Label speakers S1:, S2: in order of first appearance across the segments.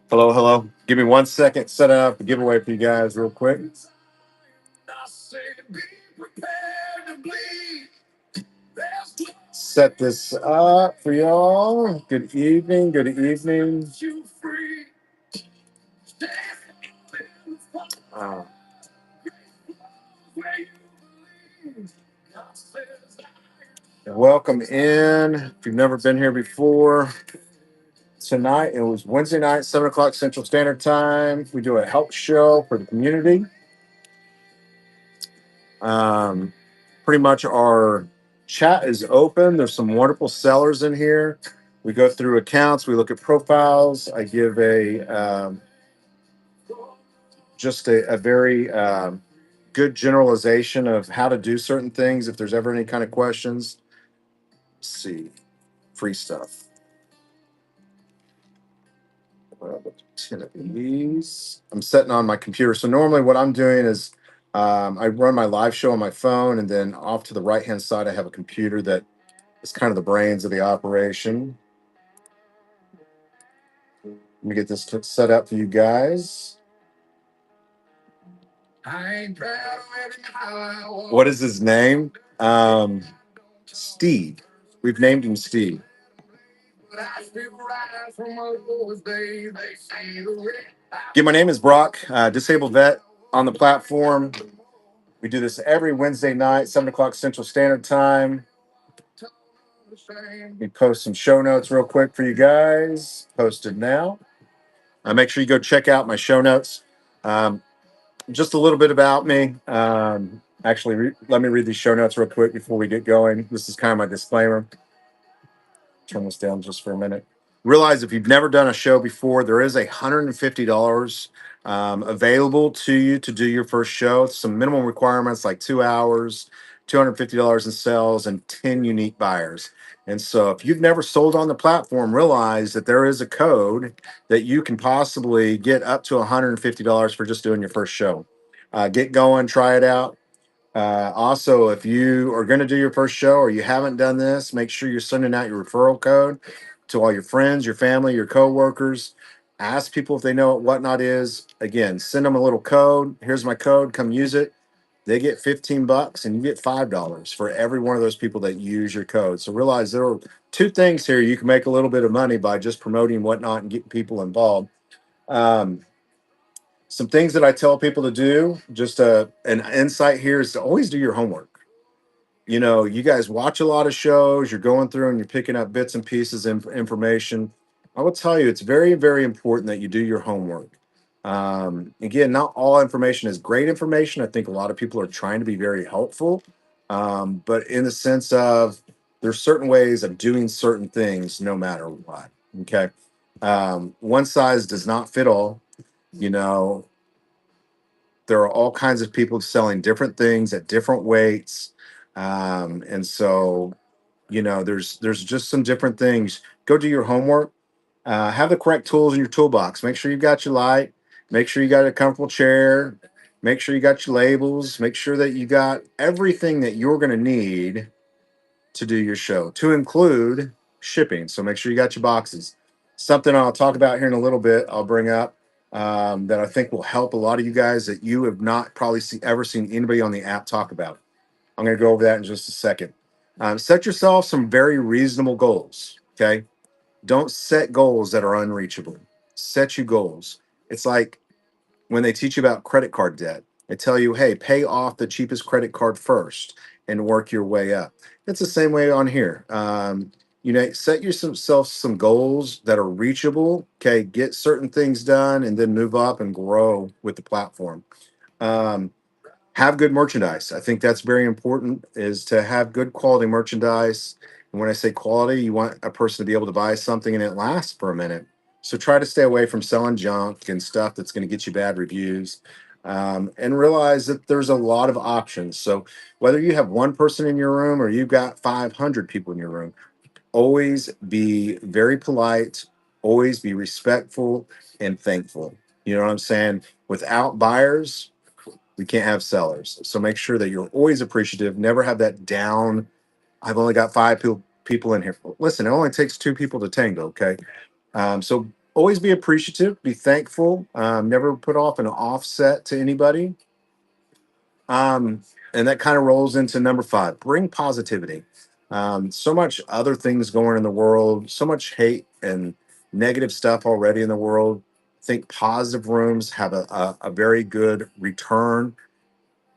S1: Hello, hello. Give me 1 second. Set up a giveaway for you guys real quick. Set this up for y'all. Good evening. Good evening. Uh, Welcome in. If you've never been here before, tonight it was Wednesday night, 7 o'clock Central Standard Time. We do a help show for the community. Pretty much our chat is open. There's some wonderful sellers in here. We go through accounts. We look at profiles. I give just a very good generalization of how to do certain things. If there's ever any kind of questions, let's see, free stuff. 10 of these. I'm setting on my computer. So normally what I'm doing is I run my live show on my phone, and then off to the right-hand side, I have a computer that is kind of the brains of the operation. Let me get this set up for you guys. What is his name? Steve. We've named him Steve. Again, my name is Brock, disabled vet on the platform. We do this every Wednesday night, 7 o'clock Central Standard Time. We post some show notes real quick for you guys. Posted now. Make sure you go check out my show notes. Just a little bit about me. Let me read these show notes real quick before we get going. This is kind of my disclaimer. Turn this down just for a minute. Realize if you've never done a show before, there is $150 available to you to do your first show. Some minimum requirements like 2 hours, $250 in sales, and 10 unique buyers. And so if you've never sold on the platform, realize that there is a code that you can possibly get up to $150 for just doing your first show. Get going, try it out. Also, if you are going to do your first show or you haven't done this, make sure you're sending out your referral code to all your friends, your family, your coworkers. Ask people if they know what Whatnot is. Again, send them a little code. Here's my code. Come use it. They get $15 and you get $5 for every one of those people that use your code. So realize there are two things here. You can make a little bit of money by just promoting Whatnot and getting people involved. Some things that I tell people to do, just an insight here, is to always do your homework. You know, you guys watch a lot of shows, you're going through and you're picking up bits and pieces of information. I will tell you, it's very, very important that you do your homework. Again, not all information is great information. I think a lot of people are trying to be very helpful. But in the sense of there's certain ways of doing certain things no matter what. Okay. One size does not fit all. You know, there are all kinds of people selling different things at different weights. And so, you know, there's just some different things. Go do your homework. Have the correct tools in your toolbox. Make sure you've got your light. Make sure you got a comfortable chair. Make sure you got your labels. Make sure that you got everything that you're going to need to do your show, to include shipping. So make sure you got your boxes. Something I'll talk about here in a little bit, I'll bring up that I think will help a lot of you guys that you have not probably ever seen anybody on the app talk about. I'm going to go over that in just a second. Set yourself some very reasonable goals. Okay. Don't set goals that are unreachable. Set you goals. It's like when they teach you about credit card debt, they tell you, hey, pay off the cheapest credit card first and work your way up. It's the same way on here. You know, set yourself some goals that are reachable. Okay, get certain things done and then move up and grow with the platform. Have good merchandise. I think that's very important, is to have good quality merchandise. And when I say quality, you want a person to be able to buy something and it lasts for a minute. So try to stay away from selling junk and stuff that's going to get you bad reviews. and realize that there's a lot of options. So whether you have one person in your room or you've got 500 people in your room, always be very polite, always be respectful and thankful. You know what I'm saying? Without buyers, we can't have sellers. So make sure that you're always appreciative. Never have that down. I've only got people in here. Listen, it only takes two people to tango. Okay. So always be appreciative, be thankful, never put off an offset to anybody. Um, and that kind of rolls into number five, bring positivity. So much other things going in the world, so much hate and negative stuff already in the world. Think positive rooms have a very good return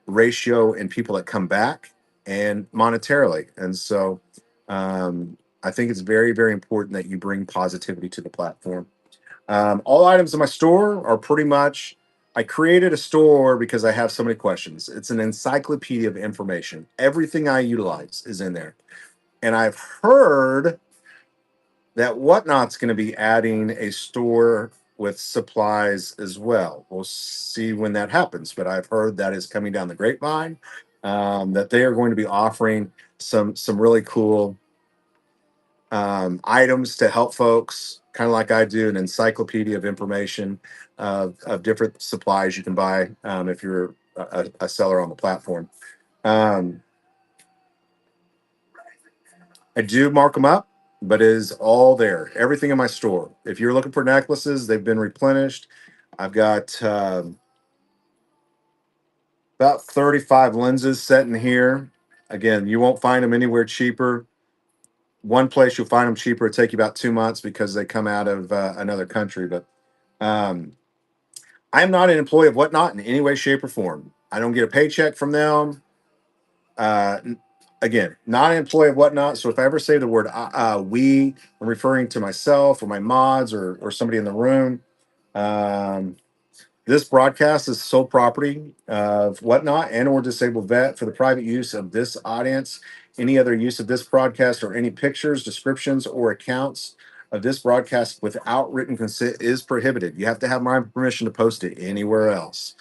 S1: ratio in people that come back and monetarily. And so I think it's very, very important that you bring positivity to the platform. All items in my store are pretty much, I created a store because I have so many questions. It's an encyclopedia of information. Everything I utilize is in there. And I've heard that Whatnot's going to be adding a store with supplies as well. We'll see when that happens, but I've heard that is coming down the grapevine. That they are going to be offering some really cool items to help folks, kind of like I do, an encyclopedia of information of different supplies you can buy if you're a seller on the platform. Um, I do mark them up, but it is all there. Everything in my store. If you're looking for necklaces, they've been replenished. I've got about 35 lenses set in here. Again, you won't find them anywhere cheaper. One place you'll find them cheaper. It'll take you about 2 months because they come out of another country. But um, I am not an employee of Whatnot in any way, shape, or form. I don't get a paycheck from them. Uh, Again, not an employee of Whatnot. So if I ever say the word we, I'm referring to myself or my mods or somebody in the room. Um, this broadcast is sole property of Whatnot and or Disabled Vet for the private use of this audience. Any other use of this broadcast or any pictures, descriptions, or accounts of this broadcast without written consent is prohibited. You have to have my permission to post it anywhere else.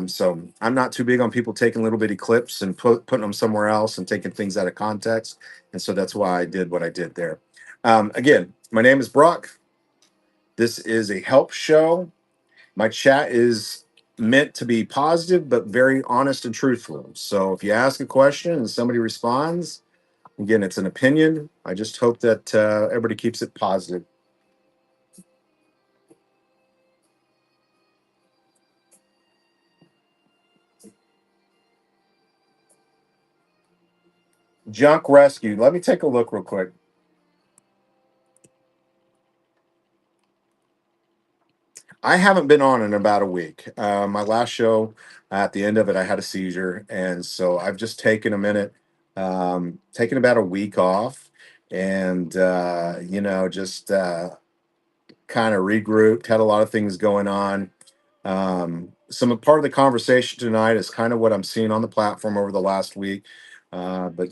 S1: So I'm not too big on people taking little bitty clips and putting them somewhere else and taking things out of context. And so that's why I did what I did there. Again, my name is Brock. This is a help show. My chat is meant to be positive, but very honest and truthful. So if you ask a question and somebody responds, again, it's an opinion. I just hope that everybody keeps it positive. Junk rescue. Let me take a look real quick. I haven't been on in about a week. My last show, at the end of it, I had a seizure, and so I've just taken a minute, taken about a week off, and just kind of regrouped. Had a lot of things going on. Some part of the conversation tonight is kind of what I'm seeing on the platform over the last week. But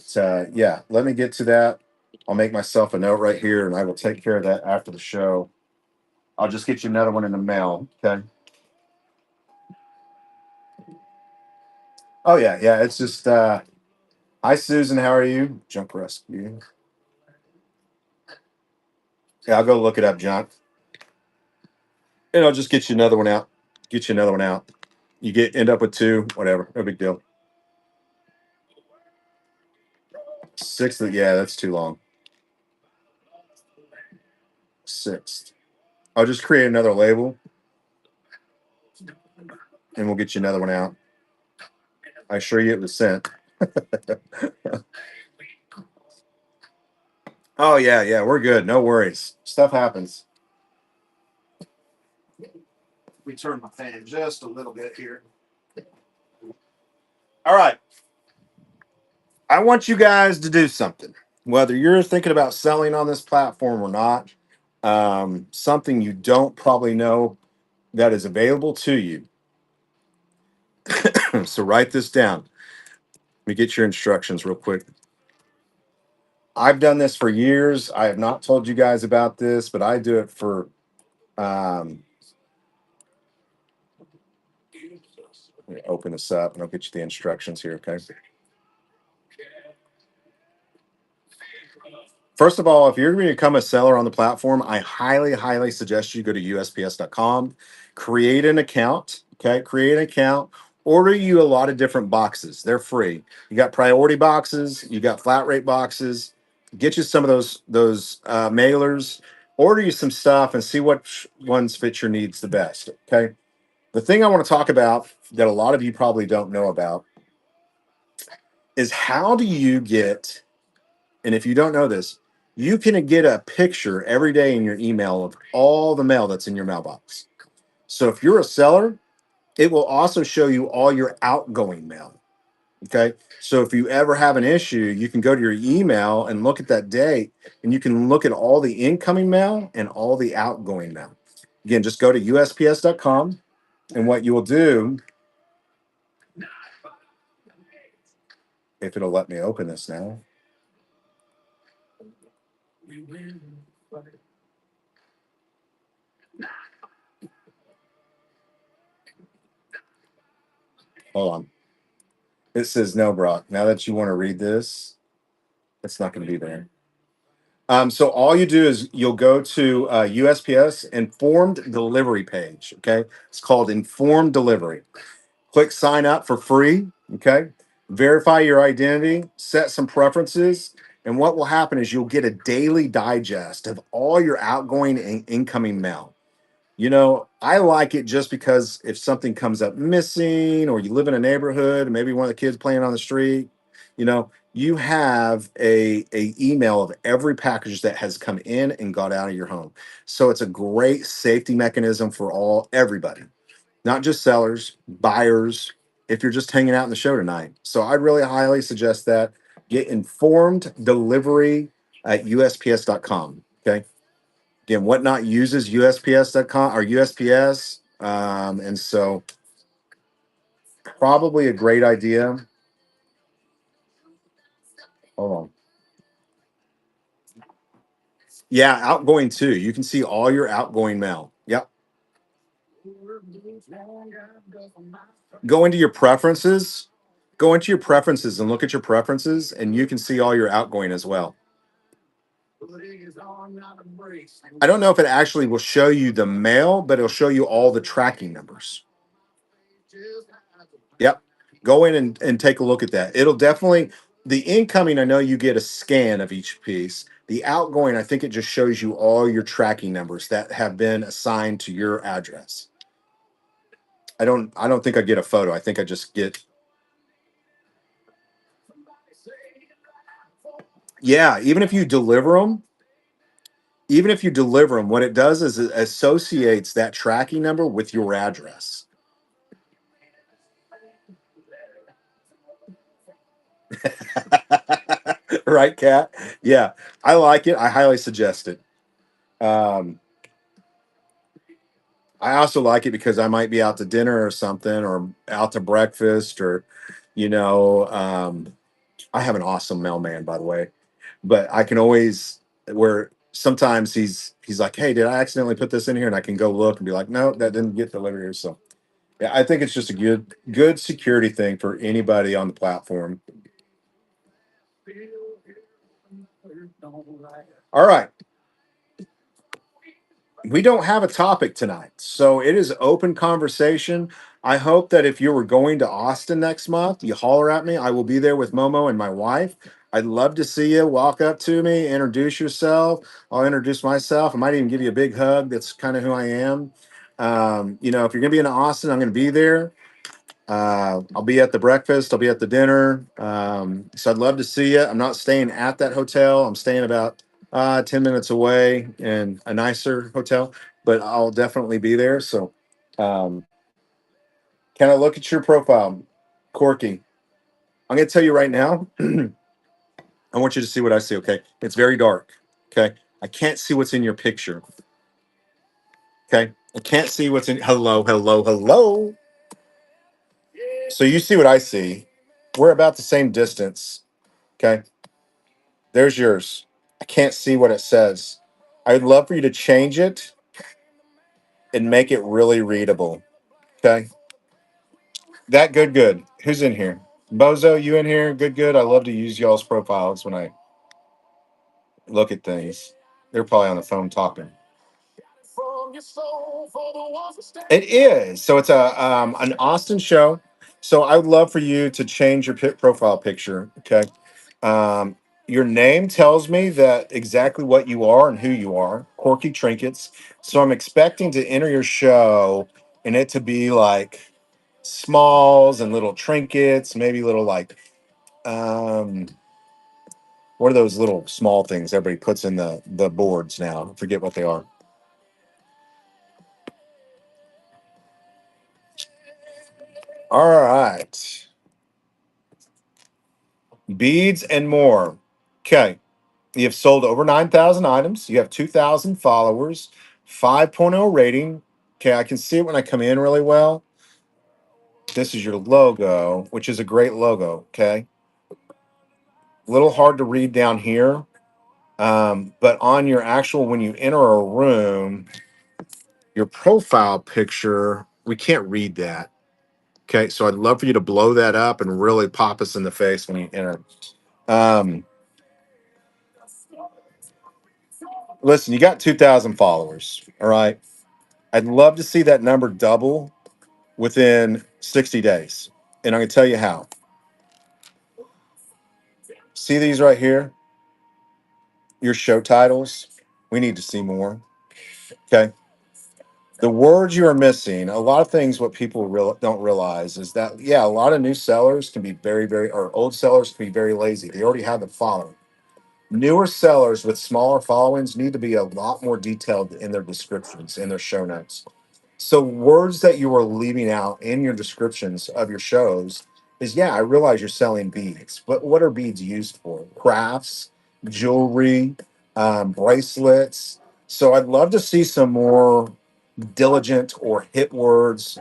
S1: yeah, let me get to that. I'll make myself a note right here, and I will take care of that after the show. I'll just get you another one in the mail. Okay. Oh yeah, yeah. It's just hi Susan, how are you? Junk rescue. Yeah, I'll go look it up, Junk. And I'll just get you another one out. Get you another one out. You end up with two, whatever. No big deal. Sixth, yeah, that's too long. Sixth. I'll just create another label and we'll get you another one out. I assure you it was sent. Oh yeah, yeah, we're good. No worries. Stuff happens. Let me turn my fan just a little bit here. All right. I want you guys to do something. Whether you're thinking about selling on this platform or not, something you don't probably know that is available to you. So write this down. Let me get your instructions real quick. I've done this for years. I have not told you guys about this, but I do it for um, Let me open this up and I'll get you the instructions here. Okay. First of all, if you're going to become a seller on the platform, I highly, highly suggest you go to USPS.com, create an account. Okay. Create an account, order you a lot of different boxes. They're free. You got priority boxes, you got flat rate boxes. Get you some of those mailers, order you some stuff and see which ones fit your needs the best. Okay. The thing I want to talk about that a lot of you probably don't know about is how do you get, and if you don't know this, you can get a picture every day in your email of all the mail that's in your mailbox. So if you're a seller, it will also show you all your outgoing mail. Okay. So if you ever have an issue, you can go to your email and look at that date, and you can look at all the incoming mail and all the outgoing mail. Again, just go to USPS.com, and what you will do, if it'll let me open this now. Hold on. It says no, Brock. Now that you want to read this, it's not going to be there. So all you do is you'll go to USPS Informed Delivery page. Okay, it's called Informed Delivery. Click sign up for free. Okay, verify your identity, set some preferences, and what will happen is you'll get a daily digest of all your outgoing and incoming mail. You know, I like it just because if something comes up missing, or you live in a neighborhood, and maybe one of the kids playing on the street, you know, you have a email of every package that has come in and got out of your home. So it's a great safety mechanism for everybody, not just sellers, buyers, if you're just hanging out in the show tonight. So I really highly suggest that. Get informed delivery at USPS.com. Okay. Again, Whatnot uses USPS.com or USPS. And so probably a great idea. Hold on. Yeah, outgoing too. You can see all your outgoing mail. Yep. Go into your preferences. Go into your preferences and look at your preferences, and you can see all your outgoing as well. I don't know if it actually will show you the mail, but it'll show you all the tracking numbers. Yep. Go in and take a look at that. It'll definitely, the incoming, I know you get a scan of each piece. The outgoing, I think it just shows you all your tracking numbers that have been assigned to your address. I don't think I get a photo. I think I just get, yeah, even if you deliver them, what it does is it associates that tracking number with your address. Right, Kat? Yeah, I like it. I highly suggest it. Um, I also like it because I might be out to dinner or something, or out to breakfast, or, you know, I have an awesome mailman, by the way, but I can always, where sometimes he's like, hey, did I accidentally put this in here? And I can go look and be like, no, that didn't get delivered here. So yeah, I think it's just a good security thing for anybody on the platform. All right. We don't have a topic tonight, so it is open conversation. I hope that if you were going to Austin next month, you holler at me. I will be there with Momo and my wife. I'd love to see you. Walk up to me, introduce yourself. I'll introduce myself. I might even give you a big hug. That's kind of who I am. You know, if you're going to be in Austin, I'm going to be there. I'll be at the breakfast. I'll be at the dinner. So I'd love to see you. I'm not staying at that hotel. I'm staying about 10 minutes away in a nicer hotel, but I'll definitely be there. So um, can I look at your profile, Corky? I'm going to tell you right now. I want you to see what I see. Okay. It's very dark. Okay. I can't see what's in your picture. Okay. I can't see what's in. Hello, hello, hello. So you see what I see. We're about the same distance. Okay. There's yours. I can't see what it says. I would love for you to change it and make it really readable. Okay. That good, good. Who's in here? Bozo, you in here? Good, good. I love to use y'all's profiles when I look at things. They're probably on the phone talking. It is. So it's a an Austin show. So I would love for you to change your profile picture. Okay. Um, your name tells me that exactly what you are and who you are. Quirky Trinkets. So I'm expecting to enter your show and it to be like smalls and little trinkets, maybe little like um what are those little small things everybody puts in the boards now? I forget what they are. All right. Beads and more. Okay. You have sold over 9,000 items. You have 2,000 followers, 5.0 rating. Okay. I can see it when I come in really well. This is your logo, which is a great logo. Okay. A little hard to read down here. But on your actual, when you enter a room, your profile picture, we can't read that. Okay. So I'd love for you to blow that up and really pop us in the face when you enter. Um, Listen, you got 2,000 followers. All right. I'd love to see that number double within 60 days. And I'm going to tell you how. See these right here? Your show titles. We need to see more. Okay. The words you are missing, a lot of things, what people don't realize is that, yeah, a lot of new sellers can be very, very, or old sellers can be very lazy. They already have the following. Newer sellers with smaller followings need to be a lot more detailed in their descriptions, in their show notes. So words that you are leaving out in your descriptions of your shows is, yeah, I realize you're selling beads, but what are beads used for? Crafts, jewelry, bracelets. So I'd love to see some more diligent or hit words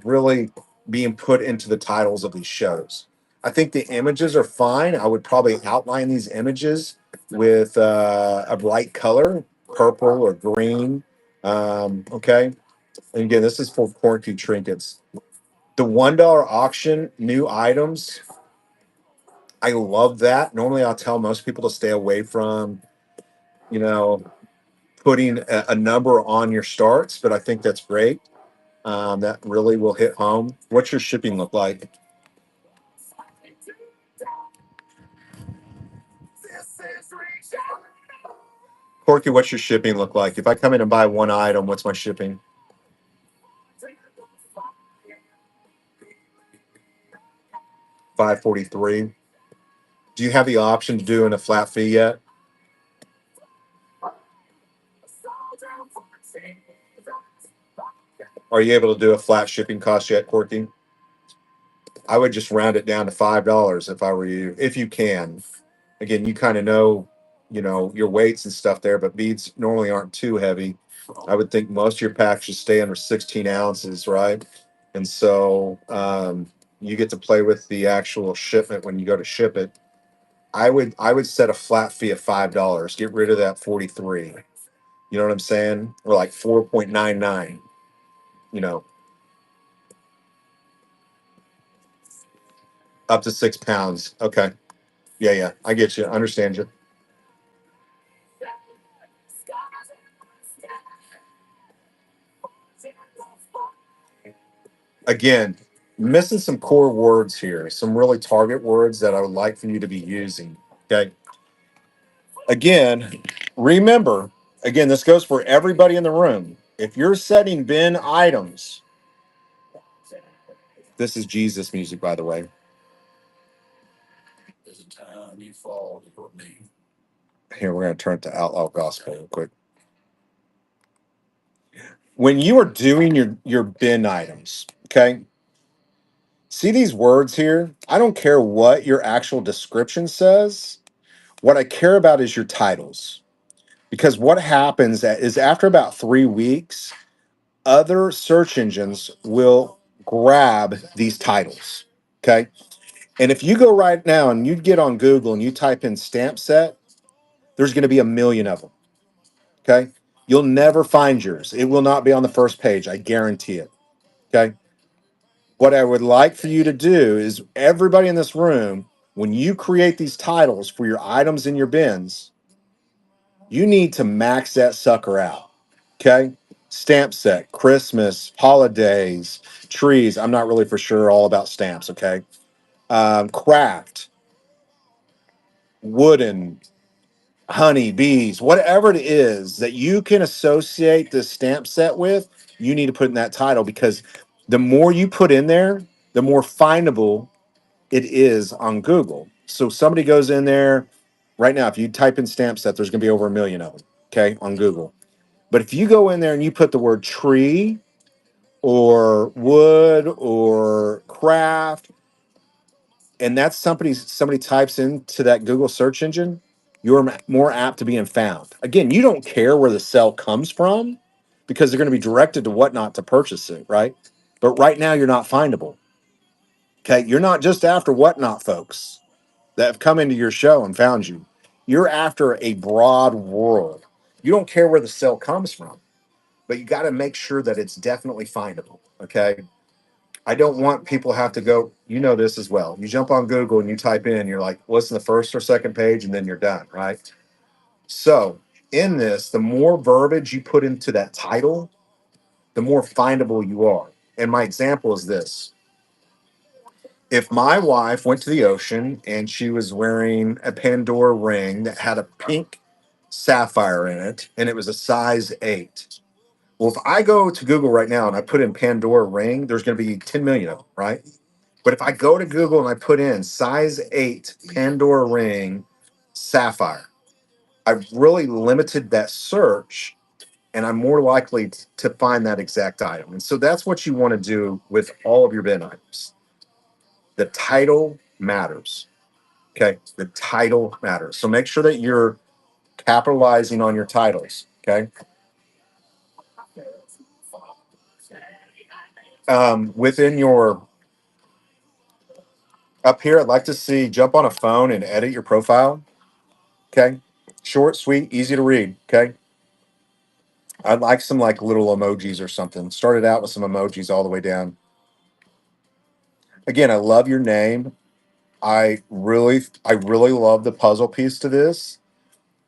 S1: really being put into the titles of these shows. I think the images are fine. I would probably outline these images with a bright color, purple or green. Okay. And again, this is for quirky trinkets. The $1 auction, new items. I love that. Normally, I'll tell most people to stay away from, you know, putting a number on your starts, but I think that's great. That really will hit home. What's your shipping look like? Corky, what's your shipping look like? If I come in and buy one item, what's my shipping? 543. Do you have the option to do in a flat fee yet? Are you able to do a flat shipping cost yet, Corky? I would just round it down to $5 if I were you, if you can. Again, you kind of know, your weights and stuff there, but beads normally aren't too heavy. I would think most of your packs should stay under 16 ounces, right? And so you get to play with the actual shipment when you go to ship it. I would set a flat fee of $5. Get rid of that 43. You know what I'm saying? Or like 4.99, you know, up to 6 pounds. Okay. Yeah, yeah. I get you. I understand you. Again, missing some core words here, some really target words that I would like for you to be using. Okay. Again, remember, again, this goes for everybody in the room. If you're setting bin items, this is Jesus music, by the way. Here, we're going to turn it to Outlaw Gospel real quick. When you are doing your bin items, okay, see these words here? I don't care what your actual description says. What I care about is your titles. Because what happens is after about 3 weeks, other search engines will grab these titles. Okay. And if you go right now and you get on Google and you type in stamp set, there's going to be a million of them. Okay. You'll never find yours. It will not be on the first page. I guarantee it. Okay. What I would like for you to do is everybody in this room, when you create these titles for your items in your bins, you need to max that sucker out. Okay. Stamp set, Christmas, holidays, trees. I'm not really for sure all about stamps. Okay. Craft, wooden, honey, bees, whatever it is that you can associate this stamp set with, you need to put in that title because the more you put in there, the more findable it is on Google. So somebody goes in there right now, if you type in stamp set, there's going to be over 1 million of them, okay, on Google. But if you go in there and you put the word tree or wood or craft, and that's somebody types into that Google search engine, you're more apt to being found. Again, you don't care where the sale comes from because they're going to be directed to whatnot to purchase it, right? But right now, you're not findable. Okay, you're not just after whatnot folks that have come into your show and found you. You're after a broad world. You don't care where the sale comes from, but you got to make sure that it's definitely findable. Okay. I don't want people to have to go, you know, this as well. You jump on Google and you type in, you're like, what's the first or second page? And then you're done. Right. So in this, the more verbiage you put into that title, the more findable you are. And my example is this. If my wife went to the ocean and she was wearing a Pandora ring that had a pink sapphire in it and it was a size 8. Well, if I go to Google right now and I put in Pandora ring, there's going to be 10 million of them, right? But if I go to Google and I put in size 8 Pandora ring sapphire, I've really limited that search and I'm more likely to find that exact item. And so that's what you want to do with all of your bin items. The title matters. Okay. The title matters. So make sure that you're capitalizing on your titles. Okay. Within your up here, I'd like to see jump on a phone and edit your profile. Okay. Short, sweet, easy to read. Okay. I'd like some like little emojis or something. Started out with some emojis all the way down. Again, I love your name. I really love the puzzle piece to this.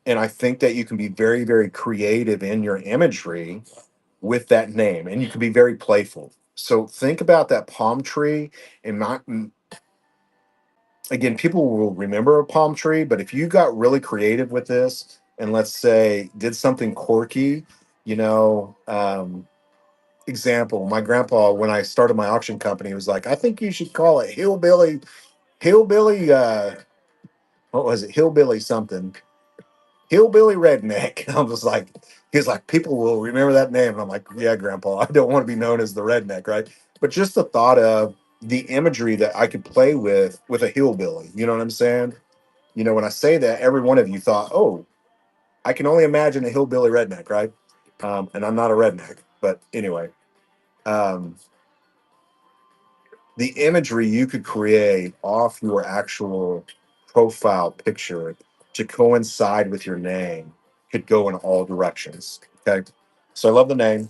S1: And I think that you can be very, very creative in your imagery with that name and you can be very playful. So think about that palm tree and not again, people will remember a palm tree, but if you got really creative with this and let's say did something quirky, you know, example, my grandpa, when I started my auction company, was like, I think you should call it hillbilly, what was it? Hillbilly something, hillbilly redneck. I was like, he's like, people will remember that name. And I'm like, yeah, grandpa, I don't want to be known as the redneck. Right. But just the thought of the imagery that I could play with a hillbilly, you know what I'm saying? You know, when I say that, every one of you thought, oh, I can only imagine a hillbilly redneck, right? And I'm not a redneck, but anyway, um, the imagery you could create off your actual profile picture to coincide with your name could go in all directions. Okay. So I love the name.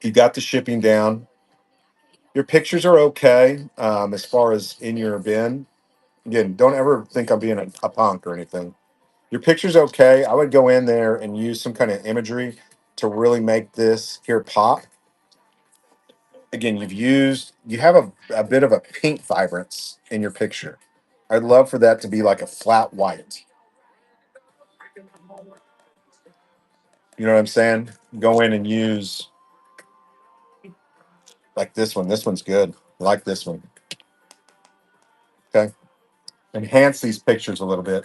S1: You got the shipping down. Your pictures are okay as far as in your bin. Again, don't ever think I'm being a punk or anything. Your picture's okay. I would go in there and use some kind of imagery to really make this here pop. Again, you have a bit of a pink vibrance in your picture. I'd love for that to be like a flat white. You know what I'm saying? Go in and use like this one. This one's good. I like this one. Okay. Enhance these pictures a little bit.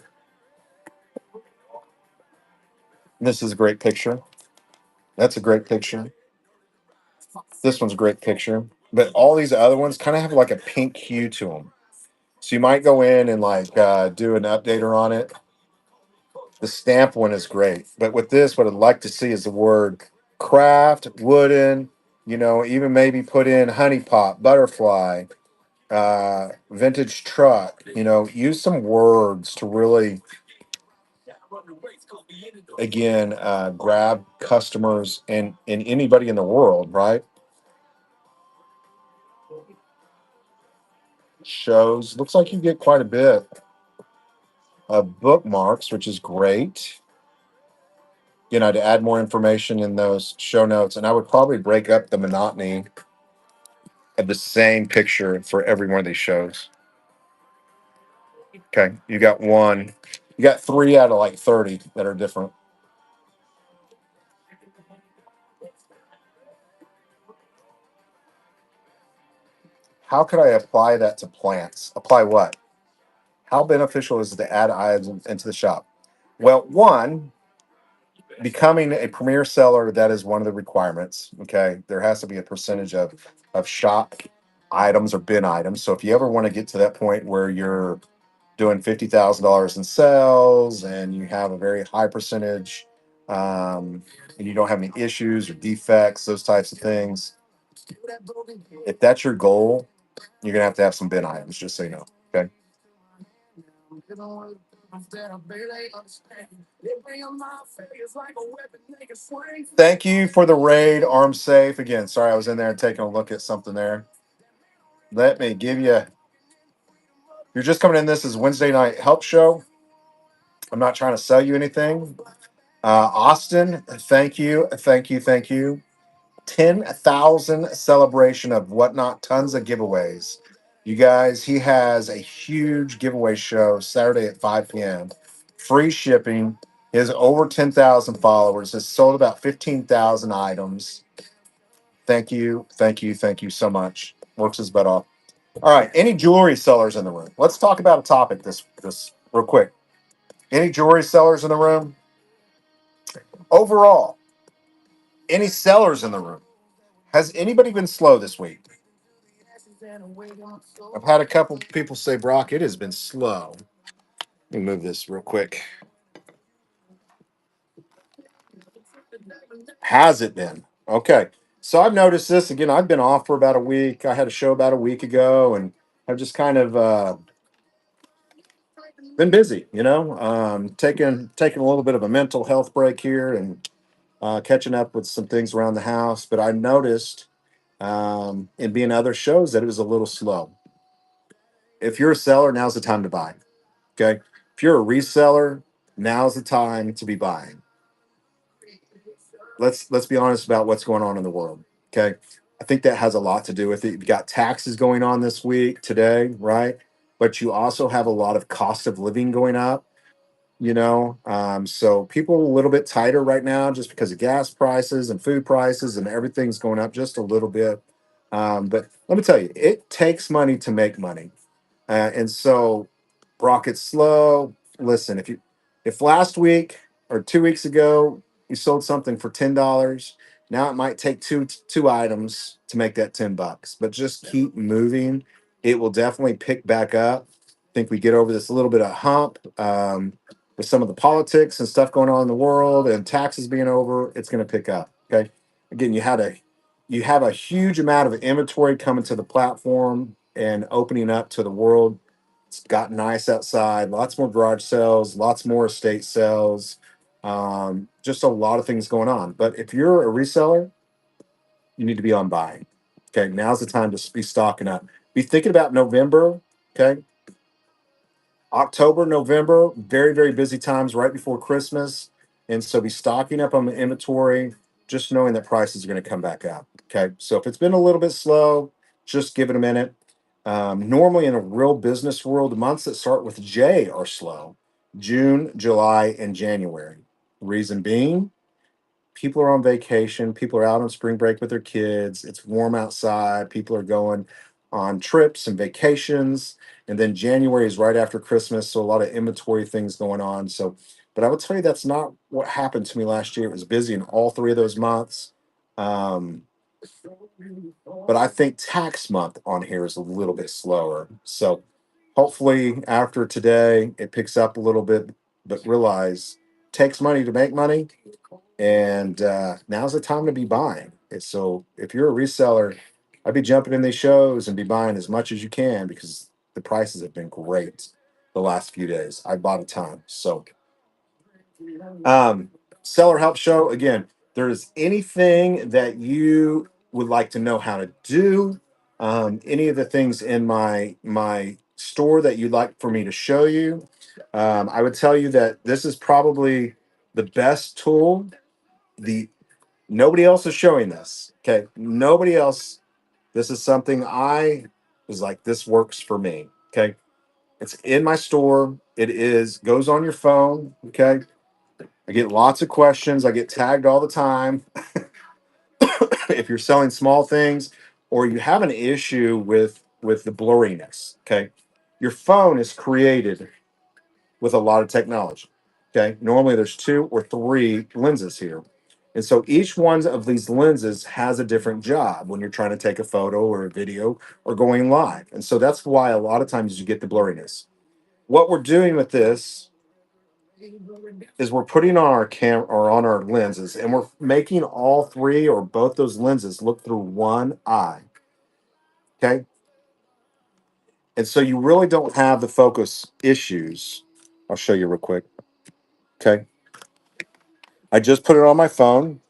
S1: This is a great picture. That's a great picture. This one's a great picture. But all these other ones kind of have like a pink hue to them. So you might go in and like do an updater on it. The stamp one is great. But with this, what I'd like to see is the word craft, wooden, you know, even maybe put in honey pot, butterfly, vintage truck, you know, use some words to really Again, grab customers and anybody in the world, right? Shows. Looks like you get quite a bit of bookmarks, which is great. To add more information in those show notes. And I would probably break up the monotony of the same picture for every one of these shows. Okay. You got three out of like 30 that are different. How could I apply that to plants? Apply what? How beneficial is it to add items into the shop? Well, one, becoming a premier seller, that is one of the requirements. Okay. There has to be a percentage of shop items or bin items. So if you ever want to get to that point where you're doing $50,000 in sales and you have a very high percentage, and you don't have any issues or defects, those types of things, if that's your goal, you're going to have some bin items, just so you know. Okay. Thank you for the raid, Arm Safe. Again, sorry, I was in there taking a look at something there. Let me give you, you're just coming in. This is Wednesday night help show. I'm not trying to sell you anything. Austin, thank you. Thank you. Thank you. 10,000 celebration of whatnot, tons of giveaways. You guys, he has a huge giveaway show Saturday at 5 p.m. Free shipping. He has over 10,000 followers. Has sold about 15,000 items. Thank you. Thank you. Thank you so much. Works his butt off. All right. Any jewelry sellers in the room? Let's talk about a topic this real quick. Any jewelry sellers in the room? Overall, any sellers in the room? Has anybody been slow this week? I've had a couple people say, Brock, it has been slow. Let me move this real quick. Has it been? Okay. So I've noticed this again. I've been off for about a week. I had a show about a week ago, and I've just kind of been busy, taking a little bit of a mental health break here and catching up with some things around the house. But I noticed in being other shows that it was a little slow. If you're a seller, now's the time to buy. Okay. If you're a reseller, now's the time to be buying. Let's be honest about what's going on in the world. Okay. I think that has a lot to do with it. You've got taxes going on this week, today, right? But you also have a lot of cost of living going up, so people are a little bit tighter right now just because of gas prices and food prices and everything's going up just a little bit. But let me tell you, it takes money to make money. And so Rocket's slow. Listen, if last week or 2 weeks ago you sold something for $10, now it might take two items to make that $10. But just keep moving. It will definitely pick back up. I think we get over this little bit of hump with some of the politics and stuff going on in the world and taxes being over. It's going to pick up. Okay. Again, you have a huge amount of inventory coming to the platform and opening up to the world. It's got nice outside, lots more garage sales, lots more estate sales, just a lot of things going on. But if you're a reseller, you need to be on buying. Okay, now's the time to be stocking up. Be thinking about November. Okay, October, November, very, very busy times right before Christmas. And so be stocking up on the inventory, just knowing that prices are going to come back up. Okay. So if it's been a little bit slow, just give it a minute. Normally in a real business world, the months that start with J are slow: June, July, and January. Reason being, people are on vacation, people are out on spring break with their kids, it's warm outside, people are going on trips and vacations, and then January is right after Christmas, so a lot of inventory things going on. So but I would tell you that's not what happened to me last year. It was busy in all three of those months. um, but I think tax month on here is a little bit slower. So hopefully after today it picks up a little bit, but realize it takes money to make money, and now's the time to be buying. And so if you're a reseller, I'd be jumping in these shows and be buying as much as you can because the prices have been great the last few days. I bought a ton. So Um, Seller Help Show. Again, there's anything that you would like to know how to do, any of the things in my store that you'd like for me to show you. I would tell you that this is probably the best tool. The Nobody else is showing this. Okay, nobody else. This is something I was like, this works for me. Okay, it's in my store. It is goes on your phone. Okay, I get lots of questions. I get tagged all the time. If you're selling small things or you have an issue with the blurriness, okay, your phone is created with a lot of technology. Okay, normally there's two or three lenses here. And so each one of these lenses has a different job when you're trying to take a photo or a video or going live. And so that's why a lot of times you get the blurriness. What we're doing with this is we're putting on our cam or on our lenses and we're making all three or both those lenses look through one eye. Okay. And so you really don't have the focus issues. I'll show you real quick. Okay. I just put it on my phone.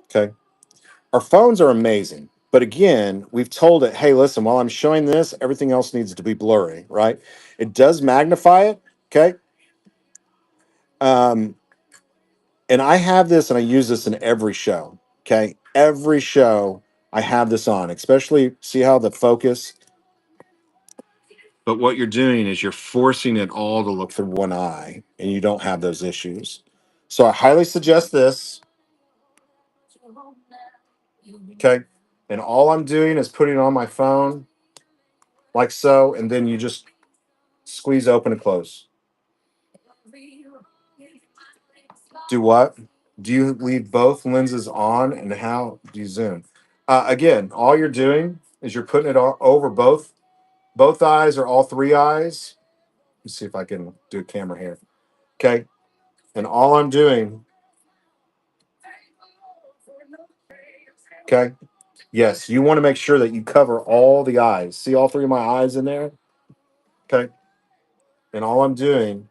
S1: Okay. Our phones are amazing. But again, we've told it, hey, listen, while I'm showing this, everything else needs to be blurry, right? It does magnify it. Okay. Um, and I have this and I use this in every show. Okay. Every show I have this on, especially see how the focus. But what you're doing is you're forcing it all to look through one eye and you don't have those issues. So I highly suggest this. Okay. And all I'm doing is putting it on my phone like so. And then you just squeeze open and close. Do what? Do you leave both lenses on and how do you zoom? Again, all you're doing is you're putting it all over both eyes or all three eyes. Let's see if I can do a camera here. Okay. And all I'm doing, okay. Yes, you want to make sure that you cover all the eyes. See all three of my eyes in there? Okay. And all I'm doing,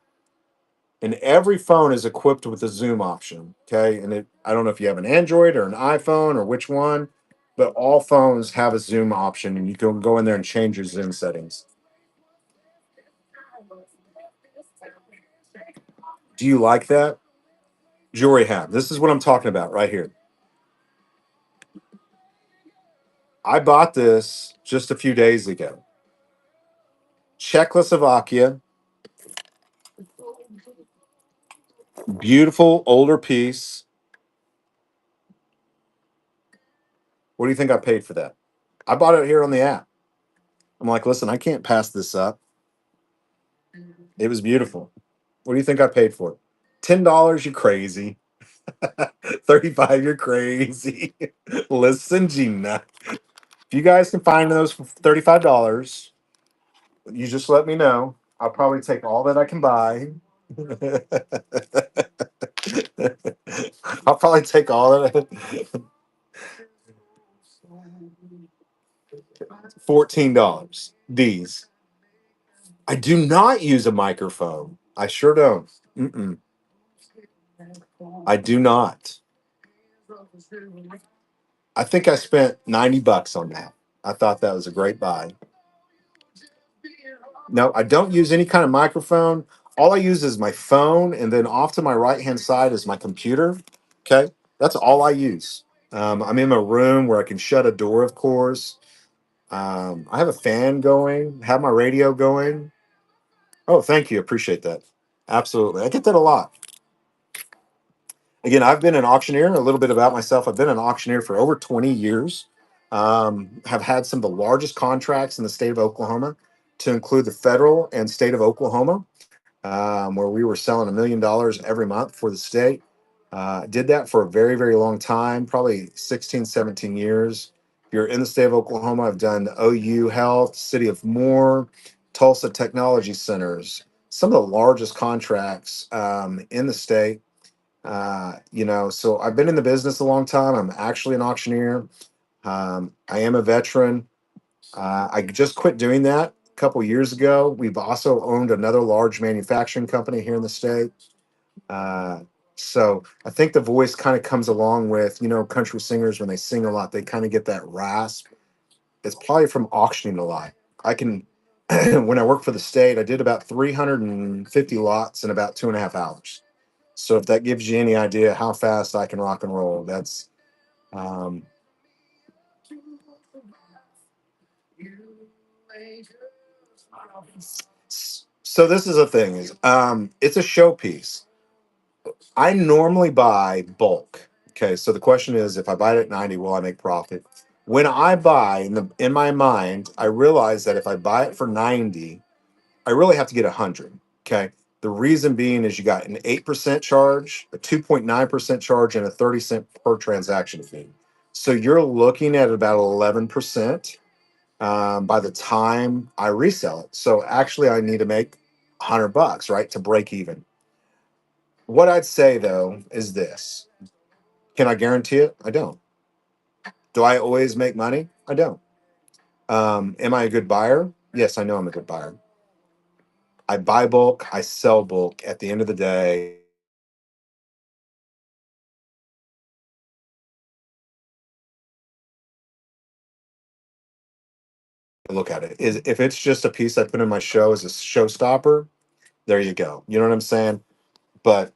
S1: and every phone is equipped with a zoom option. Okay. And I don't know if you have an Android or an iPhone or which one, but all phones have a zoom option and you can go in there and change your zoom settings. Do you like that? Jewelry have. This is what I'm talking about right here. I bought this just a few days ago. Czechoslovakia, beautiful older piece. What do you think I paid for that? I bought it here on the app. I'm like, listen, I can't pass this up. It was beautiful. What do you think I paid for it? $10, you crazy. 35, you're crazy. Listen, Gina. If you guys can find those for $35, you just let me know. I'll probably take all that I can buy. I'll probably take all that. $14. These. I do not use a microphone. I sure don't. Mm-mm. I do not. I think I spent $90 on that. I thought that was a great buy. No, I don't use any kind of microphone. All I use is my phone, and then off to my right hand side is my computer. Okay, that's all I use. I'm in my room where I can shut a door, of course. I have a fan going, have my radio going. Oh, thank you. Appreciate that. Absolutely. I get that a lot. Again, I've been an auctioneer. A little bit about myself. I've been an auctioneer for over 20 years. Have had some of the largest contracts in the state of Oklahoma, to include the federal and state of Oklahoma, where we were selling $1 million every month for the state. Did that for a very, very long time, probably 16, 17 years. If you're in the state of Oklahoma, I've done OU Health, City of Moore, Tulsa Technology Centers, some of the largest contracts in the state. So I've been in the business a long time. I'm actually an auctioneer. I am a veteran. I just quit doing that a couple years ago. We've also owned another large manufacturing company here in the state. Uh, so I think the voice kind of comes along with, country singers when they sing a lot, they kind of get that rasp. It's probably from auctioning a lot. I can, when I worked for the state, I did about 350 lots in about 2.5 hours. So if that gives you any idea how fast I can rock and roll, that's, um, so this is a thing is, it's a showpiece. I normally buy bulk. Okay, so the question is, if I buy it at 90, will I make profit? When I buy in my mind, I realize that if I buy it for 90, I really have to get 100. Okay. The reason being is you got an 8% charge, a 2.9% charge, and a 30 cent per transaction fee. So you're looking at about 11% by the time I resell it. So actually, I need to make $100, right, to break even. What I'd say though is this: can I guarantee it? I don't. Do I always make money? I don't. Am I a good buyer? Yes, I know I'm a good buyer. I buy bulk, I sell bulk. At the end of the day, look at it. Is if it's just a piece I put in my show as a showstopper, there you go. You know what I'm saying? But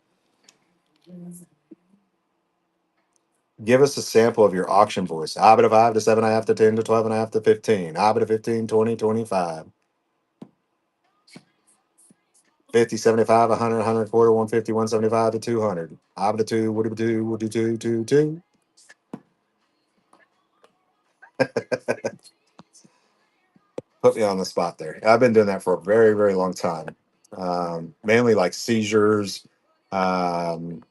S1: give us a sample of your auction voice. Ah, but a 5 to 7 and a half to 10 to 12 and a half to 15. Ah, but a 15, 20, 25. 50, 75, 100, 100, quarter, 150, 175 to 200. Ah, but a 2, what do we do? What do 2, 2, 2? Put me on the spot there. I've been doing that for a very, very long time. Mainly like seizures, um,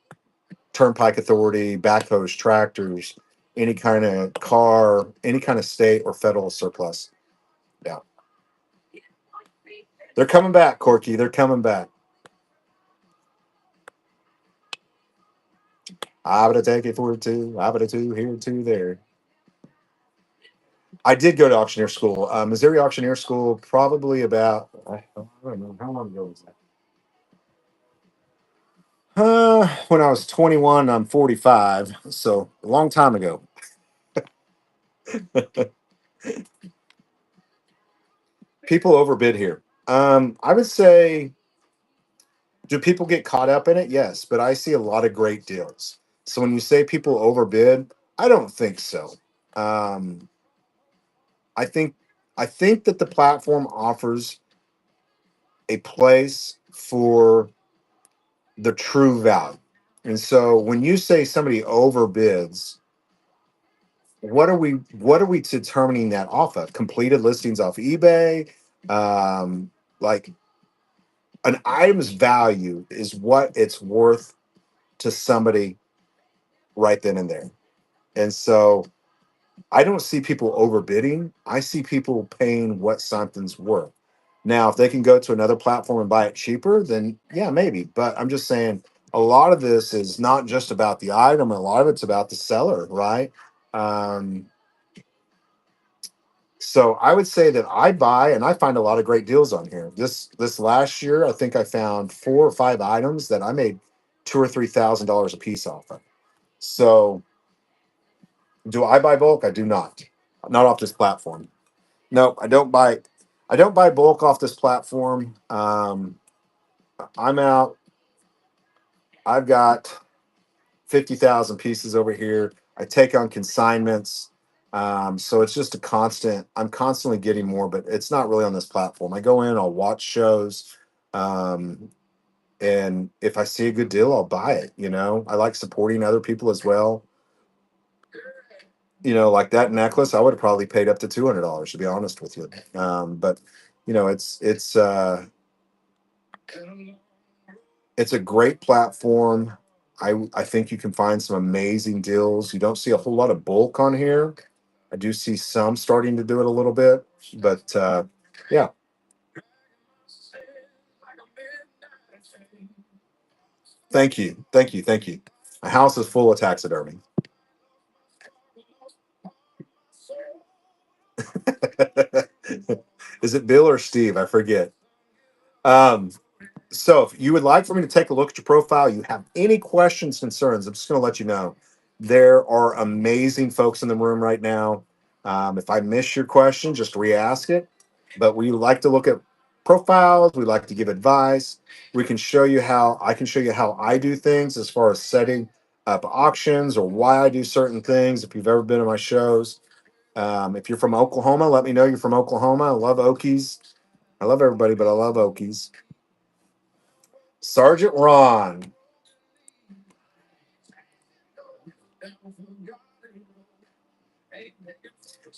S1: turnpike authority, backhoes, tractors, any kind of car, any kind of state or federal surplus. Yeah, they're coming back, Corky. They're coming back. I would take it for two. I would have two here, two there. I did go to auctioneer school, Missouri auctioneer school, probably about I don't know how long ago was that. When I was 21, I'm 45, so a long time ago. People overbid here. I would say, do people get caught up in it? Yes, but I see a lot of great deals. So when you say people overbid, I don't think so. Um, I think I think that the platform offers a place for the true value. And so when you say somebody overbids, what are we determining that off of? Completed listings off eBay? Like an item's value is what it's worth to somebody right then and there. And so I don't see people overbidding. I see people paying what something's worth. Now, if they can go to another platform and buy it cheaper, then yeah, maybe. But I'm just saying a lot of this is not just about the item, a lot of it's about the seller, right? Um, so I would say that I buy and I find a lot of great deals on here. This last year, I think I found 4 or 5 items that I made $2 or $3,000 a piece off of. So do I buy bulk? I do not. Not off this platform. No, I don't buy. I don't buy bulk off this platform. I'm out. I've got 50,000 pieces over here. I take on consignments. So it's just a constant. I'm constantly getting more, but it's not really on this platform. I go in. I'll watch shows. Um, and if I see a good deal, I'll buy it. I like supporting other people as well. Like that necklace, I would have probably paid up to $200 to be honest with you. But it's a great platform. I think you can find some amazing deals. You don't see a whole lot of bulk on here. I do see some starting to do it a little bit, but yeah. Thank you, thank you, thank you. My house is full of taxidermy. Is it Bill or Steve? I forget. Um, so if you would like for me to take a look at your profile, you have any questions, concerns, I'm just going to let you know. There are amazing folks in the room right now. If I miss your question, just re-ask it. But we like to look at profiles. We like to give advice. We can show you how I can show you how I do things as far as setting up auctions or why I do certain things. If you've ever been to my shows, if you're from Oklahoma, let me know you're from Oklahoma. I love Okies. I love everybody, but I love Okies. Sergeant Ron.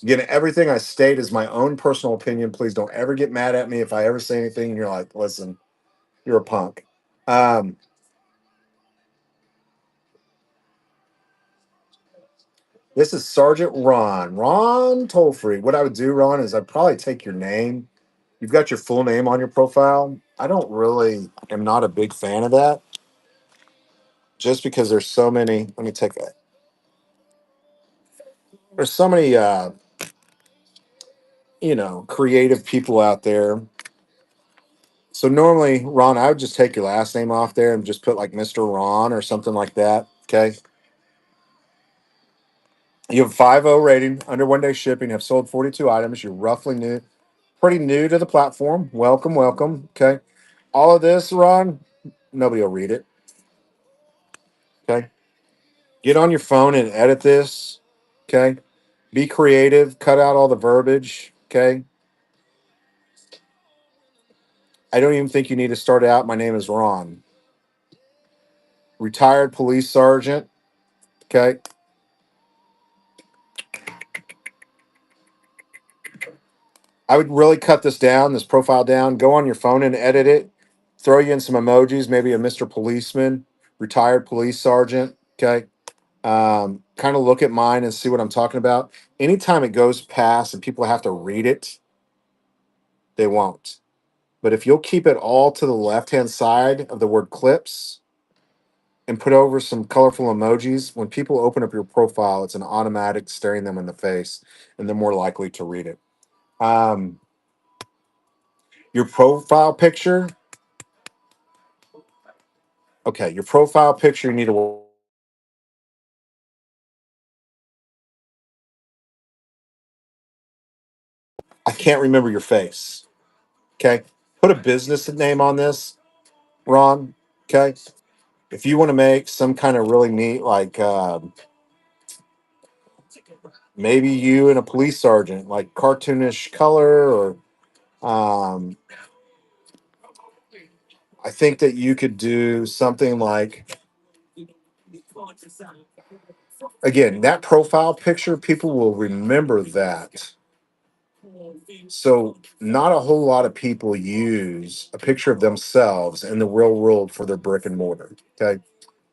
S1: Again, everything I state is my own personal opinion. Please don't ever get mad at me if I ever say anything and you're like, listen, you're a punk. Um, this is Sergeant Ron. Ron toll free. What I would do, Ron, is I'd probably take your name. You've got your full name on your profile. I don't really am not a big fan of that just because there's so many. Let me take that. There's so many creative people out there. So normally, Ron, I would just take your last name off there and just put like Mr. Ron or something like that. Okay. You have a 5.0 rating, under 1 day shipping, have sold 42 items. You're roughly new, pretty new to the platform. Welcome, welcome. Okay. All of this, Ron, nobody will read it. Okay. Get on your phone and edit this. Okay. Be creative. Cut out all the verbiage. Okay. I don't even think you need to start out. My name is Ron, retired police sergeant. Okay. I would really cut this down, this profile down. Go on your phone and edit it. Throw you in some emojis, maybe a Mr. Policeman, retired police sergeant. Okay. Kind of look at mine and see what I'm talking about. Anytime it goes past and people have to read it, they won't. But if you'll keep it all to the left hand side of the word clips and put over some colorful emojis, when people open up your profile, it's an automatic staring them in the face and they're more likely to read it. Um, your profile picture. Okay, your profile picture, you need to. I can't remember your face. Okay. Put a business name on this, Ron. Okay. If you want to make some kind of really neat, like maybe you and a police sergeant, like cartoonish color, or um, I think that you could do something like, again, that profile picture, people will remember that. So, not a whole lot of people use a picture of themselves in the real world for their brick and mortar. Okay.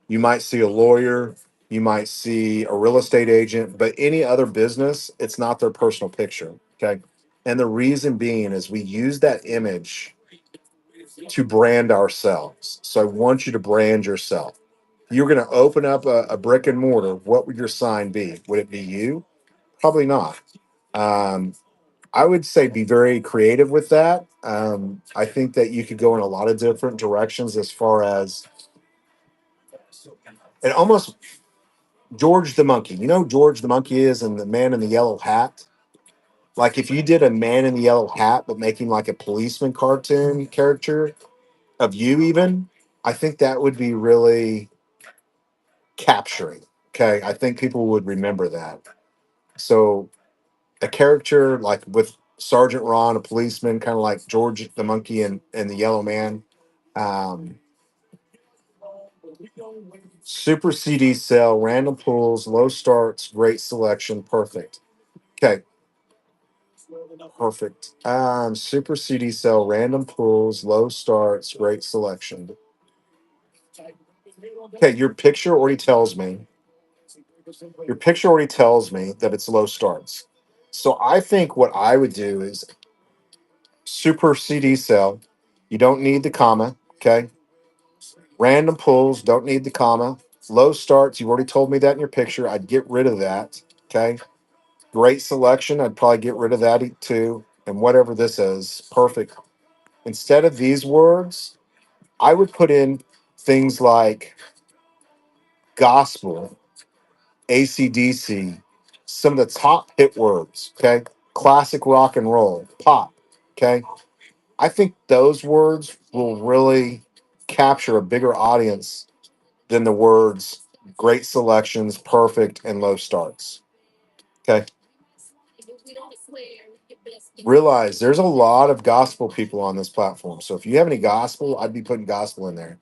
S1: You might see a lawyer, you might see a real estate agent, but any other business, it's not their personal picture. Okay. And the reason being is we use that image to brand ourselves. So I want you to brand yourself. You're going to open up a brick and mortar. What would your sign be? Would it be you? Probably not. Um, I would say be very creative with that. I think that you could go in a lot of different directions as far as, and almost George the Monkey. You know who George the Monkey is and the man in the yellow hat? Like if you did a man in the yellow hat, but making like a policeman cartoon character of you, even, I think that would be really capturing. Okay. I think people would remember that. So a character like with Sergeant Ron, a policeman, kind of like George the Monkey and the Yellow Man. Um, Super CD sale, random pulls, low starts, great selection, perfect. Okay, perfect. Super CD cell, random pulls, low starts, great selection. Okay, your picture already tells me that it's low starts. So I think what I would do is super CD cell. You don't need the comma. Okay, random pulls, don't need the comma. Low starts, you've already told me that in your picture. I'd get rid of that. Okay, Great selection. I'd probably get rid of that too. And whatever this is, perfect. Instead of these words, I would put in things like gospel, ACDC, some of the top hit words, okay? Classic rock and roll, pop, okay? I think those words will really capture a bigger audience than the words great selections, perfect, and low starts, okay? Realize there's a lot of gospel people on this platform. So if you have any gospel, I'd be putting gospel in there.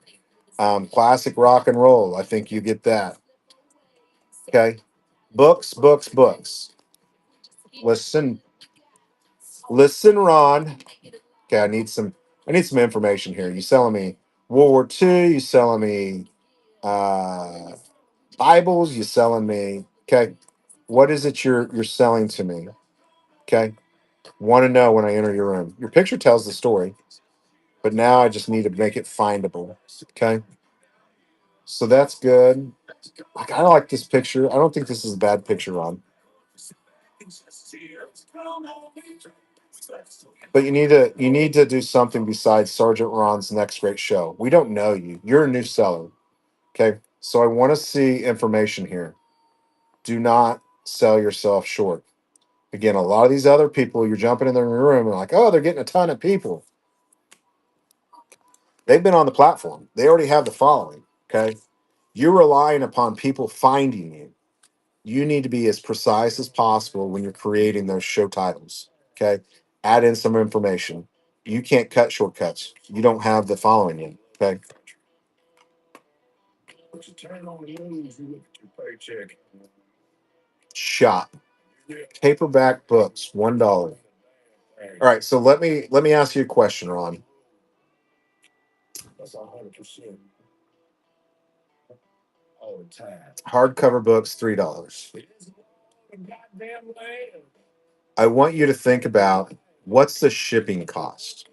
S1: Classic rock and roll, I think you get that, okay? Books, books, books. Listen, listen, Ron. Okay, I need some information here. You selling me World War II, you selling me uh Bibles, you selling me, okay. What is it you're selling to me? Okay. Want to know when I enter your room. Your picture tells the story, but now I just need to make it findable. Okay. So that's good. I kind of like this picture. I don't think this is a bad picture, Ron. But you need to do something besides Sergeant Ron's next great show. We don't know you. You're a new seller. Okay. So I want to see information here. Do not sell yourself short. Again, a lot of these other people, you're jumping in their room and like, oh, they're getting a ton of people. They've been on the platform. They already have the following. Okay. You're relying upon people finding you. You need to be as precise as possible when you're creating those show titles. Okay. Add in some information. You can't cut shortcuts. You don't have the following yet. Okay. Shop. Paperback books, $1. All right. So let me ask you a question, Ron. Hardcover books, $3. I want you to think about what's the shipping cost.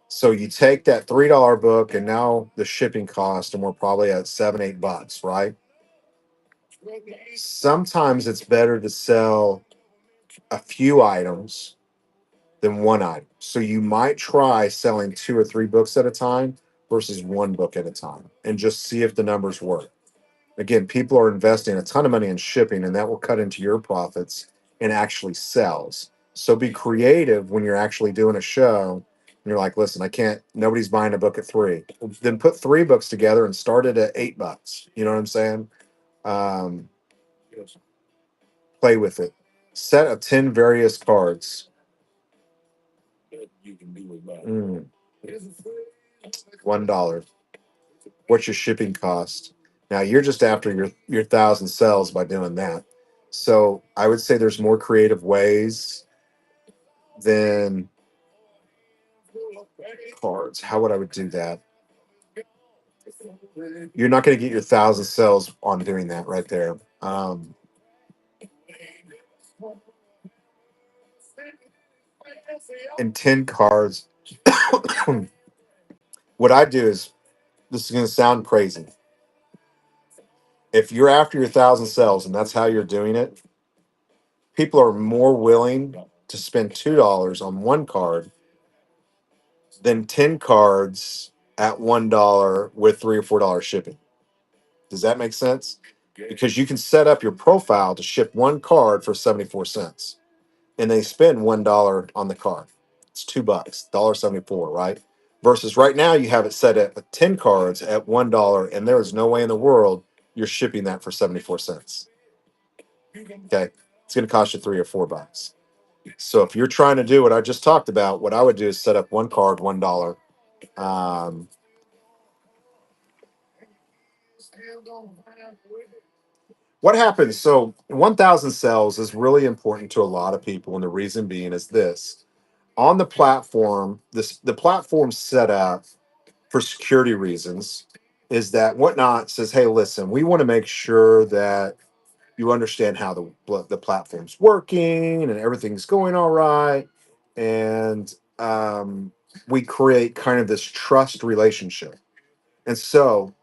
S1: So you take that $3 book and now the shipping cost, and we're probably at $7, $8, right? Sometimes it's better to sell a few items than one item. So you might try selling two or three books at a time versus one book at a time and just see if the numbers work. Again, people are investing a ton of money in shipping, and that will cut into your profits and actually sells. So be creative when you're actually doing a show. And you're like, listen, I can't, nobody's buying a book at three. Well, then put three books together and start it at $8. You know what I'm saying? Um, Play with it. Set of 10 various cards. Mm, $1. What's your shipping cost? Now you're just after your thousand sales by doing that. So I would say there's more creative ways than cards. How would I would do that? You're not going to get your thousand sales on doing that right there. And 10 cards. What I do is, this is going to sound crazy. If you're after your thousand sales and that's how you're doing it, people are more willing to spend $2 on one card than 10 cards at $1 with $3 or $4 shipping. Does that make sense? Because you can set up your profile to ship one card for 74 cents and they spend $1 on the card. It's $2, $1.74, right? Versus right now you have it set at 10 cards at $1, and there is no way in the world you're shipping that for 74 cents. Okay. It's going to cost you $3 or $4. So if you're trying to do what I just talked about, what I would do is set up one card, $1. Um, what happens? So 1,000 cells is really important to a lot of people, and the reason being is this: on the platform, the platform set up for security reasons. Is that Whatnot says, hey, listen, we want to make sure that you understand how the platform's working and everything's going all right, and we create kind of this trust relationship. And so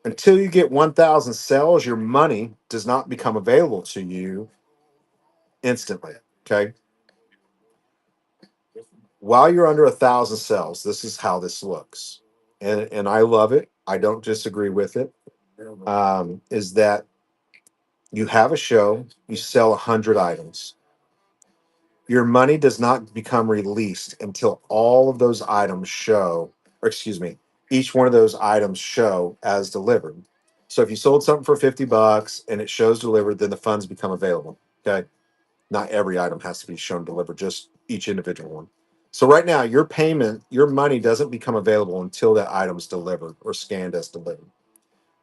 S1: until you get 1,000 cells, your money does not become available to you instantly. Okay. While you're under 1,000 cells, this is how this looks. And I love it. I don't disagree with it. Is that you have a show, you sell 100 items. Your money does not become released until all of those items show, or excuse me, each one of those items show as delivered. So if you sold something for $50 and it shows delivered, then the funds become available. Okay. Not every item has to be shown delivered, just each individual one. So right now, your payment, your money doesn't become available until that item's delivered or scanned as delivered.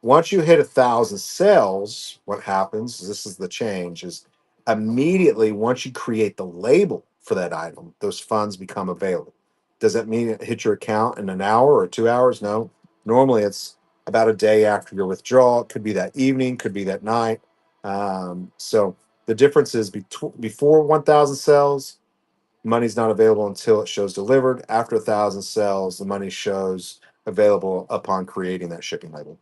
S1: Once you hit 1,000 sales, what happens, this is the change, is immediately once you create the label for that item, those funds become available. Does that mean it hit your account in an hour or 2 hours? No. Normally it's about a day after your withdrawal. It could be that evening, could be that night. So the difference is before 1,000 sales, money's not available until it shows delivered. After 1,000 sales, the money shows available upon creating that shipping label.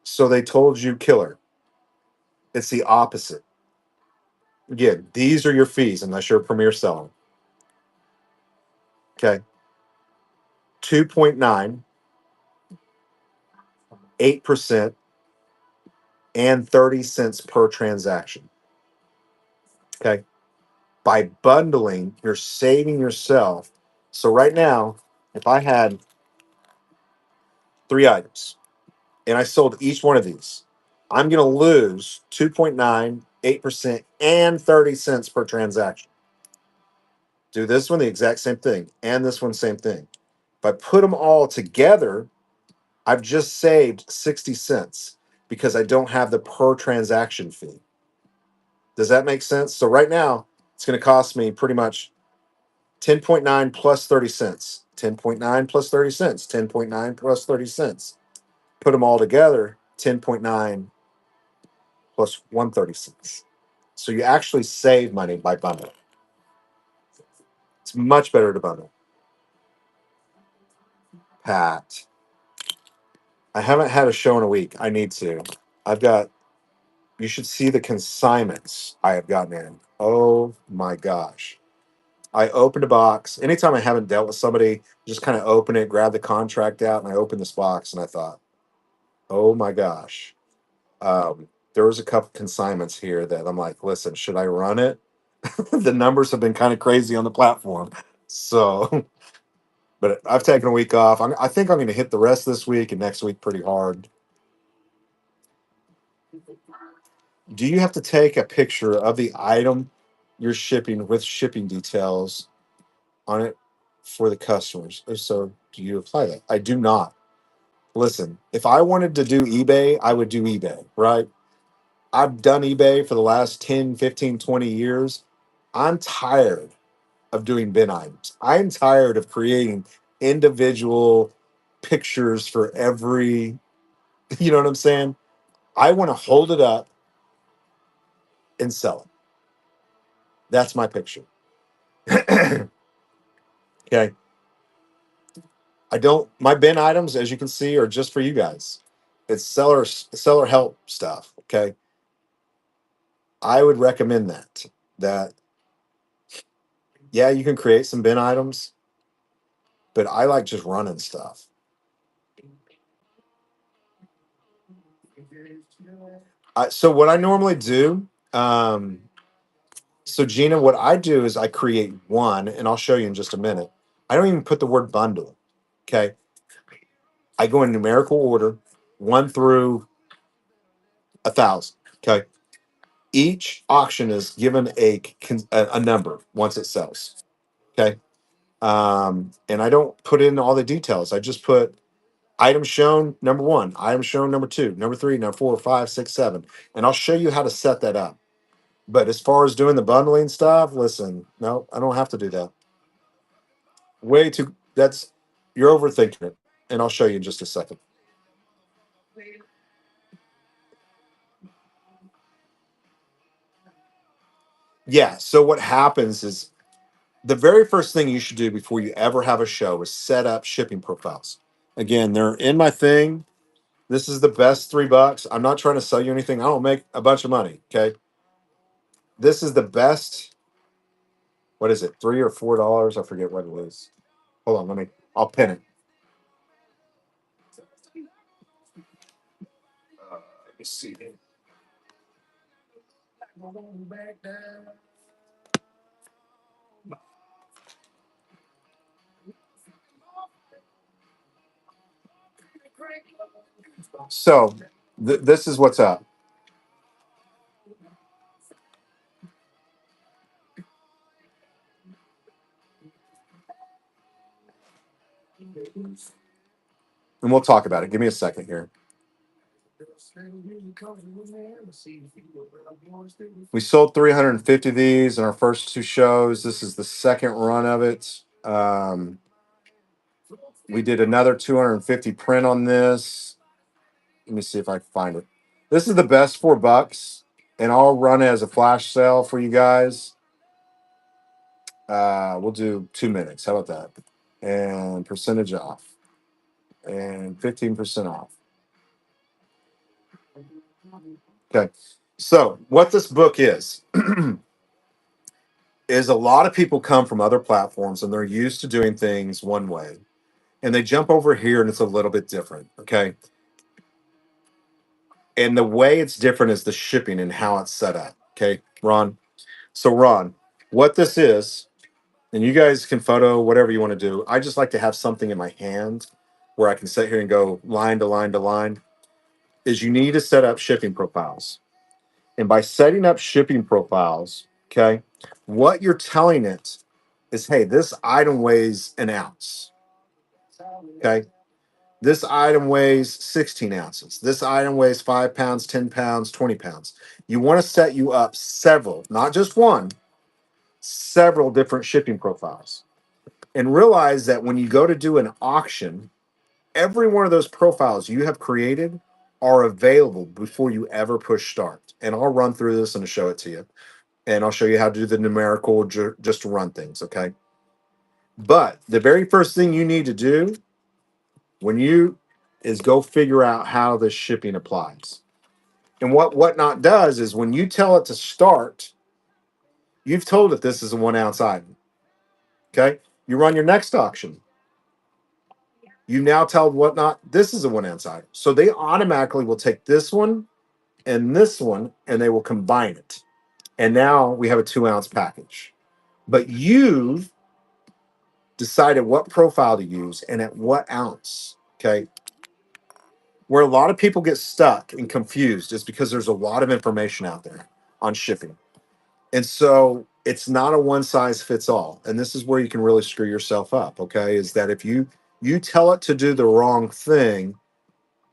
S1: So they told you killer. It's the opposite. Again, these are your fees unless you're a premier seller. Okay. 2.9, 8%, and 30 cents per transaction. Okay. By bundling, you're saving yourself. So right now, if I had 3 items and I sold each one of these, I'm going to lose 2.9, 8%, and 30 cents per transaction. Do this one, the exact same thing, and this one, same thing. If I put them all together, I've just saved 60 cents because I don't have the per transaction fee. Does that make sense? So right now, it's going to cost me pretty much 10.9 plus 30 cents, 10.9 plus 30 cents, 10.9 plus 30 cents. Put them all together, 10.9 plus 130 cents. So you actually save money by bundling. It's much better to bundle. Pat, I haven't had a show in a week. I need to. I've got, you should see the consignments I have gotten in. Oh my gosh. I opened a box. Anytime I haven't dealt with somebody, just kind of open it, grab the contract out, and I opened this box and I thought, oh my gosh. There was a couple consignments here that I'm like, listen, should I run it? The numbers have been kind of crazy on the platform. So, but I've taken a week off. I think I'm going to hit the rest of this week and next week pretty hard. Do you have to take a picture of the item you're shipping with shipping details on it for the customers? If so, do you apply that? I do not. Listen, if I wanted to do eBay, I would do eBay, right? I've done eBay for the last 10, 15, 20 years. I'm tired of doing bin items. I'm tired of creating individual pictures for every, you know what I'm saying? I want to hold it up and sell it. That's my picture. Okay. I don't, my bin items, as you can see, are just for you guys. It's seller help stuff. Okay. I would recommend that yeah, you can create some bin items, but I like just running stuff. So what I normally do, so Gina, what I do is I create one, and I'll show you in just a minute. I don't even put the word bundle. Okay. I go in numerical order, 1 through 1,000. Okay. Each auction is given a number once it sells. Okay. And I don't put in all the details. I just put item shown number one, item shown number two, number three, number four, five, six, seven. And I'll show you how to set that up. But as far as doing the bundling stuff, listen, no, I don't have to do that. Way too, you're overthinking it. And I'll show you in just a second. Yeah. So what happens is the very first thing you should do before you ever have a show is set up shipping profiles. Again, they're in my thing. This is the best $3. I'm not trying to sell you anything. I don't make a bunch of money. Okay. This is the best. What is it? $3 or $4? I forget what it is. Hold on. I'll pin it. Let me see. So this is what's up. And we'll talk about it. Give me a second here. We sold 350 of these in our first two shows. This is the second run of it. We did another 250 print on this. Let me see if I can find it. This is the best $4, and I'll run it as a flash sale for you guys. We'll do 2 minutes. How about that? And percentage off, and 15% off. Okay. So what this book is is a lot of people come from other platforms and they're used to doing things one way, and they jump over here and it's a little bit different. Okay. And the way it's different is the shipping and how it's set up. Okay, Ron. So Ron, what this is, and you guys can photo whatever you want to do. I just like to have something in my hand where I can sit here and go line to line to line. Is you need to set up shipping profiles. And by setting up shipping profiles, okay, what you're telling it is, hey, this item weighs an ounce. Okay. This item weighs 16 ounces. This item weighs 5 pounds, 10 pounds, 20 pounds. You want to set you up several, not just one, several different shipping profiles. And realize that when you go to do an auction, every one of those profiles you have created are available before you ever push start. And I'll run through this and show it to you. And I'll show you how to do the numerical just to run things. Okay. But the very first thing you need to do when you is go figure out how the shipping applies. And what Whatnot does is when you tell it to start, you've told it this is a 1 ounce item. Okay. You run your next auction. You now tell Whatnot this is a 1 ounce item. So they automatically will take this one and they will combine it. And now we have a 2 ounce package. But you've decided what profile to use and at what ounce. Okay. Where a lot of people get stuck and confused is because there's a lot of information out there on shipping. And so it's not a one size fits all. And this is where you can really screw yourself up. Okay. Is that if you tell it to do the wrong thing,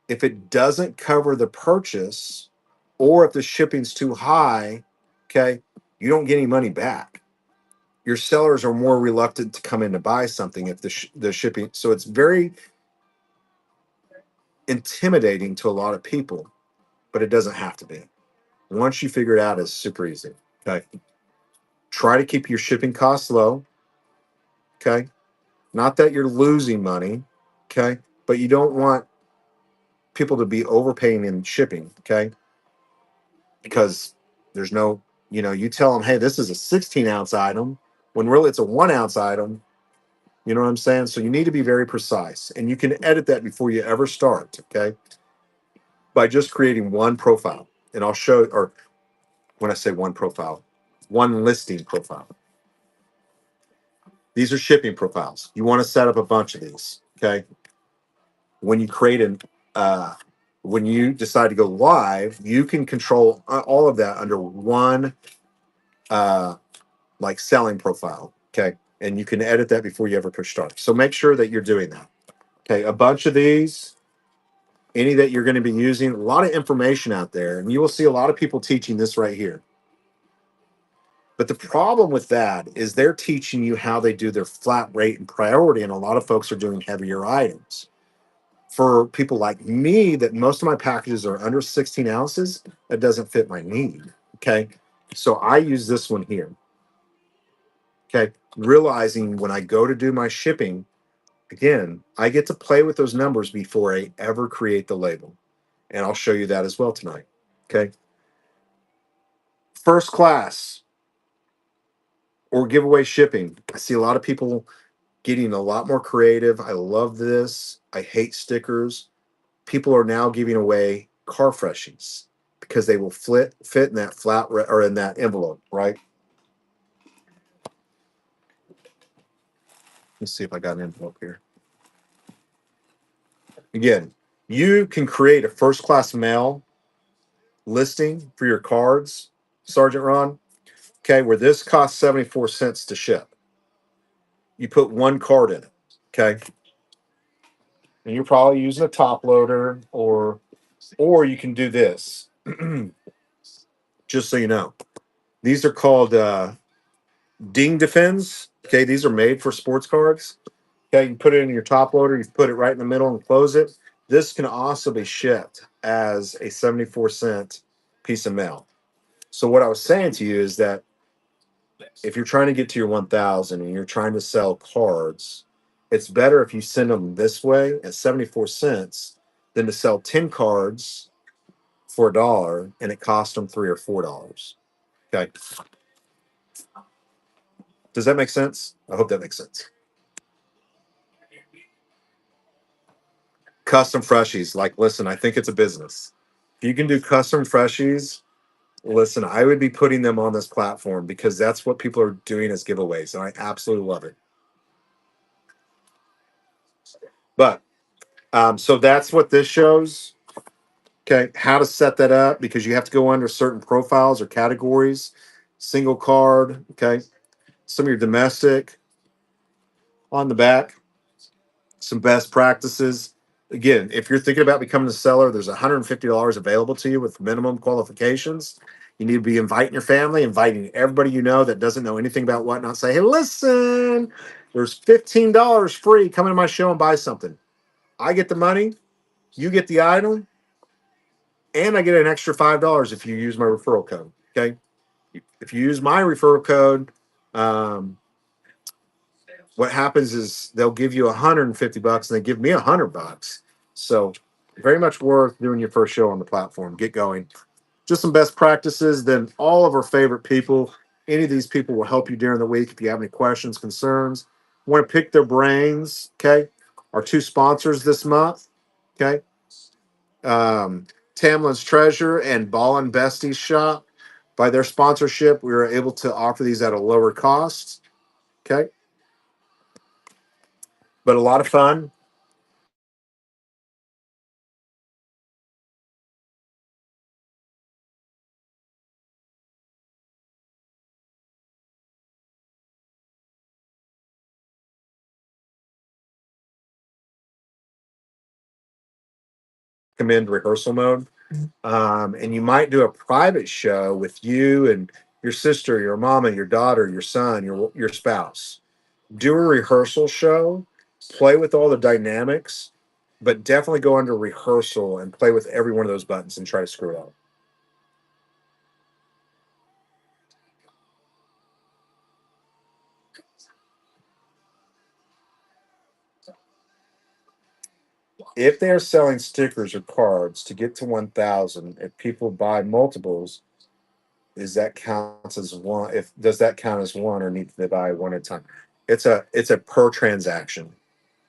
S1: if it doesn't cover the purchase or if the shipping's too high, okay, you don't get any money back. Your sellers are more reluctant to come in to buy something if the shipping. So it's very intimidating to a lot of people, but it doesn't have to be. Once you figure it out, it's super easy. Okay. Try to keep your shipping costs low. Okay. Not that you're losing money. Okay. But you don't want people to be overpaying in shipping. Okay. Because there's no, you tell them, hey, this is a 16 ounce item when really it's a 1 ounce item. You know what I'm saying? So you need to be very precise and you can edit that before you ever start. Okay. By just creating one profile. And I'll show, or when I say one profile, one listing profile. These are shipping profiles. You want to set up a bunch of these. Okay. When you create when you decide to go live, you can control all of that under one, like selling profile. Okay. And you can edit that before you ever push start. So make sure that you're doing that. Okay. A bunch of these, any that you're going to be using, a lot of information out there. And you will see a lot of people teaching this right here. But the problem with that is they're teaching you how they do their flat rate and priority. And a lot of folks are doing heavier items. For people like me, that most of my packages are under 16 ounces, that doesn't fit my need. Okay. So I use this one here. Okay. Realizing when I go to do my shipping, again, I get to play with those numbers before I ever create the label. And I'll show you that as well tonight. Okay. First class or giveaway shipping. I see a lot of people getting a lot more creative. I love this. I hate stickers. People are now giving away car freshies because they will fit in that or in that envelope, right? Let's see if I got an envelope here. Again, you can create a first class mail listing for your cards, Sergeant Ron. Okay, where this costs 74 cents to ship. You put one card in it. Okay. And you're probably using a top loader, or you can do this. Just so you know. These are called ding defends. Okay, these are made for sports cards. Okay, you put it in your top loader, you put it right in the middle and close it. This can also be shipped as a 74-cent piece of mail. So what I was saying to you is that if you're trying to get to your 1,000 and you're trying to sell cards, it's better if you send them this way at 74 cents than to sell 10 cards for $1 and it cost them $3 or $4. Okay. Does that make sense? I hope that makes sense. Custom freshies. Like, listen, I think it's a business. If you can do custom freshies, listen, I would be putting them on this platform because that's what people are doing as giveaways. And I absolutely love it. But so that's what this shows. Okay. How to set that up because you have to go under certain profiles or categories, single card. Okay. Some of your domestic on the back, some best practices. Again, if you're thinking about becoming a seller, there's $150 available to you with minimum qualifications. You need to be inviting your family, inviting everybody you know that doesn't know anything about whatnot. Say, hey, listen, there's $15 free. Come into my show and buy something. I get the money, you get the item, and I get an extra $5 if you use my referral code. Okay. If you use my referral code, um, what happens is they'll give you $150 and they give me $100. So very much worth doing your first show on the platform. Get going. Just some best practices. Then all of our favorite people. Any of these people will help you during the week if you have any questions, concerns. Want to pick their brains. Okay. Our two sponsors this month. Okay. Tamlin's Treasure and Ball and Bestie's Shop. By their sponsorship, we were able to offer these at a lower cost. Okay. But a lot of fun. Recommend rehearsal mode. And you might do a private show with you and your sister, your mama, your daughter, your son, your spouse. Do a rehearsal show, play with all the dynamics, but definitely go under rehearsal and play with every one of those buttons and try to screw it up. If they're selling stickers or cards to get to 1,000, if people buy multiples, is that counts as one? If does that count as one, or need to buy one at a time? It's a per transaction.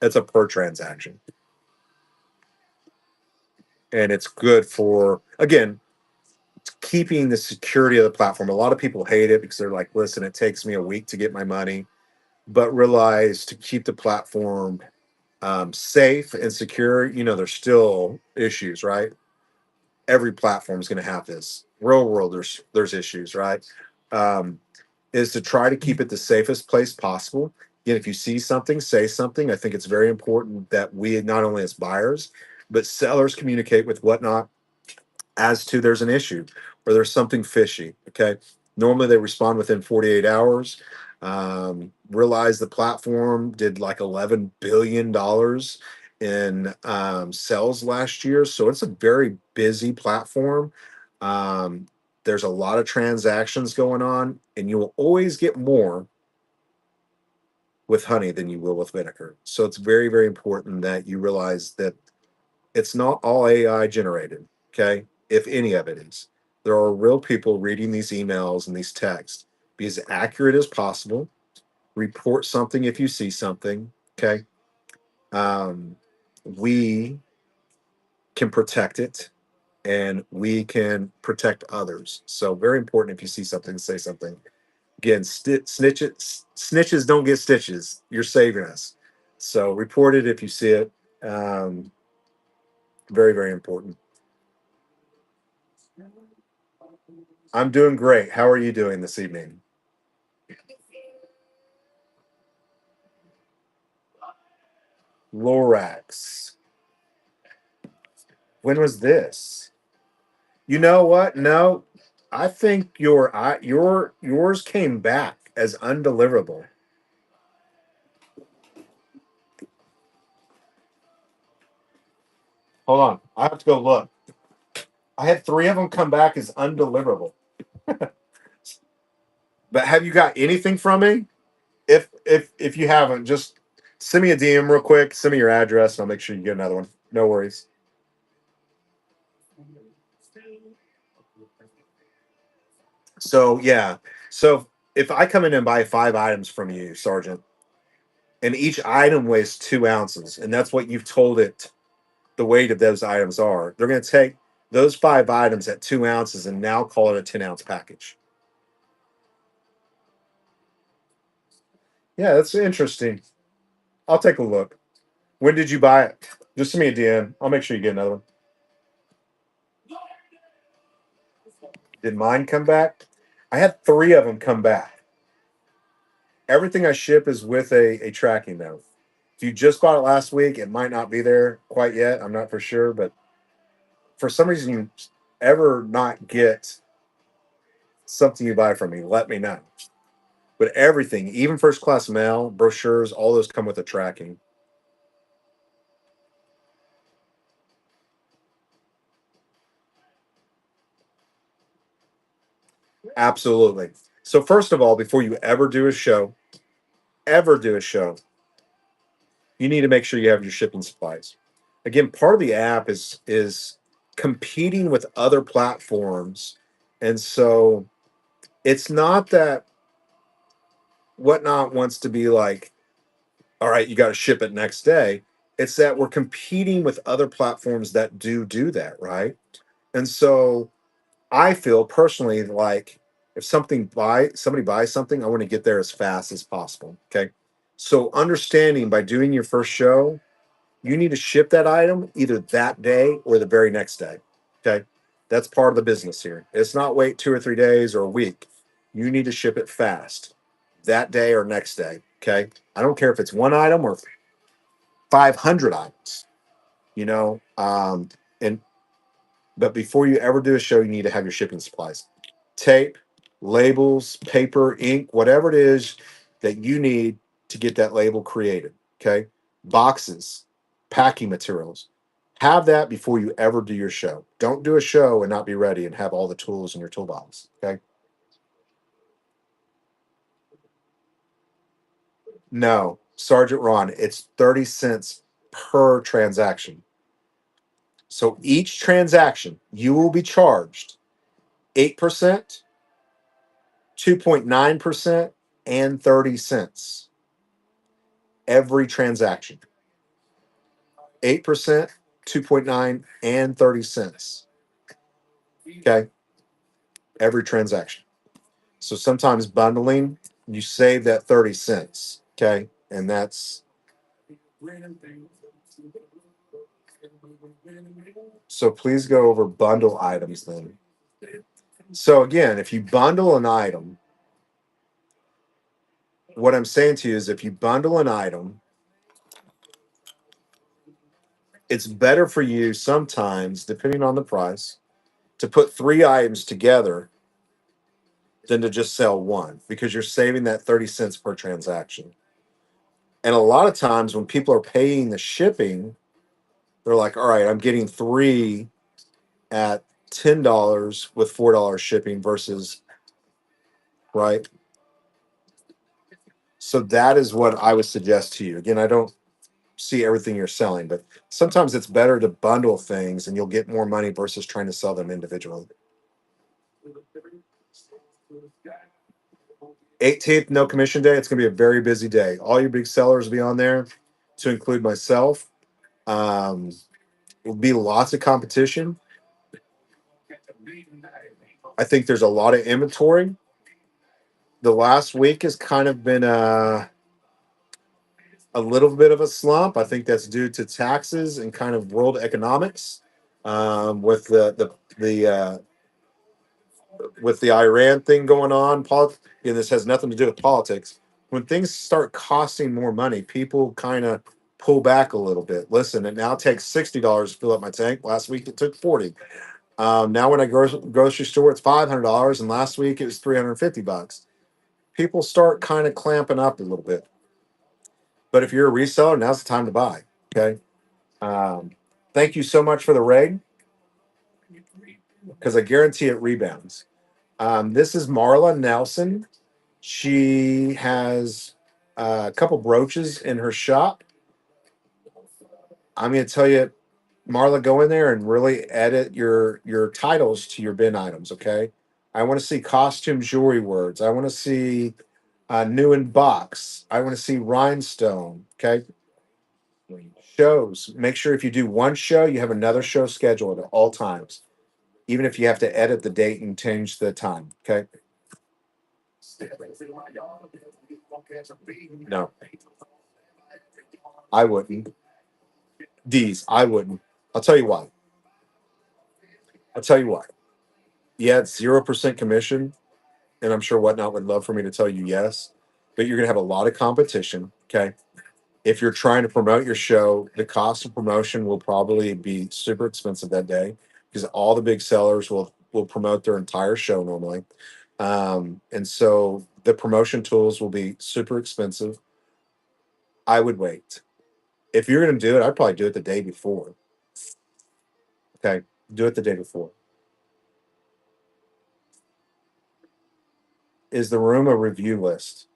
S1: It's a per transaction, and it's good for again keeping the security of the platform. A lot of people hate it because they're like, "Listen, it takes me a week to get my money," but realize to keep the platform safe and secure. There's still issues, right? Every platform is going to have this. Real world, there's issues, right? Um, is to try to keep it the safest place possible. Again, if you see something, say something. I think it's very important that we not only as buyers, but sellers communicate with whatnot as to there's an issue or there's something fishy. Okay. Normally they respond within 48 hours. Realize the platform did like $11 billion in sales last year. So it's a very busy platform. Um, there's a lot of transactions going on, and you will always get more with honey than you will with vinegar. So it's very, very important that you realize that It's not all AI generated. Okay. If any of it is, there are real people reading these emails and these texts. Be as accurate as possible. Report something if you see something. Okay. Um, we can protect it and we can protect others. So, very important if you see something, say something. Again, snitches don't get stitches. You're saving us. So, report it if you see it. Um, very, very important. I'm doing great. How are you doing this evening? Lorax. When was this? You know what? No, I think yours came back as undeliverable. Hold on, I have to go look. I had three of them come back as undeliverable. But have you got anything from me? If you haven't, just send me a DM real quick. Send me your address, and I'll make sure you get another one. No worries. So yeah, so if I come in and buy 5 items from you, Sergeant, and each item weighs 2 ounces, and that's what you've told it the weight of those items are. They're going to take those 5 items at 2 ounces and now call it a 10 ounce package. Yeah, that's interesting. I'll take a look. When did you buy it? Just send me a DM. I'll make sure you get another one. Did mine come back? I had three of them come back. Everything I ship is with a tracking note. If you just bought it last week, it might not be there quite yet. I'm not for sure, but for some reason you ever not get something you buy from me, let me know. But everything, even first class mail, brochures, all those come with a tracking. Absolutely. So first of all, before you ever do a show, you need to make sure you have your shipping supplies. Again, part of the app is competing with other platforms. And so it's not that Whatnot wants to be like, all right, you got to ship it next day. It's that we're competing with other platforms that do that, right? And so I feel personally like if somebody buys something, I want to get there as fast as possible. Okay. So understanding by doing your first show, you need to ship that item either that day or the very next day. Okay. That's part of the business here. It's not wait 2 or 3 days or a week. You need to ship it fast that day or next day. Okay. I don't care if it's one item or 500 items, you know. And but before you ever do a show, you need to have your shipping supplies, tape, labels, paper, ink, whatever it is that you need to get that label created. Okay. Boxes, packing materials. Have that before you ever do your show. Don't do a show and not be ready and have all the tools in your toolbox. Okay. No, Sergeant Ron, it's 30 cents per transaction. So each transaction, you will be charged 8%, 2.9%, and 30 cents every transaction. 8%, 2.9, and 30 cents. Okay. Every transaction. So sometimes bundling, you save that 30 cents. Okay. And that's so please go over bundle items then. So again, if you bundle an item, what I'm saying to you is if you bundle an item, it's better for you sometimes, depending on the price, to put 3 items together than to just sell one because you're saving that 30 cents per transaction. And a lot of times when people are paying the shipping, they're like, all right, I'm getting three at $10 with $4 shipping versus, right? So that is what I would suggest to you. Again, I don't see everything you're selling. But sometimes it's better to bundle things and you'll get more money versus trying to sell them individually. 18th, no commission day. It's going to be a very busy day. All your big sellers will be on there, to include myself. Um, will be lots of competition. I think there's a lot of inventory. The last week has kind of been a little bit of a slump. I think that's due to taxes and kind of world economics, with the Iran thing going on. And this has nothing to do with politics. When things start costing more money, people kind of pull back a little bit. Listen, it now takes $60 to fill up my tank. Last week it took 40. Now when I go grocery store, it's $500, and last week it was $350. People start kind of clamping up a little bit. But if you're a reseller, now's the time to buy. Okay. Um, Thank you so much for the reg, because I guarantee it rebounds. This is Marla Nelson. She has a couple brooches in her shop. I'm going to tell you, Marla, go in there and really edit your titles to your bin items. Okay. I want to see costume jewelry words. I want to see new in box. I want to see rhinestone. Okay. Shows. Make sure if you do one show, you have another show scheduled at all times, even if you have to edit the date and change the time. Okay. No, I wouldn't. D's, I wouldn't. I'll tell you why. I'll tell you why. Yeah, it's 0% commission, and I'm sure Whatnot would love for me to tell you yes, but you're gonna have a lot of competition. Okay. If you're trying to promote your show, the cost of promotion will probably be super expensive that day, because all the big sellers will promote their entire show normally. And so the promotion tools will be super expensive. I would wait. If you're going to do it, I'd probably do it the day before. Okay. Do it the day before. Is the room a review list?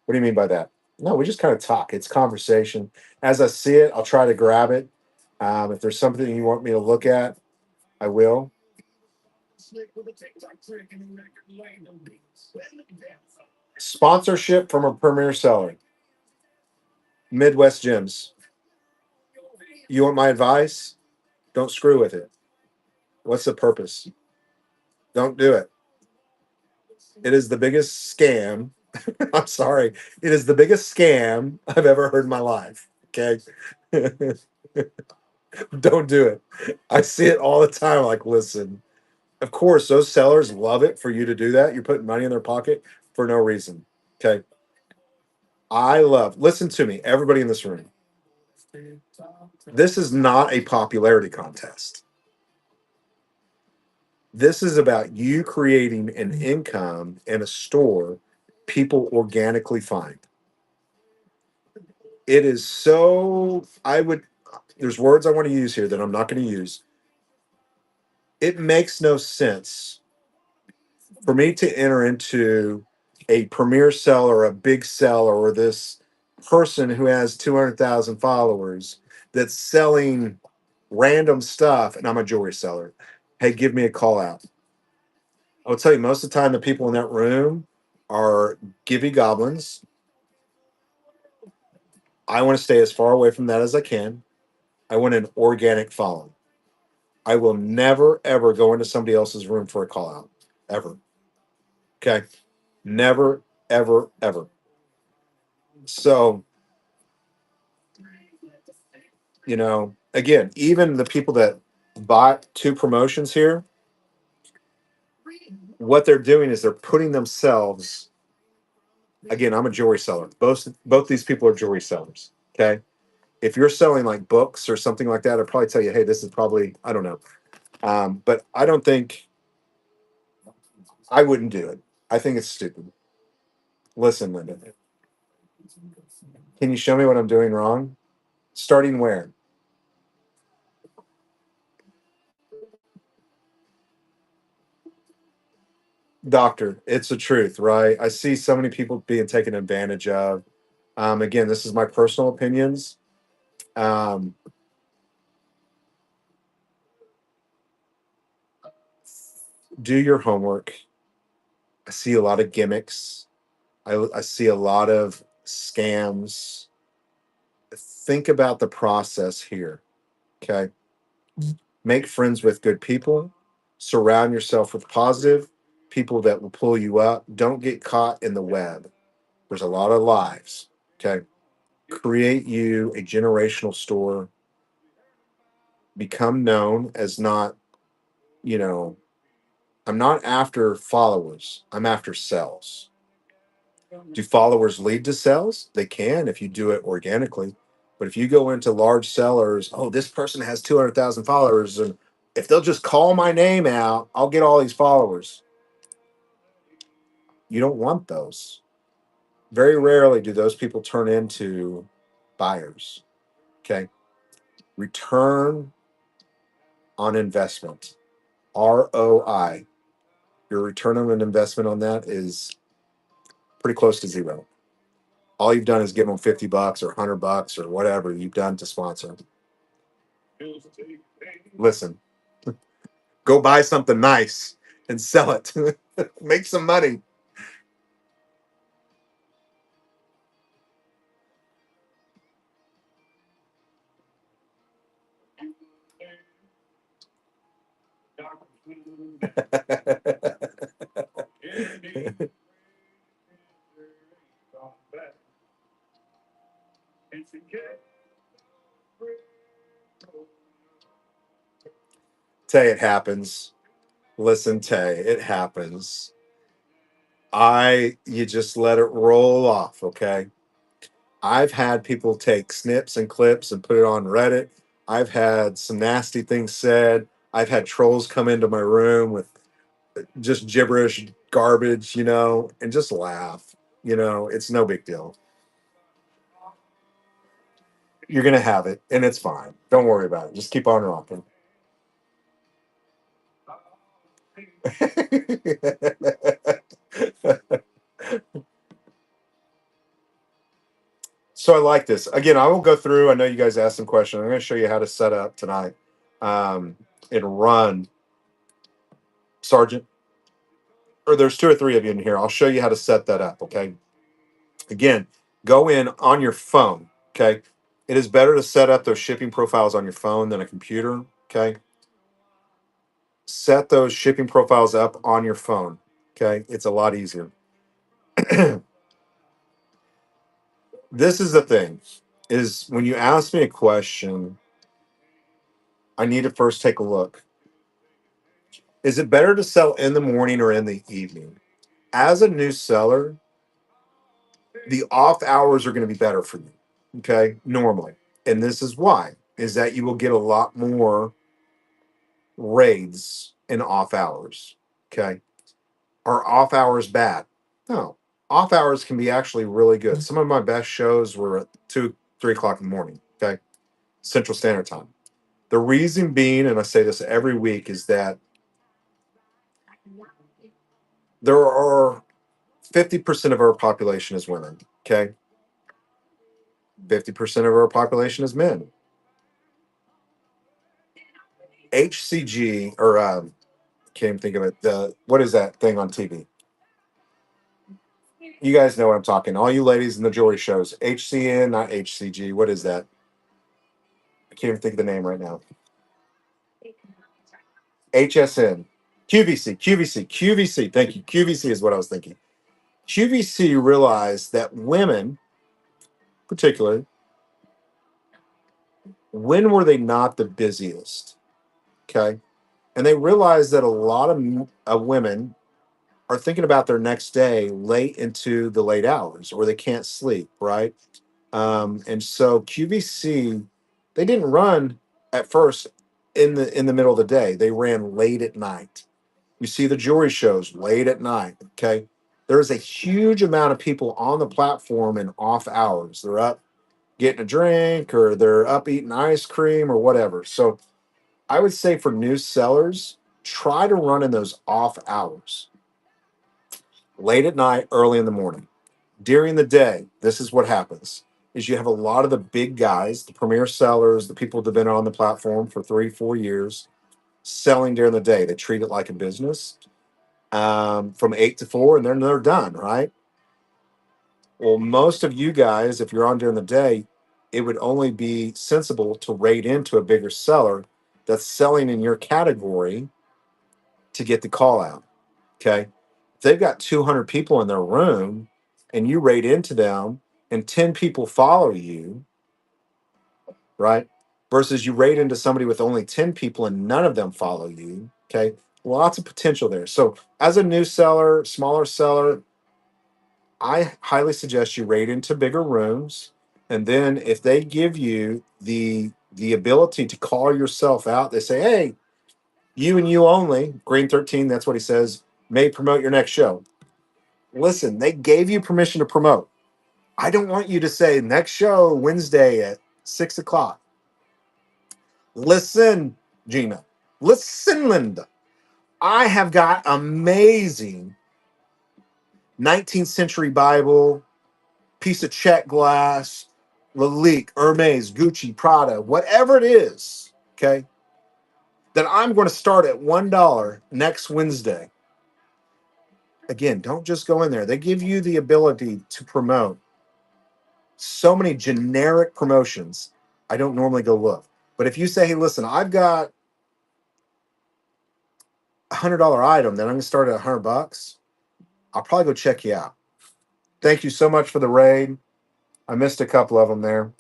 S1: What do you mean by that? No, we just kind of talk. It's conversation. As I see it, I'll try to grab it. If there's something you want me to look at, I will. Sponsorship from a premier seller. Midwest Gyms. You want my advice? Don't screw with it. What's the purpose? Don't do it. It is the biggest scam. I'm sorry. It is the biggest scam I've ever heard in my life. Okay. Don't do it. I see it all the time. Like, listen, of course, those sellers love it for you to do that. You're putting money in their pocket for no reason. Okay. Listen to me, everybody in this room. This is not a popularity contest. This is about you creating an income in a store people organically find. It is so, there's words I want to use here that I'm not going to use. It makes no sense for me to enter into a premier seller, a big seller, or this person who has 200,000 followers that's selling random stuff, and I'm a jewelry seller. Hey, give me a call out. I'll tell you, most of the time, the people in that room are givey goblins. I want to stay as far away from that as I can. I want an organic following. I will never, ever go into somebody else's room for a call out, ever. Okay. Never, ever, ever. So, again, even the people that bought two promotions here, what they're doing is they're putting themselves, again, I'm a jewelry seller. Both these people are jewelry sellers. Okay. If you're selling like books or something like that, I'd probably tell you, hey, this is probably, I don't know. But I don't think I wouldn't do it. I think it's stupid. Listen, Linda, can you show me what I'm doing wrong? Starting where? Doctor, it's the truth, right? I see so many people being taken advantage of. Again, this is my personal opinions. Um, do your homework. I see a lot of gimmicks. I see a lot of scams. Think about the process here. Okay. Make friends with good people. Surround yourself with positive people that will pull you up. Don't get caught in the web. There's a lot of lies. Okay. Create you a generational store. Become known as not, you know, I'm not after followers. I'm after sales. Do followers lead to sales? They can if you do it organically. But if you go into large sellers, oh, this person has 200,000 followers, and if they'll just call my name out, I'll get all these followers. You don't want those. Very rarely do those people turn into buyers. Okay. Return on investment, ROI. Your return on an investment on that is pretty close to zero. All you've done is give them $50 or $100 or whatever you've done to sponsor. Listen, go buy something nice and sell it. Make some money. Tay, it happens. Listen, Tay, it happens. You just let it roll off, okay? I've had people take snips and clips and put it on Reddit. I've had some nasty things said. I've had trolls come into my room with just gibberish garbage, and just laugh. It's no big deal. You're going to have it, and it's fine. Don't worry about it. Just keep on rocking. So I like this. Again, I will go through. I know you guys asked some questions. I'm going to show you how to set up tonight um, and run Sergeant. Or there's two or three of you in here. I'll show you how to set that up. Okay. Again, go in on your phone. Okay. It is better to set up those shipping profiles on your phone than a computer. Okay. Set those shipping profiles up on your phone. Okay. It's a lot easier. This is the thing is when you ask me a question, I need to first take a look. Is it better to sell in the morning or in the evening? As a new seller, the off hours are going to be better for you. Okay. Normally. And this is why is that you will get a lot more raids in off hours. Okay. Are off hours bad? No. Off hours can be actually really good. Some of my best shows were at 2, 3 o'clock in the morning. Okay. Central Standard Time. The reason being, and I say this every week, is that there are 50% of our population is women. Okay. 50% of our population is men. HCG, or can't even think of it. What is that thing on TV? You guys know what I'm talking. All you ladies in the jewelry shows. HCN, not HCG. What is that? I can't even think of the name right now. HSN. QVC. Thank you. QVC is what I was thinking. QVC realized that women, particularly, when were they not the busiest? Okay. And they realized that a lot of women are thinking about their next day late into the late hours or they can't sleep, right? And so QVC, they didn't run at first in the middle of the day. They ran late at night. You see the jewelry shows late at night. Okay. There's a huge amount of people on the platform in off hours. They're up getting a drink or they're up eating ice cream or whatever. So I would say for new sellers, try to run in those off hours. Late at night, early in the morning. During the day, this is what happens. is you have a lot of the big guys, the premier sellers, the people that have been on the platform for 3, 4 years, selling during the day. They treat it like a business, from 8 to 4, and then they're done, right? Well, most of you guys, if you're on during the day, it would only be sensible to rate into a bigger seller that's selling in your category to get the call out. Okay. If they've got 200 people in their room and you rate into them and 10 people follow you, right? Versus you rate into somebody with only 10 people and none of them follow you. Okay. Lots of potential there. So, as a new seller, smaller seller, I highly suggest you rate into bigger rooms. And then if they give you the ability to call yourself out, they say, hey, you and you only, Green 13, that's what he says, may promote your next show. Listen, they gave you permission to promote. I don't want you to say next show Wednesday at 6 o'clock. Listen, Gina. Listen, Linda. I have got amazing 19th century Bible, piece of check glass, Lalique, Hermes, Gucci, Prada, whatever it is, okay, that I'm going to start at $1 next Wednesday. Again, don't just go in there. They give you the ability to promote so many generic promotions. I don't normally go look. But if you say, hey, listen, I've got $100 item that I'm going to start at $100, I'll probably go check you out. Thank you so much for the raid. I missed a couple of them there.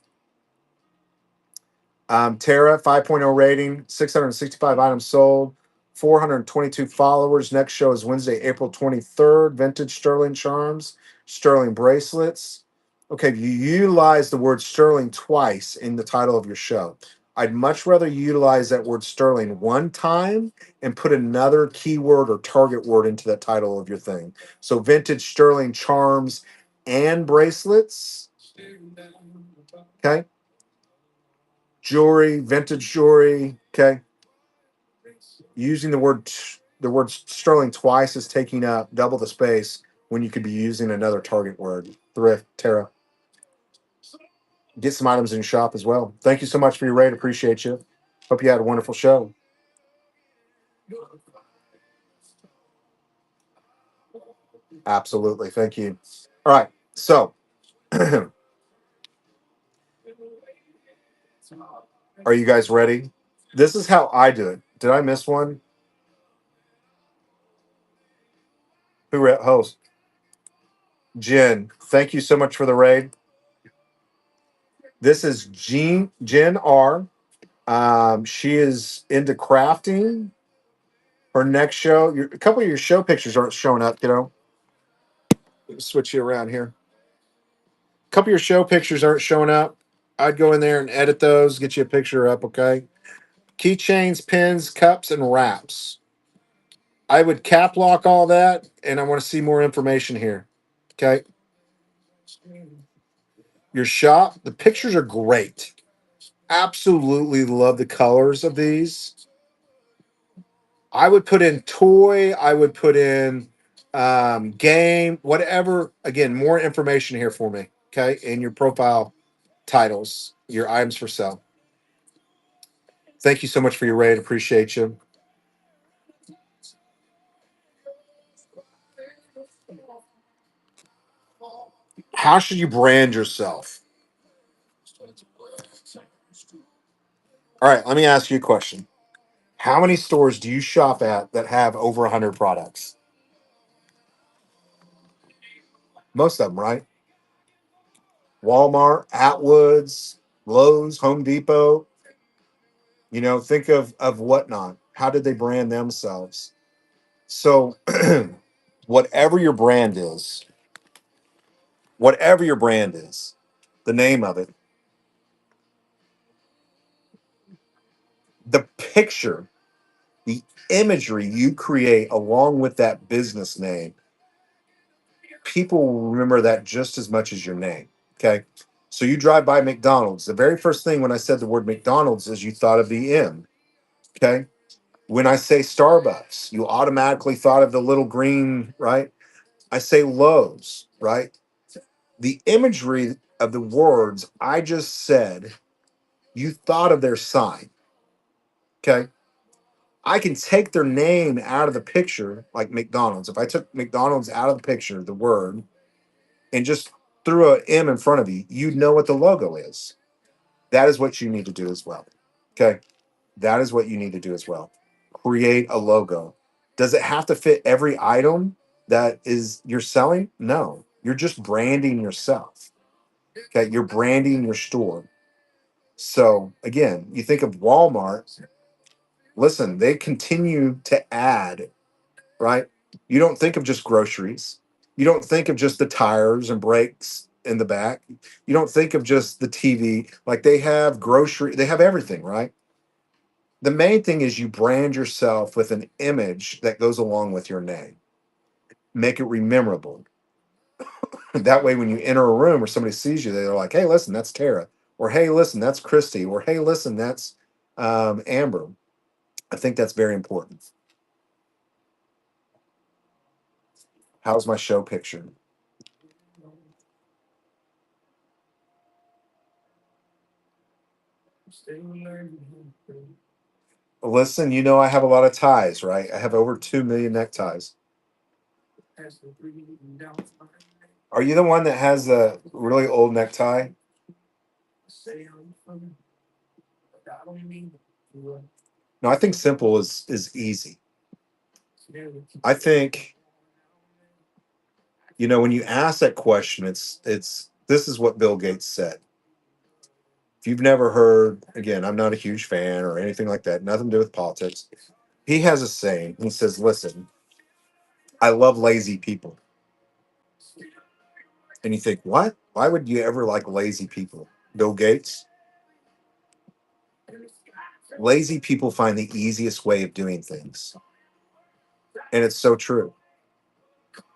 S1: Tara, 5.0 rating, 665 items sold, 422 followers. Next show is Wednesday, April 23rd. Vintage sterling charms, sterling bracelets. Okay, you utilize the word sterling twice in the title of your show. I'd much rather you utilize that word sterling one time and put another keyword or target word into that title of your thing. So, vintage sterling charms and bracelets. Okay. Jewelry, vintage jewelry. Okay. Using the word sterling twice is taking up double the space when you could be using another target word. Thrift, Tara. Get some items in your shop as well. Thank you so much for your raid. Appreciate you. Hope you had a wonderful show. Absolutely. Thank you. All right. So, are you guys ready? This is how I do it. Did I miss one? Host? Jen. Thank you so much for the raid. This is Jen R. She is into crafting. Her next show, a couple of your show pictures aren't showing up, Switch you around here. A couple of your show pictures aren't showing up. I'd go in there and edit those, get you a picture up, okay? Keychains, pins, cups, and wraps. I would cap lock all that, and I want to see more information here. Okay. Your shop, the pictures are great. Absolutely love the colors of these. I would put in toy, I would put in game, whatever. Again, more information here for me. Okay. In your profile titles, your items for sale. Thank you so much for your raid. Appreciate you. How should you brand yourself? All right, let me ask you a question. How many stores do you shop at that have over 100 products? Most of them, right? Walmart, Atwoods, Lowe's, Home Depot. Think of whatnot. How did they brand themselves? So, whatever your brand is, whatever your brand is, the name of it, the picture, the imagery you create along with that business name, people will remember that just as much as your name. Okay. So you drive by McDonald's. The very first thing when I said the word McDonald's is you thought of the M. Okay. When I say Starbucks, you automatically thought of the little green, right? I say Lowe's, right? The imagery of the words I just said, you thought of their sign. Okay. I can take their name out of the picture, like McDonald's. If I took McDonald's out of the picture, the word, and just threw a M in front of you, you'd know what the logo is. That is what you need to do as well. Okay. That is what you need to do as well. Create a logo. Does it have to fit every item that is you're selling? No. You're just branding yourself. Okay. You're branding your store. So again, you think of Walmart, listen, they continue to add, right? You don't think of just groceries. You don't think of just the tires and brakes in the back. You don't think of just the TV. Like they have grocery, they have everything, right? The main thing is you brand yourself with an image that goes along with your name. Make it memorable. That way, when you enter a room or somebody sees you, they're like, hey, listen, that's Tara. Or hey, listen, that's Christy. Or hey, listen, that's Amber. I think that's very important. How's my show picture? Listen, you know I have a lot of ties, right? I have over 2 million neckties. Are you the one that has a really old necktie? No, I think simple is easy. I think, you know, when you ask that question, it's this is what Bill Gates said. If you've never heard, again, I'm not a huge fan or anything like that, nothing to do with politics. He has a saying. He says, listen, I love lazy people. And you think, what? Why would you ever like lazy people? Bill Gates? Lazy people find the easiest way of doing things. And it's so true.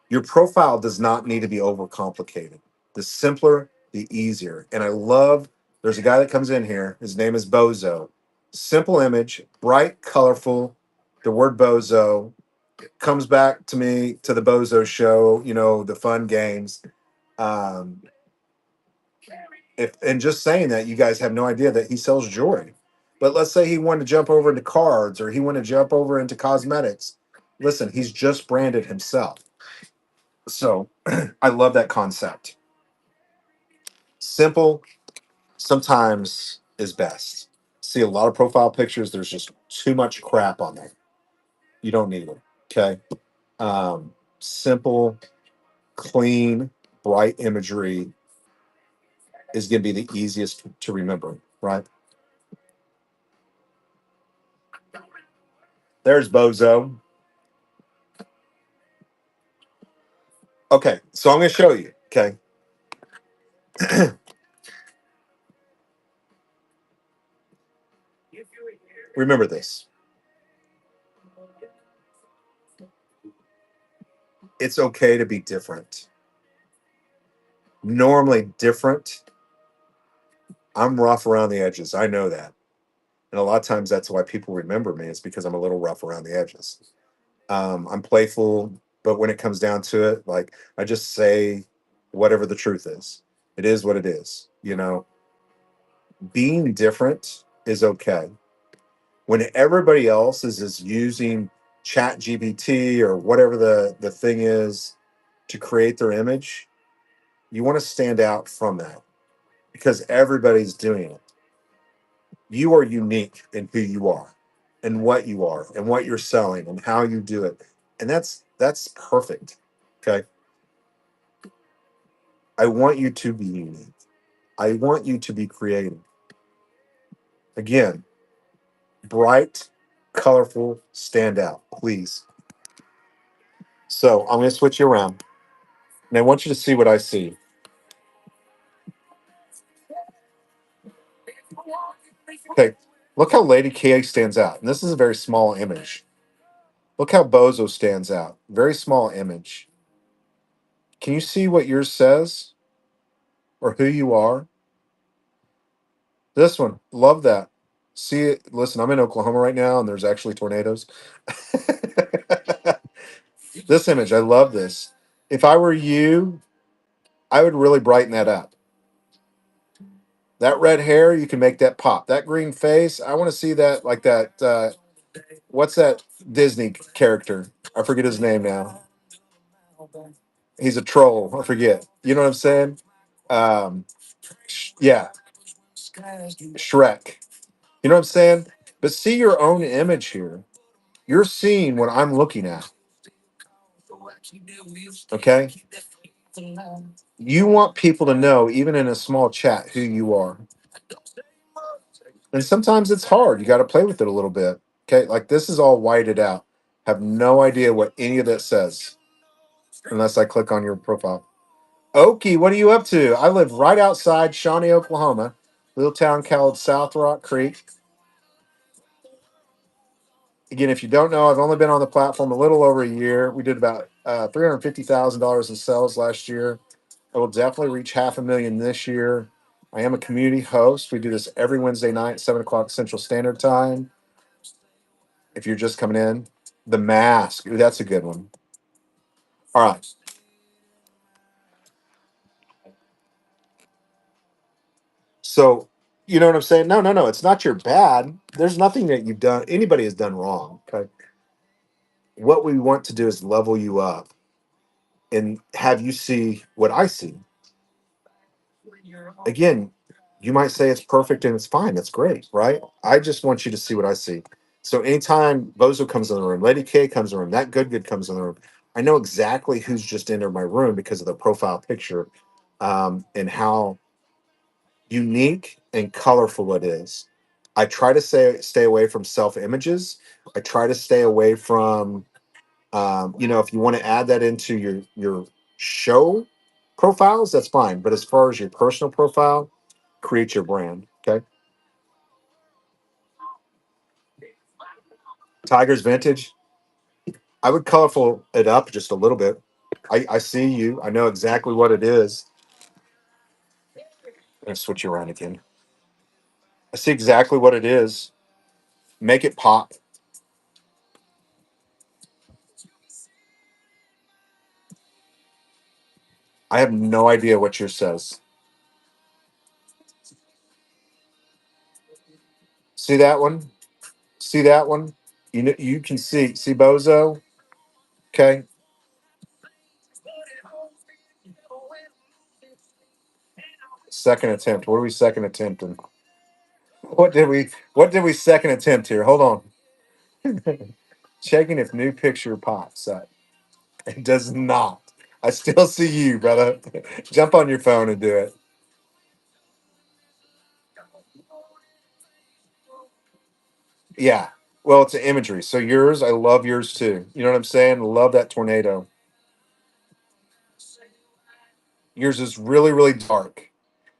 S1: Your profile does not need to be overcomplicated. The simpler, the easier. And I love, there's a guy that comes in here. His name is Bozo. Simple image, bright, colorful. The word Bozo comes back to me to the Bozo show, you know, the fun games. Um, if and just saying that, you guys have no idea that he sells jewelry. But let's say he wanted to jump over into cards or he wanted to jump over into cosmetics. Listen, he's just branded himself. So I love that concept. Simple sometimes is best. See a lot of profile pictures, there's just too much crap on there. You don't need it. Okay. Simple, clean, bright imagery is going to be the easiest to remember, right? There's Bozo. Okay, so I'm going to show you. Okay. Remember this. It's okay to be different. Normally, different. I'm rough around the edges. I know that. And a lot of times that's why people remember me. It's because I'm a little rough around the edges. I'm playful, but when it comes down to it, like I just say whatever the truth is. It is what it is. You know, being different is okay. When everybody else is using chat gbt or whatever the thing is to create their image, you want to stand out from that because everybody's doing it. You are unique in who you are and what you're selling and how you do it, and that's perfect. Okay. I want you to be unique. I want you to be creative. Again, bright, colorful, stand out, please. So I'm going to switch you around and I want you to see what I see. Okay, look how Lady K stands out. And this is a very small image. Look how Bozo stands out. Very small image. Can you see what yours says or who you are? This one, love that. See it. Listen, I'm in Oklahoma right now and there's actually tornadoes. This image, I love this. If I were you, I would really brighten that up. That red hair, you can make that pop. That green face, I want to see that like that. What's that Disney character? I forget his name now. He's a troll. I forget. You know what I'm saying? Um, yeah, Shrek. You know what I'm saying? But see your own image here. You're seeing what I'm looking at. Okay. You want people to know, even in a small chat, who you are. And sometimes it's hard. You got to play with it a little bit. Okay. Like this is all whited out. Have no idea what any of that says unless I click on your profile. Okie, what are you up to? I live right outside Shawnee, Oklahoma, little town called South Rock Creek. Again, if you don't know, I've only been on the platform a little over a year. We did about $350,000 in sales last year. I will definitely reach 500,000 this year. I am a community host. We do this every Wednesday night, 7 o'clock Central Standard Time. If you're just coming in, the mask. Ooh, that's a good one. All right. So, you know what I'm saying? No, no, no. It's not your bad. There's nothing that you've done, anybody has done wrong. Okay. What we want to do is level you up and have you see what I see. Again, you might say it's perfect and it's fine. That's great, right? I just want you to see what I see. So anytime Bozo comes in the room, Lady K comes in the room, that good comes in the room, I know exactly who's just entered my room because of the profile picture, and how unique and colorful it is. I try to stay away from self images. I try to stay away from, if you want to add that into your show profiles, that's fine. But as far as your personal profile, create your brand. Okay. Tiger's Vintage. I would colorful it up just a little bit. I see you. I know exactly what it is. I'm gonna switch you around again. I see exactly what it is. Make it pop. I have no idea what yours says. See that one? See that one? You know, you can see Bozo. Okay. Second attempt. What are we second attempting? What did we second attempt here? Hold on. Checking if new picture pops up. It does not. I still see you, brother. Jump on your phone and do it. Yeah. Well, it's an imagery. So yours, I love yours too. You know what I'm saying? Love that tornado. Yours is really, really dark.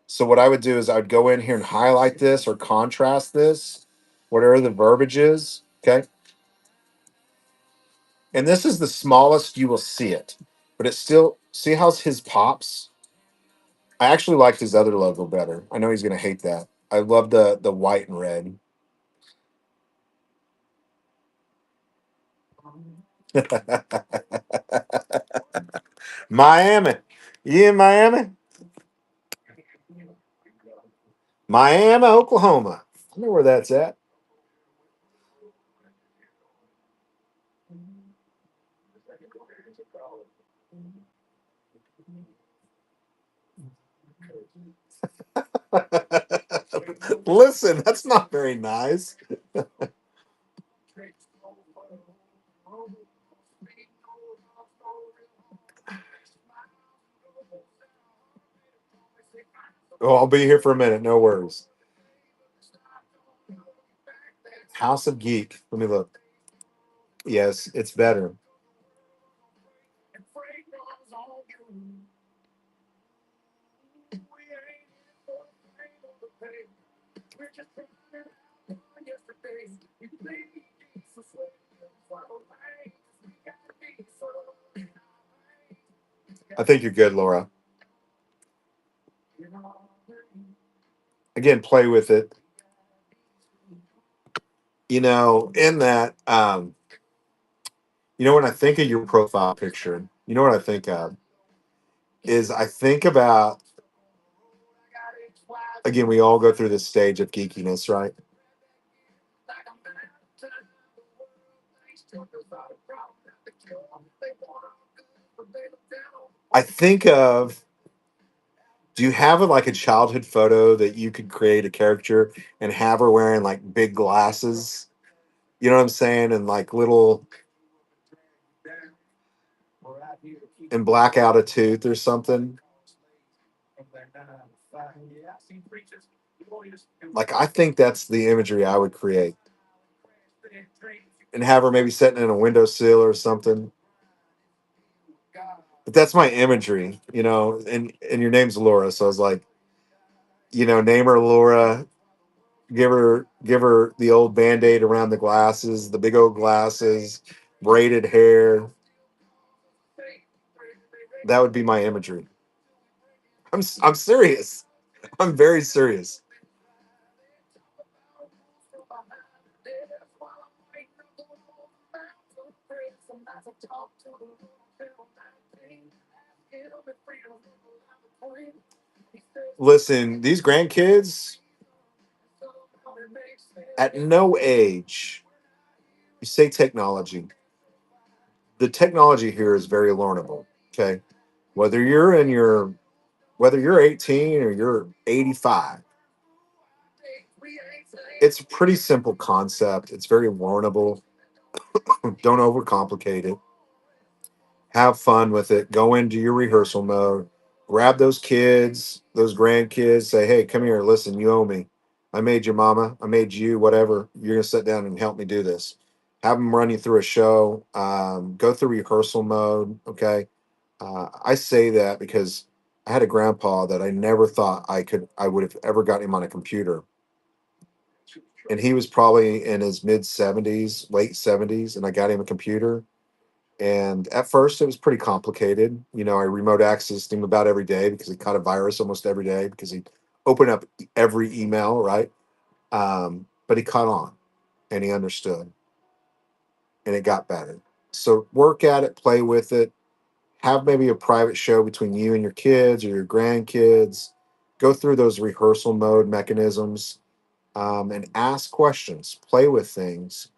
S1: So what I would do is I would go in here and highlight this or contrast this, whatever the verbiage is. Okay. And this is the smallest you will see it, but it's still, see how his pops. I actually liked his other logo better. I know he's gonna hate that. I love the white and red. Miami. You in Miami? Miami, Oklahoma. I know where that's at. Listen, that's not very nice. Oh, I'll be here for a minute. No worries. House of Geek. Let me look. Yes, it's better. I think you're good, Laura. Again, play with it. In that, when I think of your profile picture, you know what I think of is I think about Again, we all go through this stage of geekiness, right? I think of, do you have like a childhood photo that you could create a character and have her wearing like big glasses? You know what I'm saying? And like little, and black out a tooth or something. Like I think that's the imagery I would create, and have her maybe sitting in a windowsill or something. But that's my imagery, and your name's Laura, so I was like, name her Laura, give her the old band-aid around the glasses, the big old glasses, braided hair. That would be my imagery. I'm serious. I'm very serious. Listen, these grandkids at no age, you say technology. The technology here is very learnable. Okay. Whether you're in your whether you're 18 or you're 85, it's a pretty simple concept. It's very learnable. Don't overcomplicate it. Have fun with it. Go into your rehearsal mode. Grab those kids, those grandkids. Say, hey, come here. Listen, you owe me. I made your mama. I made you. Whatever. You're gonna sit down and help me do this. Have them run you through a show. Go through rehearsal mode. Okay. I say that because I had a grandpa that I never thought I would have ever gotten him on a computer, and he was probably in his mid 70s, late 70s, and I got him a computer. And at first, it was pretty complicated. I remote accessed him about every day because he caught a virus almost every day because he'd open up every email, right? But he caught on and he understood and it got better. So work at it, play with it, have maybe a private show between you and your kids or your grandkids. Go through those rehearsal mode mechanisms, and ask questions, play with things,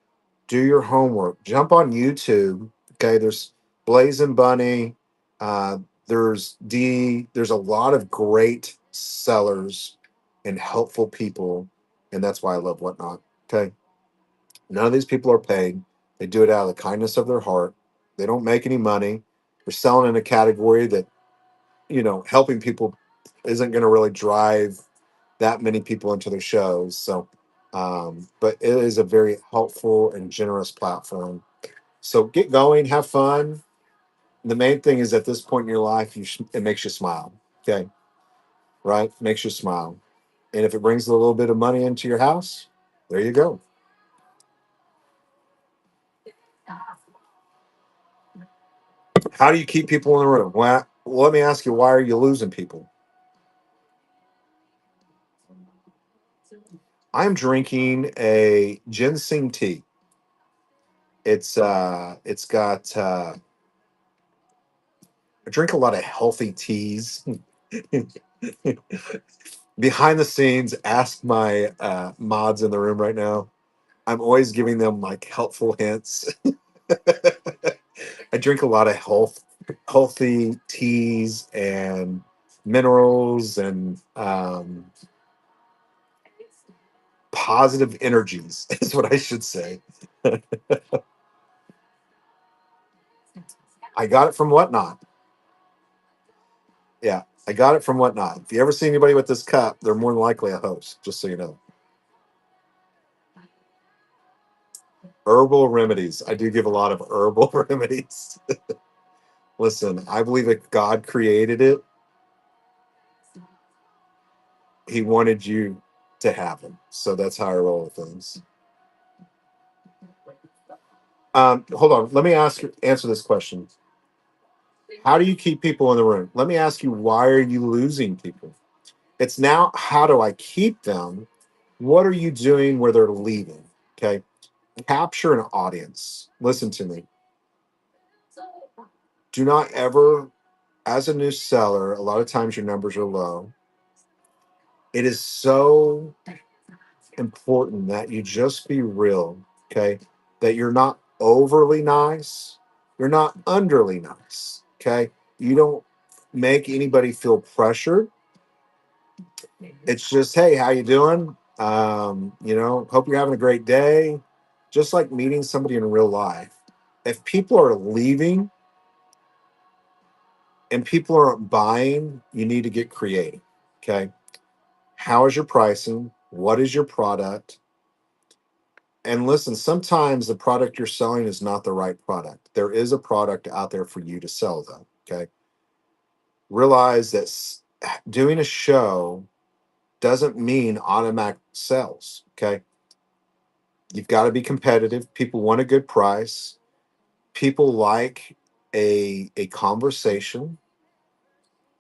S1: do your homework, jump on YouTube. Okay, there's Blazing Bunny, uh, there's a lot of great sellers and helpful people, and that's why I love Whatnot. Okay, none of these people are paid. They do it out of the kindness of their heart. They don't make any money. They're selling in a category that, helping people isn't going to really drive that many people into their shows. So, but it is a very helpful and generous platform. So get going, have fun. The main thing is at this point in your life, it makes you smile. Okay, right? Makes you smile, and if it brings a little bit of money into your house, there you go. How do you keep people in the room? Well, let me ask you, why are you losing people? I'm drinking a ginseng tea. It's got I drink a lot of healthy teas. Behind the scenes, ask my mods in the room right now. I'm always giving them like helpful hints. I drink a lot of healthy teas and minerals and positive energies is what I should say. I got it from Whatnot. Yeah, I got it from Whatnot. If you ever see anybody with this cup, they're more than likely a host, just so you know. Herbal remedies. I do give a lot of herbal remedies. Listen, I believe if God created it, he wanted you to have them. So that's how I roll with things. Hold on. Let me answer this question. How do you keep people in the room? Let me ask you, why are you losing people? It's now, how do I keep them? What are you doing where they're leaving? Okay. Capture an audience. Listen to me. Do not ever, as a new seller, a lot of times your numbers are low. It is so important that you just be real, okay? That you're not overly nice, you're not underly nice, okay? You don't make anybody feel pressured. It's just, hey, how you doing? Hope you're having a great day. Just like meeting somebody in real life. If people are leaving and people aren't buying, you need to get creative. Okay. How is your pricing? What is your product? And listen, sometimes the product you're selling is not the right product. There is a product out there for you to sell, though. Okay. Realize that doing a show doesn't mean automatic sales. Okay. You've got to be competitive. People want a good price. People like a conversation.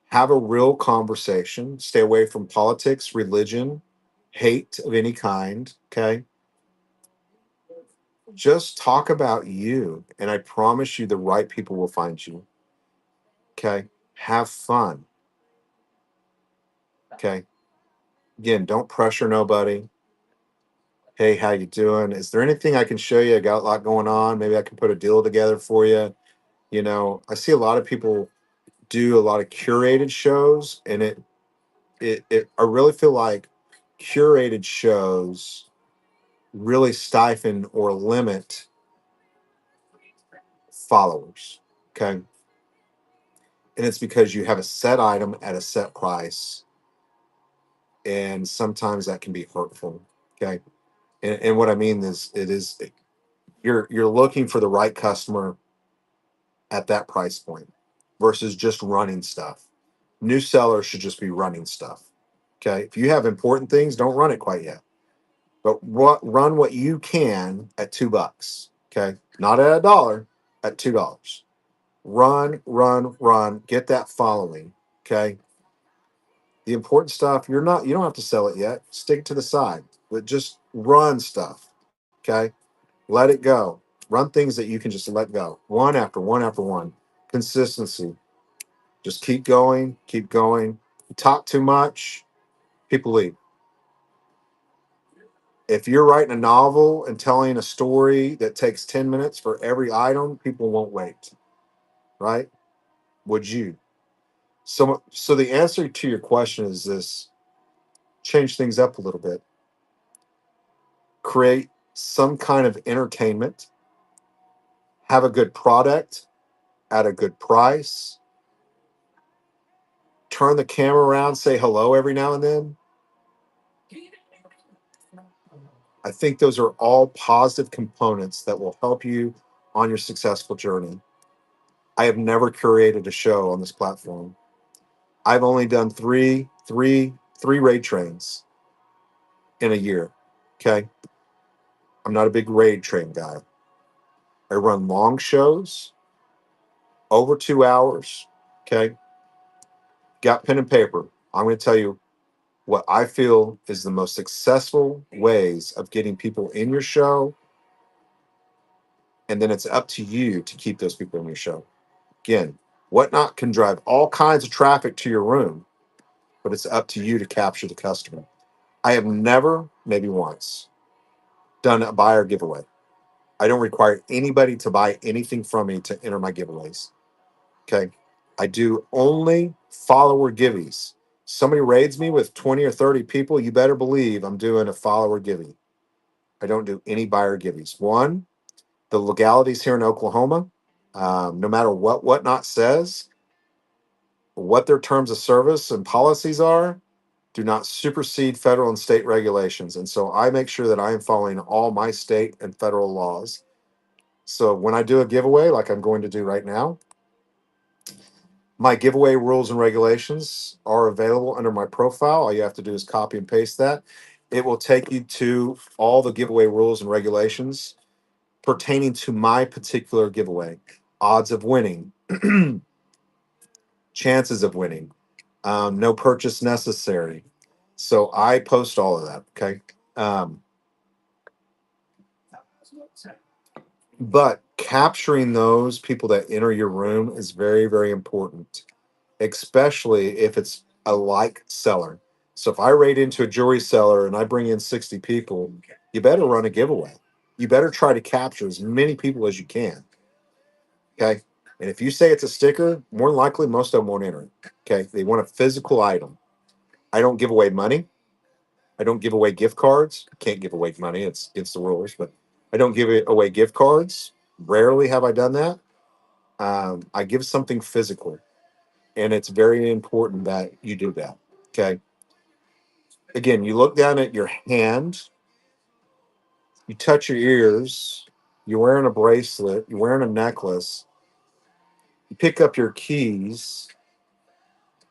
S1: Have a real conversation. Stay away from politics, religion, hate of any kind. Okay. Just talk about you. And I promise you, the right people will find you. Okay. Have fun. Okay. Again, don't pressure nobody. Hey, how you doing? Is there anything I can show you? I got a lot going on. Maybe I can put a deal together for you. I see a lot of people do a lot of curated shows, and it I really feel like curated shows really stifle or limit followers. Okay. And it's because you have a set item at a set price, and sometimes that can be hurtful. Okay. And what I mean is you're looking for the right customer at that price point versus just running stuff. New sellers should just be running stuff. Okay. If you have important things, don't run it quite yet. But run what you can at $2. Okay. Not at a dollar, at $2. Run, run, run. Get that following. Okay. The important stuff, you don't have to sell it yet. Stick to the side. But just run stuff. Okay. Let it go. Run things that you can just let go. One after one after one. Consistency. Just keep going, keep going. Talk too much, people leave. If you're writing a novel and telling a story that takes 10 minutes for every item, people won't wait, right? Would you? So the answer to your question is this: change things up a little bit, create some kind of entertainment, have a good product at a good price, turn the camera around, say hello every now and then. I think those are all positive components that will help you on your successful journey. I have never curated a show on this platform. I've only done three raid trains in a year. Okay. I'm not a big raid train guy. I run long shows over 2 hours. Okay. Got pen and paper. I'm going to tell you what I feel is the most successful ways of getting people in your show. And then it's up to you to keep those people in your show. Again, Whatnot can drive all kinds of traffic to your room, but it's up to you to capture the customer. I have never, maybe once, done a buyer giveaway. I don't require anybody to buy anything from me to enter my giveaways. Okay. I do only follower giveaways. Somebody raids me with 20 or 30 people, you better believe I'm doing a follower giving. I don't do any buyer giveaways. One, the legalities here in Oklahoma, no matter what Whatnot says, what their terms of service and policies are, do not supersede federal and state regulations. And so I make sure that I am following all my state and federal laws. So when I do a giveaway, like I'm going to do right now, my giveaway rules and regulations are available under my profile. All you have to do is copy and paste that. It will take you to all the giveaway rules and regulations pertaining to my particular giveaway. Odds of winning, chances of winning, no purchase necessary. So I post all of that. Okay. Um, but capturing those people that enter your room is very, very important, especially if it's a like seller. So if I raid into a jewelry seller and I bring in 60 people, you better run a giveaway. You better try to capture as many people as you can. Okay. And if you say it's a sticker, more than likely most of them won't enter it. Okay. They want a physical item. I don't give away money. I don't give away gift cards. Can't give away money. It's against the rules, but I don't give away gift cards. Rarely have I done that. I give something physical, and it's very important that you do that. Okay. Again, you look down at your hand, you touch your ears, you're wearing a bracelet, you're wearing a necklace, you pick up your keys,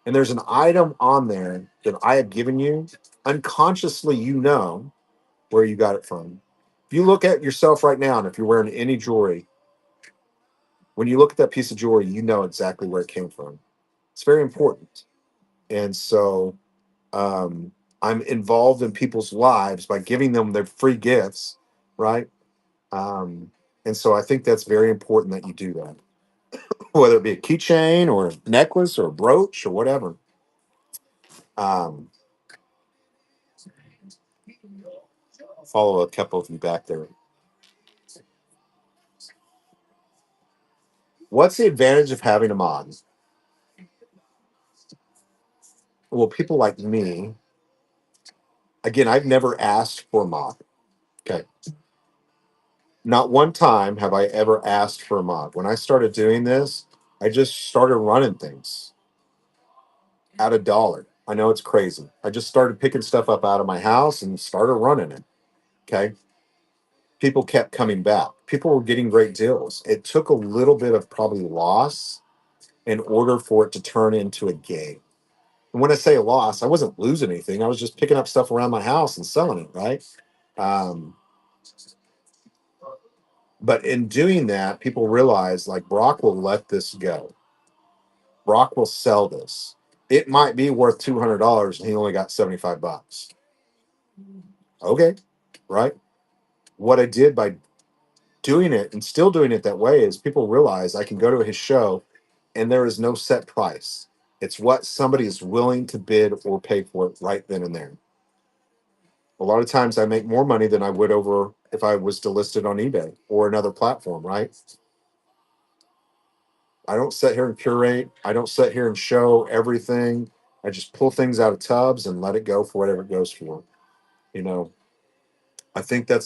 S1: and there's an item on there that I have given you. Unconsciously, you know where you got it from. If you look at yourself right now, and if you're wearing any jewelry, when you look at that piece of jewelry, you know exactly where it came from. It's very important. And so um, I'm involved in people's lives by giving them their free gifts, right? And so I think that's very important that you do that, whether it be a keychain or a necklace or a brooch or whatever. Um, Follow a couple of you back there. What's the advantage of having a mod? Well, people like me, again, I've never asked for a mod. Okay. Not one time have I ever asked for a mod. When I started doing this, I just started running things at $1. I know it's crazy. I just started picking stuff up out of my house and started running it. Okay. People kept coming back. People were getting great deals. It took a little bit of probably loss in order for it to turn into a game. And when I say a loss, I wasn't losing anything. I was just picking up stuff around my house and selling it, right? Um, but in doing that, people realize like Brock will let this go. Brock will sell this. It might be worth $200 and he only got 75 bucks. Okay, right? What I did by doing it and still doing it that way is people realize I can go to his show and there is no set price. It's what somebody is willing to bid or pay for it right then and there. A lot of times I make more money than I would over if I was to list it on eBay or another platform, right? I don't sit here and curate. I don't sit here and show everything. I just pull things out of tubs and let it go for whatever it goes for. You know, I think I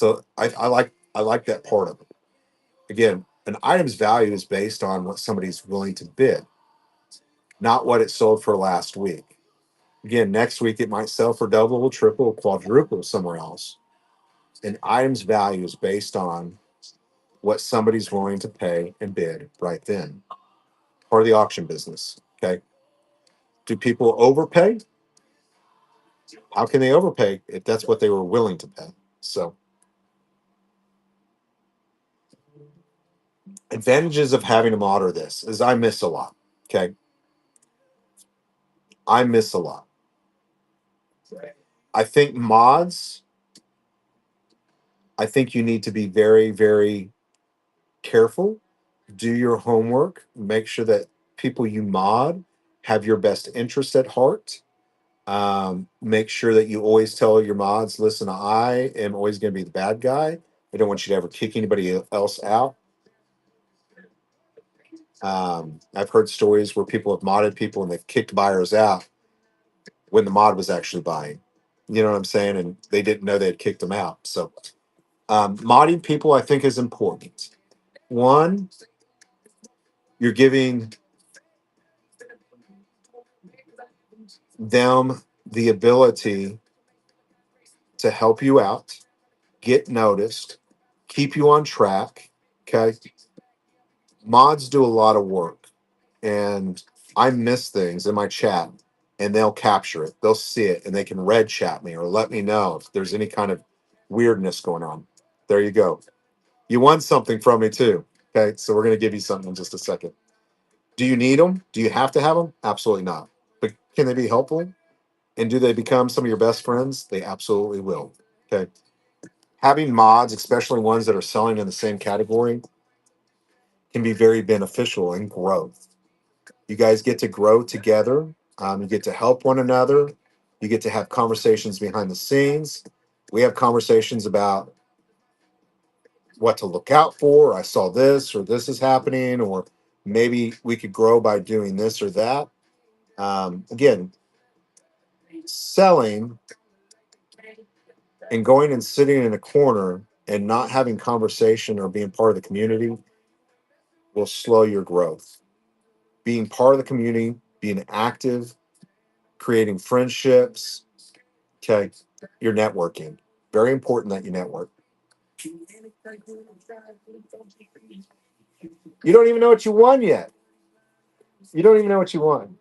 S1: like that part of it. Again, an item's value is based on what somebody's willing to bid, not what it sold for last week. Again, next week it might sell for double, or triple, or quadruple somewhere else. An item's value is based on what somebody's willing to pay and bid right then. Part of the auction business. Okay. Do people overpay? How can they overpay if that's what they were willing to pay? So, advantages of having a mod or this is I miss a lot. Okay. I miss a lot. I think mods, I think you need to be very, very careful. Do your homework. Make sure that people you mod have your best interest at heart. Make sure that you always tell your mods, listen, I am always going to be the bad guy. I don't want you to ever kick anybody else out. I've heard stories where people have modded people and they've kicked buyers out when the mod was actually buying. You know what I'm saying? And they didn't know they had kicked them out. So, modding people, I think, is important. One, you're giving them the ability to help you out, get noticed, keep you on track. Okay. Mods do a lot of work, and I miss things in my chat and they'll capture it. They'll see it and they can red chat me or let me know if there's any kind of weirdness going on. There you go. You won something from me too. Okay. So we're going to give you something in just a second. Do you need them? Do you have to have them? Absolutely not. But can they be helpful? And do they become some of your best friends? They absolutely will. Okay. Having mods, especially ones that are selling in the same category, can be very beneficial in growth. You guys get to grow together. You get to help one another. You get to have conversations behind the scenes. We have conversations about what to look out for. I saw this, or this is happening, or maybe we could grow by doing this or that. Again, selling and going and sitting in a corner and not having conversation or being part of the community will slow your growth. Being part of the community, being active, creating friendships, okay, you're networking. Very important that you network. You don't even know what you won yet. You don't even know what you won.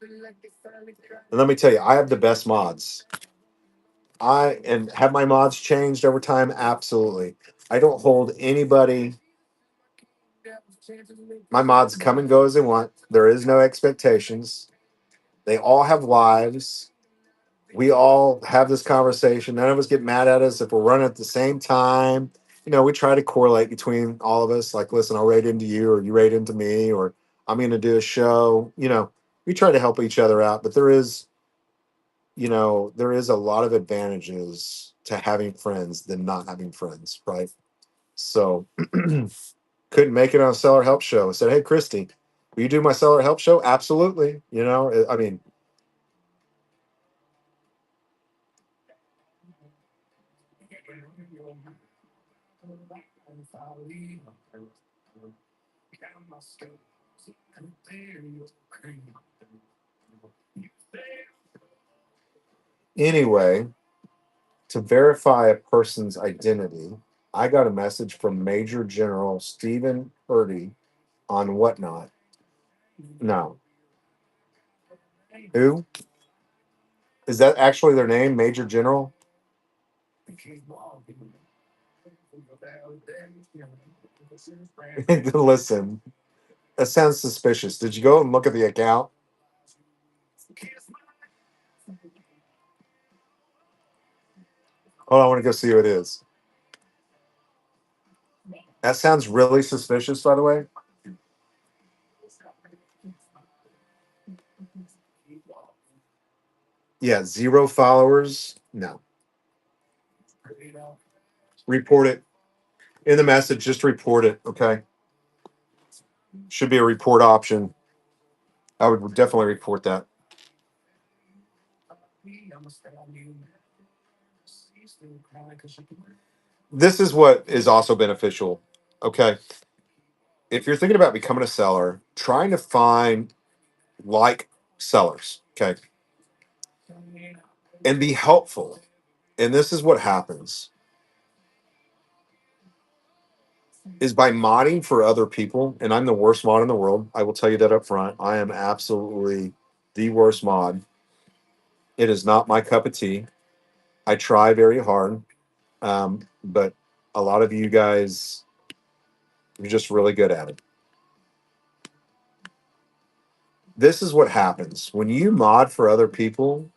S1: And let me tell you, I have the best mods. I and have my mods changed over time? Absolutely. I don't hold anybody. My mods come and go as they want. There is no expectations. They all have lives. We all have this conversation. None of us get mad at us if we're running at the same time. We try to correlate between all of us. Like, listen, I'll rate into you, or you rate into me, or I'm going to do a show. We try to help each other out. But there is a lot of advantages to having friends than not having friends, right? So, couldn't make it on a seller help show. I said, hey, Christy, will you do my seller help show? Absolutely. I mean, anyway, to verify a person's identity, I got a message from Major General Stephen Purdy on Whatnot. No. Who? Is that actually their name, Major General? Listen, that sounds suspicious. Did you go and look at the account? Hold on, I want to go see who it is. That sounds really suspicious, by the way. Yeah, 0 followers. No. Report it in the message. Just report it. Okay. Should be a report option. I would definitely report that. This is what is also beneficial. Okay. If you're thinking about becoming a seller, trying to find like sellers. Okay. And be helpful. And this is what happens is by modding for other people. And I'm the worst mod in the world. I will tell you that up front. I am absolutely the worst mod. It is not my cup of tea. I try very hard. But a lot of you guys are just really good at it. This is what happens when you mod for other people.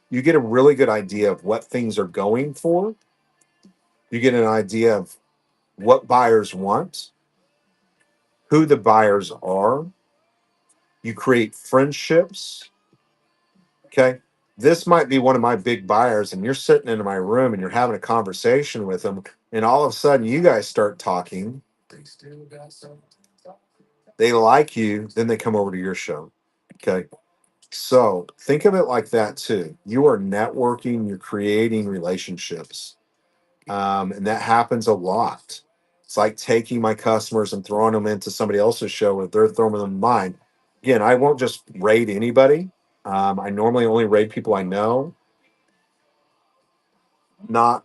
S1: You get a really good idea of what things are going for. You get an idea of what buyers want, who the buyers are. You create friendships. Okay. This might be one of my big buyers, and you're sitting in my room and you're having a conversation with them, and all of a sudden you guys start talking. They like you, then they come over to your show. Okay. So think of it like that too. You are networking, you're creating relationships. And that happens a lot. It's like taking my customers and throwing them into somebody else's show where they're throwing them in mine. Again, I won't just raid anybody. I normally only raid people I know. Not,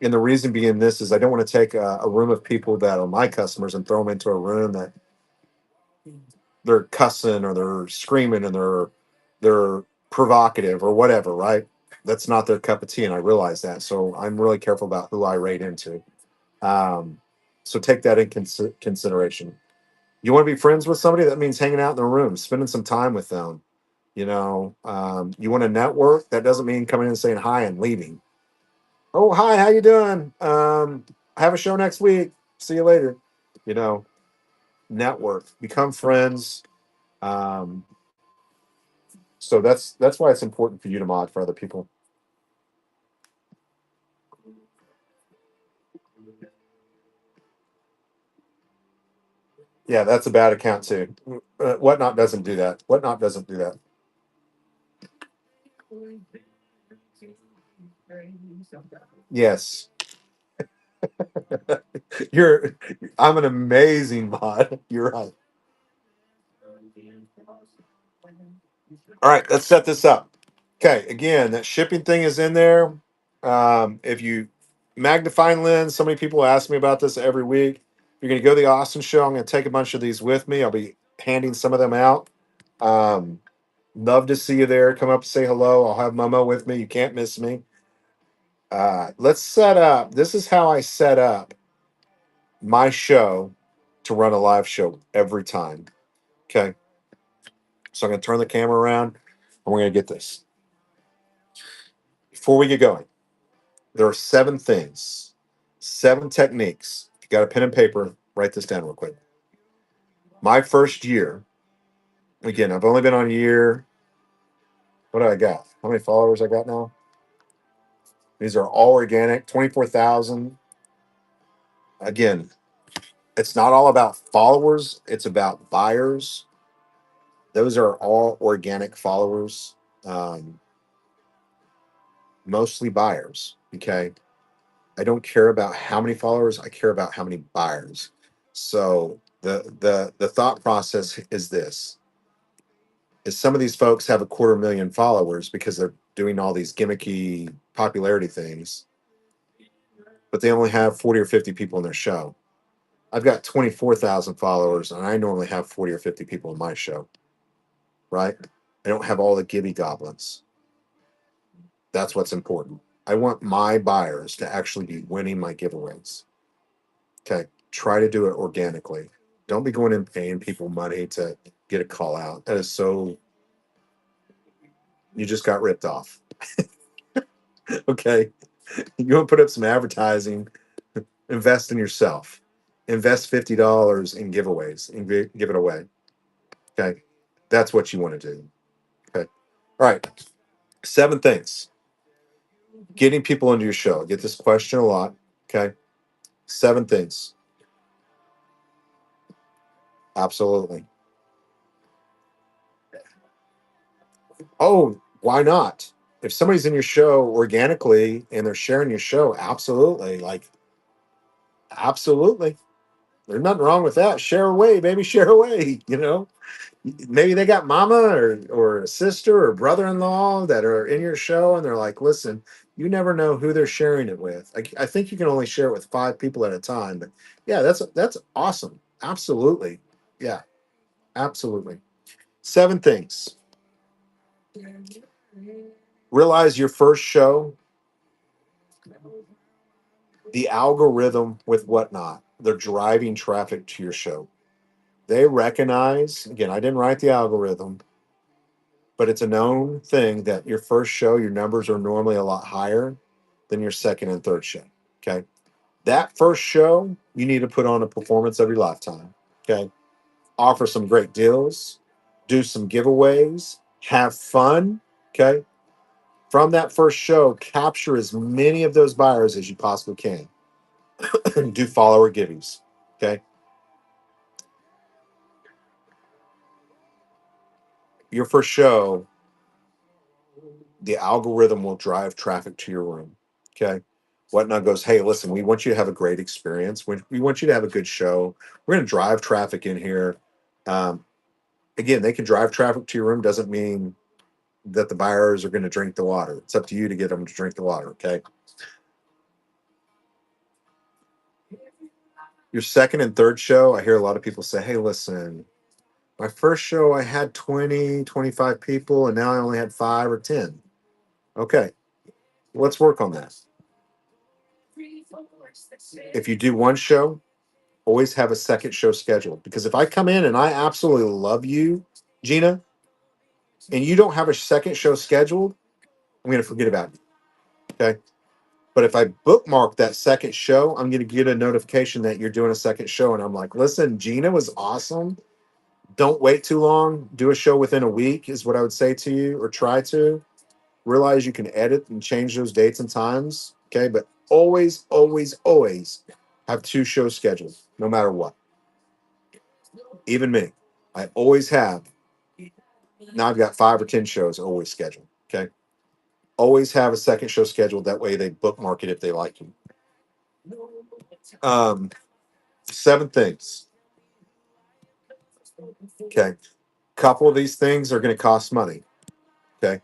S1: and the reason being this is I don't want to take a room of people that are my customers and throw them into a room that they're cussing or they're screaming and they're provocative or whatever, right? That's not their cup of tea, and I realize that. So I'm really careful about who I raid into. Um, so take that in consideration. You want to be friends with somebody, that means hanging out in the room, spending some time with them. You want to network. That doesn't mean coming in and saying hi and leaving. Oh, hi, how you doing? I have a show next week. See you later. You know, network, become friends. Um, So that's why it's important for you to mod for other people. Yeah, that's a bad account too. Whatnot doesn't do that. Whatnot doesn't do that. Yes, you're. I'm an amazing mod. You're right. All right, let's set this up. Okay, again, that shipping thing is in there. If you magnifying lens, so many people ask me about this every week. You're going to go to the Austin show. I'm going to take a bunch of these with me. I'll be handing some of them out. Um, Love to see you there. Come up, say hello. I'll have Momo with me. You can't miss me. Let's set up. This is how I set up my show to run a live show every time. Okay, so I'm going to turn the camera around, and we're going to get this. Before we get going, there are 7 things, 7 techniques. If you got a pen and paper, write this down real quick. My first year, again, I've only been on a year. What do I got? How many followers I got now? These are all organic, 24,000. Again, it's not all about followers, it's about buyers. Those are all organic followers, um, mostly buyers. Okay. I don't care about how many followers, I care about how many buyers. So the thought process is this: is some of these folks have a 250,000 followers because they're doing all these gimmicky popularity things, but they only have 40 or 50 people in their show. I've got 24,000 followers and I normally have 40 or 50 people in my show, right? I don't have all the gibby goblins. That's what's important. I want my buyers to actually be winning my giveaways. Okay. Try to do it organically. Don't be going and paying people money to get a call out. That is so, you just got ripped off. Okay. You want to put up some advertising, invest in yourself, invest $50 in giveaways and give it away. Okay. That's what you want to do. Okay. All right. 7 things. Getting people into your show. I get this question a lot. Okay. 7 things. Absolutely. Oh, why not? If somebody's in your show organically and they're sharing your show, absolutely. Like, absolutely. There's nothing wrong with that. Share away, baby, share away. Maybe they got mama or a sister or brother-in-law that are in your show and they're like, listen, you never know who they're sharing it with. I think you can only share it with 5 people at a time, but yeah, that's awesome. Absolutely. Yeah, absolutely. 7 things. Realize your first show, the algorithm with whatnot, they're driving traffic to your show. They recognize, again, I didn't write the algorithm, but it's a known thing that your first show, your numbers are normally a lot higher than your second and third show. Okay. That first show, you need to put on a performance of your lifetime. Okay. Offer some great deals, do some giveaways, have fun. Okay. From that first show, capture as many of those buyers as you possibly can. Do follower giveaways. Okay. Your first show, the algorithm will drive traffic to your room. Okay. Whatnot goes, hey, listen, we want you to have a great experience. We want you to have a good show. We're going to drive traffic in here. Um, Again, they can drive traffic to your room, doesn't mean that the buyers are going to drink the water. It's up to you to get them to drink the water. Okay. Your second and third show, I hear a lot of people say, hey, listen, my first show, I had 20, 25 people, and now I only had 5 or 10. Okay. Let's work on that. If you do one show, always have a second show scheduled. Because if I come in and I absolutely love you, Gina, and you don't have a second show scheduled, I'm going to forget about you. Okay. But if I bookmark that second show, I'm going to get a notification that you're doing a second show. And I'm like, listen, Gina was awesome. Don't wait too long. Do a show within a week is what I would say to you, or try to. Realize you can edit and change those dates and times. Okay. But always, always, always have 2 shows scheduled, no matter what. Even me. I always have. Now I've got 5 or 10 shows always scheduled. Okay. Always have a second show scheduled. That way they bookmark it if they like you. 7 things. Okay. Couple of these things are going to cost money. Okay.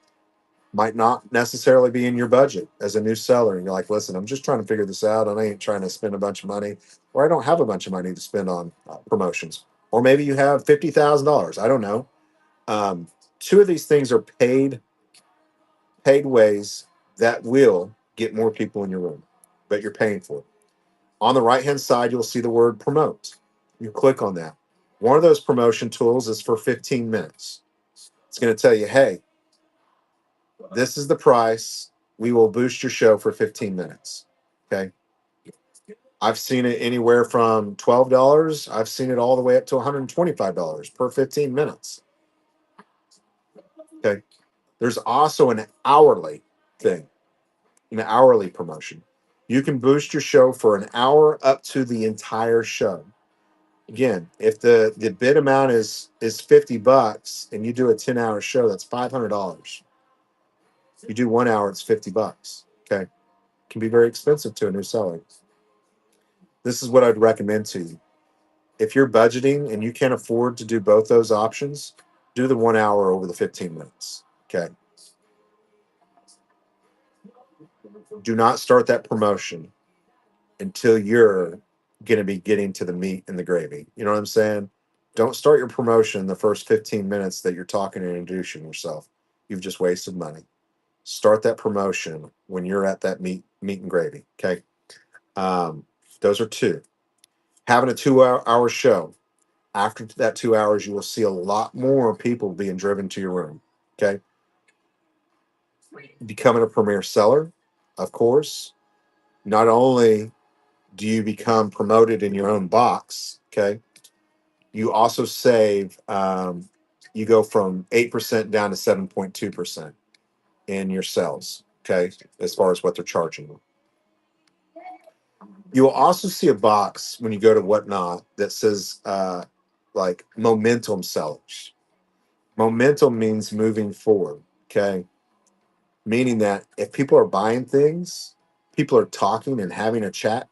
S1: Might not necessarily be in your budget as a new seller. And you're like, listen, I'm just trying to figure this out. And I ain't trying to spend a bunch of money, or I don't have a bunch of money to spend on promotions. Or maybe you have $50,000. I don't know. 2 of these things are paid ways that will get more people in your room, but you're paying for it. On the right hand side, you'll see the word promote. You click on that. One of those promotion tools is for 15 minutes. It's going to tell you, hey, this is the price. We will boost your show for 15 minutes. Okay. I've seen it anywhere from $12. I've seen it all the way up to $125 per 15 minutes. Okay. There's also an hourly thing, an hourly promotion. You can boost your show for an hour up to the entire show. Again, if the bid amount is $50 and you do a 10-hour show, that's $500. You do 1 hour, it's $50. Okay. Can be very expensive to a new seller. This is what I'd recommend to you. If you're budgeting and you can't afford to do both those options, do the 1 hour over the 15 minutes. Okay. Do not start that promotion until you're going to be getting to the meat and the gravy. You know what I'm saying? Don't start your promotion the first 15 minutes that you're talking and introducing yourself. You've just wasted money. Start that promotion when you're at that meat and gravy. Okay. Um, those are 2. Having a 2 hour show. After that 2 hours, you will see a lot more people being driven to your room. Okay. Becoming a premier seller, of course. Not only do you become promoted in your own box, okay, you also save, you go from 8% down to 7.2% in your sales, okay, as far as what they're charging you. You will also see a box when you go to Whatnot that says, like, momentum sellers. Momentum means moving forward, okay? Meaning that if people are buying things, people are talking and having a chat,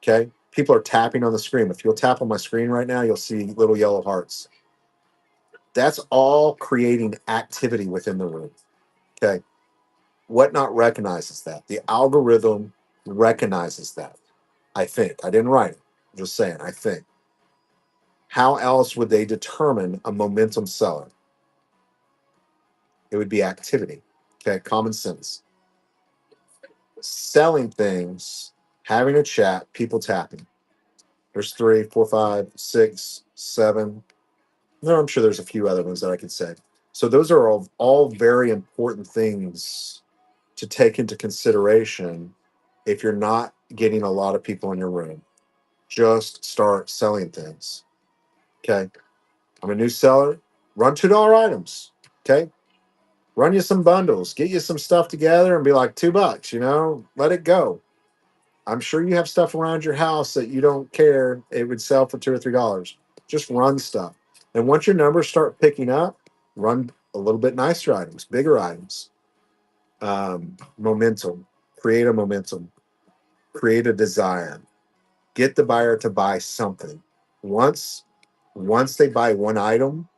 S1: okay? People are tapping on the screen. If you'll tap on my screen right now, you'll see little yellow hearts. That's all creating activity within the room, okay? Whatnot recognizes that. The algorithm recognizes that. I think. I didn't write it. I'm just saying, I think. How else would they determine a momentum seller? It would be activity, okay? Common sense. Selling things, having a chat, people tapping. There's 3, 4, 5, 6, 7. No, I'm sure there's a few other ones that I could say. So those are all very important things to take into consideration if you're not getting a lot of people in your room. Just start selling things. Okay. I'm a new seller. Run $2 items. Okay. Run you some bundles. Get you some stuff together and be like $2, let it go. I'm sure you have stuff around your house that you don't care it would sell for $2 or $3. Just run stuff. And once your numbers start picking up, run a little bit nicer items, bigger items. Momentum. Create a momentum. Create a desire. Get the buyer to buy something. Once they buy one item,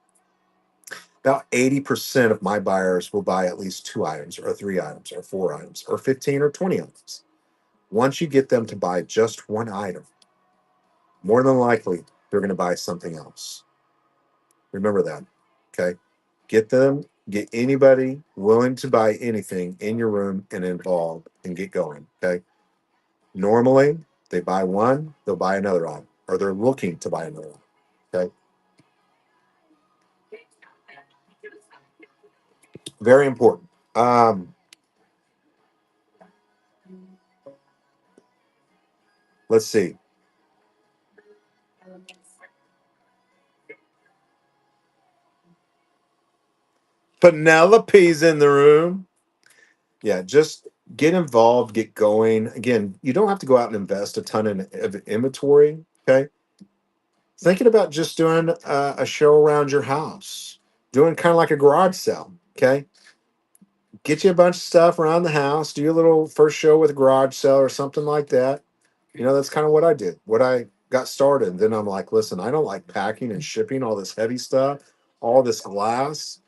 S1: about 80% of my buyers will buy at least 2 items or 3 items or 4 items or 15 or 20 items. Once you get them to buy just one item, more than likely, they're going to buy something else. Remember that. Okay. Get anybody willing to buy anything in your room and involved and get going. Okay. Normally, they buy one, they'll buy another item, or they're looking to buy another one. Okay. Very important. Let's see. Penelope's in the room. Yeah, just get involved, get going. Again, you don't have to go out and invest a ton of inventory. Okay. Thinking about just doing a show around your house, doing kind of like a garage sale. Okay. Get you a bunch of stuff around the house, do a little first show with a garage sale or something like that. That's kind of what I did, what I got started. Then I'm like, listen, I don't like packing and shipping all this heavy stuff, all this glass.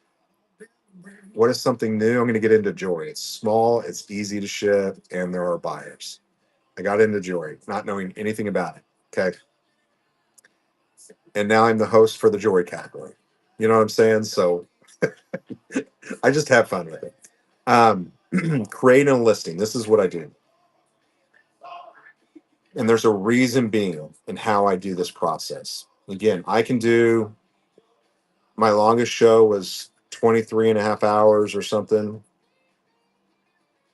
S1: What is something new? I'm going to get into Joy. It's small, it's easy to ship, and there are buyers. I got into Joy, not knowing anything about it. Okay. And now I'm the host for the Joy category. You know what I'm saying? So I just have fun with it. Creating a listing. This is what I do. And there's a reason being in how I do this process. Again, I can do my longest show was 23 and a half hours or something.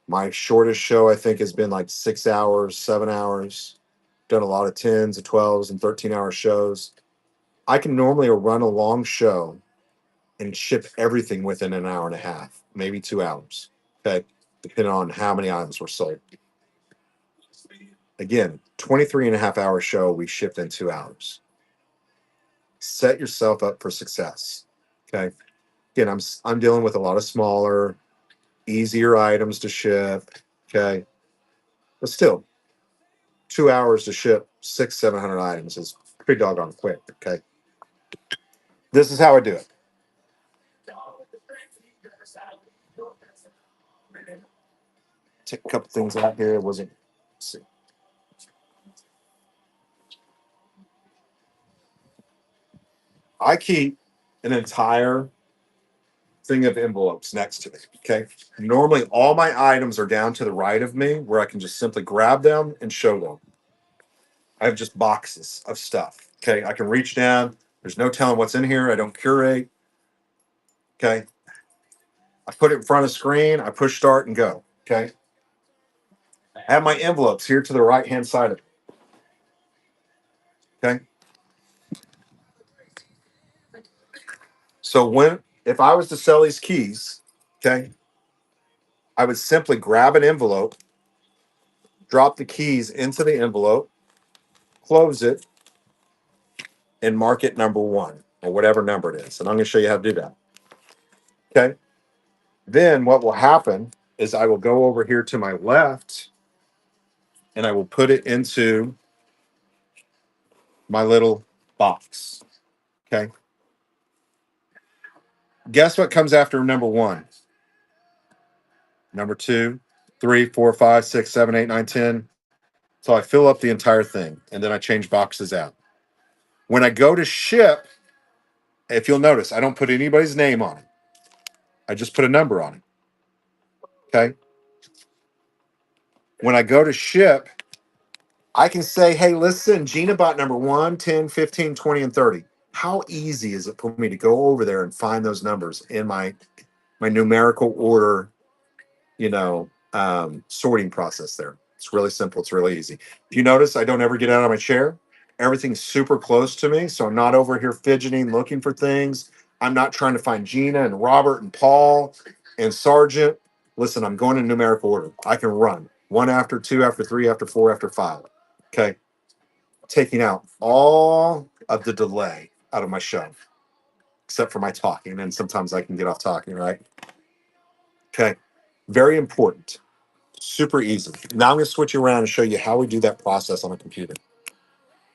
S1: My shortest show, I think, has been like 6 hours, 7 hours. Done a lot of 10s and 12s and 13-hour shows. I can normally run a long show and ship everything within an hour and a half, maybe 2 hours. Okay. Depending on how many items were sold. Again, 23 and a half hour show, we shipped in 2 hours. Set yourself up for success. Okay. Again, I'm dealing with a lot of smaller, easier items to ship. Okay. But still, 2 hours to ship 700 items is pretty doggone quick. Okay. This is how I do it. Take a couple things out here. It wasn't. Let's see. I keep an entire thing of envelopes next to me. Okay. Normally, all my items are down to the right of me where I can just simply grab them and show them. I have just boxes of stuff. Okay. I can reach down. There's no telling what's in here. I don't curate. Okay. I put it in front of the screen. I push start and go. Okay. I have my envelopes here to the right hand side of it. Okay. So if I was to sell these keys, okay, I would simply grab an envelope, drop the keys into the envelope, close it, and mark it number one or whatever number it is. And I'm going to show you how to do that. Okay. Then what will happen is I will go over here to my left and I will put it into my little box. Okay. Guess what comes after number one? Number two, three, four, five, six, seven, eight, nine, 10. So I fill up the entire thing and then I change boxes out. When I go to ship, if you'll notice, I don't put anybody's name on it. I just put a number on it. Okay. When I go to ship, I can say, hey, listen, Gina bought number 1, 10, 15, 20, and 30. How easy is it for me to go over there and find those numbers in my numerical order, sorting process there? It's really simple. It's really easy. If you notice, I don't ever get out of my chair. Everything's super close to me. So I'm not over here fidgeting, looking for things. I'm not trying to find Gina and Robert and Paul and Sergeant. Listen, I'm going in numerical order. I can run one after two, after three, after four, after five. Okay. Taking out all of the delay out of my show, except for my talking. And sometimes I can get off talking, right? Okay. Very important. Super easy. Now I'm going to switch around and show you how we do that process on a computer.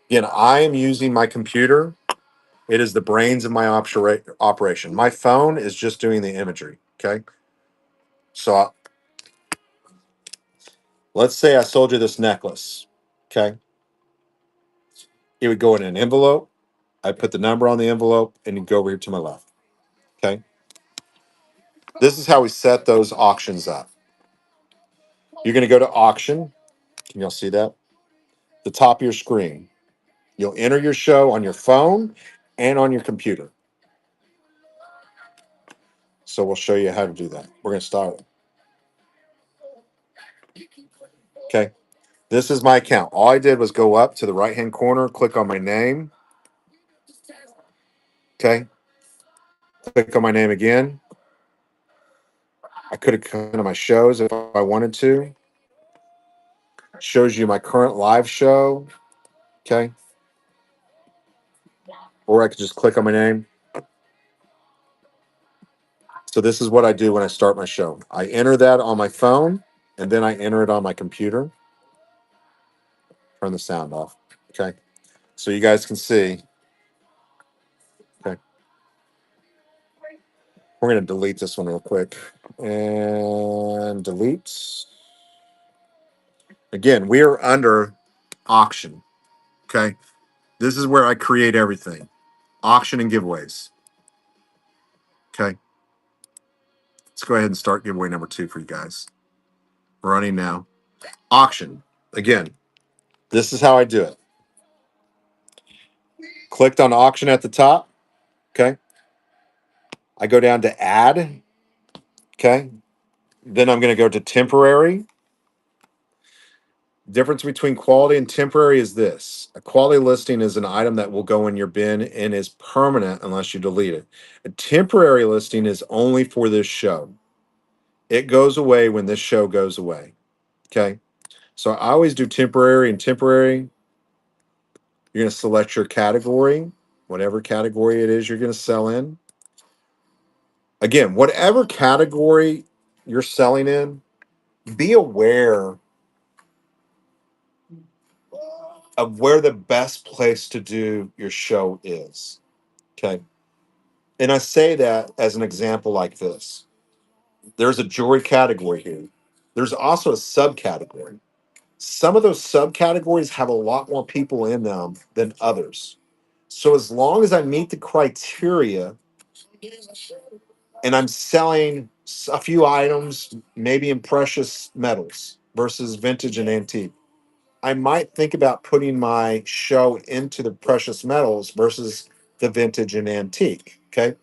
S1: Again, I am using my computer. It is the brains of my operation. My phone is just doing the imagery. Okay. So let's say I sold you this necklace. Okay. It would go in an envelope. I put the number on the envelope and you go over here to my left. Okay. This is how we set those auctions up. You're going to go to auction. Can y'all see that? The top of your screen. You'll enter your show on your phone and on your computer. So we'll show you how to do that. We're going to start. Okay. This is my account. All I did was go up to the right-hand corner, click on my name. Okay. Click on my name again. I could have come to my shows if I wanted to. Shows you my current live show. Okay. Or I could just click on my name. So this is what I do when I start my show. I enter that on my phone and then I enter it on my computer. Turn the sound off. Okay. So you guys can see. Okay. We're going to delete this one real quick. And delete. Again, we are under auction. Okay. This is where I create everything. Auction and giveaways. Okay. Let's go ahead and start giveaway number 2 for you guys. Running now. Auction. Again, this is how I do it. Clicked on auction at the top. Okay. I go down to add. Okay. Then I'm going to go to temporary. Difference between quality and temporary is this. A quality listing is an item that will go in your bin and is permanent unless you delete it. A temporary listing is only for this show. It goes away when this show goes away. Okay. So I always do temporary and temporary. You're going to select your category, whatever category it is you're going to sell in. Again, whatever category you're selling in, be aware of where the best place to do your show is. Okay. And I say that as an example like this. There's a jewelry category here. There's also a subcategory. Some of those subcategories have a lot more people in them than others. So as long as I meet the criteria and I'm selling a few items, maybe in precious metals versus vintage and antique, I might think about putting my show into the precious metals versus the vintage and antique. Okay.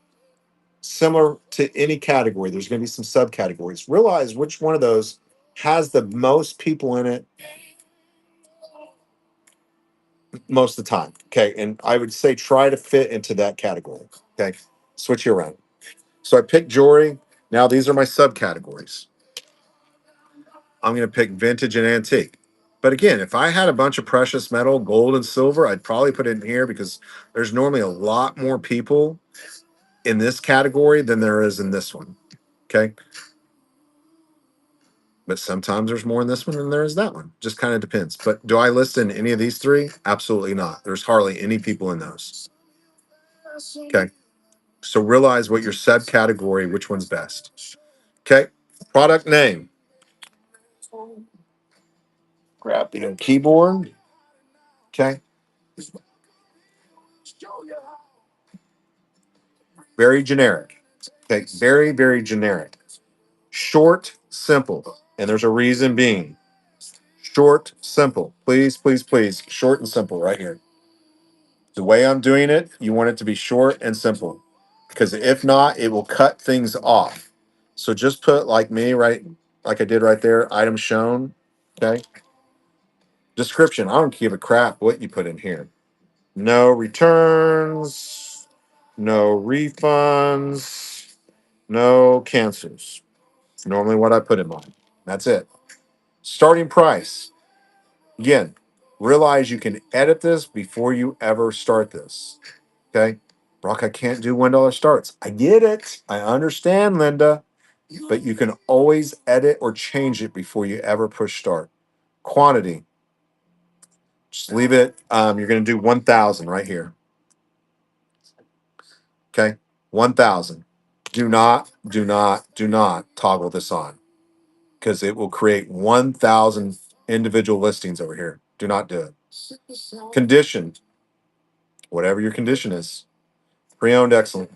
S1: Similar to any category, there's going to be some subcategories. Realize which one of those has the most people in it most of the time. Okay. And I would say try to fit into that category. Okay. Switch you around. So I picked jewelry. Now these are my subcategories. I'm going to pick vintage and antique. But again, if I had a bunch of precious metal, gold and silver, I'd probably put it in here because there's normally a lot more people in this category than there is in this one. Okay. But sometimes there's more in this one than there is that one. Just kind of depends. But do I list in any of these 3? Absolutely not. There's hardly any people in those. Okay. So realize what your subcategory, which one's best. Okay. Product name. Grab the keyboard. Okay. Very generic. Okay. Very, very generic. Short, simple. And there's a reason being. Short, simple. Please, please, please. Short and simple right here. The way I'm doing it, you want it to be short and simple. Because if not, it will cut things off. So just put like me, right? Like I did right there, item shown. Okay. Description. I don't give a crap what you put in here. No returns, no refunds, no cancels. It's normally what I put in mine. That's it. Starting price. Again, realize you can edit this before you ever start this. Okay. Brock, I can't do $1 starts. I get it. I understand, Linda. But you can always edit or change it before you ever push start. Quantity. Just leave it. You're going to do 1,000 right here. Okay. 1,000. Do not toggle this on because it will create 1,000 individual listings over here. Do not do it. Condition. Whatever your condition is. Pre-owned, excellent.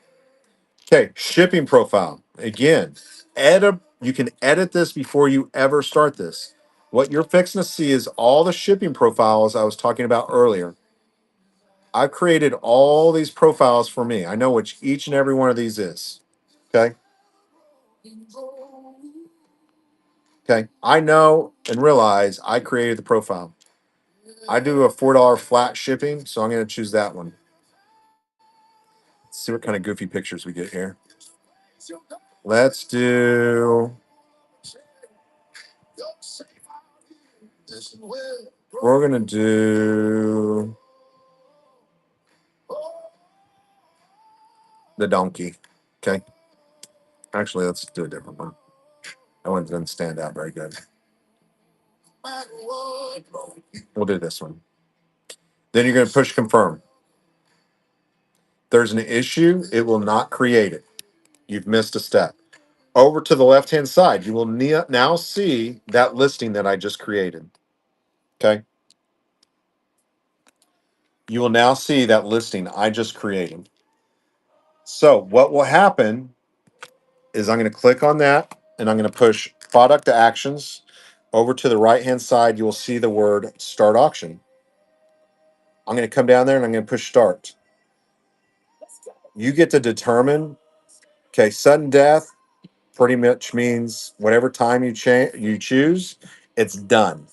S1: Okay, shipping profile. Again, you can edit this before you ever start this. What you're fixing to see is all the shipping profiles I was talking about earlier. I've created all these profiles for me. I know which each and every one of these is. Okay. Okay. I know and realize I created the profile. I do a $4 flat shipping, so I'm going to choose that one. Let's see what kind of goofy pictures we get here. Let's do. We're gonna do the donkey. Okay. Actually, let's do a different one. That one doesn't stand out very good. We'll do this one. Then you're gonna push confirm. There's an issue. It will not create it. You've missed a step. Over to the left hand side, you will now see that listing that I just created. Okay. You will now see that listing I just created. So what will happen is I'm going to click on that and I'm going to push product to actions. Over to the right hand side, you will see the word start auction. I'm going to come down there and I'm going to push start. You get to determine, okay, sudden death pretty much means whatever time you choose, it's done.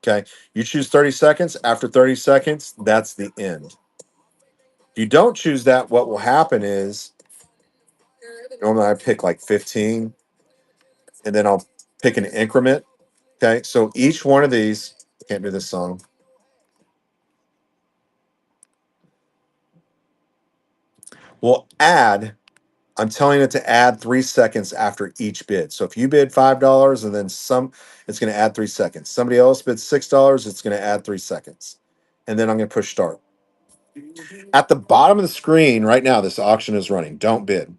S1: Okay. You choose 30 seconds. After 30 seconds, that's the end. If you don't choose that, what will happen is normally I pick like 15 and then I'll pick an increment. Okay. So each one of these, can't do this song, will add. I'm telling it to add 3 seconds after each bid. So if you bid $5 and then it's going to add 3 seconds. Somebody else bids $6, it's going to add 3 seconds. And then I'm going to push start. At the bottom of the screen right now, this auction is running. Don't bid.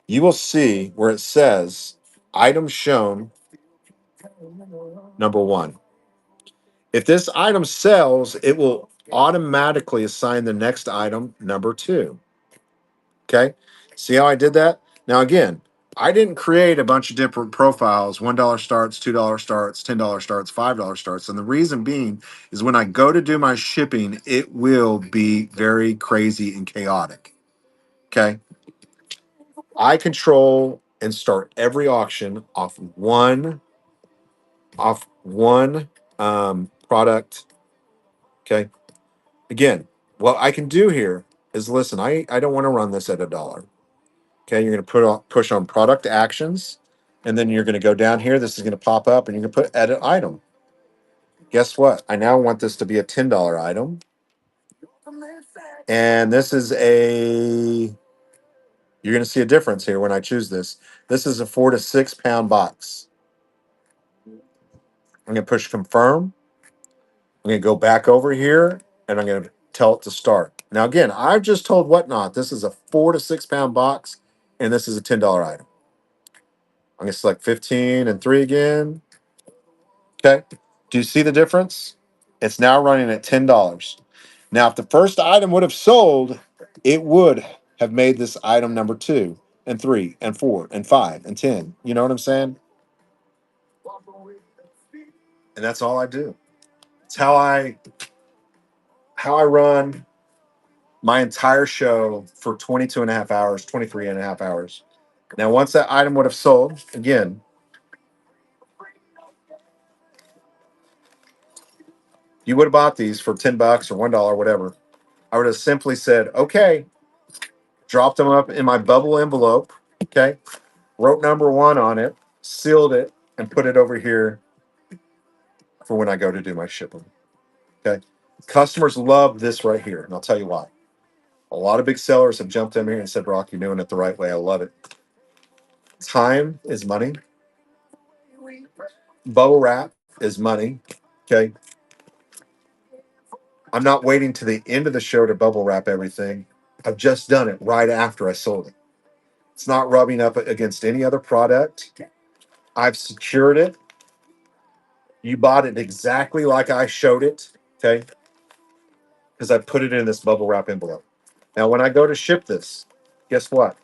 S1: You will see where it says item shown number one. If this item sells, it will automatically assign the next item number two. Okay. See how I did that? Now, again, I didn't create a bunch of different profiles $1 starts, $2 starts, $10 starts, $5 starts. And the reason being is when I go to do my shipping, it will be very crazy and chaotic. Okay. I control and start every auction off one product. Okay. Again, what I can do here is listen, I don't want to run this at $1. Okay, you're going to push on product actions, and then you're going to go down here. This is going to pop up, and you're going to put edit item. Guess what? I now want this to be a $10 item, and this is a. You're going to see a difference here when I choose this. This is a 4 to 6 pound box. I'm going to push confirm. I'm going to go back over here, and I'm going to tell it to start. Now, again, I've just told Whatnot this is a 4 to 6 pound box, and this is a $10 item. I'm going to select 15 and 3 again. Okay. Do you see the difference? It's now running at $10. Now, if the first item would have sold, it would have made this item number 2 and 3 and 4 and 5 and 10. You know what I'm saying? And that's all I do. It's how I run my entire show for 22 and a half hours, 23 and a half hours. Now, once that item would have sold, again, you would have bought these for $10 or $1, whatever. I would have simply said, okay, dropped them up in my bubble envelope. Okay. Wrote number one on it, sealed it, and put it over here for when I go to do my shipping. Okay. Customers love this right here. And I'll tell you why. A lot of big sellers have jumped in here and said, Rock, you're doing it the right way. I love it. Time is money. Bubble wrap is money. Okay. I'm not waiting to the end of the show to bubble wrap everything. I've just done it right after I sold it. It's not rubbing up against any other product. I've secured it. You bought it exactly like I showed it. Okay. Because I put it in this bubble wrap envelope. Now, when I go to ship this, guess what?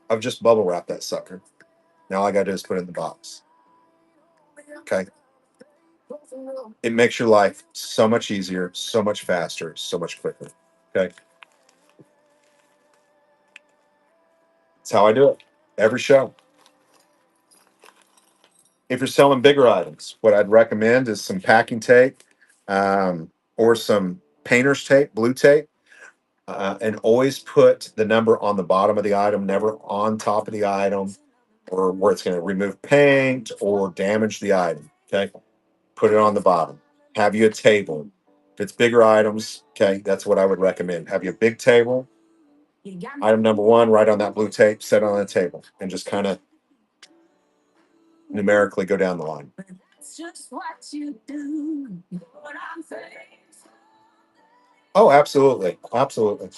S1: I've just bubble wrapped that sucker. Now all I got to do is put it in the box. Okay. It makes your life so much easier, so much faster, so much quicker. Okay. That's how I do it. Every show. If you're selling bigger items, what I'd recommend is some packing tape or some painter's tape, blue tape. And always put the number on the bottom of the item, never on top of the item, or where it's going to remove paint or damage the item. Okay, put it on the bottom. Have you a table? If it's bigger items, okay, that's what I would recommend. Have you a big table? Item number one, right on that blue tape, set it on the table, and just kind of numerically go down the line. Oh, absolutely, absolutely.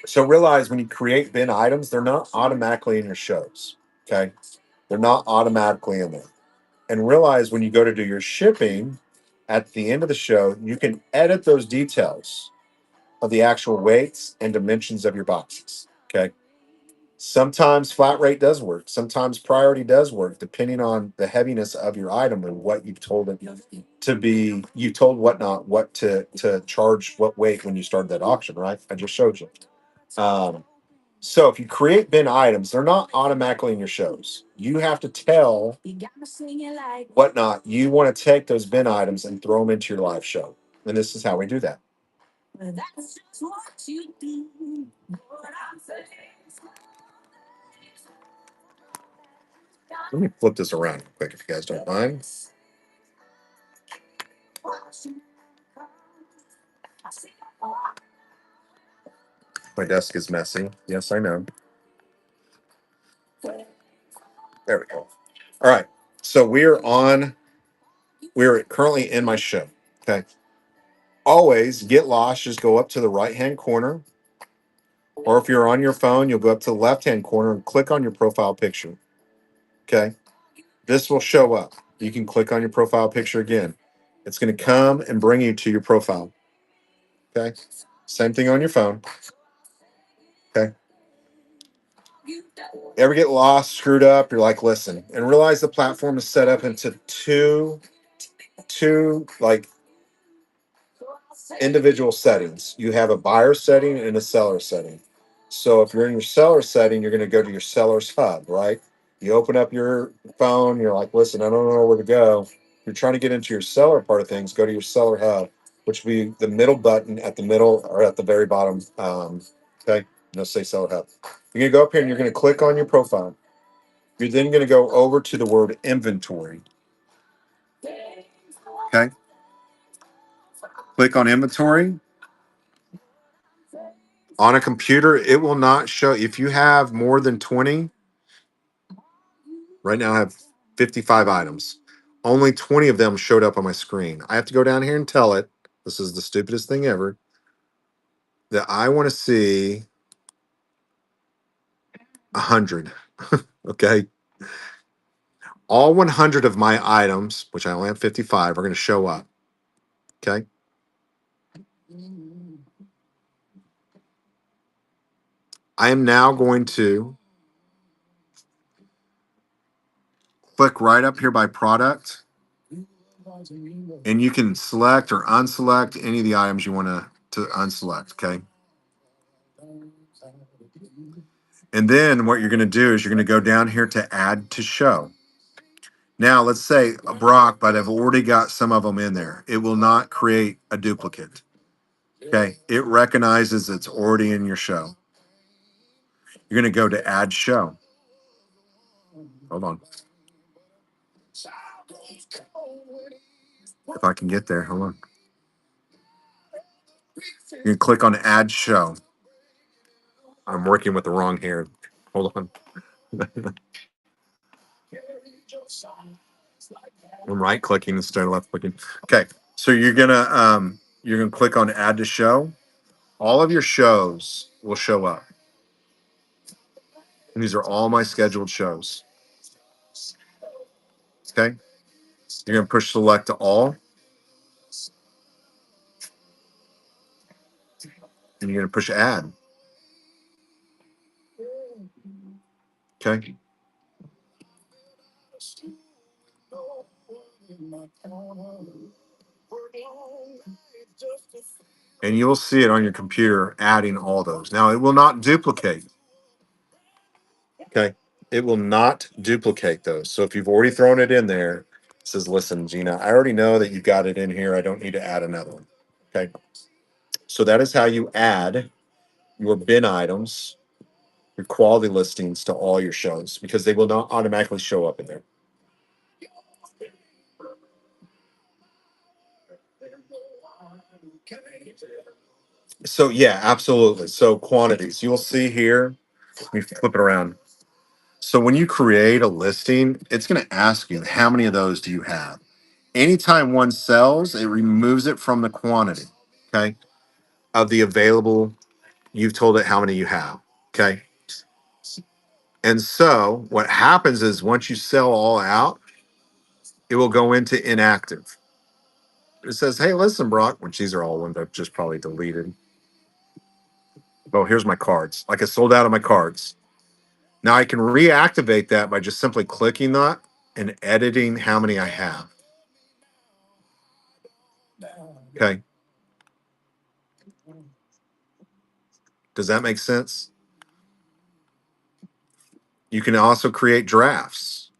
S1: So realize when you create bin items, they're not automatically in your shows. Okay, they're not automatically in there. And realize when you go to do your shipping at the end of the show, you can edit those details of the actual weights and dimensions of your boxes. Okay. Sometimes flat rate does work. Sometimes priority does work, depending on the heaviness of your item and what you've told it to be. You told whatnot what to charge what weight when you started that auction, right? I just showed you. Um, so if you create bin items, they're not automatically in your shows. You have to tell whatnot you want to take those bin items and throw them into your live show. And this is how we do that. Let me flip this around real quick if you guys don't mind. My desk is messy. Yes, I know. There we go. All right. So we're currently in my show. Okay. Always get lost, just go up to the right hand corner. Or if you're on your phone, you'll go up to the left hand corner and click on your profile picture. Okay. This will show up. You can click on your profile picture again. It's going to come and bring you to your profile. Okay. Same thing on your phone. Okay. Ever get lost, screwed up? You're like, listen, and realize the platform is set up into two like individual settings. You have a buyer setting and a seller setting. So if you're in your seller setting, you're going to go to your seller's hub, right? You open up your phone, you're like, listen, I don't know where to go. You're trying to get into your seller part of things, go to your seller hub, which would be the middle button at the middle or at the very bottom. Okay, no, say seller hub. You're going to go up here and you're going to click on your profile. You're then going to go over to the word inventory. Okay, click on inventory. On a computer, it will not show. If you have more than 20, right now I have 55 items. Only 20 of them showed up on my screen. I have to go down here and tell it, this is the stupidest thing ever, that I want to see 100. Okay. All 100 of my items, which I only have 55, are going to show up. Okay. I am now going to click right up here by product, and you can select or unselect any of the items you want to unselect. Okay. And then what you're going to do is you're going to go down here to add to show. Now, let's say Brock, but I've already got some of them in there. It will not create a duplicate. Okay. It recognizes it's already in your show. You're going to go to add show. Hold on. If I can get there, hold on. You can click on add show. I'm working with the wrong hand. Hold on. I'm right clicking instead of left clicking. Okay. So you're gonna click on add to show. All of your shows will show up. And these are all my scheduled shows. Okay. You're going to push select to all. And you're going to push add. Okay. And you'll see it on your computer adding all those. Now, it will not duplicate. Okay. It will not duplicate those. So if you've already thrown it in there, it says, listen, Gina, I already know that you got it in here. I don't need to add another one. Okay. So that is how you add your bin items, your quality listings to all your shows because they will not automatically show up in there. So yeah, absolutely. So quantities, you'll see here. Let me flip it around. So when you create a listing, it's going to ask you how many of those do you have. Anytime one sells, it removes it from the quantity, okay, of the available. You've told it how many you have, okay. And so what happens is once you sell all out, it will go into inactive. It says, "Hey, listen, Brock," which these are all ones I've just probably deleted. Oh, here's my cards. Like I sold out of my cards. Now I can reactivate that by just simply clicking that and editing how many I have. Okay. Does that make sense? You can also create drafts.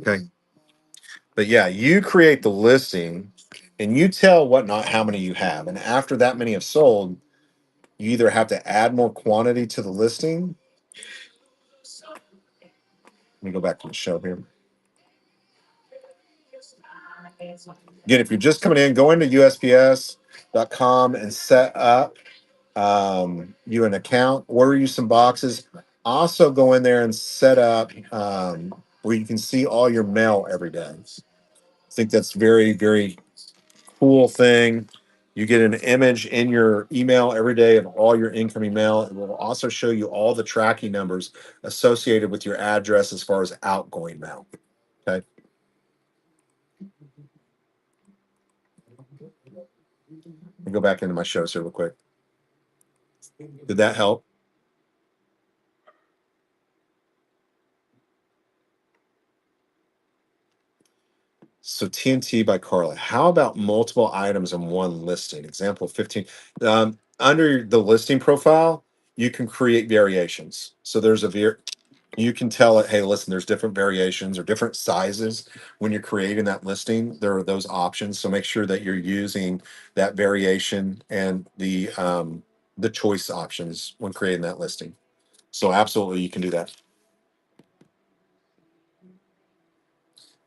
S1: Okay. But yeah, you create the listing and you tell whatnot how many you have. And after that many have sold, you either have to add more quantity to the listing. Let me go back to the show here. Again, if you're just coming in, go into USPS.com and set up you an account, order you some boxes. Also go in there and set up where you can see all your mail every day. I think that's very, very cool thing. You get an image in your email every day of all your incoming mail. It will also show you all the tracking numbers associated with your address as far as outgoing mail. Okay. Let me go back into my shows here real quick. Did that help? So TNT by Carla. How about multiple items in one listing? Example 15. Under the listing profile, you can create variations. So there's you can tell it, hey, listen, there's different variations or different sizes when you're creating that listing. There are those options. So make sure that you're using that variation and the choice options when creating that listing. So absolutely you can do that.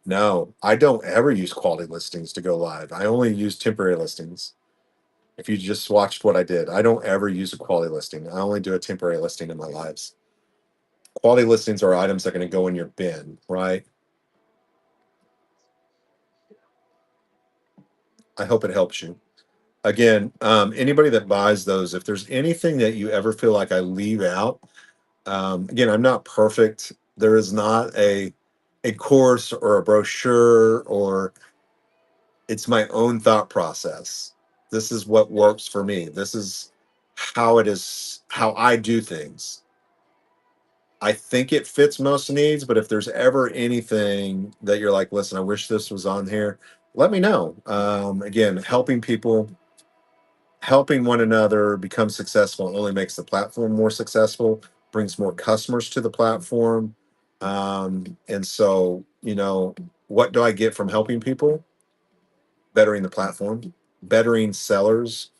S1: No, I don't ever use quality listings to go live. I only use temporary listings. If you just watched what I did, I don't ever use a quality listing. I only do a temporary listing in my lives. Quality listings are items that are going to go in your bin, right? I hope it helps you. Again, anybody that buys those, if there's anything that you ever feel like I leave out, again, I'm not perfect. There is not a course or a brochure or it's my own thought process. This is what works for me. This is how it is, how I do things. I think it fits most needs, but if there's ever anything that you're like, listen, I wish this was on here, let me know. Again, helping people, helping one another become successful only makes the platform more successful, brings more customers to the platform. And so, what do I get from helping people? Bettering the platform, bettering sellers,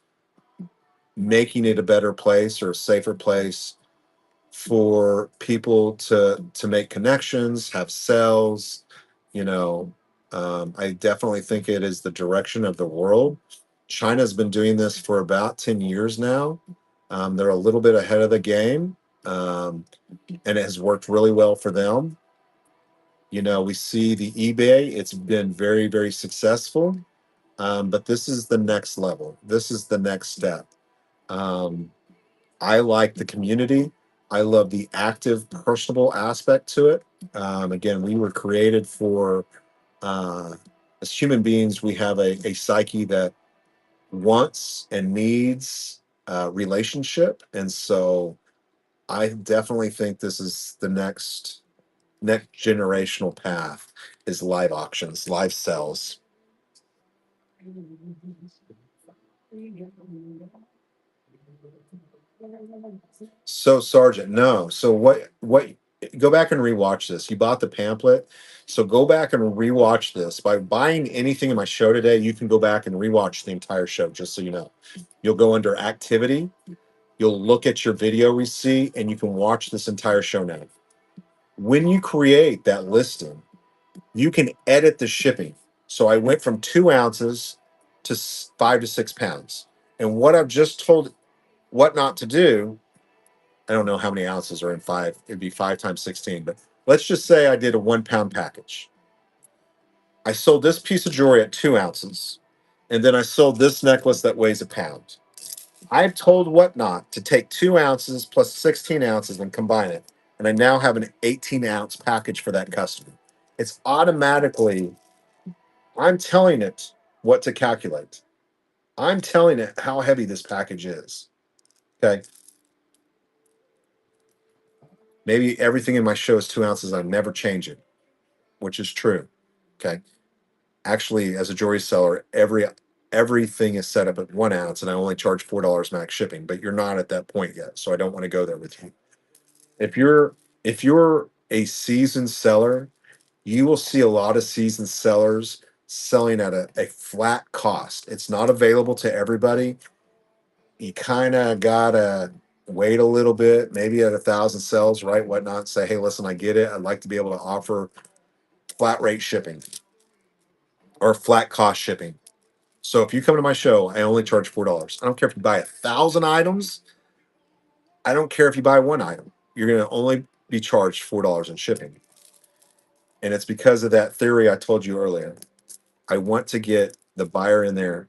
S1: making it a better place or a safer place for people to make connections, have sales. You know, I definitely think it is the direction of the world. China's been doing this for about 10 years now. They're a little bit ahead of the game, and it has worked really well for them. We see the eBay, it's been very, very successful. But this is the next level. This is the next step. Um, I like the community. I love the active, personable aspect to it. Again, we were created for, as human beings, we have a psyche that wants and needs relationship. And so I definitely think this is the next generational path is live auctions, live sales. So Sergeant, no. So what Go back and rewatch this. You bought the pamphlet, so go back and rewatch this. By buying anything in my show today, you can go back and rewatch the entire show. Just so you know, you'll go under activity. You'll look at your video receipt, and you can watch this entire show now. When you create that listing, you can edit the shipping. So I went from 2 ounces to 5 to 6 pounds. And what I've just told what not to do, I don't know how many ounces are in five. It'd be 5 times 16. But let's just say I did a 1 pound package. I sold this piece of jewelry at 2 ounces. And then I sold this necklace that weighs a pound. I've told Whatnot to take 2 ounces plus 16 ounces and combine it. And I now have an 18-ounce package for that customer. It's automatically, I'm telling it what to calculate. I'm telling it how heavy this package is. Okay. Maybe everything in my show is 2 ounces. I never change it, which is true. Okay. Actually, as a jewelry seller, everything is set up at 1 ounce, and I only charge $4 max shipping. But you're not at that point yet, so I don't want to go there with you. If you're a seasoned seller, you will see a lot of seasoned sellers selling at a flat cost. It's not available to everybody. You kind of gotta wait a little bit, maybe at 1,000 sales, right? Whatnot. Say, hey, listen, I get it. I'd like to be able to offer flat rate shipping or flat cost shipping. So if you come to my show, I only charge $4. I don't care if you buy 1,000 items. I don't care if you buy one item. You're going to only be charged $4 in shipping. And it's because of that theory I told you earlier. I want to get the buyer in there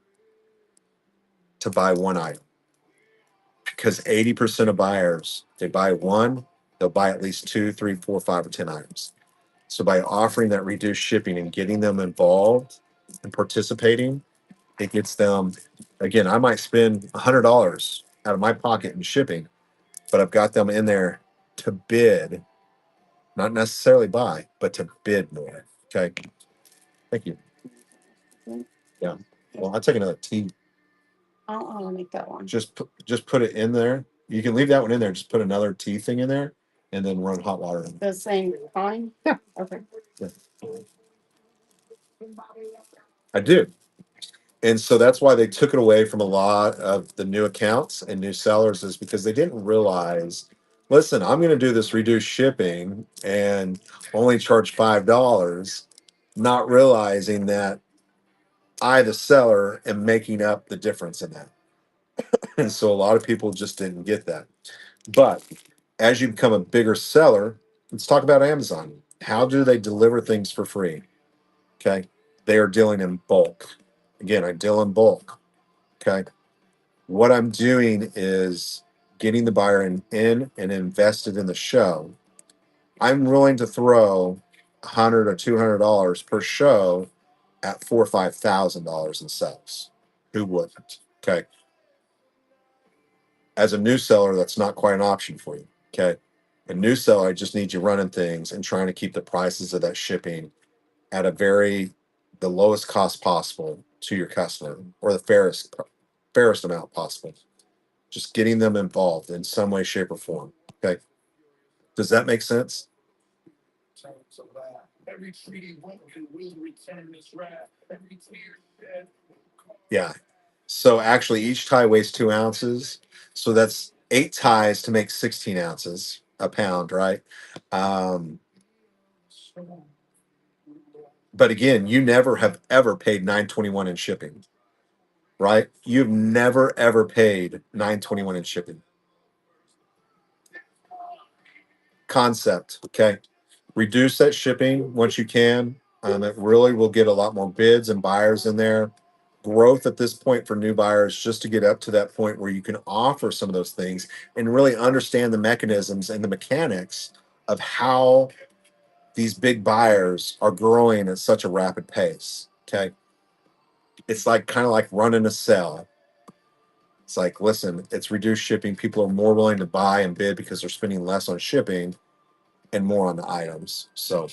S1: to buy one item because 80% of buyers, they buy one, they'll buy at least two, three, four, five, or 10 items. So by offering that reduced shipping and getting them involved and participating, it gets them, again, I might spend $100 out of my pocket in shipping, but I've got them in there to bid, not necessarily buy, but to bid more. Okay. Thank you. Yeah. Well, I'll take another tea. I don't want to make that one. Just put it in there. You can leave that one in there. Just put another tea thing in there, and then run hot water in. The same kind? Yeah. Okay. Yeah. I do. And so that's why they took it away from a lot of the new accounts and new sellers, is because they didn't realize, listen, I'm going to do this reduced shipping and only charge $5, not realizing that I, the seller, am making up the difference in that. And so a lot of people just didn't get that. But as you become a bigger seller, let's talk about Amazon. How do they deliver things for free? Okay. They are dealing in bulk. Again, I deal in bulk. Okay. What I'm doing is getting the buyer in and invested in the show. I'm willing to throw $100 or $200 per show at $4,000 or $5,000 in sales. Who wouldn't? Okay. As a new seller, that's not quite an option for you. Okay. A new seller, I just need you running things and trying to keep the prices of that shipping at the lowest cost possible to your customer, or the fairest amount possible. Just getting them involved in some way, shape, or form. Okay. Does that make sense? Yeah. So actually, each tie weighs 2 ounces. So that's 8 ties to make 16 ounces, a pound, right? Um, but again, you never have ever paid 9.21 in shipping, right? You've never ever paid 9.21 in shipping. Concept, okay? Reduce that shipping once you can. It really will get a lot more bids and buyers in there. Growth at this point for new buyers, just to get up to that point where you can offer some of those things and really understand the mechanisms and the mechanics of how these big buyers are growing at such a rapid pace. Okay. It's like kind of like running a sale. It's like, listen, it's reduced shipping. People are more willing to buy and bid because they're spending less on shipping and more on the items. So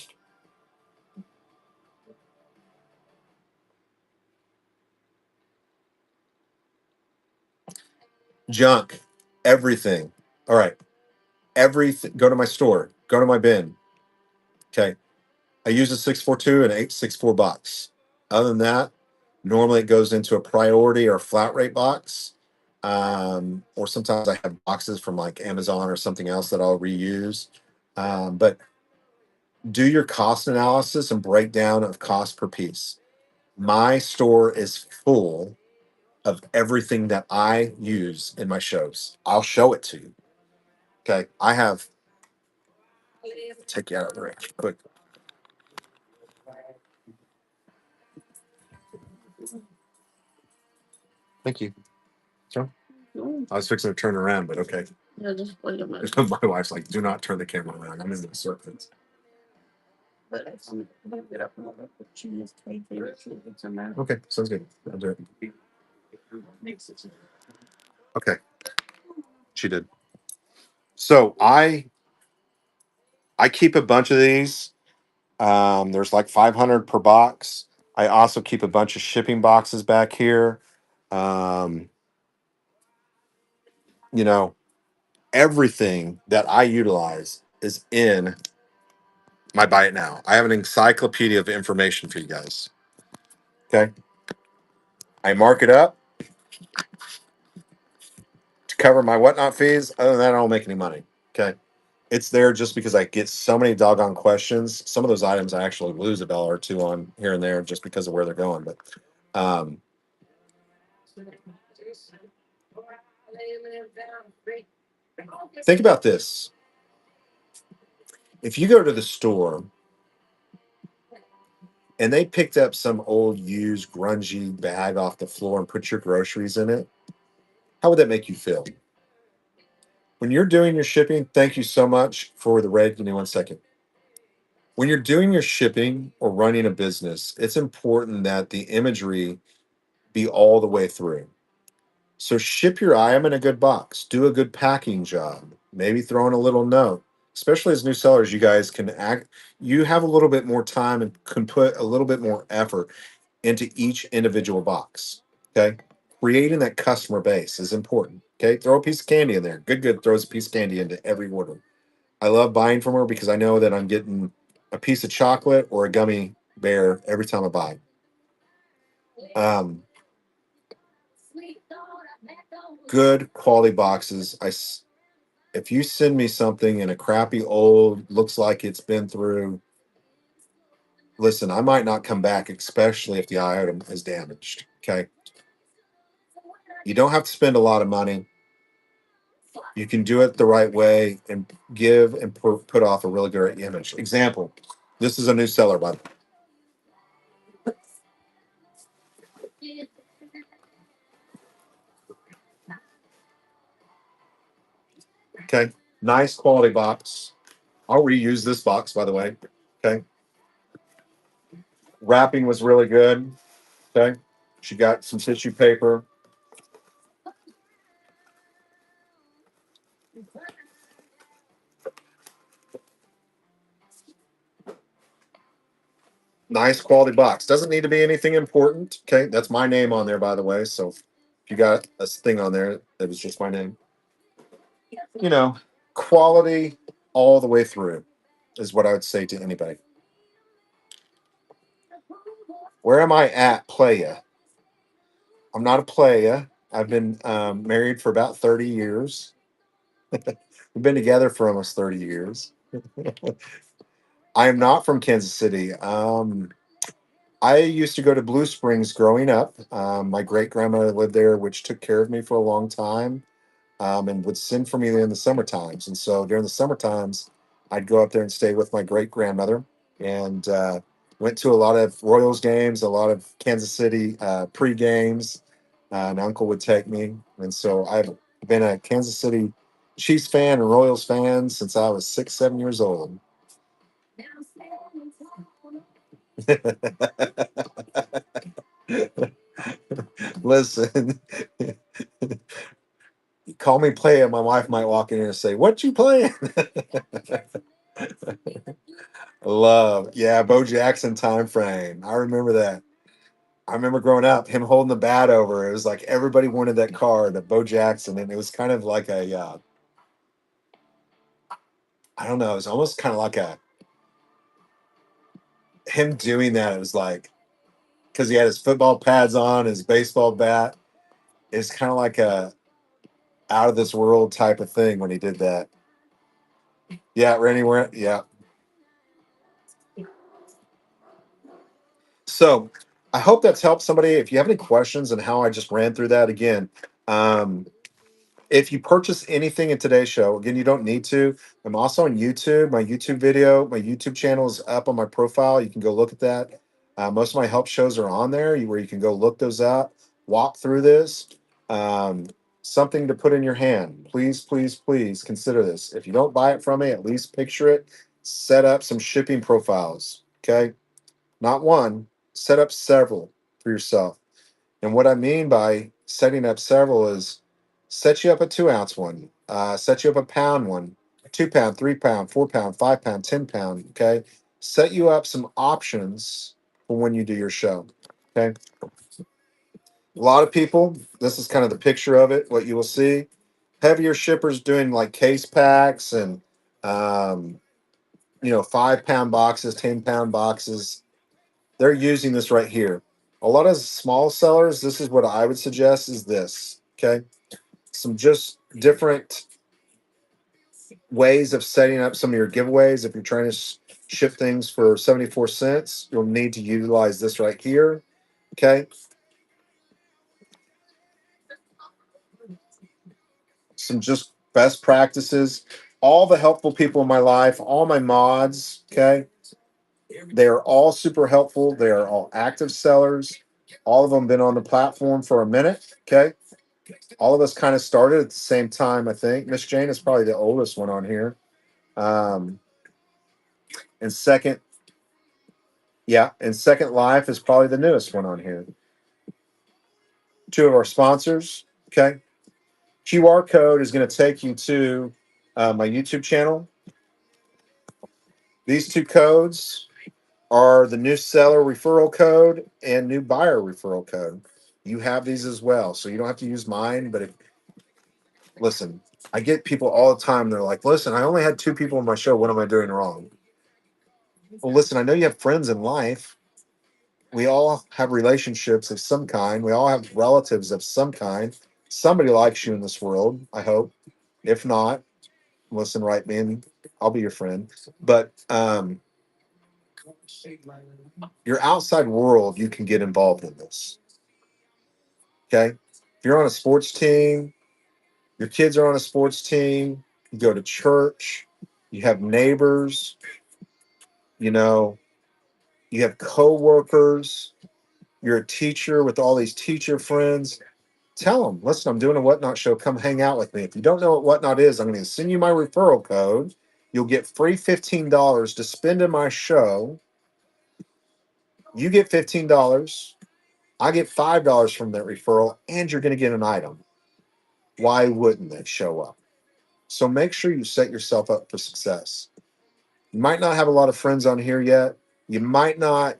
S1: junk, everything. All right. Everything. Go to my store. Go to my bin. Okay. I use a 642 and 864 box. Other than that, normally it goes into a priority or flat rate box. Or sometimes I have boxes from like Amazon or something else that I'll reuse. But do your cost analysis and breakdown of cost per piece. My store is full of everything that I use in my shows. I'll show it to you. Okay. I have, take you out of the range quick. Thank you. Sure. I was fixing to turn around, but okay. My wife's like, do not turn the camera around. I'm in the circuits. Okay, sounds good. I'll do it. Okay, she did. So I keep a bunch of these. There's like 500 per box. I also keep a bunch of shipping boxes back here. Um, you know, everything that I utilize is in my Buy It Now. I have an encyclopedia of information for you guys. Okay. I mark it up to cover my whatnot fees. Other than that, I don't make any money. Okay. It's there just because I get so many doggone questions. Some of those items I actually lose a dollar or two on here and there just because of where they're going. But um, think about this. If you go to the store and they picked up some old used grungy bag off the floor and put your groceries in it, how would that make you feel? When you're doing your shipping, thank you so much for the red. Give me 1 second. When you're doing your shipping or running a business, it's important that the imagery be all the way through. So ship your item in a good box. Do a good packing job. Maybe throw in a little note. Especially as new sellers, you guys can act. You have a little bit more time and can put a little bit more effort into each individual box. Okay, creating that customer base is important. Okay, throw a piece of candy in there. Good throws a piece of candy into every order. I love buying from her because I know that I'm getting a piece of chocolate or a gummy bear every time I buy. Um, Good quality boxes. If you send me something in a crappy old, looks like it's been through, listen, I might not come back, especially if the item is damaged. Okay. You don't have to spend a lot of money. You can do it the right way and give and put off a really good image. Example, this is a new seller, bud. Okay. Nice quality box. I'll reuse this box, by the way. Okay. Wrapping was really good. Okay. She got some tissue paper. Nice quality box. Doesn't need to be anything important. Okay. That's my name on there, by the way. So if you got a thing on there, that was just my name. You know, quality all the way through is what I would say to anybody. Where am I at, playa? I'm not a playa. I've been married for about 30 years. We've been together for almost 30 years. I am not from Kansas City. I used to go to Blue Springs growing up. My great grandmother lived there, which took care of me for a long time, and would send for me in the summer times. And so during the summer times, I'd go up there and stay with my great grandmother, and went to a lot of Royals games, a lot of Kansas City pre games. And uncle would take me, and so I've been a Kansas City Chiefs fan and Royals fan since I was 6, 7 years old. Listen, call me playing. My wife might walk in here and say, "What you playing?" Love, yeah, Bo Jackson time frame. I remember that. I remember growing up, him holding the bat over. It was like everybody wanted that card, the Bo Jackson, and it was kind of like a I don't know. It's almost kind of like a him doing that. It was like because he had his football pads on, his baseball bat. It's kind of like a out of this world type of thing when he did that. Yeah, Randy. Yeah. So I hope that's helped somebody. If you have any questions on how I just ran through that again, um, if you purchase anything in today's show, again, you don't need to. I'm also on YouTube. My YouTube channel is up on my profile. You can go look at that. Most of my help shows are on there where you can go look those up, walk through this. Um, Something to put in your hand. Please, please, please consider this. If you don't buy it from me, at least picture it. Set up some shipping profiles. Okay. Not one, set up several for yourself. And what I mean by setting up several is set you up a 2 ounce one, set you up a pound one, a 2 pound, 3 pound, 4 pound, 5 pound, 10 pound. Okay. Set you up some options for when you do your show. Okay. A lot of people, this is kind of the picture of it, what you will see. Heavier shippers doing like case packs and, um, 5 pound boxes, 10 pound boxes. They're using this right here. A lot of small sellers, this is what I would suggest is this. Okay. Some just different ways of setting up some of your giveaways. If you're trying to ship things for 74 cents, you'll need to utilize this right here. Okay. Some just best practices. All the helpful people in my life, all my mods, okay, they are all super helpful. They are all active sellers. All of them been on the platform for a minute. Okay. All of us kind of started at the same time, I think. Miss Jane is probably the oldest one on here. Um, and second, yeah, and Second Life is probably the newest one on here. Two of our sponsors. Okay. QR code is going to take you to my YouTube channel. These two codes are the new seller referral code and new buyer referral code. You have these as well. So you don't have to use mine. But listen, I get people all the time. They're like, listen, I only had 2 people on my show. What am I doing wrong? Well, listen, I know you have friends in life. We all have relationships of some kind. We all have relatives of some kind. Somebody likes you in this world, I hope. If not, listen, write me and I'll be your friend. But your outside world, you can get involved in this. Okay. If you're on a sports team, your kids are on a sports team, you go to church, you have neighbors, you know, you have coworkers, you're a teacher with all these teacher friends. Tell them, listen, I'm doing a Whatnot show. Come hang out with me. If you don't know what Whatnot is, I'm going to send you my referral code. You'll get free $15 to spend in my show. You get $15. I get $5 from that referral, and you're going to get an item. Why wouldn't they show up? So make sure you set yourself up for success. You might not have a lot of friends on here yet. You might not,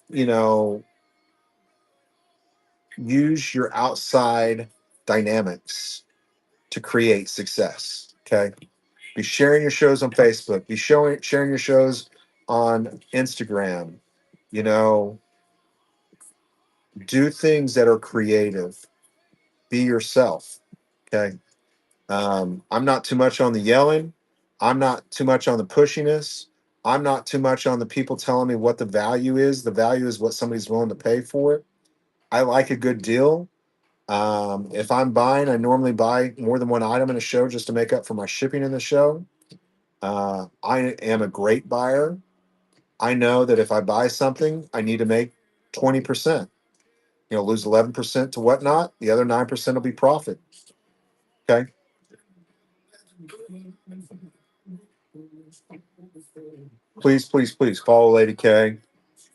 S1: you know, use your outside dynamics to create success. Okay. Be sharing your shows on Facebook. Be sharing your shows on Instagram. You know, do things that are creative. Be yourself. Okay. I'm not too much on the yelling. I'm not too much on the pushiness. I'm not too much on the people telling me what the value is. The value is what somebody's willing to pay for it. I like a good deal. If I'm buying, I normally buy more than one item in a show just to make up for my shipping in the show. I am a great buyer. I know that if I buy something, I need to make 20%. Lose 11% to Whatnot. The other 9% will be profit. Okay. Please, please, please follow Lady K.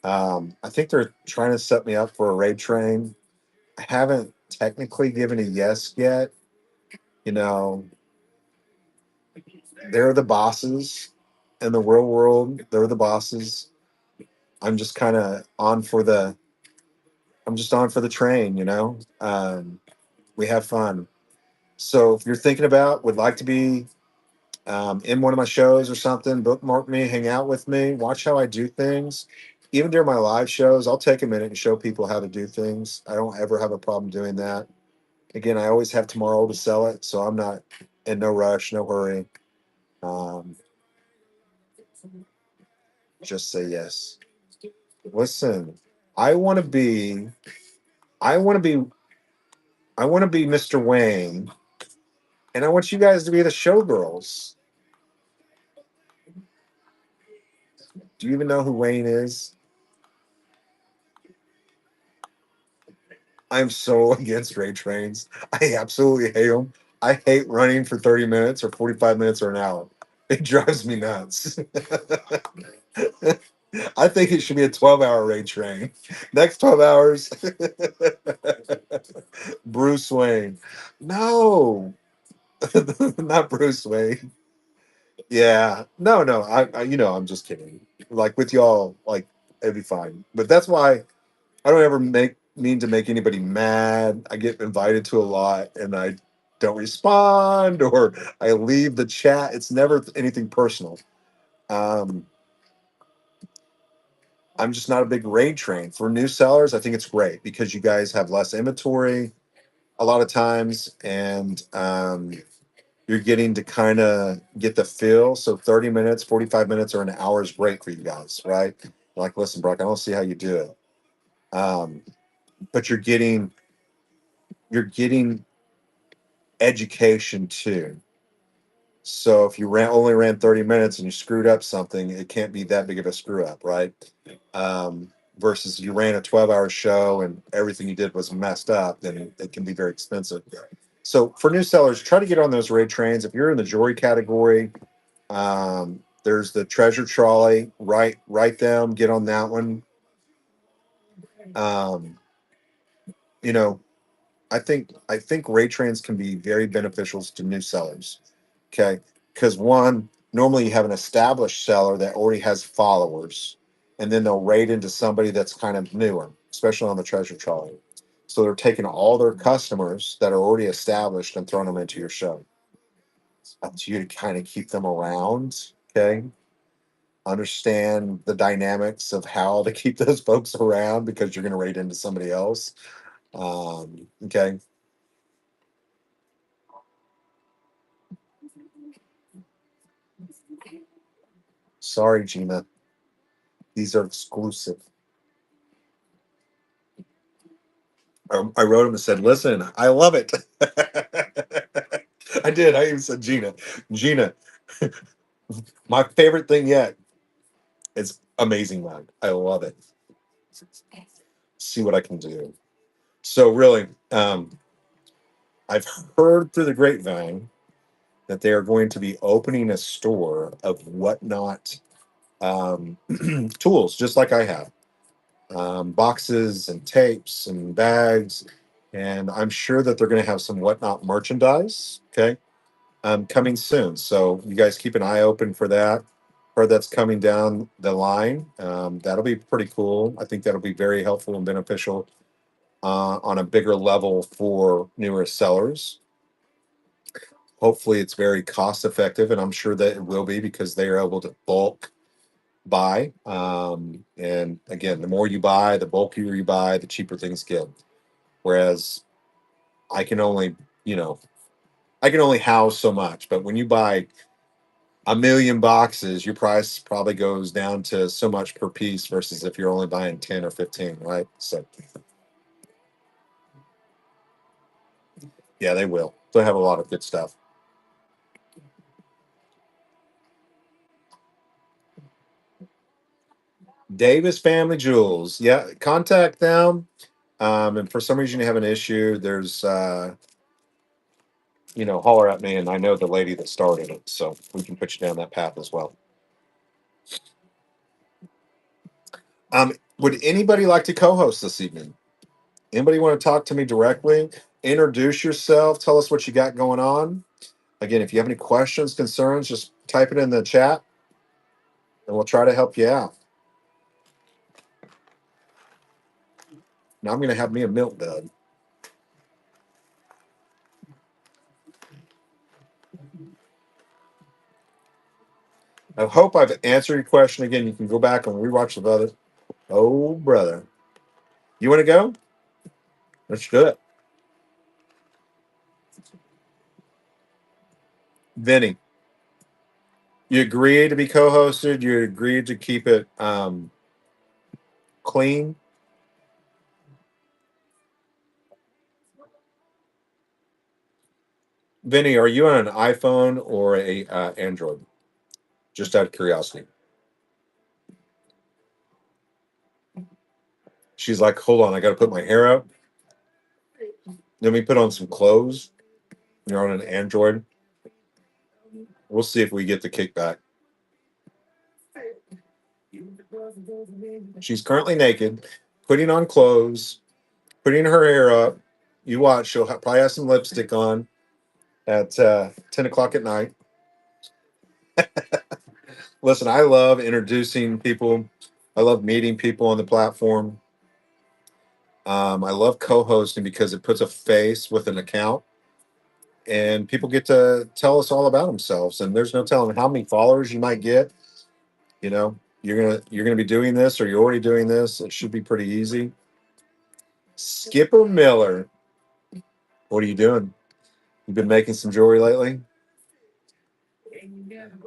S1: I think they're trying to set me up for a raid train. I haven't technically given a yes yet. You know, they're the bosses in the real world. They're the bosses. I'm just kind of on for the. I'm just on for the train. We have fun. So if you're thinking about, would like to be in one of my shows or something, bookmark me, hang out with me, watch how I do things. Even during my live shows, I'll take a minute and show people how to do things. I don't ever have a problem doing that. Again, I always have tomorrow to sell it, so I'm not in no rush, no hurry. Um, just say yes. Listen, I want to be, I want to be, I want to be Mr. Wayne, and I want you guys to be the showgirls. Do you even know who Wayne is? I'm so against rate trains. I absolutely hate them. I hate running for 30 minutes or 45 minutes or an hour. It drives me nuts. I think it should be a 12-hour rate train. Next 12 hours, Bruce Wayne. No, not Bruce Wayne. Yeah, no, no. I'm just kidding. Like with y'all, like it'd be fine. But that's why I don't ever mean to make anybody mad. I get invited to a lot and I don't respond or I leave the chat. It's never anything personal. Um, I'm just not a big raid train. For new sellers, I think it's great because you guys have less inventory a lot of times and you're getting to kind of get the feel. So 30 minutes, 45 minutes, or an hour is great for you guys, right? Like, listen, Brock, I don't see how you do it. Um, but you're getting education too. So if you only ran 30 minutes and you screwed up something, it can't be that big of a screw up, right? Versus you ran a 12-hour show and everything you did was messed up, then it can be very expensive. So for new sellers, try to get on those raid trains. If you're in the jewelry category, there's the treasure trolley. Write them, get on that one. Um, you know, I think rate trains can be very beneficial to new sellers. Okay, because one, normally you have an established seller that already has followers, and then they'll rate into somebody that's kind of newer, especially on the treasure trolley. So they're taking all their customers that are already established and throwing them into your show. It's up to you to kind of keep them around. Okay, understand the dynamics of how to keep those folks around because you're going to rate into somebody else. Okay. Sorry, Gina. These are exclusive. I wrote him and said, "Listen, I love it." I did. I even said, "Gina, Gina, my favorite thing yet is amazing mug. I love it. See what I can do." So really, I've heard through the grapevine that they are going to be opening a store of whatnot tools, just like I have. Boxes and tapes and bags. And I'm sure that they're going to have some whatnot merchandise. Okay. Coming soon. So you guys keep an eye open for that. Or that's coming down the line. That'll be pretty cool. I think that'll be very helpful and beneficial on a bigger level for newer sellers. Hopefully, it's very cost effective, and I'm sure that it will be because they are able to bulk buy. And again, the more you buy, the bulkier you buy, the cheaper things get. Whereas I can only, you know, I can only house so much. But when you buy a million boxes, your price probably goes down to so much per piece versus if you're only buying 10 or 15, right? So yeah, they will. They'll have a lot of good stuff. Davis Family Jewels. Yeah, contact them. And for some reason you have an issue, there's holler at me and I know the lady that started it. So we can put you down that path as well. Would anybody like to co-host this evening? Anybody want to talk to me directly? Introduce yourself. Tell us what you got going on. Again, if you have any questions, concerns, just type it in the chat and we'll try to help you out. Now I'm going to have me a milk dud. I hope I've answered your question. Again, you can go back and rewatch the other. Oh, brother. You want to go? Let's do it. Vinny, you agreed to be co hosted. You agreed to keep it clean. Vinny, are you on an iPhone or a Android? Just out of curiosity. She's like, hold on, I got to put my hair up. Let me put on some clothes. You're on an Android. We'll see if we get the kickback. She's currently naked, putting on clothes, putting her hair up. You watch, she'll probably have some lipstick on at 10 o'clock at night. Listen, I love introducing people. I love meeting people on the platform. I love co-hosting because it puts a face with an account, and people get to tell us all about themselves. And there's no telling how many followers you might get. You know, you're gonna be doing this, or you're already doing this. It should be pretty easy. Skipper Miller, what are you doing? You've been making some jewelry lately.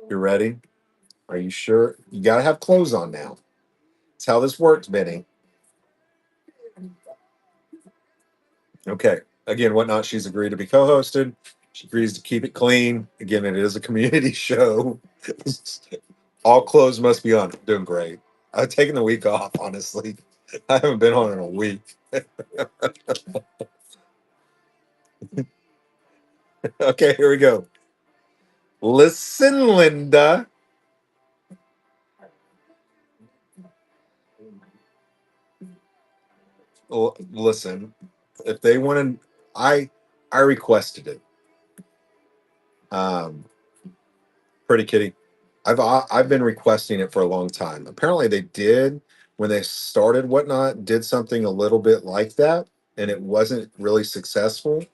S1: You're ready. Are you sure? You gotta have clothes on now. That's how this works, Benny. Okay. Again, whatnot. She's agreed to be co-hosted. She agrees to keep it clean. Again, it is a community show. All clothes must be on. Doing great. I've taken the week off, honestly. I haven't been on in a week. Okay, here we go. Listen, Linda. Listen. If they want to, I requested it. Um, Pretty kitty. I've been requesting it for a long time. Apparently, they did when they started whatnot did something a little bit like that, and it wasn't really successful.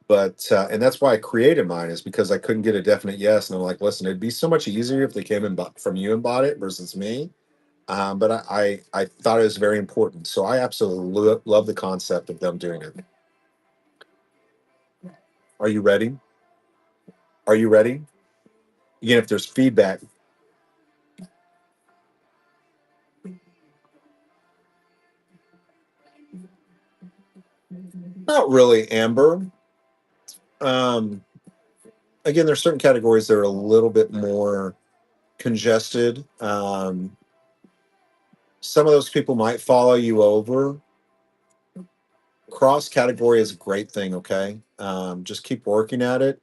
S1: But and that's why I created mine is because I couldn't get a definite yes, and I'm like, listen, it'd be so much easier if they came and bought from you and bought it versus me. But I thought it was very important, so I absolutely love the concept of them doing it. Are you ready? Are you ready? Again, if there's feedback, not really, Amber. Um, Again, there's certain categories that are a little bit more congested. Some of those people might follow you over. Cross category is a great thing. Okay, just keep working at it.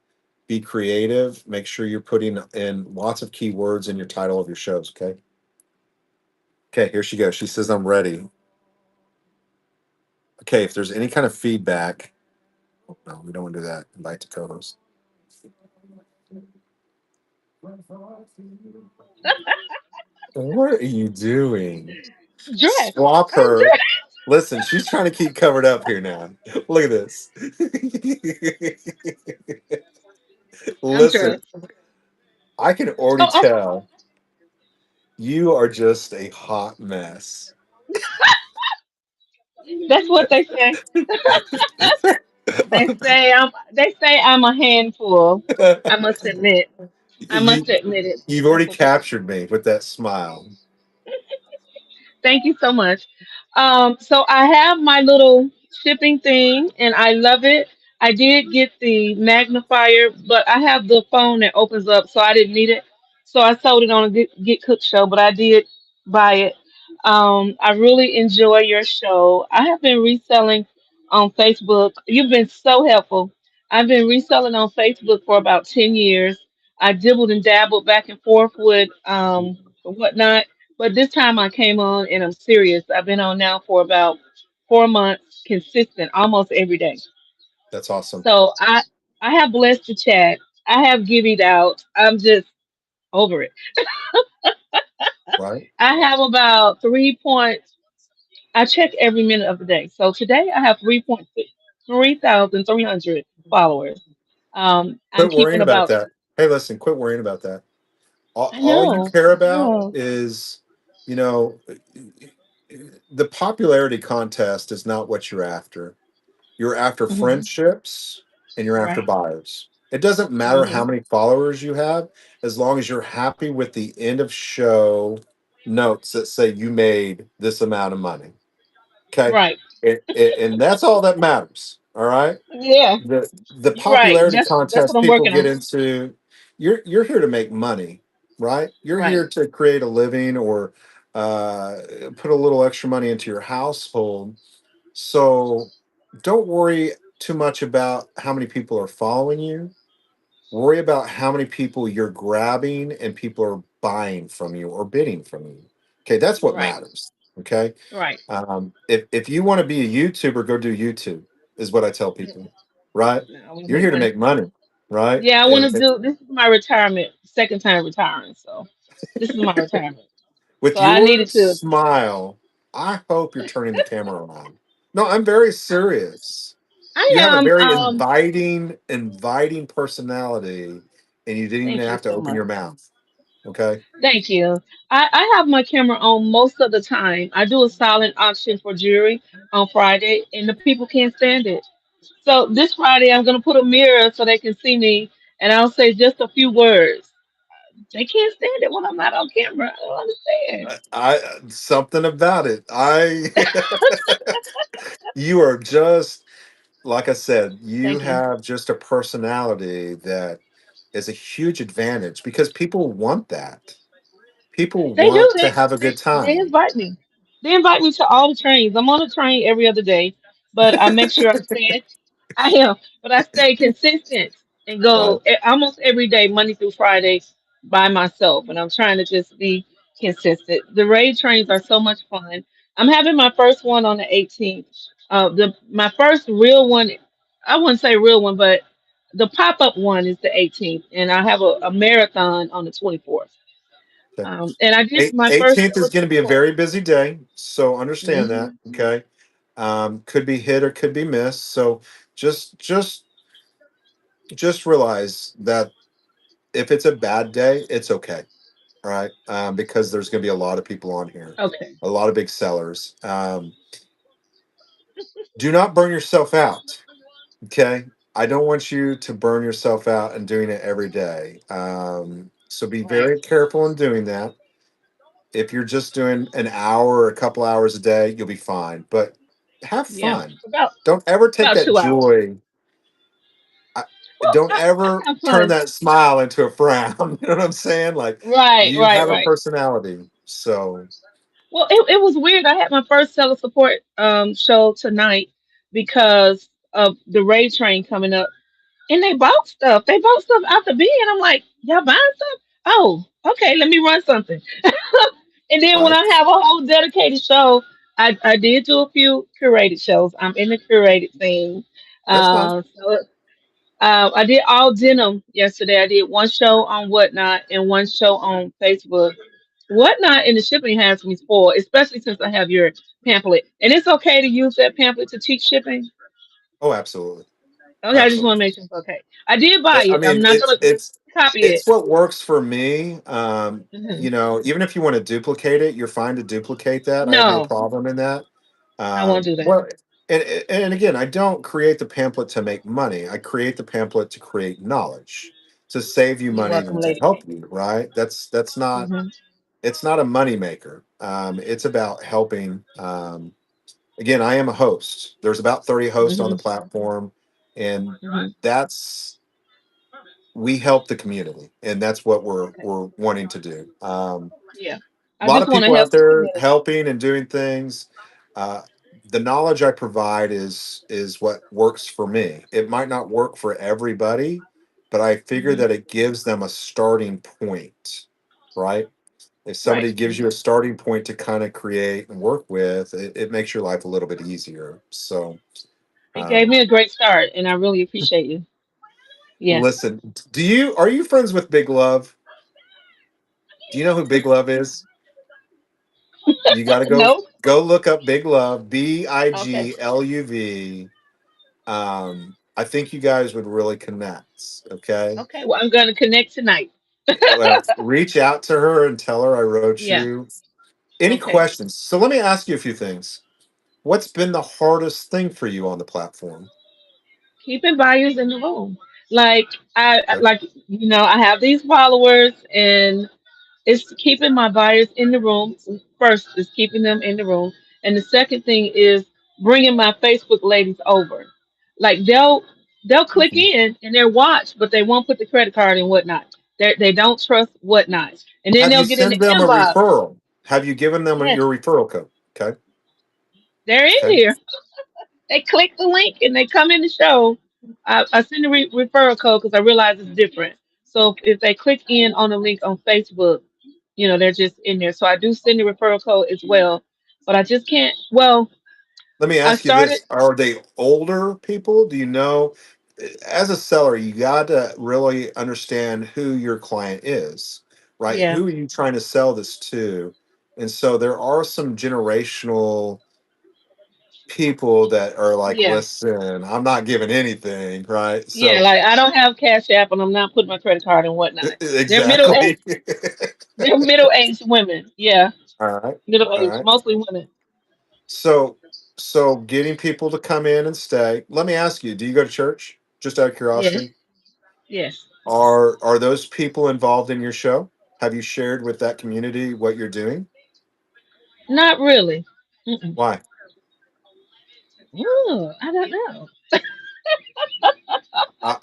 S1: Be creative. Make sure you're putting in lots of keywords in your title of your shows. Okay. Okay. Here she goes. She says, "I'm ready." Okay. If there's any kind of feedback, oh, no, we don't want to do that. Invite to co-host. What are you doing?
S2: Dressed.
S1: Swap
S2: I'm
S1: her.
S2: dressed.
S1: Listen, she's trying to keep covered up here now. Look at this.
S2: I'm
S1: Listen,
S2: dressed.
S1: I can already
S2: Oh, oh,
S1: tell you are just a hot mess.
S2: that's what they say. They say I'm a handful. I must admit. I
S1: you,
S2: must admit it.
S1: you've already captured me with that smile.
S2: Thank you so much. So I have my little shipping thing and I love it. I did get the magnifier, but I have the phone that opens up, so I didn't need it. So I sold it on a Get Cook show, but I did buy it. I really enjoy your show. I have been reselling on Facebook. You've been so helpful. I've been reselling on Facebook for about 10 years. I dibbled and dabbled back and forth with whatnot, but this time I came on and I'm serious. I've been on now for about 4 months, consistent, almost every day.
S1: That's awesome,
S2: So I have blessed the chat. I have gived out. I'm just over it.
S1: right?
S2: I have about 3 point. I check every minute of the day. So today I have 3.6, 3,300 followers. I'm
S1: Quit
S2: keeping
S1: worrying about
S2: about
S1: that. Hey, listen, quit worrying about that.
S2: I
S1: All you
S2: know.
S1: care about
S2: Oh,
S1: is, you know, the popularity contest is not what you're after. You're after
S2: hmm
S1: friendships and you're after
S2: right.
S1: buyers. It doesn't matter how
S2: hmm
S1: many followers you have, as long as you're happy with the end of show notes that say you made this amount of money. Okay.
S2: Right.
S1: And that's all that matters. All right.
S2: Yeah.
S1: The
S2: You're right.
S1: popularity
S2: That's what
S1: contest
S2: I'm
S1: people
S2: working
S1: get
S2: on.
S1: into, you're here to make money, right? You're
S2: Right.
S1: here to create a living or uh, put a little extra money into your household. So don't worry too much about how many people are following you. Worry about how many people you're grabbing and people are buying from you or bidding from you. Okay, that's what
S2: Right.
S1: matters. Okay.
S2: Right.
S1: If you want to be a YouTuber, go do YouTube, is what I tell people, right?
S2: No, I want to
S1: You're
S2: make
S1: here to
S2: money.
S1: make money, right?
S2: Yeah, I want
S1: And
S2: to do. This is my retirement, second time retiring. So, this is my retirement.
S1: with
S2: So I
S1: your
S2: needed to.
S1: smile, I hope you're turning the camera around. No, I'm very serious.
S2: I
S1: You have a
S2: am.
S1: very inviting personality, and you didn't even
S2: Thank you
S1: have to
S2: so
S1: open
S2: much.
S1: your mouth. Okay.
S2: Thank you. I have my camera on most of the time. I do a silent auction for jewelry on Friday, and the people can't stand it. So this Friday, I'm gonna put a mirror so they can see me, and I'll say just a few words. They can't stand it when I'm not on camera. I don't understand.
S1: I something about it. I you are just like I said, you
S2: Thank you.
S1: have just a personality that is a huge advantage because people want that. People
S2: They do.
S1: want to have a good
S2: They
S1: time.
S2: invite me. They invite me to all the trains. I'm on a train every other day, but I make sure I stay. I am, but I stay consistent and
S1: Right.
S2: go almost every day, Monday through Friday, by myself. And I'm trying to just be consistent. The raid trains are so much fun. I'm having my first one on the 18th. The my first real one. I wouldn't say real one, but the pop up one is the 18th, and I have a marathon on the 24th.
S1: Okay.
S2: And I did my first
S1: 18th is
S2: seller
S1: going to be a
S2: support.
S1: very busy day, so understand that.
S2: hmm
S1: Okay. Could be hit or could be missed. So just just just realize that if it's a bad day, it's okay. All right. Because there's going to be a lot of people on here,
S2: Okay.
S1: a lot of big sellers. Do not burn yourself out. Okay. I don't want you to burn yourself out and doing it every day. So be
S2: Right.
S1: very careful in doing that. If you're just doing an hour or a couple hours a day, you'll be fine. But have
S2: Yeah.
S1: fun.
S2: About
S1: Don't ever take
S2: about
S1: that
S2: 2 hours.
S1: joy. I,
S2: Well,
S1: don't
S2: I
S1: ever
S2: have
S1: turn
S2: fun.
S1: that smile into a frown. You know what I'm saying? Like
S2: Right.
S1: you
S2: Right.
S1: have a
S2: Right.
S1: personality. So
S2: Well, it was weird. I had my first seller support show tonight because of the raid train coming up, and they bought stuff. They bought stuff out the bin. I'm like, y'all buying stuff? Oh, okay. Let me run something. And then when
S1: right.
S2: I have a whole dedicated show, I did do a few curated shows. I'm in the curated thing.
S1: That's fine.
S2: So I did all denim yesterday. I did one show on Whatnot and one show on Facebook. Whatnot and the shipping has me spoiled, especially since I have your pamphlet. And it's okay to use that pamphlet to teach shipping.
S1: Oh, absolutely.
S2: Okay, I just want to
S1: Absolutely.
S2: make sure it's okay. I did buy
S1: I
S2: it. I'm
S1: mean,
S2: not gonna copy it.
S1: it's what works for me.
S2: Mhm.
S1: Even if you want to duplicate it, you're fine to duplicate that. I have no
S2: No,
S1: problem in that.
S2: I won't do that.
S1: Well, and again, I don't create the pamphlet to make money. I create the pamphlet to create knowledge, to save you
S2: You're
S1: money
S2: welcome,
S1: and to
S2: Lady
S1: help
S2: K.
S1: you. Right? That's not
S2: hmm
S1: it's not a money maker. It's about helping. Again, I am a host. There's about 30 hosts on the
S2: hmm
S1: platform, and
S2: hmm
S1: that's we help the community, and that's what
S2: Okay.
S1: we're wanting to do.
S2: Yeah.
S1: A
S2: I
S1: lot
S2: just
S1: of
S2: want to
S1: people out
S2: help the
S1: there
S2: community.
S1: helping and doing things. Uh, the knowledge I provide is what works for me. It might not work for everybody, but I figure
S2: hmm
S1: that it gives them a starting point, right? If
S2: Right.
S1: somebody gives you a starting point to kind of create and work with, it makes your life a little bit easier. So,
S2: It gave
S1: um,
S2: me a great start, and I really appreciate you. Yes.
S1: listen, are you friends with Big Love? Do you know who Big Love is? You got to
S2: No.
S1: go look up Big Love,
S2: Okay.
S1: BIGLUV. I think you guys would really connect. Okay.
S2: Okay. Well, I'm gonna connect tonight.
S1: Well, reach out to her and tell her I wrote
S2: Yeah.
S1: you. Any
S2: Okay.
S1: questions? So let me ask you a few things. What's been the hardest thing for you on the platform?
S2: Keeping buyers in the room. Like
S1: Okay.
S2: like I have these followers, and it's keeping my buyers in the room. First is keeping them in the room, and the second thing is bringing my Facebook ladies over. Like they'll click
S1: Mhm.
S2: in and they'll watch, but they won't put the credit card and whatnot. They don't trust whatnot, and then
S1: Have you
S2: they'll get in the
S1: sent them a
S2: inbox.
S1: referral? Have you given them
S2: Yes,
S1: your referral code? Okay.
S2: they're in
S1: Okay.
S2: here. They click the link and they come in the show. I send a referral code because I realize it's different. So if they click in on the link on Facebook, they're just in there. So I do send the referral code as well, but I just can't. Well,
S1: Let me
S2: I
S1: ask you
S2: started.
S1: this. Are they older people? Do you know, as a seller, you got to really understand who your client is, right?
S2: Yeah,
S1: Who are you trying to sell this to? And so there are some generational people that are like,
S2: yeah,
S1: listen, I'm not giving anything, right?
S2: yeah.
S1: So
S2: Like I don't have Cash App and I'm not putting my credit card and whatnot. They're middle
S1: exactly.
S2: aged. They're middle aged women. Yeah,
S1: All right.
S2: middle
S1: All
S2: aged,
S1: right.
S2: mostly women.
S1: So getting people to come in and stay. Let me ask you, do you go to church? Just out of
S2: Yes,
S1: curiosity.
S2: yes.
S1: Are those people involved in your show? Have you shared with that community what you're doing?
S2: Not really. Mm-mm.
S1: Why?
S2: Ooh, I don't know.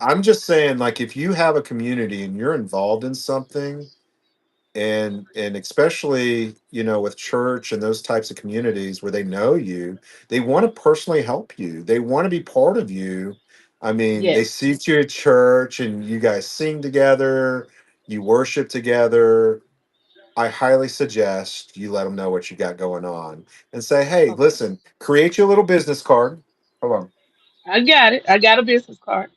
S1: I'm just saying, like, if you have a community and you're involved in something, and especially with church and those types of communities where they know you, they want to personally help you, they want to be part of you. I mean, they
S2: Yes.
S1: see you at church and you guys sing together, you worship together. I highly suggest you let them know what you got going on and say, hey,
S2: Okay.
S1: listen, create you a little business card. Hold on.
S2: I got it. I got a business card.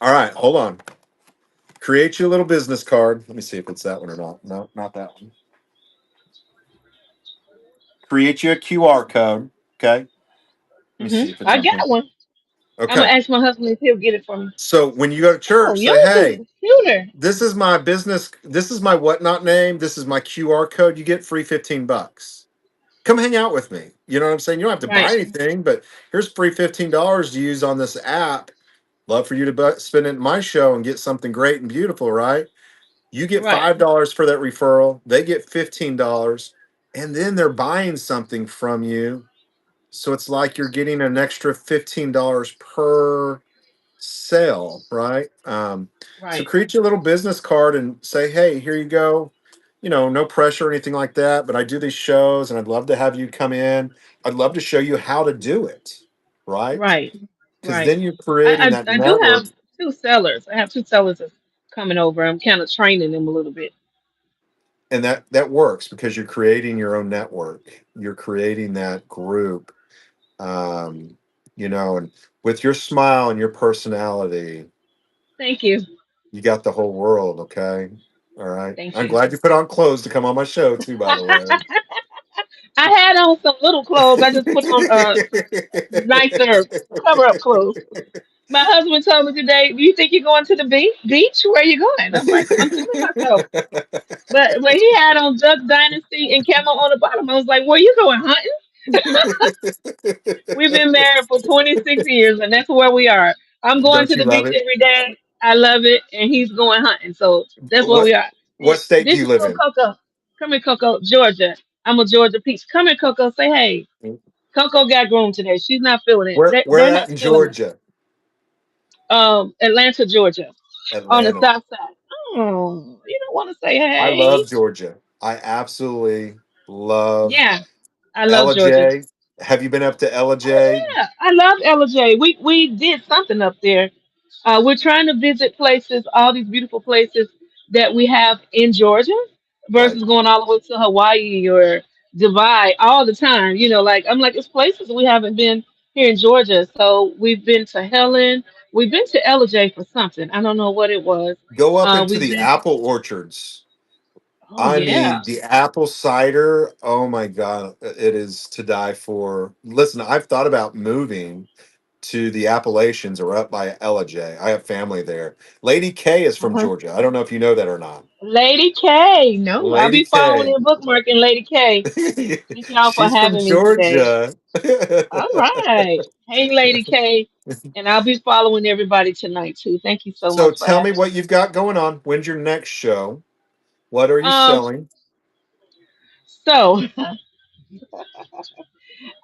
S1: All right, hold on. Create you a little business card. Let me see if it's that one or not. No, not that one. Create you a QR code. Okay. Let me see if it's
S2: I
S1: on here.
S2: got one. I'm
S1: Okay.
S2: gonna ask my husband if he'll get it for me.
S1: So when you go to
S2: Oh,
S1: church, say,
S2: yours is a
S1: hey,
S2: computer.
S1: this is my business. This is my whatnot name. This is my QR code. You get free 15 bucks. Come hang out with me. You know what I'm saying? You don't have to buy
S2: Right.
S1: anything, but here's free $15 to use on this app. Love for you to spend it in my show and get something great and beautiful, right? You get
S2: Right.
S1: $5 for that referral. They get $15. And then they're buying something from you. So it's like you're getting an extra $15 per sale, right? So
S2: Right.
S1: create your little business card and say, hey, here you go. No pressure or anything like that, but I do these shows and I'd love to have you come in. I'd love to show you how to do it, right?
S2: Right.
S1: Because
S2: Right.
S1: then you're creating that
S2: I do
S1: network,
S2: have two sellers. I have two sellers that's coming over. I'm kind of training them a little bit.
S1: and that works because you're creating your own network. You're creating that group, um, and with your smile and your personality,
S2: Thank you.
S1: you got the whole world. Okay. All right.
S2: Thank
S1: I'm
S2: you.
S1: glad you put on clothes to come on my show too, by the way.
S2: I had on some little clothes. I just put on some nicer cover up clothes. My husband told me today, "Do you think you're going to the beach? Where are you going?" I'm like, "I'm feeling myself." But when he had on Duck Dynasty and camo on the bottom, I was like, "Where you going hunting?" We've been married for 26 years, and that's where we are. I'm going
S1: Don't
S2: to
S1: you
S2: the
S1: love
S2: beach
S1: it?
S2: every day. I love it, and he's going hunting. So that's where
S1: What
S2: we are.
S1: what state do
S2: This
S1: you
S2: is
S1: live
S2: little
S1: in?
S2: Coco. Come here, Coco, Georgia. I'm a Georgia peach. Come here, Coco. Say hey. Coco got groomed today. She's not feeling it.
S1: Where
S2: They're not
S1: at in
S2: feeling it.
S1: Georgia?
S2: Atlanta, Georgia, on the
S1: Atlanta.
S2: south side. Oh, you don't want to say
S1: I
S2: hey?
S1: love Georgia. I absolutely love
S2: Yeah, I love
S1: Ella
S2: Georgia.
S1: J. Have you been up to Ella
S2: Oh
S1: J?
S2: yeah, I love LJ. We did something up there. We're trying to visit places, all these beautiful places that we have in Georgia,
S1: Right.
S2: versus going all the way to Hawaii or Dubai all the time. Like I'm like, it's places we haven't been here in Georgia. So we've been to Helen. We've been to LJ for something. I don't know what it was.
S1: Go up into
S2: We've
S1: the
S2: been.
S1: apple orchards.
S2: Oh
S1: I
S2: yeah.
S1: mean, the apple cider. Oh my God, it is to die for. Listen, I've thought about moving. to the Appalachians or up by Ellijay. I have family there. Lady K is from
S2: Uh-huh.
S1: Georgia. I don't know if you know that or not.
S2: Lady K. No, I'll
S1: Lady
S2: be following
S1: K.
S2: and bookmarking Lady K. Thank y'all for
S1: She's from
S2: having me today.
S1: Georgia.
S2: All right. Hey, Lady K. And I'll be following everybody tonight too. Thank you so
S1: So
S2: much for
S1: tell me
S2: having
S1: what
S2: me.
S1: you've got going on. When's your next show? What are you
S2: Um,
S1: selling?
S2: so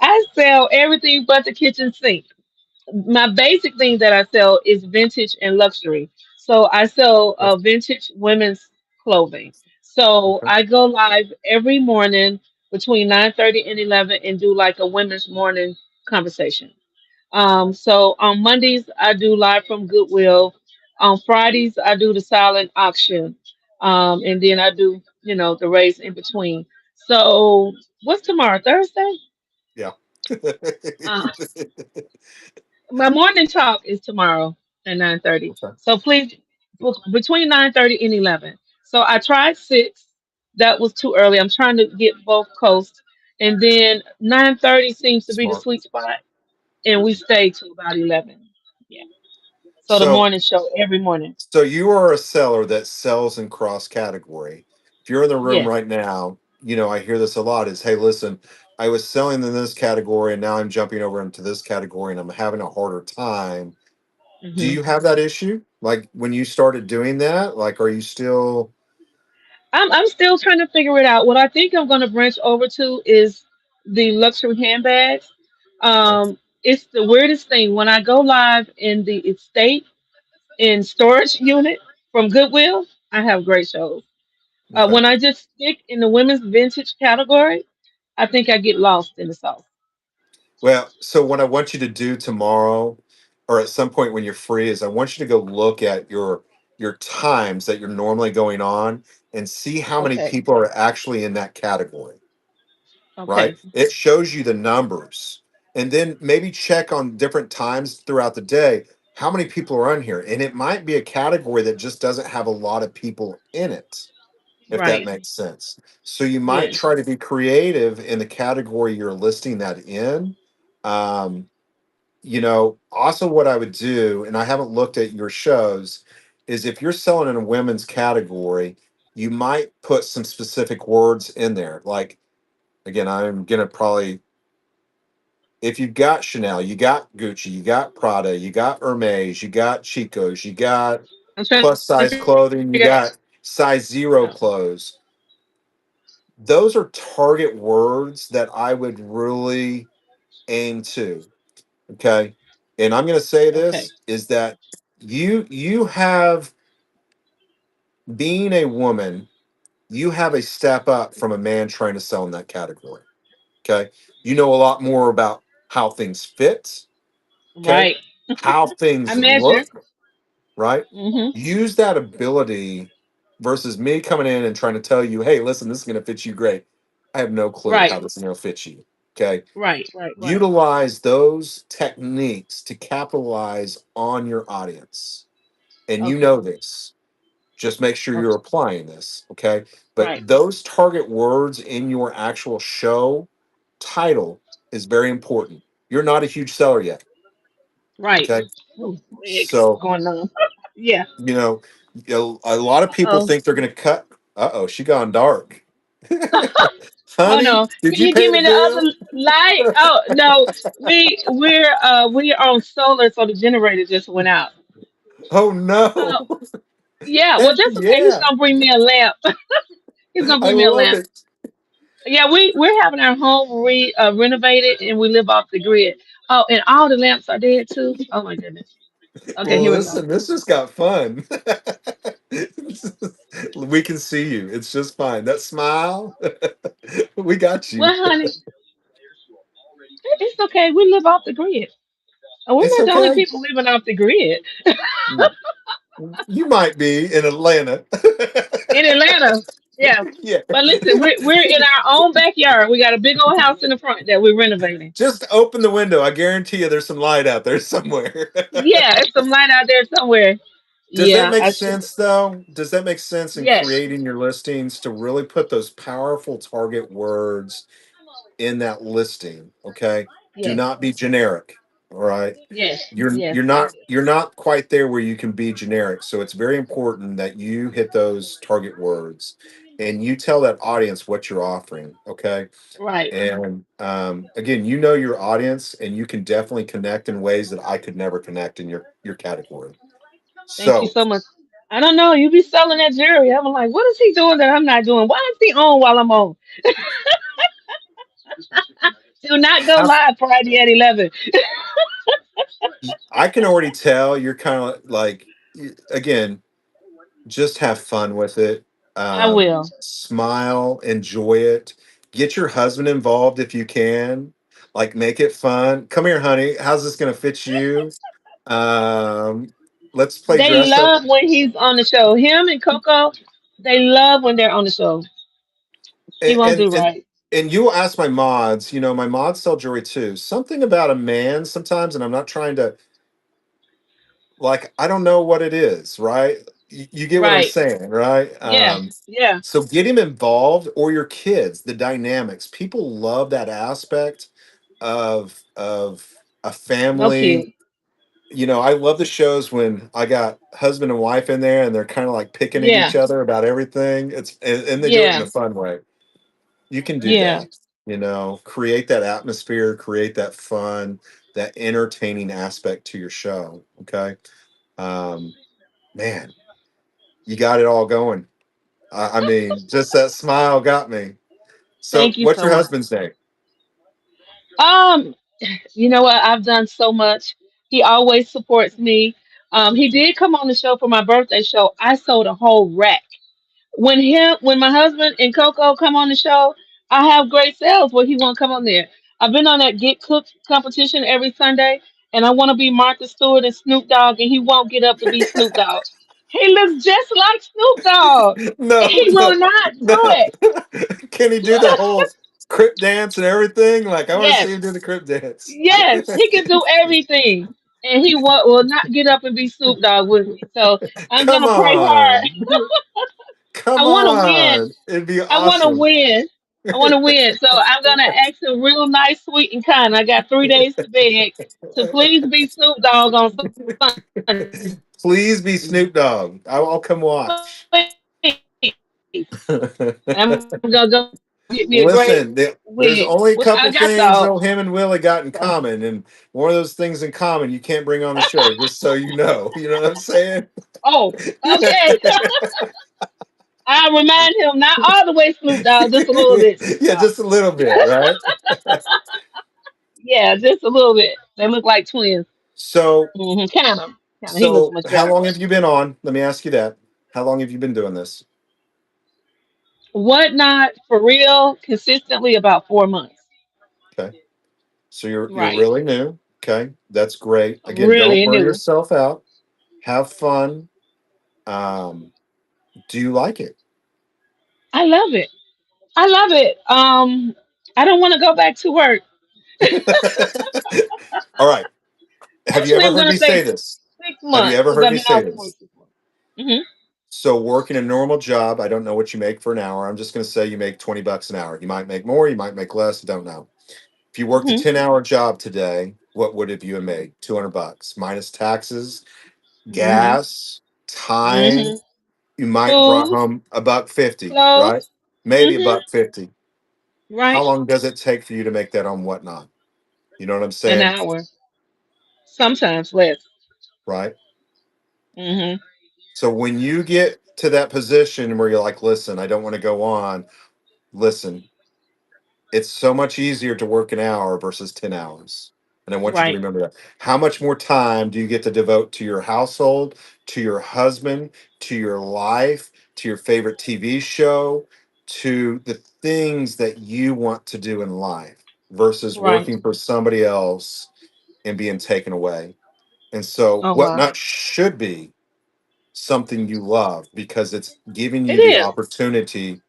S2: I sell everything but the kitchen sink. My basic thing that I sell is vintage and luxury. So I sell
S1: Okay.
S2: vintage women's clothing. So
S1: Okay.
S2: I go live every morning between 9:30 and 11 and do like a women's morning conversation. So on Mondays I do live from Goodwill. On Fridays I do the silent auction. And then I do, the race in between. So what's tomorrow? Thursday?
S1: Yeah.
S2: Uh, my morning talk is tomorrow at 9:30.
S1: Okay.
S2: So please book between 9:30 and 11. So I tried 6. That was too early. I'm trying to get both coasts. And then 9:30 seems to be the
S1: Smart.
S2: sweet spot. And we stay till about 11. Yeah. So the
S1: So
S2: morning show every morning.
S1: So you are a seller that sells in cross category. If you're in the room
S2: Yes.
S1: right now, I hear this a lot is, hey, listen, I was selling in this category and now I'm jumping over into this category and I'm having a harder time. Do
S2: hmm
S1: you have that issue? Like when you started doing that, like, are you still
S2: I'm still trying to figure it out. What I think I'm going to branch over to is the luxury handbags. It's the weirdest thing when I go live in the estate in storage unit from Goodwill. I have great shows.
S1: okay?
S2: When I just stick in the women's vintage category, I think I get lost in the sauce.
S1: Well, so what I want you to do tomorrow or at some point when you're free is I want you to go look at your times that you're normally going on and see how many
S2: Okay.
S1: people are actually in that category, right?
S2: Okay.
S1: It shows you the numbers. And then maybe check on different times throughout the day how many people are on here. And it might be a category that just doesn't have a lot of people in it, if that
S2: Right.
S1: makes sense. So you might
S2: Yes.
S1: try to be creative in the category you're listing that in. Um, also what I would do, and I haven't looked at your shows, is if you're selling in a women's category, you might put some specific words in there. Like, again, I'm gonna probably if you've got Chanel, you got Gucci, you got Prada, you got Hermes, you got Chico's, you got
S2: I'm trying
S1: plus
S2: to
S1: size
S2: figure
S1: clothing, you got size zero
S2: out.
S1: clothes. Those are target words that I would really aim to. Okay. And I'm going to say
S2: Okay.
S1: this is that you have being a woman, you have a step up from a man trying to sell in that category. Okay. You know a lot more about how things fit. Okay.
S2: Right.
S1: How
S2: I
S1: things
S2: measure.
S1: look, right?
S2: hmm
S1: Use that ability versus me coming in and trying to tell you, hey, listen, this is going to fit you great. I have no clue
S2: Right.
S1: how this is going to fit you. Okay.
S2: Right. Right. Right.
S1: Utilize those techniques to capitalize on your audience. And you
S2: Okay.
S1: know this. Just make sure you're
S2: Okay.
S1: applying this. Okay. But
S2: Right.
S1: those target words in your actual show title is very important. You're not a huge seller yet.
S2: Right.
S1: Okay.
S2: Ooh, eggs
S1: So
S2: going on. Yeah.
S1: you know, a lot of people
S2: Oh.
S1: think they're going to cut. Oh, she gone dark.
S2: Oh
S1: Honey,
S2: no.
S1: did
S2: Can
S1: you
S2: you
S1: pay
S2: give
S1: the
S2: me the
S1: bill?
S2: other light? Oh no. We're on solar, so the generator just went out.
S1: Oh no.
S2: Oh yeah. Well,
S1: Heck
S2: that's okay. He's
S1: yeah.
S2: gonna bring me a lamp. He's gonna
S1: I
S2: bring me a
S1: love
S2: lamp.
S1: it.
S2: Yeah, we're having our home renovated, and we live off the grid. Oh, and all the lamps are dead too. Oh my goodness. Okay,
S1: Well,
S2: here we go.
S1: listen, this just got fun. We can see you. It's just fine. That smile, we got you.
S2: Well, honey, it's okay. We live off the grid. We're
S1: It's
S2: not the only
S1: okay.
S2: people living off the grid
S1: You might be in Atlanta.
S2: in Atlanta. Yeah,
S1: Yeah.
S2: but listen, we're in our own backyard. We got a big old house in the front that we're renovating.
S1: Just open the window. I guarantee you there's some light out there somewhere.
S2: Yeah, it's some light out there somewhere.
S1: Does that
S2: Yeah,
S1: make
S2: I should.
S1: sense though? Does that make sense in
S2: Yes,
S1: creating your listings to really put those powerful target words in that listing? Okay. Do
S2: yes.
S1: not be generic. All right.
S2: Yes.
S1: You're
S2: Yes.
S1: you're not you're not quite there where you can be generic. So it's very important that you hit those target words and you tell that audience what you're offering. Okay.
S2: Right.
S1: And again, you know your audience and you can definitely connect in ways that I could never connect in your category.
S2: Thank you
S1: So
S2: so much. I don't know. You be selling that jewelry. I'm like, what is he doing that I'm not doing? Why is he on while I'm on? Do not go
S1: have,
S2: live Friday at 11.
S1: I can already tell you're kind of like, again, just have fun with it.
S2: I will.
S1: Smile, enjoy it. Get your husband involved if you can. Like, make it fun. Come here, honey. How's this going to fit you? Um, let's play
S2: They
S1: dress up.
S2: love when he's on the show. Him and Coco, they love when they're on the show. He
S1: And,
S2: won't
S1: and
S2: do
S1: and
S2: right.
S1: and you will ask my mods. You know, my mods sell jewelry too. Something about a man sometimes, and I'm not trying to, like, I don't know what it is, right? You get what I'm
S2: Right.
S1: saying, right?
S2: Yeah. Yeah.
S1: So get him involved, or your kids, the dynamics. People love that aspect of a
S2: No
S1: family.
S2: kid.
S1: You know, I love the shows when I got husband and wife in there and they're kind of like picking at
S2: Yeah.
S1: each other about everything. And they do it in
S2: Yeah.
S1: a fun way. You can do
S2: Yeah.
S1: that. You know, create that atmosphere, create that fun, that entertaining aspect to your show. Okay. Um, man, you got it all going. I mean, just that smile got me. So,
S2: Thank you
S1: what's
S2: so
S1: your
S2: much.
S1: husband's name?
S2: Um, you know what? I've done so much. He always supports me. He did come on the show for my birthday show. I sold a whole rack. When my husband and Coco come on the show, I have great sales where he won't come on there. I've been on that Get Cooked competition every Sunday, and I want to be Martha Stewart and Snoop Dogg, and he won't get up to be Snoop Dogg. He looks just like Snoop Dogg, and
S1: No,
S2: he
S1: no,
S2: will not do
S1: no.
S2: it.
S1: Can he do the whole crip dance and everything? Like, I want to
S2: Yes,
S1: see him do the crip dance.
S2: yes, he can do everything, and he will not get up and be Snoop Dogg with me. So I'm
S1: Come
S2: gonna pray hard.
S1: on.
S2: I
S1: Come
S2: want to win.
S1: on. It'd be
S2: I want to
S1: awesome.
S2: win. I want to win. So I'm gonna ask him real nice, sweet, and kind. I got 3 days to beg to please be Snoop Dogg on Sunday,
S1: Please be Snoop Dogg. I'll come watch.
S2: please. And I'm gonna go get me a great
S1: Listen,
S2: wig,
S1: there's
S2: which
S1: only a
S2: I got
S1: couple
S2: those.
S1: things though him and Willie got in
S2: So,
S1: common, and one of those things in common you can't bring on the show. Just so you know, you know what I'm saying?
S2: oh, okay. I remind him not all the way Snoop Dogg, just a little bit Snoop
S1: Yeah,
S2: Dogg.
S1: just a little bit, right?
S2: Yeah, just a little bit. They look like twins.
S1: So,
S2: Kind of. Kind of. He looks
S1: so
S2: much
S1: how long
S2: younger.
S1: have you been on? Let me ask you that. How long have you been doing this?
S2: Whatnot for real, consistently about 4 months.
S1: Okay, so you're
S2: Right.
S1: really new. Okay, that's great.
S2: I'm
S1: Again, don't
S2: really
S1: burn
S2: new.
S1: yourself out. Have fun. Um, do you like it?
S2: I love it. I love it. I don't want to go back to work.
S1: All right. Have you
S2: Actually,
S1: ever
S2: I'm
S1: heard
S2: gonna
S1: me
S2: say
S1: say
S2: six
S1: this? Have you
S2: months
S1: ever
S2: because
S1: heard
S2: I've
S1: me
S2: been
S1: say
S2: off from work
S1: this?
S2: 6 months. Hmm.
S1: So working a normal job, I don't know what you make for an hour. I'm just going to say you make 20 bucks an hour. You might make more, you might make less, don't know. If you worked a
S2: Hmm.
S1: 10-hour job today, what would have you made? 200 bucks minus taxes,
S2: Hmm.
S1: gas, time.
S2: Hmm.
S1: You might brought
S2: Food,
S1: home a buck 50, right?
S2: clothes.
S1: Maybe a
S2: Hmm.
S1: buck 50. How
S2: Right.
S1: long does it take for you to make that on whatnot? You know what I'm
S2: An
S1: saying?
S2: hour. Sometimes less.
S1: Right?
S2: Hmm.
S1: So when you get to that position where you're like, listen, I don't want to go on, listen, it's so much easier to work an hour versus 10 hours. And I want you to
S2: Right.
S1: remember that. How much more time do you get to devote to your household, to your husband, to your life, to your favorite TV show, to the things that you want to do in life versus
S2: Right.
S1: working for somebody else and being taken away? And so,
S2: Oh
S1: what
S2: wow.
S1: not should be something you love because it's giving
S2: It
S1: you the
S2: is.
S1: opportunity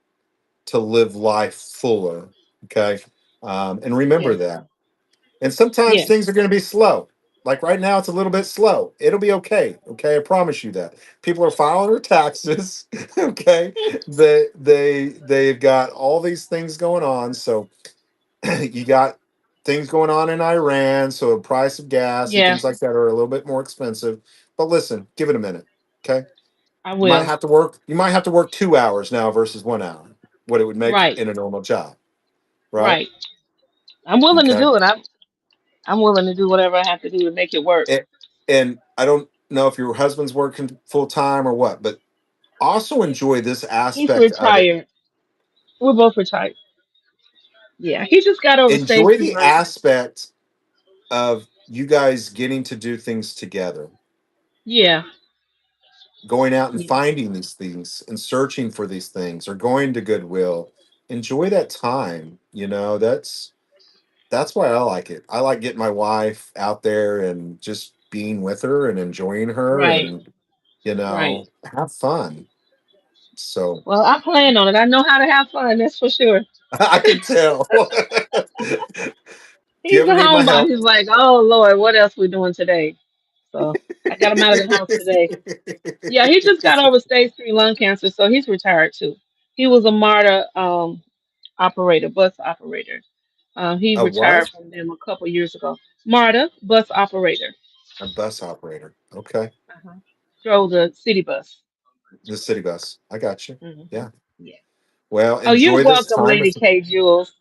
S1: to live life fuller. Okay. And remember
S2: Yes.
S1: that. And sometimes
S2: Yes.
S1: things are going to be slow. Like right now, it's a little bit slow. It'll be okay. Okay. I promise you that. People are filing their taxes. Okay. They've got all these things going on. So you got things going on in Iran, so the price of gas and
S2: Yeah,
S1: things like that are a little bit more expensive. But listen, give it a minute. Okay.
S2: I
S1: You might
S2: will.
S1: have to work, you might have to work 2 hours now versus 1 hour, what it would make
S2: Right,
S1: in a normal job. Right.
S2: right. I'm willing to
S1: Okay.
S2: do it. I'm willing to do whatever I have to do to make it work.
S1: And, and I don't know if your husband's working full time or what, but also enjoy this
S2: He's
S1: aspect of it.
S2: retired. We're both retired. Yeah, he just got over stage
S1: Enjoy
S2: three
S1: the
S2: lung cancer.
S1: aspect of you guys getting to do things together,
S2: Yeah,
S1: going out and
S2: yeah,
S1: finding these things and searching for these things or going to Goodwill. Enjoy that time. That's why I like it. I like getting my wife out there and just being with her and enjoying her
S2: right,
S1: and
S2: right.
S1: have fun. So
S2: Well, I plan on it. I know how to have fun. That's for sure.
S1: I can tell. If you
S2: He's a
S1: ever need my
S2: homebody.
S1: help.
S2: He's like, oh Lord, what else we doing today? So I got him out of the house today. Yeah, he just got over stage three lung cancer, so he's retired too. He was a MARTA operator, bus operator. He
S1: A
S2: retired
S1: what?
S2: from them a couple years ago. MARTA, bus operator.
S1: A bus operator. Okay.
S2: Uh-huh. Drove the city bus.
S1: The city bus. I got you.
S2: Hmm.
S1: Yeah.
S2: Yeah.
S1: Well,
S2: Oh, you're
S1: enjoy this
S2: welcome,
S1: time.
S2: Lady K. Jules.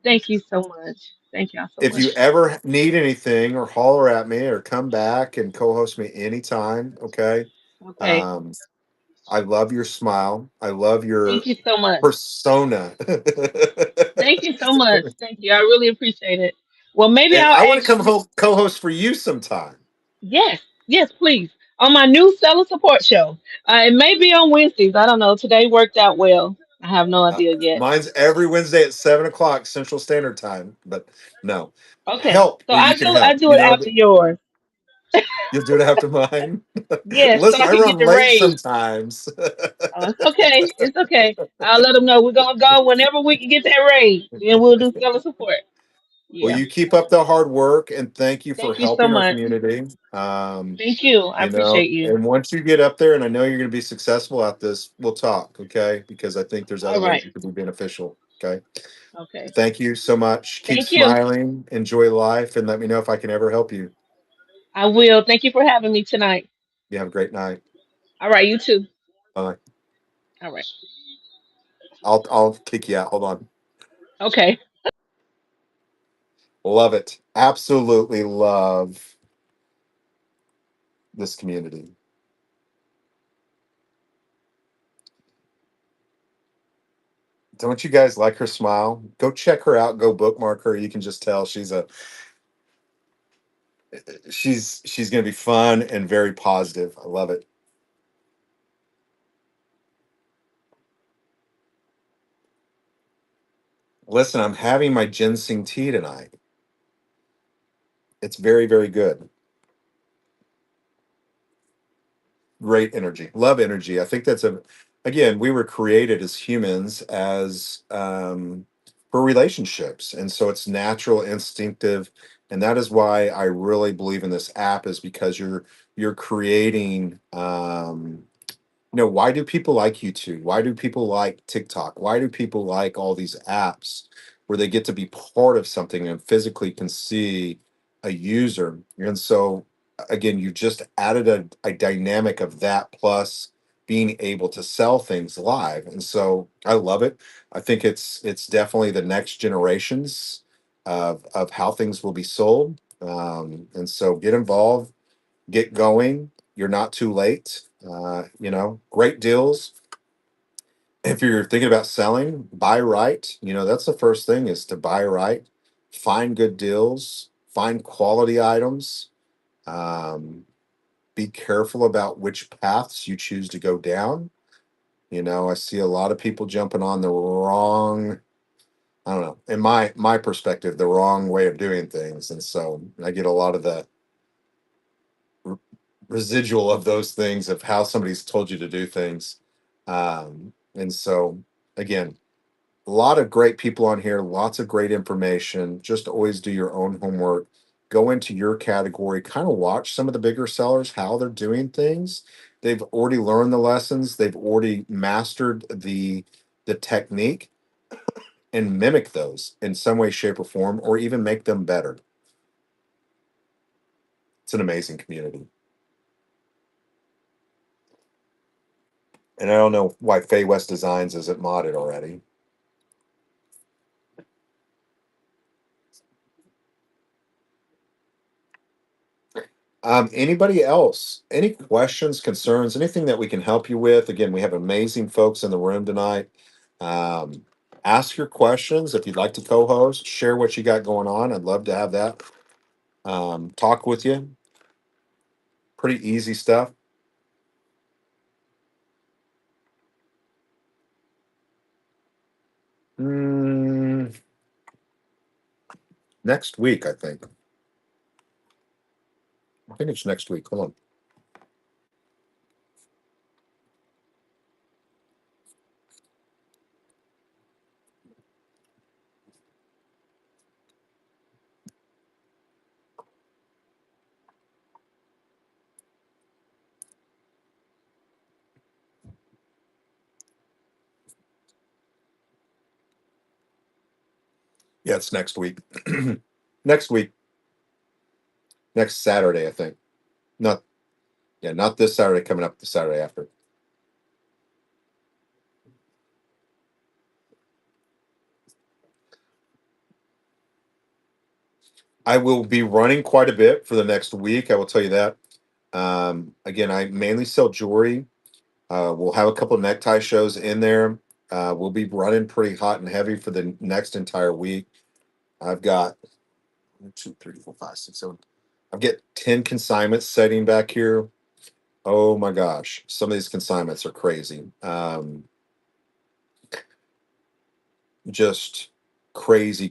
S2: Thank you so much. Thank y'all so
S1: If
S2: much.
S1: you ever need anything or holler at me or come back and co-host me anytime, okay?
S2: Okay.
S1: Um, I love your smile. I love
S2: Thank
S1: your
S2: you so much.
S1: persona.
S2: Thank you so much. Thank you. I really appreciate it. Well, maybe
S1: And
S2: I'll
S1: I want to
S2: ask
S1: come
S2: you.
S1: co-host for you sometime.
S2: Yes, yes, please. On my new seller support show. It may be on Wednesdays. I don't know. Today worked out well. I have no idea yet.
S1: Mine's every Wednesday at 7 o'clock Central Standard Time. But no,
S2: Okay.
S1: help
S2: So
S1: where you
S2: I
S1: can
S2: do I
S1: help.
S2: do it after yours.
S1: You'll do it after mine.
S2: Yes, so
S1: Listen,
S2: I
S1: I
S2: can
S1: run
S2: get the
S1: late
S2: raise.
S1: sometimes.
S2: It's okay. It's okay. I'll let them know we're gonna go whenever we can get that raise. Then we'll do seller support.
S1: Well,
S2: Yeah.
S1: you keep up the hard work and thank you for
S2: Thank you so
S1: helping our
S2: much.
S1: community.
S2: Thank you. I appreciate you.
S1: And once you get up there, and I know you're going to be successful at this, we'll talk, okay? Because I think there's
S2: All
S1: other ways
S2: right.
S1: it could be beneficial, okay?
S2: Okay.
S1: Thank you so much. Keep
S2: Thank you.
S1: smiling, enjoy life, and let me know if I can ever help you.
S2: I will. Thank you for having me tonight.
S1: You have a great night.
S2: All right, you too.
S1: Bye.
S2: All right.
S1: I'll kick you out. Hold on.
S2: Okay.
S1: Love it. Absolutely love this community. Don't you guys like her smile? Go check her out. Go bookmark her. You can just tell she's going to be fun and very positive. I love it. Listen, I'm having my ginseng tea tonight. It's very, very good. Great energy. Love energy. I think again, we were created as humans as for relationships. And so it's natural, instinctive. And that is why I really believe in this app is because you're creating why do people like YouTube? Why do people like TikTok? Why do people like all these apps where they get to be part of something and physically can see a user? And so, again, you just added a dynamic of that plus being able to sell things live. And so I love it. I think it's definitely the next generations of how things will be sold. And so get involved, get going. You're not too late. Great deals. If you're thinking about selling, buy right. That's the first thing is to buy right, find good deals, find quality items. Um, be careful about which paths you choose to go down. I see a lot of people jumping on the wrong, I don't know, in my perspective, the wrong way of doing things. And so I get a lot of the r- residual of those things of how somebody's told you to do things. And so, again, a lot of great people on here, lots of great information. Just always do your own homework. Go into your category, kind of watch some of the bigger sellers, how they're doing things. They've already learned the lessons, they've already mastered the technique. and mimic those in some way, shape, or form, or even make them better. It's an amazing community. And I don't know why Fay West Designs isn't modded already. Anybody else? Any questions, concerns, anything that we can help you with? Again, we have amazing folks in the room tonight. Um, Ask your questions if you'd like to co-host. Share what you got going on. I'd love to have that. Talk with you. Pretty easy stuff. Mm, Next week, I think. I think it's next week. Hold on. Yeah, it's next week. Next week, next Saturday, I think. Not Yeah, not this Saturday coming up, the Saturday after. I will be running quite a bit for the next week. I will tell you that. Again, I mainly sell jewelry. We'll have a couple necktie shows in there. We'll be running pretty hot and heavy for the next entire week. I've got 1, 2, 3, 4, 5, 6, 7. I've got 10 consignments setting back here. Oh my gosh, some of these consignments are crazy. Just crazy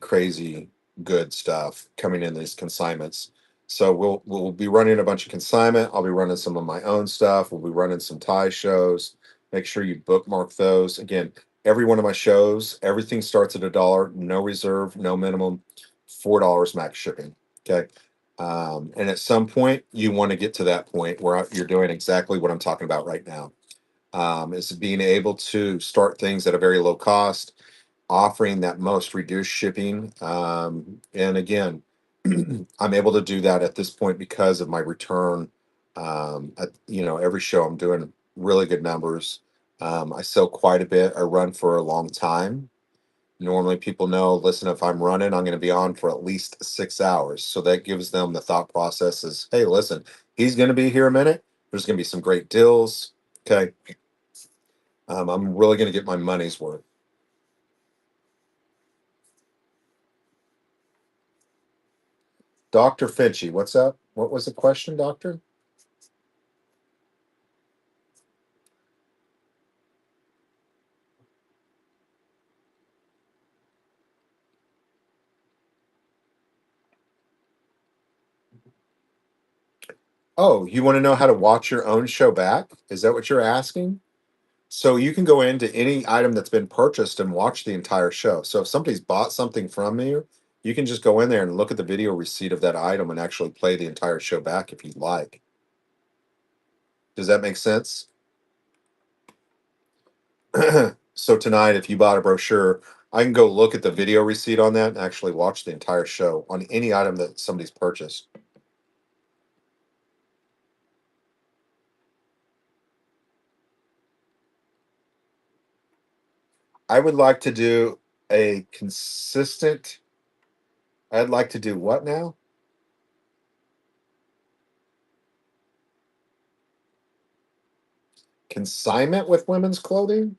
S1: good stuff coming in these consignments. So we'll be running a bunch of consignment. I'll be running some of my own stuff. We'll be running some tie shows. Make sure you bookmark those. Again, every one of my shows, everything starts at $1, no reserve, no minimum, $4 max shipping. Okay. And at some point, you want to get to that point where you're doing exactly what I'm talking about right now. Is being able to start things at a very low cost, offering that most reduced shipping. And again, I'm able to do that at this point because of my return. Every show I'm doing really good numbers. I sell quite a bit. I run for a long time. Normally, people know, listen, if I'm running, I'm going to be on for at least 6 hours. So that gives them the thought process is, hey, listen, he's going to be here a minute. There's going to be some great deals. Okay. I'm really going to get my money's worth. Dr. Finchie, what's up? What was the question, Doctor? Oh, you want to know how to watch your own show back? Is that what you're asking? So you can go into any item that's been purchased and watch the entire show. So if somebody's bought something from you, you can just go in there and look at the video receipt of that item and actually play the entire show back if you'd like. Does that make sense? So tonight, if you bought a brochure, I can go look at the video receipt on that and actually watch the entire show on any item that somebody's purchased. I would like to do a consistent. I'd like to do what now? Consignment with women's clothing?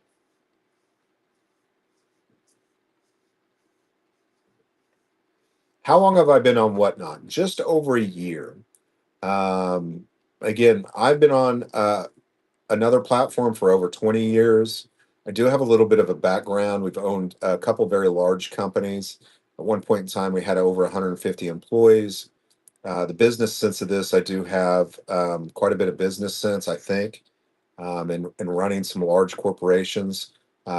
S1: How long have I been on Whatnot? Just over a year. Um, Again, I've been on another platform for over 20 years. I do have a little bit of a background. We've owned a couple very large companies. At one point in time, we had over 150 employees. The business sense of this, I do have quite a bit of business sense, I think, in running some large corporations.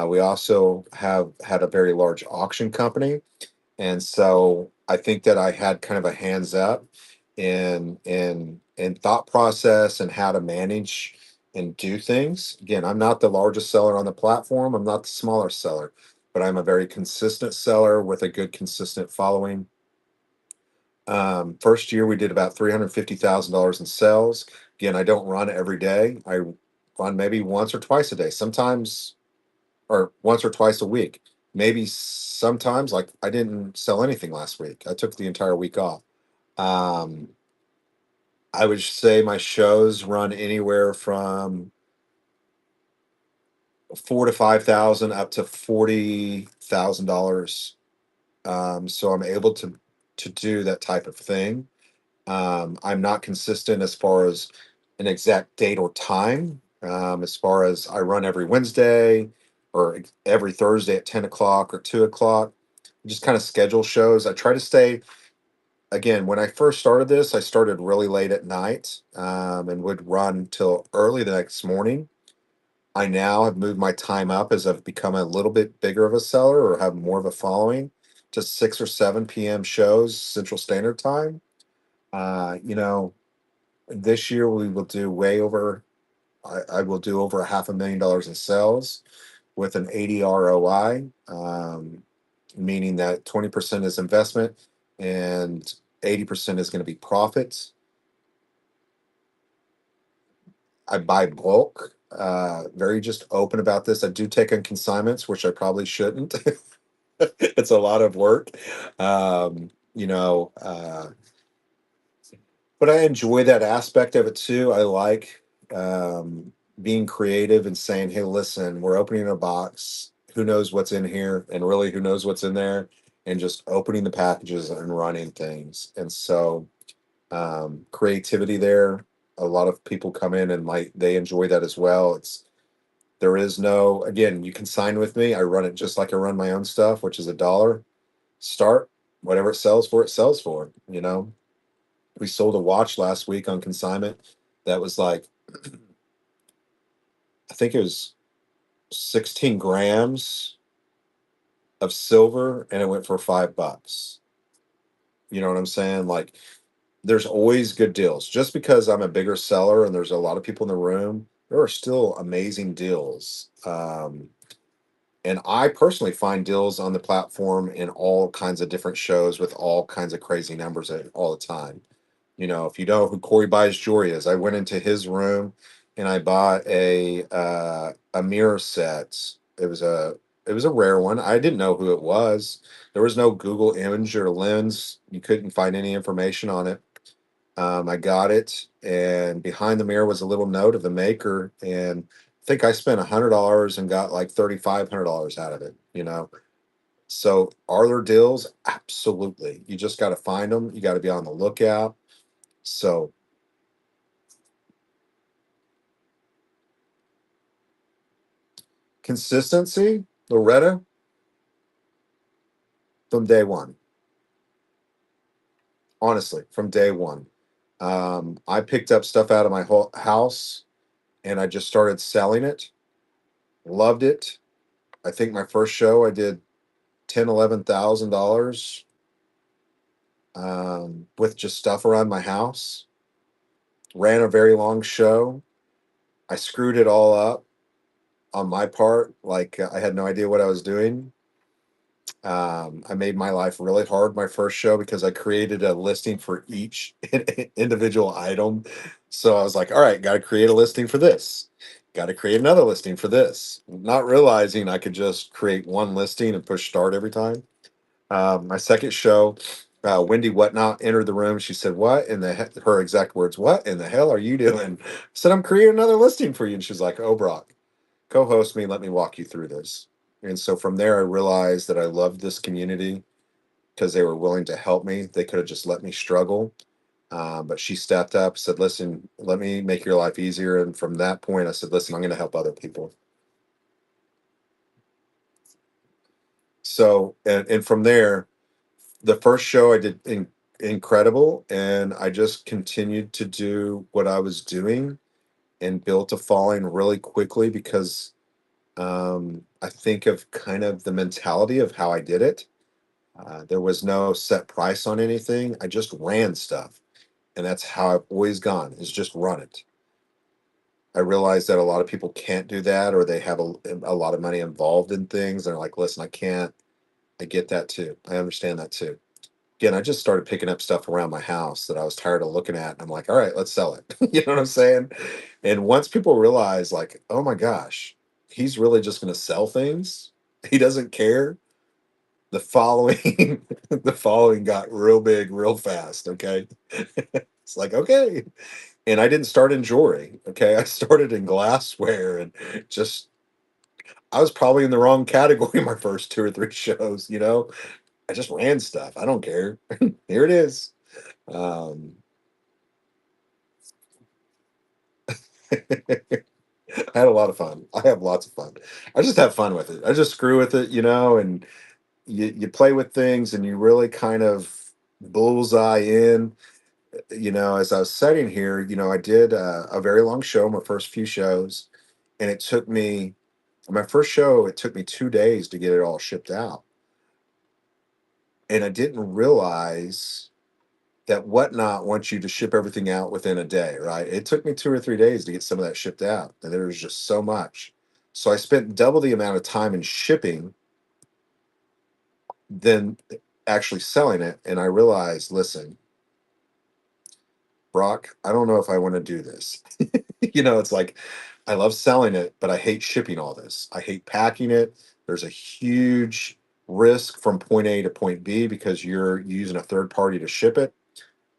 S1: We also have had a very large auction company. And so I think that I had kind of a hands up in thought process and how to manage and do things. Again, I'm not the largest seller on the platform. I'm not the smaller seller. but I'm a very consistent seller with a good, consistent following. First year we did about $350,000 in sales. Again, I don't run every day. I run maybe once or twice a day, sometimes, or once or twice a week. Maybe sometimes, like I didn't sell anything last week. I took the entire week off. Um, I would say my shows run anywhere from 4 to 5 thousand up to $40,000. So I'm able to do that type of thing. I'm not consistent as far as an exact date or time. As far as I run every Wednesday or every Thursday at 10 o'clock or 2 o'clock, just kind of schedule shows. I try to stay, again, when I first started this, I started really late at night and would run till early the next morning. I now have moved my time up as I've become a little bit bigger of a seller or have more of a following to 6 or 7 p.m. shows, Central Standard Time. You know, this year we will do way over, I will do over $500,000 in sales with an 80 ROI, meaning that 20% is investment and 80% is going to be profits. I buy bulk. Very just open about this. I do take on consignments, which I probably shouldn't. It's a lot of work. You know, but I enjoy that aspect of it too. I like being creative and saying, "Hey, listen, we're opening a box. Who knows what's in here, and really, who knows what's in there?" And just opening the packages and running things. And so, creativity there. A lot of people come in and like they enjoy that as well. It's there is no again. You can sign with me. I run it just like I run my own stuff, which is a dollar start. Whatever it sells for, it sells for. You know, we sold a watch last week on consignment that was like, I think it was 16 grams of silver and it went for $5. You know what I'm saying? Like, there's always good deals. Just because I'm a bigger seller and there's a lot of people in the room, there are still amazing deals. And I personally find deals on the platform in all kinds of different shows with all kinds of crazy numbers all the time. You know, if you know who Corey Buys Jewelry is, I went into his room and I bought a mirror set. It was a rare one. I didn't know who it was. There was no Google image or lens. You couldn't find any information on it. I got it, and behind the mirror was a little note of the maker. And I think I spent $100 and got like $3,500 out of it. You know, so are there deals? Absolutely. You just got to find them. You got to be on the lookout. So consistency, Loretta, from day one. Honestly, from day one. I picked up stuff out of my whole house and I just started selling it. Loved it. I think my first show I did $11,000 with just stuff around my house. Ran a very long show. I screwed it all up on my part. Like I had no idea what I was doing. I made my life really hard my first show because I created a listing for each individual item. So I was like, all right, got to create a listing for this. Got to create another listing for this. Not realizing I could just create one listing and push start every time. My second show, Wendy Whatnot entered the room. She said, "What in the her exact words? What in the hell are you doing?" I said, "I'm creating another listing for you." And she's like, "Oh, Brock, co-host me. Let me walk you through this." And so from there, I realized that I loved this community because they were willing to help me. They could have just let me struggle. But she stepped up, said, "Listen, let me make your life easier." And from that point, I said, "Listen, I'm going to help other people." So, and from there, the first show I did incredible. And I just continued to do what I was doing and built a following really quickly because I think of kind of the mentality of how I did it. There was no set price on anything. I just ran stuff, and that's how I've always gone. Is just run it. I realize that a lot of people can't do that, or they have a lot of money involved in things. They're like, listen, I can't. I get that too. I understand that too. Again, I just started picking up stuff around my house that I was tired of looking at. And I'm like, all right, let's sell it. You know what I'm saying? And once people realize, like, oh my gosh, he's really just going to sell things, he doesn't care. The following, the following got real big, real fast. Okay. It's like, okay. And I didn't start in jewelry. Okay. I started in glassware and just, I was probably in the wrong category my first two or three shows, you know? I just ran stuff. I don't care. Here it is. Um, I had a lot of fun. I have lots of fun. I just have fun with it. I just screw with it, you know, and you play with things and you really kind of bullseye in. You know, as I was sitting here, you know, I did a very long show, my first few shows, and it took me, my first show, it took me 2 days to get it all shipped out. And I didn't realize that Whatnot wants you to ship everything out within a day, right? It took me 2 or 3 days to get some of that shipped out, and there was just so much. So I spent double the amount of time in shipping than actually selling it. And I realized, listen, Brock, I don't know if I want to do this. You know, it's like I love selling it, but I hate shipping all this. I hate packing it. There's a huge risk from point A to point B because you're using a third party to ship it.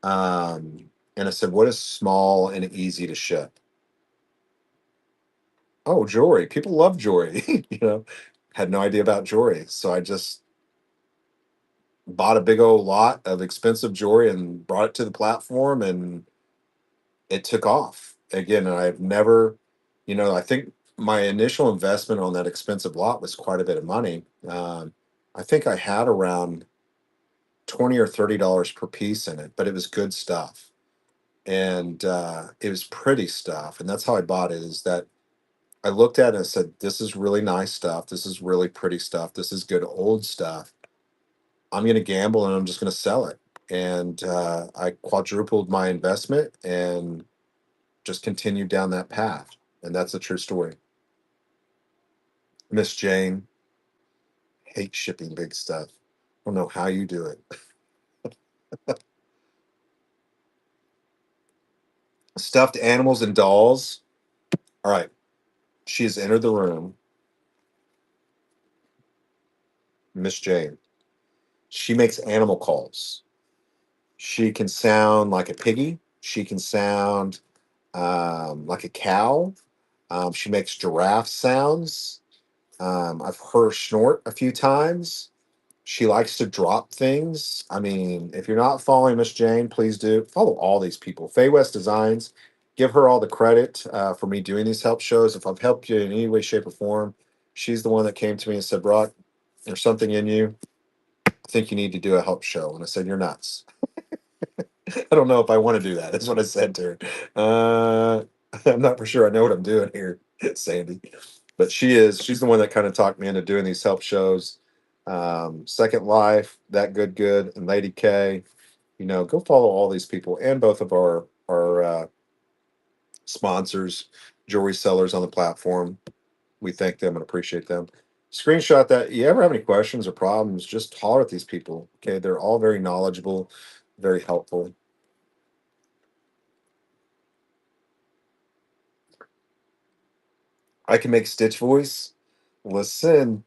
S1: And I said, what is small and easy to ship? Oh, jewelry. People love jewelry. You know, had no idea about jewelry. So I just bought a big old lot of expensive jewelry and brought it to the platform, and it took off again. And I've never, you know, I think my initial investment on that expensive lot was quite a bit of money. I think I had around 20 or $30 per piece in it, but it was good stuff. And it was pretty stuff. And that's how I bought it, is that I looked at it and said, this is really nice stuff. This is really pretty stuff. This is good old stuff. I'm going to gamble and I'm just going to sell it. And I quadrupled my investment and just continued down that path. And that's a true story. Miss Jane, hate shipping big stuff. I don't know how you do it. Stuffed animals and dolls. All right. She has entered the room. Miss Jane. She makes animal calls. She can sound like a piggy. She can sound like a cow. She makes giraffe sounds. I've heard her snort a few times. She likes to drop things. I mean, if you're not following Miss Jane, please do follow all these people. Faye West Designs, give her all the credit for me doing these help shows. If I've helped you in any way, shape, or form, she's the one that came to me and said, Brock, there's something in you. I think you need to do a help show. And I said, you're nuts. I don't know if I want to do that. That's what I said to her. Uh, I'm not for sure I know what I'm doing here, Sandy. But she's the one that kind of talked me into doing these help shows. Second Life, That Good Good, and Lady K. You know, go follow all these people and both of our sponsors, jewelry sellers on the platform. We thank them and appreciate them. Screenshot that. You ever have any questions or problems, just holler at these people. Okay. They're all very knowledgeable, very helpful. I can make Stitch voice. Listen,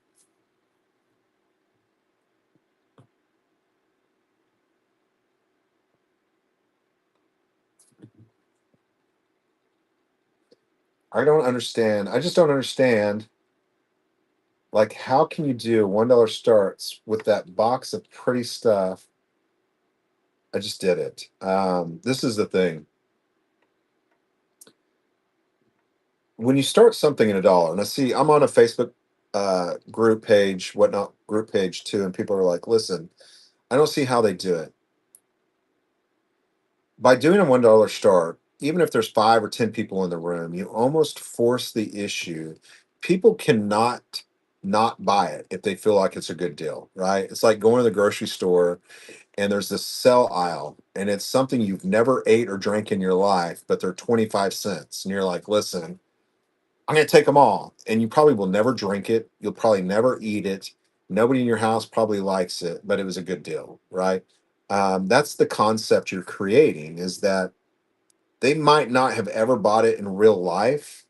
S1: I don't understand. I just don't understand. Like, how can you do $1 starts with that box of pretty stuff? I just did it. This is the thing. When you start something in a dollar, and I see I'm on a Facebook group page, whatnot group page too, and people are like, listen, I don't see how they do it. By doing a $1 start, even if there's 5 or 10 people in the room, you almost force the issue. People cannot not buy it if they feel like it's a good deal, right? It's like going to the grocery store and there's this sell aisle, and it's something you've never ate or drank in your life, but they're 25 cents. And you're like, listen, I'm going to take them all. And you probably will never drink it. You'll probably never eat it. Nobody in your house probably likes it, but it was a good deal, right? That's the concept you're creating, is that they might not have ever bought it in real life,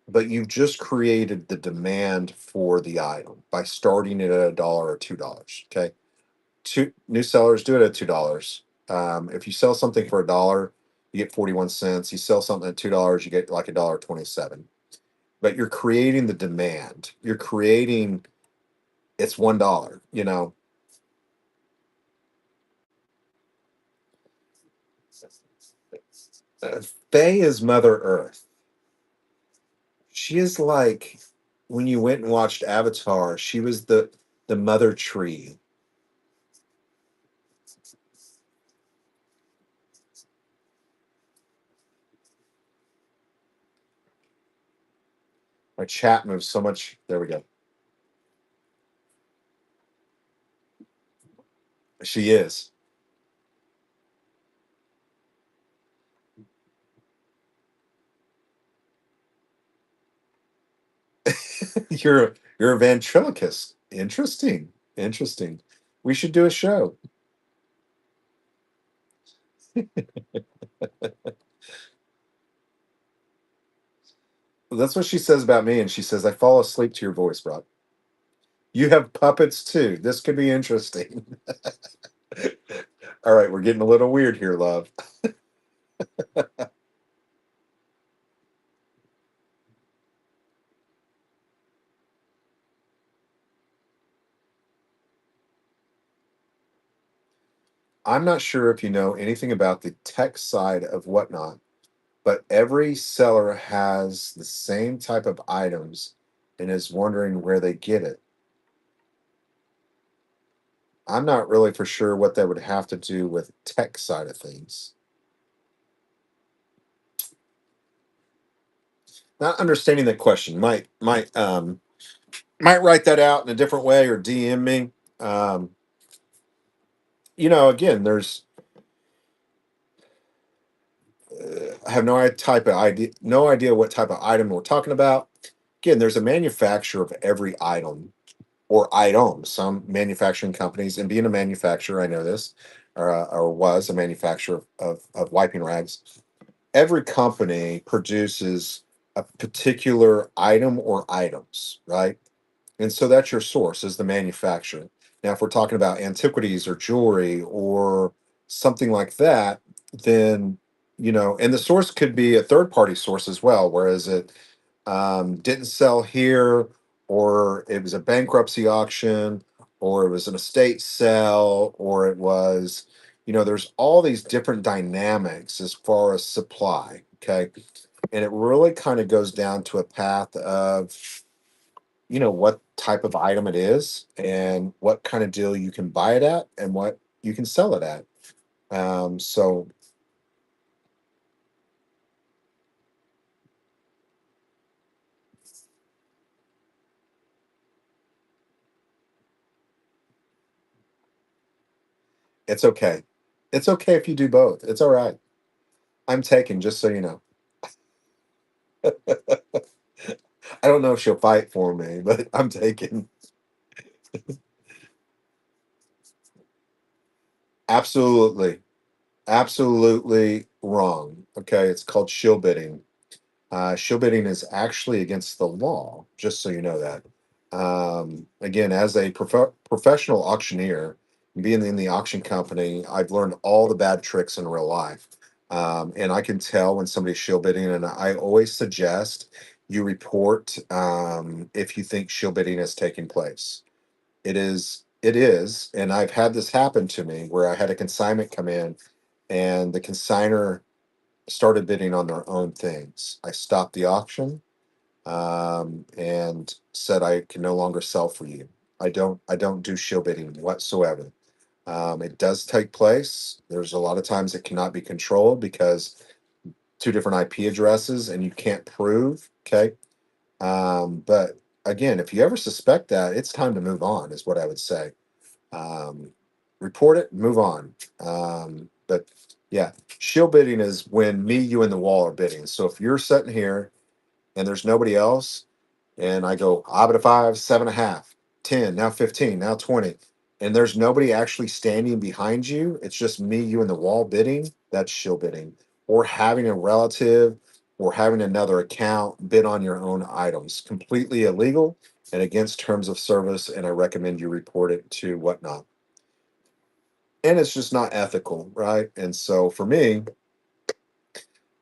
S1: but you've just created the demand for the item by starting it at $1 or $2. Okay. Two new sellers do it at $2. If you sell something for $1, you get 41 cents. You sell something at $2, you get like $1.27. But you're creating the demand. You're creating, it's $1. Faye is Mother Earth. She is like, when you went and watched Avatar, she was the mother tree. My chat moves so much. There we go. She is. You're a ventriloquist. Interesting. Interesting. We should do a show. That's what she says about me, and she says I fall asleep to your voice, Brock. You have puppets too. This could be interesting. All right, we're getting a little weird here, love. I'm not sure if you know anything about the tech side of whatnot, but every seller has the same type of items and is wondering where they get it. I'm not really for sure what that would have to do with tech side of things. Not understanding that question. Might write that out in a different way or DM me. Um, again, I have no idea what type of item we're talking about. Again, there's a manufacturer of every item or items. Some manufacturing companies, and being a manufacturer, I know this, or was a manufacturer of wiping rags. Every company produces a particular item or items, right? And so that's your source, is the manufacturer. Now, if we're talking about antiquities or jewelry or something like that, then, and the source could be a third party source as well, whereas it didn't sell here, or it was a bankruptcy auction, or it was an estate sale, or it was, there's all these different dynamics as far as supply. Okay. And it really kind of goes down to a path of, what type of item it is and what kind of deal you can buy it at and what you can sell it at. So it's okay. It's okay if you do both. It's all right. I'm taken, just so you know. I don't know if she'll fight for me, but I'm taken. Absolutely. Absolutely wrong. Okay. It's called shill bidding. Shill bidding is actually against the law, just so you know that. Again, as a professional auctioneer, being in the auction company, I've learned all the bad tricks in real life. And I can tell when somebody's shill bidding, and I always suggest you report if you think shill bidding is taking place. It is, and I've had this happen to me where I had a consignment come in and the consigner started bidding on their own things. I stopped the auction and said I can no longer sell for you. I don't do shill bidding whatsoever. It does take place. There's a lot of times it cannot be controlled because two different IP addresses and you can't prove. Okay. But again, if you ever suspect that, it's time to move on, is what I would say. Um, report it, move on. But yeah, shield bidding is when me, you, and the wall are bidding. So if you're sitting here and there's nobody else, and I go, I bet a five, 7.5, 10, now 15, now 20, and there's nobody actually standing behind you, it's just me, you, and the wall bidding, that's shield bidding. Or having a relative or having another account bid on your own items. Completely illegal and against terms of service, and I recommend you report it to whatnot. And it's just not ethical, right? And so for me,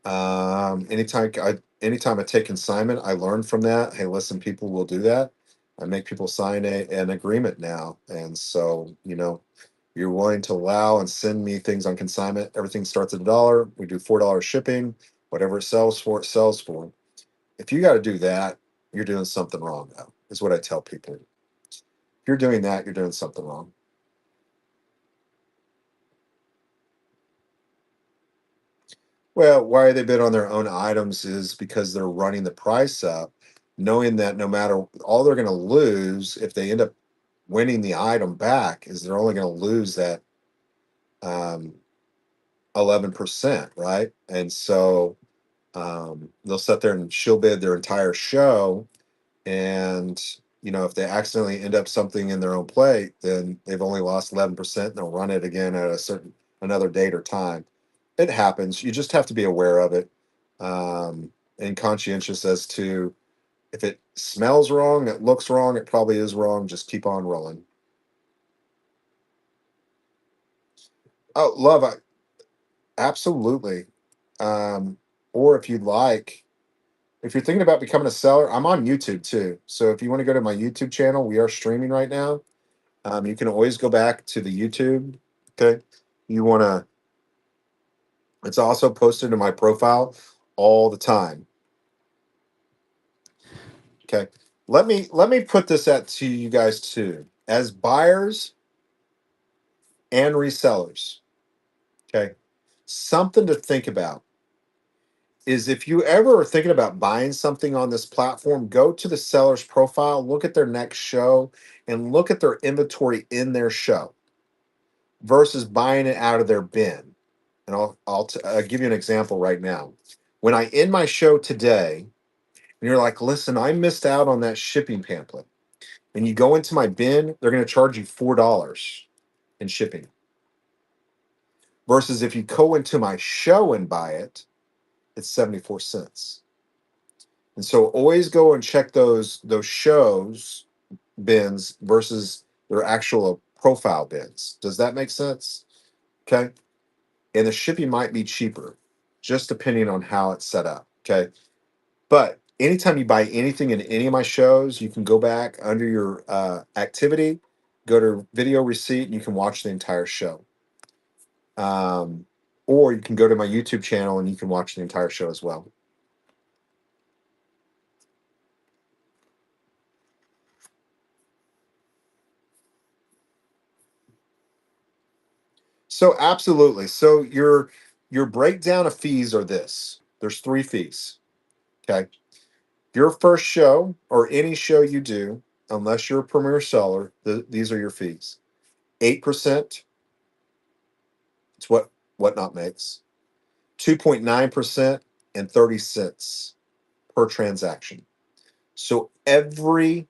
S1: anytime I take consignment, I learn from that. Hey, listen, people will do that. I make people sign an agreement now, and so you're willing to allow and send me things on consignment. Everything starts at $1. We do $4 shipping. Whatever it sells for, it sells for. If you got to do that, you're doing something wrong. Though, is what I tell people. If you're doing that, you're doing something wrong. Well, why they bid on their own items is because they're running the price up, knowing that no matter all they're going to lose if they end up winning the item back is they're only going to lose that um, 11%, right? And so they'll sit there and she'll bid their entire show. And, if they accidentally end up something in their own plate, then they've only lost 11%. And they'll run it again at another date or time. It happens. You just have to be aware of it, and conscientious as to if it smells wrong, it looks wrong, it probably is wrong. Just keep on rolling. Oh, love, absolutely. Um, or if you'd like, if you're thinking about becoming a seller, I'm on YouTube too. So if you want to go to my YouTube channel, we are streaming right now. You can always go back to the YouTube. Okay. You want to, it's also posted to my profile all the time. Okay. Let me put this out to you guys too. As buyers and resellers, okay, something to think about is if you ever are thinking about buying something on this platform, go to the seller's profile, look at their next show, and look at their inventory in their show versus buying it out of their bin. And I'll give you an example right now. When I end my show today, and you're like, listen, I missed out on that shipping pamphlet, and you go into my bin, they're going to charge you $4 in shipping. Versus if you go into my show and buy it, it's 74 cents. And so always go and check those shows bins versus their actual profile bins. Does that make sense? Okay. And the shipping might be cheaper, just depending on how it's set up. Okay. But anytime you buy anything in any of my shows, you can go back under your activity, go to video receipt, and you can watch the entire show. Um, or you can go to my YouTube channel and you can watch the entire show as well. So absolutely. So your breakdown of fees are this. There's three fees. Okay. Your first show or any show you do, unless you're a premier seller, these are your fees. 8%, it's what Whatnot makes. 2.9% and 30 cents per transaction. So pretty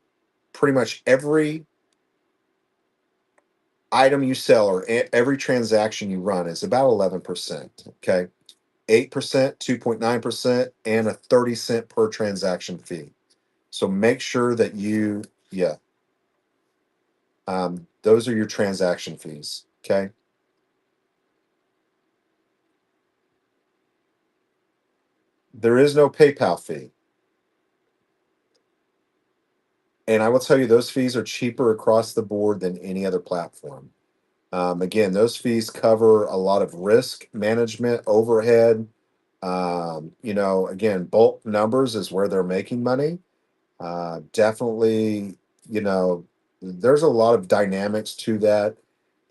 S1: much every item you sell or every transaction you run is about 11%. Okay. 8%, 2.9%, and a 30-cent per transaction fee. So make sure that yeah, those are your transaction fees. Okay. There is no PayPal fee. And I will tell you, those fees are cheaper across the board than any other platform. Again, those fees cover a lot of risk management, overhead. Again, bulk numbers is where they're making money. Definitely, you know, there's a lot of dynamics to that,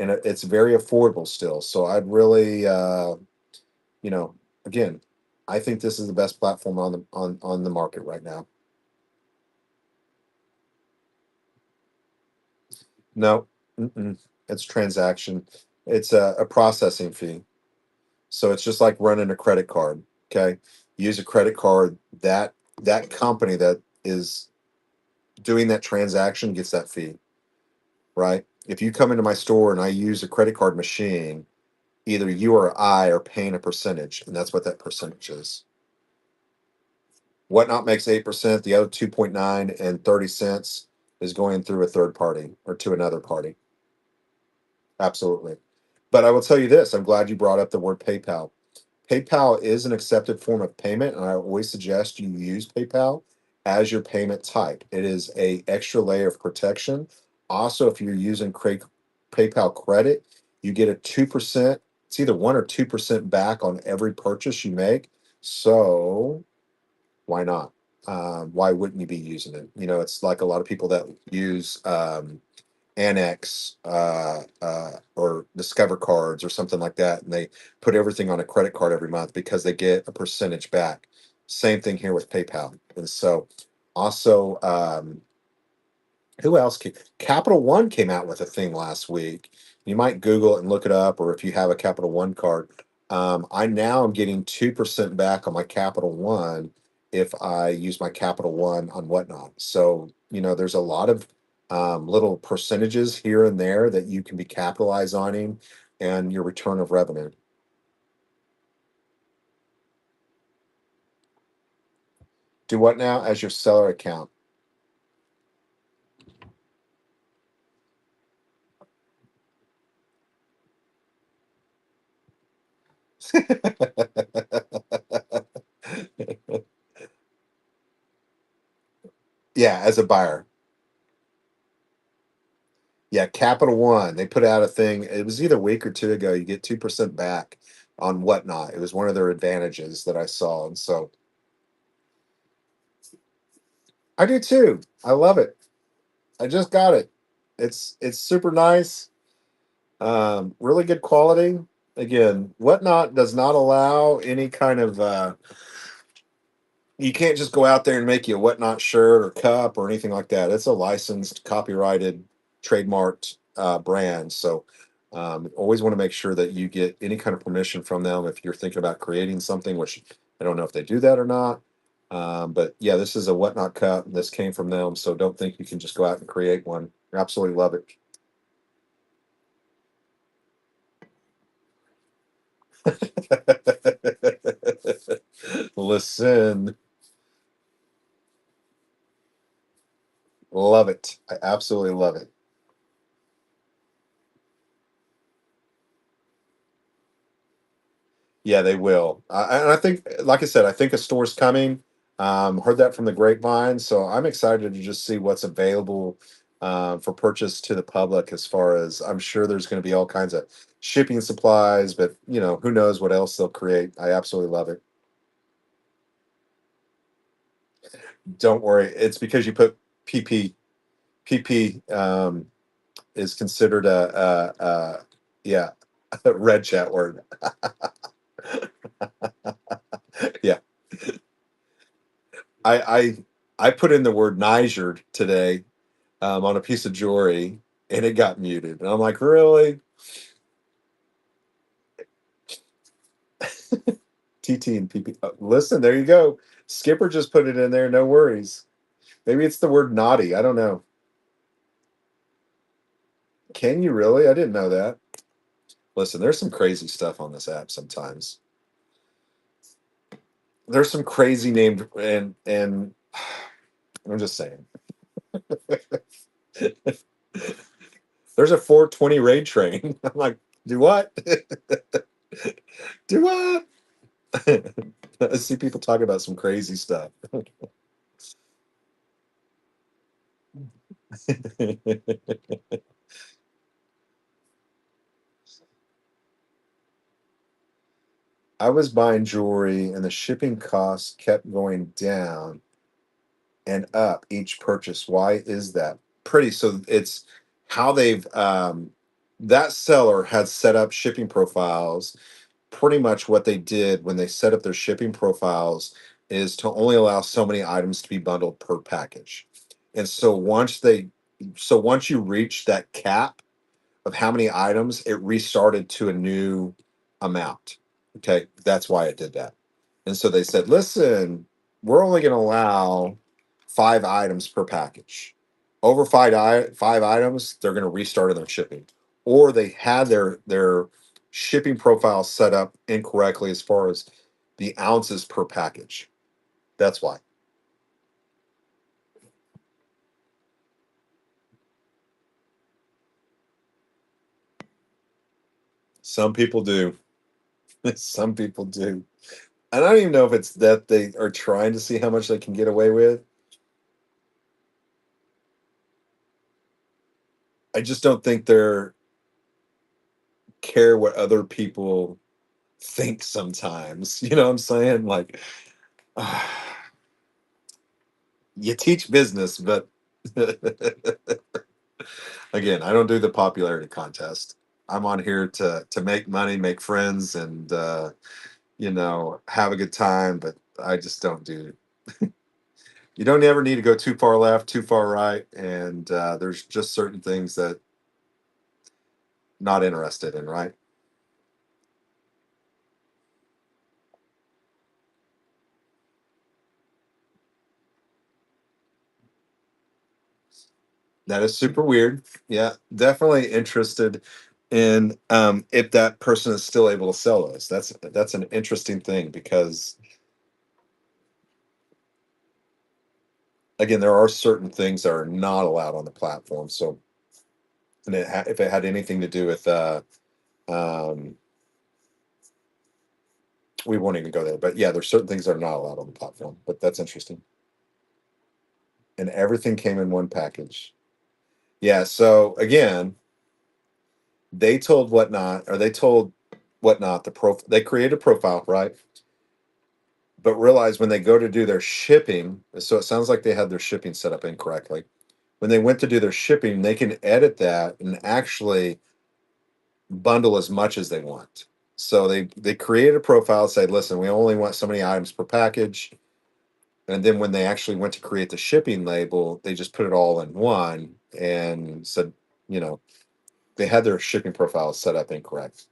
S1: and it's very affordable still. So I'd really, you know, again, I think this is the best platform on the market right now. No. Mm-mm. It's transaction. It's a processing fee. So it's just like running a credit card. Okay, use a credit card. That company that is doing that transaction gets that fee, right? If you come into my store and I use a credit card machine, either you or I are paying a percentage, and that's what that percentage is. Whatnot makes 8%. The other 2.9 and 30 cents is going through a third party or to another party. Absolutely. But I will tell you this: I'm glad you brought up the word PayPal. PayPal is an accepted form of payment, and I always suggest you use PayPal as your payment type. It is a extra layer of protection. Also, if you're using PayPal credit, you get a 2%. It's either 1 or 2% back on every purchase you make. So why not? Why wouldn't you be using it? It's like a lot of people that use Annex or Discover cards or something like that, and they put everything on a credit card every month because they get a percentage back. Same thing here with PayPal. And so, also, who else? Capital One came out with a thing last week. You might Google it and look it up, or if you have a Capital One card, I now am getting 2% back on my Capital One if I use my Capital One on Whatnot. So there's a lot of little percentages here and there that you can be capitalized on, and your return of revenue. Do what now as your seller account? Yeah, as a buyer. Yeah, Capital One, they put out a thing. It was either a week or two ago. You get 2% back on Whatnot. It was one of their advantages that I saw. And so I do too. I love it. I just got it. It's super nice. Really good quality. Again, Whatnot does not allow any kind of you can't just go out there and make you a Whatnot shirt or cup or anything like that. It's a licensed, copyrighted, trademarked brand. So always want to make sure that you get any kind of permission from them if you're thinking about creating something, which I don't know if they do that or not. But yeah, this is a Whatnot cup. This came from them. So don't think you can just go out and create one. I absolutely love it. Listen, love it. I absolutely love it. Yeah, they will. And I think, like I said, I think a store's coming. Heard that from the grapevine, so I'm excited to just see what's available for purchase to the public. As far as I'm sure, there's going to be all kinds of shipping supplies, but who knows what else they'll create. I absolutely love it. Don't worry, it's because you put PP. PP is considered a yeah, a red chat word. Yeah, I I put in the word Niger today on a piece of jewelry, and it got muted. And I'm like, really? TT and PP. Listen, there you go. Skipper just put it in there. No worries. Maybe it's the word naughty. I don't know. Can you really? I didn't know that. Listen, there's some crazy stuff on this app sometimes. There's some crazy named and I'm just saying. There's a 420 raid train. I'm like, do what? Do what? I see people talking about some crazy stuff. I was buying jewelry and the shipping costs kept going down and up each purchase. Why is that? Pretty so it's how they've that seller had set up shipping profiles. Pretty much what they did when they set up their shipping profiles is to only allow so many items to be bundled per package. And so once you reach that cap of how many items, it restarted to a new amount. Okay, that's why it did that. And so they said, listen, we're only going to allow 5 items per package. Over five items, they're going to restart their shipping. Or they had their shipping profile set up incorrectly as far as the ounces per package. That's why. Some people do. Some people do. I don't even know if it's that they are trying to see how much they can get away with. I just don't think they're care what other people think sometimes. You know what I'm saying? Like, you teach business, but again, I don't do the popularity contest. I'm on here to make money, make friends, and have a good time. But I just don't do. You don't ever need to go too far left, too far right, and there's just certain things that not interested in. Right? That is super weird. Yeah, definitely interested in if that person is still able to sell those. That's an interesting thing because again, there are certain things that are not allowed on the platform. So, and if it had anything to do with, um, we won't even go there. But yeah, there's certain things that are not allowed on the platform. But that's interesting. And everything came in one package. Yeah. So again, they told whatnot they create a profile, right? But realize when they go to do their shipping, so it sounds like they had their shipping set up incorrectly. When they went to do their shipping, they can edit that and actually bundle as much as they want. So they created a profile, said, listen, we only want so many items per package. And then when they actually went to create the shipping label, they just put it all in one and said, you know, they had their shipping profile set up incorrect.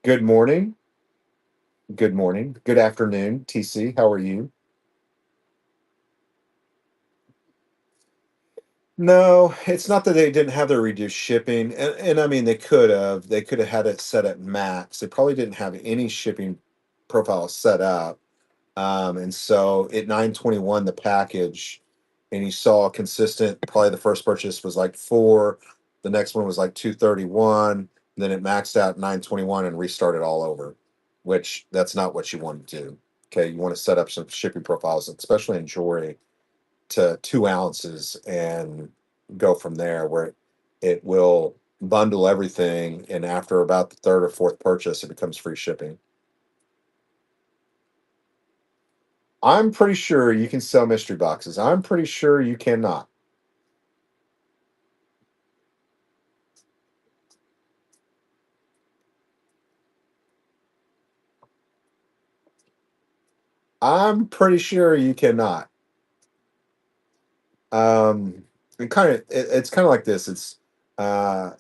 S1: Good morning. Good morning. Good afternoon, TC. How are you? No, it's not that they didn't have their reduced shipping, and I mean they could have had it set at max. They probably didn't have any shipping profile set up, and so at 921 the package, and you saw consistent. Probably the first purchase was like four, the next one was like 231, then it maxed out 921 and restarted all over, which that's not what you want to do. Okay, you want to set up some shipping profiles, especially in jewelry to 2 ounces and go from there where it will bundle everything and after about the third or fourth purchase it becomes free shipping. I'm pretty sure you can sell mystery boxes. I'm pretty sure you cannot. I'm pretty sure you cannot. um and it's kind of like this. Uh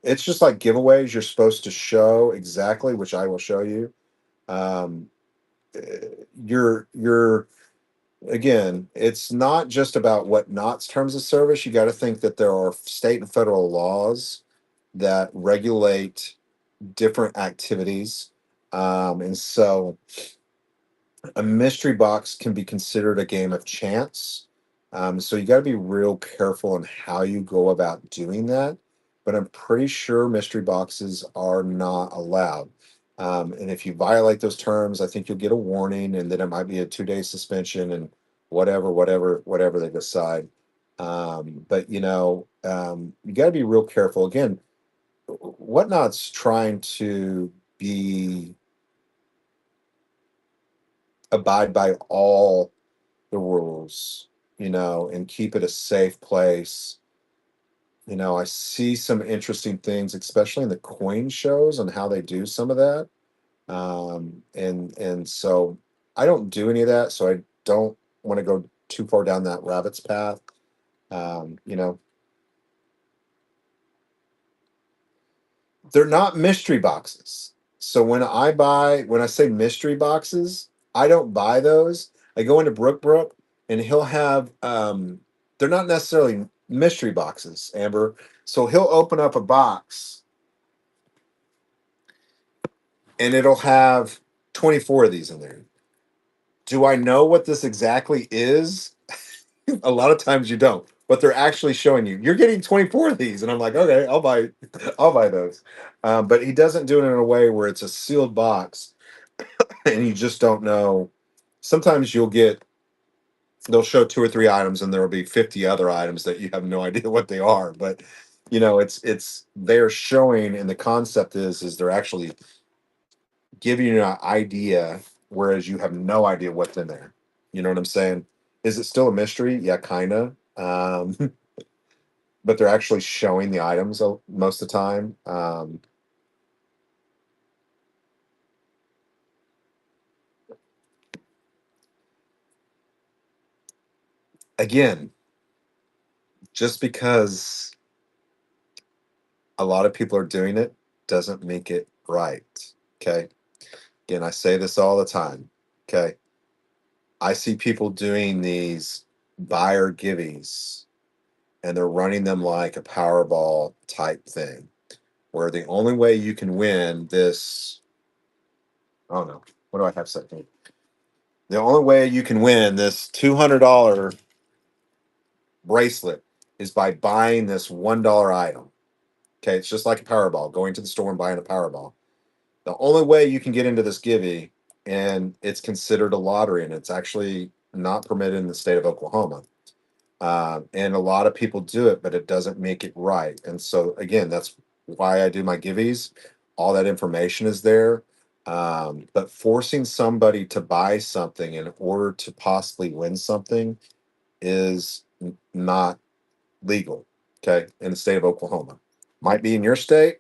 S1: it's just like giveaways. You're supposed to show exactly, which I will show you. um you're again, it's not just about what NOT's terms of service. You got to think that there are state and federal laws that regulate different activities. And so a mystery box can be considered a game of chance. So you got to be real careful on how you go about doing that. But I'm pretty sure mystery boxes are not allowed. And if you violate those terms, I think you'll get a warning, and then it might be a 2-day suspension and whatever they decide. But you got to be real careful. Again, whatnot's trying to be abide by all the rules, and keep it a safe place. I see some interesting things, especially in the coin shows on how they do some of that. And so I don't do any of that, so I don't want to go too far down that rabbit's path. Um, you know, They're not mystery boxes. So when I say mystery boxes, I don't buy those. I go into Brook and he'll have they're not necessarily mystery boxes, Amber. So he'll open up a box and it'll have 24 of these in there. Do I know what this exactly is? A lot of times you don't, but they're actually showing you you're getting 24 of these, and I'm like, okay, I'll buy those. But he doesn't do it in a way where it's a sealed box, and you just don't know. Sometimes they'll show two or three items, and there will be 50 other items that you have no idea what they are. But it's they're showing, and the concept is they're actually giving you an idea, whereas you have no idea what's in there. You know what I'm saying? Is it still a mystery? Yeah, kind of. But they're actually showing the items most of the time. Again, just because a lot of people are doing it doesn't make it right. Okay. Again, I say this all the time. Okay. I see people doing these buyer givings and they're running them like a Powerball type thing, where the only way you can win this, I don't know, what do I have set? The only way you can win this $200 bracelet is by buying this $1 item. Okay, it's just like a Powerball, going to the store and buying a Powerball. The only way you can get into this givey, and it's considered a lottery, and it's actually not permitted in the state of Oklahoma. And a lot of people do it, but it doesn't make it right. And so, again, that's why I do my giveies. All that information is there. But forcing somebody to buy something in order to possibly win something is not legal, okay, in the state of Oklahoma. Might be in your state.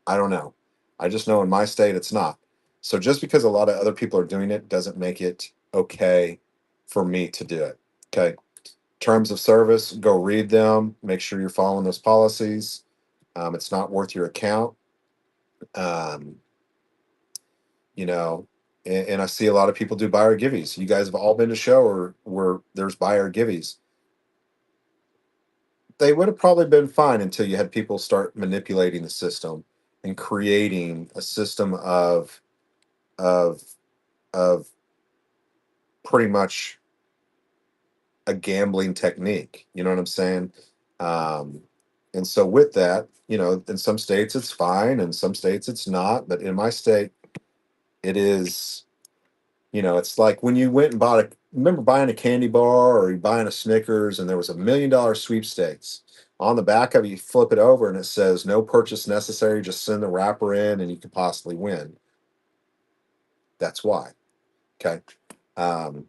S1: I don't know. I just know in my state it's not. So just because a lot of other people are doing it doesn't make it okay for me to do it. Okay. Terms of service, go read them. Make sure you're following those policies. It's not worth your account. Um, you know, and I see a lot of people do buyer giveies. You guys have all been to show or where there's buyer giveies. They would have probably been fine until you had people start manipulating the system and creating a system of of pretty much a gambling technique. You know what I'm saying? Um, and so with that, in some states it's fine, in some states it's not. But in my state, it is. It's like when you went and bought remember buying a candy bar or you buying a Snickers and there was $1 million sweepstakes. On the back of it, you flip it over and it says no purchase necessary, just send the wrapper in and you could possibly win. That's why. Okay. Um,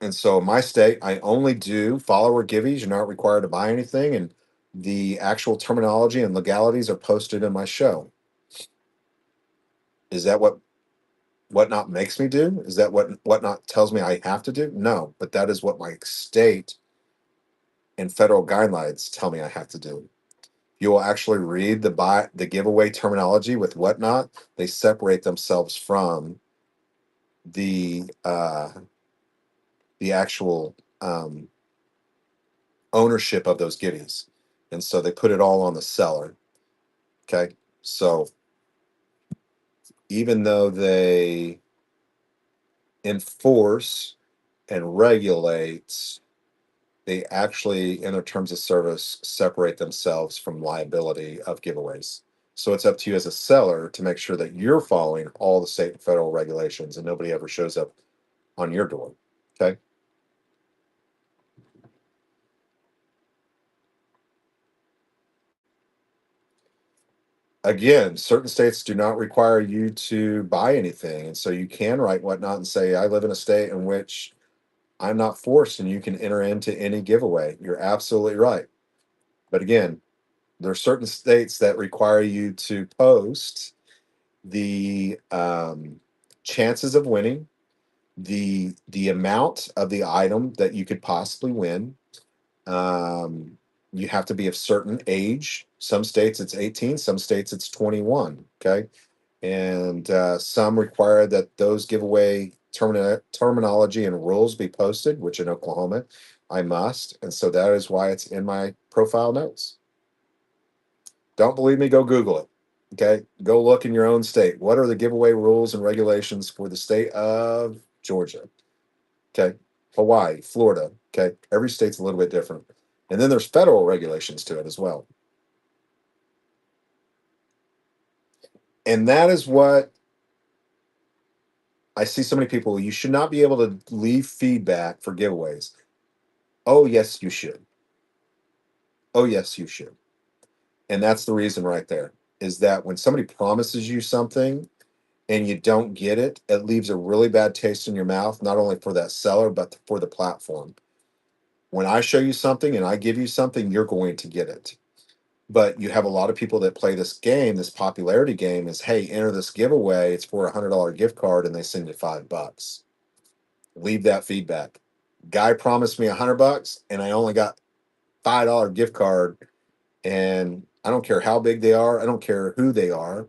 S1: and so in my state, I only do follower giveies. You're not required to buy anything. And the actual terminology and legalities are posted in my show. Is that what not makes me do? Is that what not tells me I have to do? No, but that is what my state and federal guidelines tell me I have to do. You will actually read the giveaway terminology with whatnot. They separate themselves from the actual ownership of those givings, and so they put it all on the seller. Okay, so even though they enforce and regulate, they actually, in their terms of service, separate themselves from liability of giveaways. So it's up to you as a seller to make sure that you're following all the state and federal regulations and nobody ever shows up on your door. Okay. Again, certain states do not require you to buy anything. And so you can write whatnot and say, I live in a state in which I'm not forced and you can enter into any giveaway. You're absolutely right. But again, there are certain states that require you to post the chances of winning, the amount of the item that you could possibly win. Um, you have to be of certain age, Some states it's 18, some states it's 21. Okay. And some require that those giveaway terminology and rules be posted, which in Oklahoma I must. And so that is why it's in my profile notes. Don't believe me? Go Google it. Okay. Go look in your own state. What are the giveaway rules and regulations for the state of Georgia? Okay. Hawaii, Florida. Okay. Every state's a little bit different. And then there's federal regulations to it as well. And that is what I see so many people. You should not be able to leave feedback for giveaways. Oh, yes, you should. Oh, yes, you should. And that's the reason right there is that when somebody promises you something and you don't get it, it leaves a really bad taste in your mouth, not only for that seller, but for the platform. When I show you something and I give you something, you're going to get it. But you have a lot of people that play this game, this popularity game is, hey, enter this giveaway. It's for $100 gift card and they send you $5. Leave that feedback. Guy promised me $100 and I only got $5 gift card. And I don't care how big they are. I don't care who they are.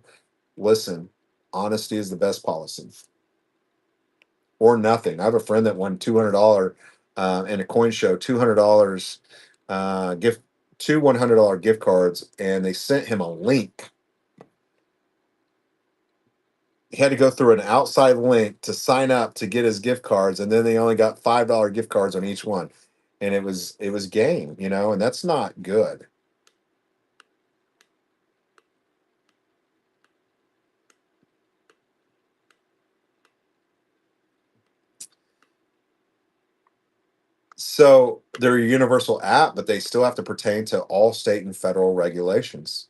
S1: Listen, honesty is the best policy, or nothing. I have a friend that won $200 in a coin show, $200 gift, two $100 gift cards, and they sent him a link. He had to go through an outside link to sign up to get his gift cards, and then they only got $5 gift cards on each one, and it was game, and that's not good. So they're a universal app, but they still have to pertain to all state and federal regulations,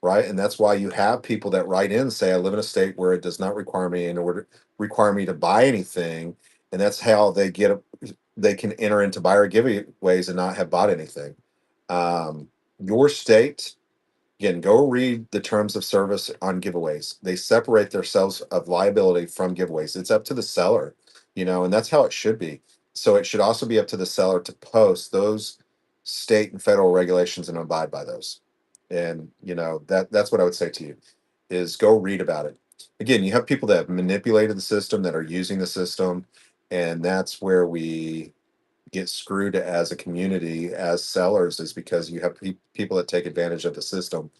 S1: right? And that's why you have people that write in and say, "I live in a state where it does not require me to buy anything," and that's how they can enter into buyer giveaways and not have bought anything. Your state. Again, go read the terms of service on giveaways. They separate themselves of liability from giveaways. It's up to the seller, and that's how it should be. So it should also be up to the seller to post those state and federal regulations and abide by those. And that's what I would say to you is go read about it. Again, you have people that have manipulated the system that are using the system, and that's where we get screwed as a community as sellers is because you have people that take advantage of the system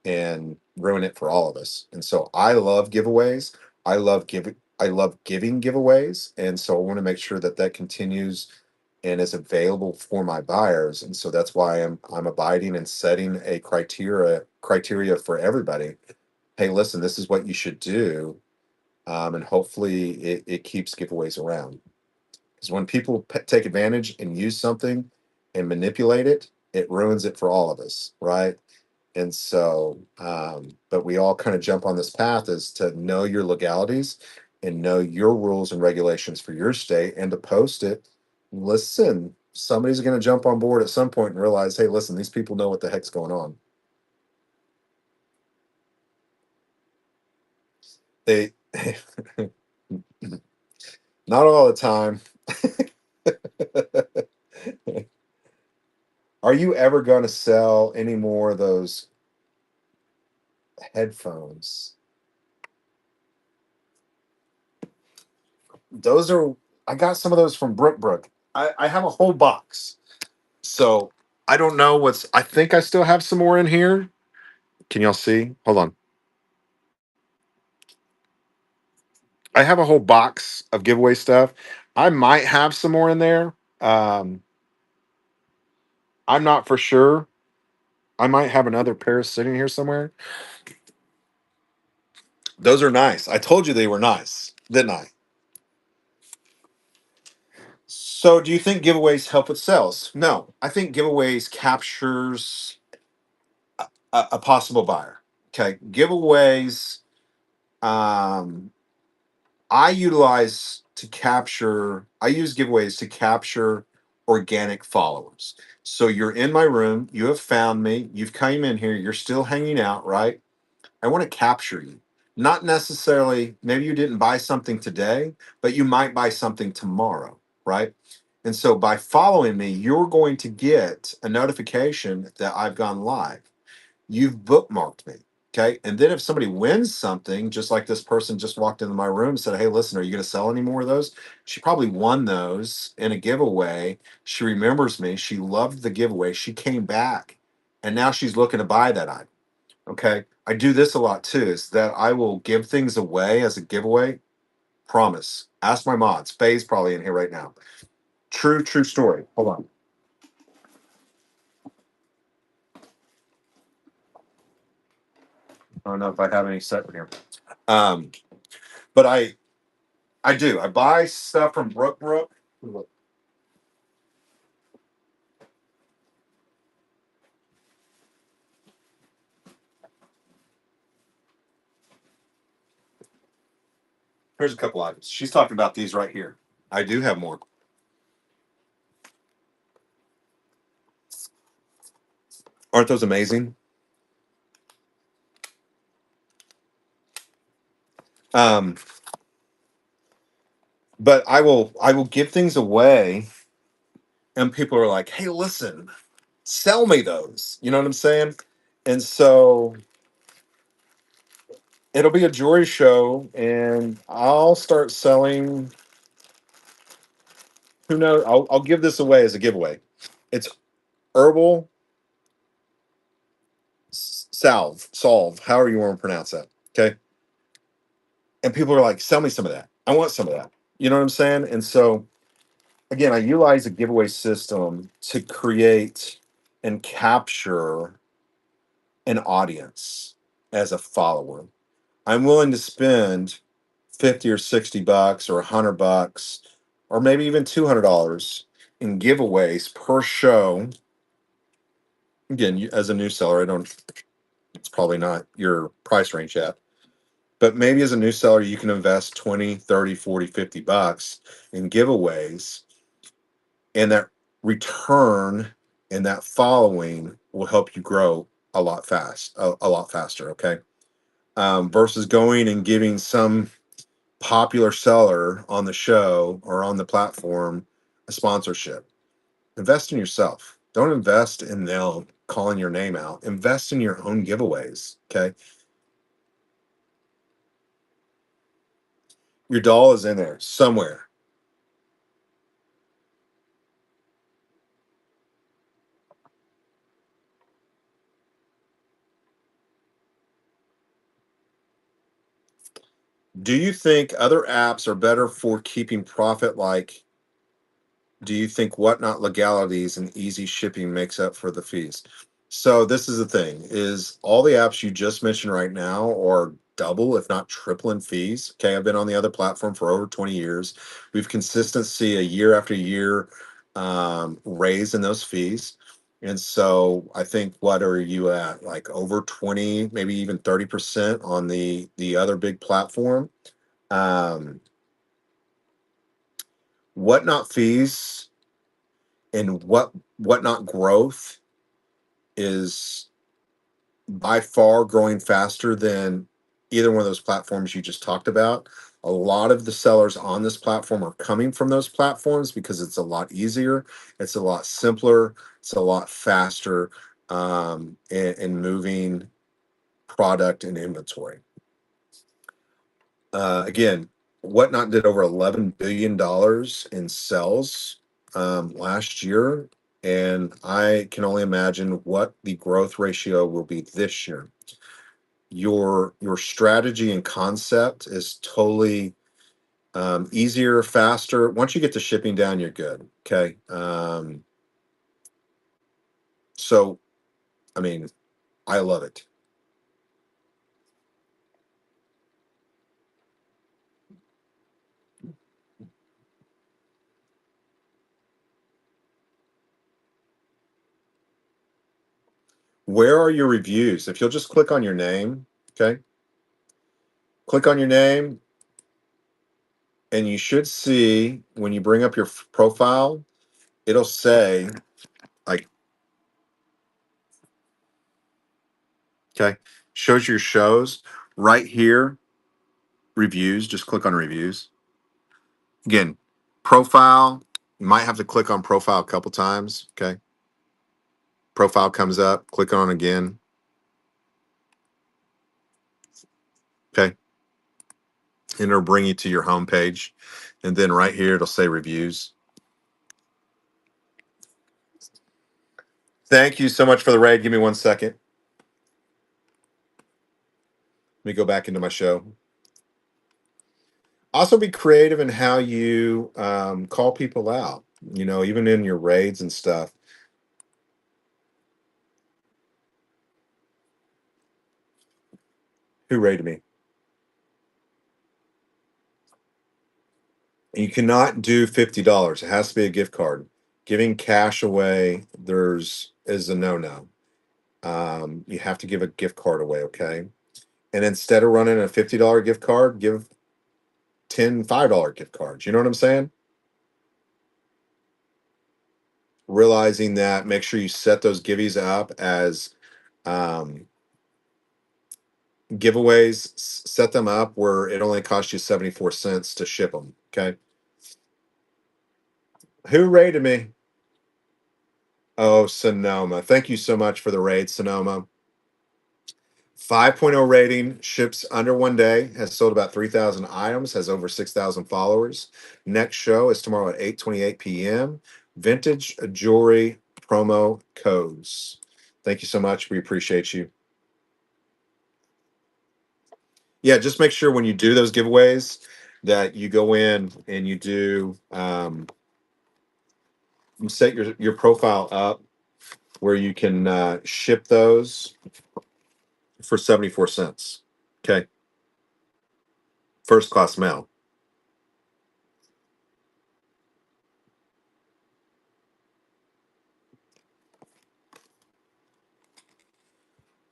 S1: and ruin it for all of us. And so I love giveaways. I love giving giveaways, and so I want to make sure that that continues and is available for my buyers. And so that's why I'm abiding and setting a criteria for everybody. Hey, listen, this is what you should do, and hopefully it keeps giveaways around. Because when people take advantage and use something and manipulate it, it ruins it for all of us, right? And so, but we all kind of jump on this path is to know your legalities and know your rules and regulations for your state and to post it. Listen, somebody's going to jump on board at some point and realize, hey, listen, these people know what the heck's going on. They, not all the time. Are you ever going to sell any more of those headphones? Those are, I got some of those from Brook. I have a whole box. So I don't know I think I still have some more in here. Can y'all see? Hold on. I have a whole box of giveaway stuff. I might have some more in there. Um, I'm not for sure. I might have another pair sitting here somewhere. Those are nice. I told you they were nice, didn't I? So do you think giveaways help with sales? No. I think giveaways captures a possible buyer. Okay. Giveaways um I use giveaways to capture organic followers. So you're in my room, you have found me, you've come in here, you're still hanging out, right? I want to capture you. Not necessarily, maybe you didn't buy something today, but you might buy something tomorrow, right? And so by following me, you're going to get a notification that I've gone live. you've bookmarked me. Okay. And then if somebody wins something, just like this person just walked into my room and said, "Hey, listen, are you going to sell any more of those?" She probably won those in a giveaway. She remembers me. She loved the giveaway. She came back and now she's looking to buy that item. Okay. I do this a lot too, is that I will give things away as a giveaway. Promise. Ask my mods. Faye's probably in here right now. True story. Hold on. I don't know if I have any set in here. Um, but I do. I buy stuff from Brook. Look, here's a couple items. She's talking about these right here. I do have more. Aren't those amazing? Um, but I will give things away, and people are like, "Hey, listen, sell me those." You know what I'm saying? And so it'll be a jewelry show, and I'll start selling. Who knows? I'll give this away as a giveaway. It's herbal solve, however you want to pronounce that. Okay. And people are like, sell me some of that. I want some of that. You know what I'm saying? And so again, I utilize a giveaway system to create and capture an audience as a follower. I'm willing to spend 50 or 60 bucks or $100 or maybe even $200 in giveaways per show. Again, as a new seller, I don't, it's probably not your price range yet. But maybe as a new seller, you can invest 20, 30, 40, 50 bucks in giveaways, and that return and that following will help you grow a lot faster. Okay. Versus going and giving some popular seller on the show or on the platform a sponsorship. Invest in yourself. Don't invest in them calling your name out. Invest in your own giveaways. Okay. Your doll is in there somewhere. Do you think other apps are better for keeping profit? Like, do you think whatnot legalities and easy shipping makes up for the fees? So this is the thing: is all the apps you just mentioned right now are double, if not triple, in fees. Okay, I've been on the other platform for over 20 years. We've consistency a year after year raise in those fees. And so I think what are you at? Like over 20, maybe even 30% on the other big platform. um, whatnot fees and whatnot growth is by far growing faster than either one of those platforms you just talked about. A lot of the sellers on this platform are coming from those platforms because it's a lot easier, it's a lot simpler, it's a lot faster in moving product and inventory. Again, Whatnot did over $11 billion in sales last year, and I can only imagine what the growth ratio will be this year. Your strategy and concept is totally easier, faster. Once you get the shipping down, you're good. Okay. So I mean, I love it. Where are your reviews? If you'll just click on your name, okay, click on your name, and you should see when you bring up your profile, it'll say like, okay, shows your shows right here, reviews. Just click on reviews. Again, profile, you might have to click on profile a couple times. Okay. Profile comes up, click on it again. Okay. And it'll bring you to your home page. And then right here, it'll say reviews. Thank you so much for the raid. Give me 1 second. Let me go back into my show. Also, be creative in how you call people out, even in your raids and stuff. Who raided me? You cannot do $50. It has to be a gift card. Giving cash away, is a no-no. You have to give a gift card away, okay? And instead of running a $50 gift card, give 10 $5 gift cards. You know what I'm saying? Realizing that, make sure you set those givvies up as um, giveaways. Set them up where it only costs you 74 cents to ship them. Okay. Who rated me? Oh, Sonoma. Thank you so much for the raid, Sonoma. 5.0 rating, ships under 1 day, has sold about 3,000 items, has over 6,000 followers. Next show is tomorrow at 8:28 p.m. Vintage jewelry promo codes. Thank you so much. We appreciate you. Yeah, just make sure when you do those giveaways that you go in and you set your profile up where you can ship those for 74 cents. Okay. First class mail.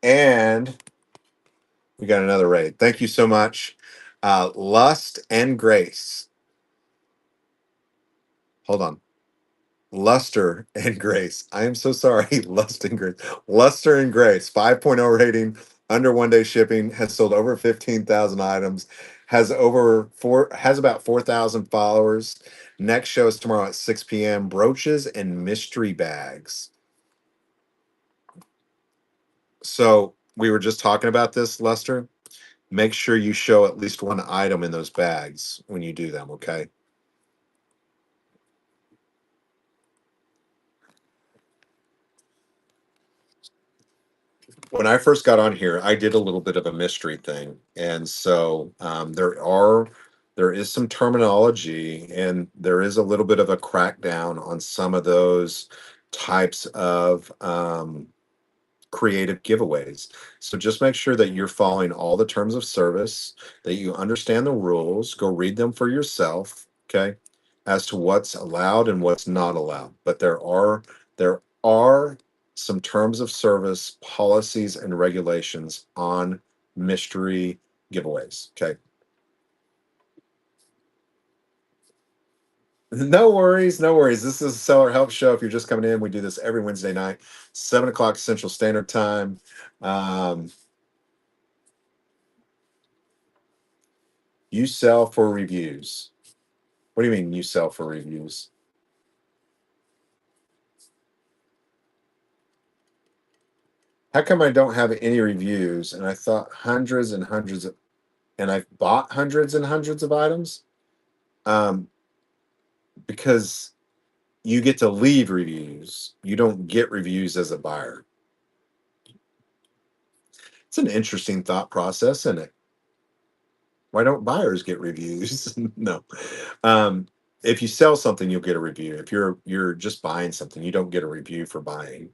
S1: And we got another raid. Thank you so much. Lust and Grace. Hold on. Luster and Grace. I am so sorry. Lust and Grace. Luster and Grace. 5.0 rating, under 1 day shipping, has sold over 15,000 items, has about 4,000 followers. Next show is tomorrow at 6 p.m. Brooches and mystery bags. So we were just talking about this, Lester. Make sure you show at least one item in those bags when you do them, okay? When I first got on here, I did a little bit of a mystery thing, and so there is some terminology, and there is a little bit of a crackdown on some of those types of creative giveaways. So just make sure that you're following all the terms of service, that you understand the rules, go read them for yourself, okay, as to what's allowed and what's not allowed. But there are some terms of service, policies, and regulations on mystery giveaways. Okay. No worries, no worries. This is a seller help show. If you're just coming in, we do this every Wednesday night, 7 o'clock Central Standard Time. Um, You sell for reviews. What do you mean you sell for reviews? How come I don't have any reviews and I thought hundreds and hundreds of, and I've bought hundreds and hundreds of items? Um, because you get to leave reviews. You don't get reviews as a buyer. It's an interesting thought process, isn't it? Why don't buyers get reviews? No. Um, if you sell something, you'll get a review. If you're just buying something, you don't get a review for buying.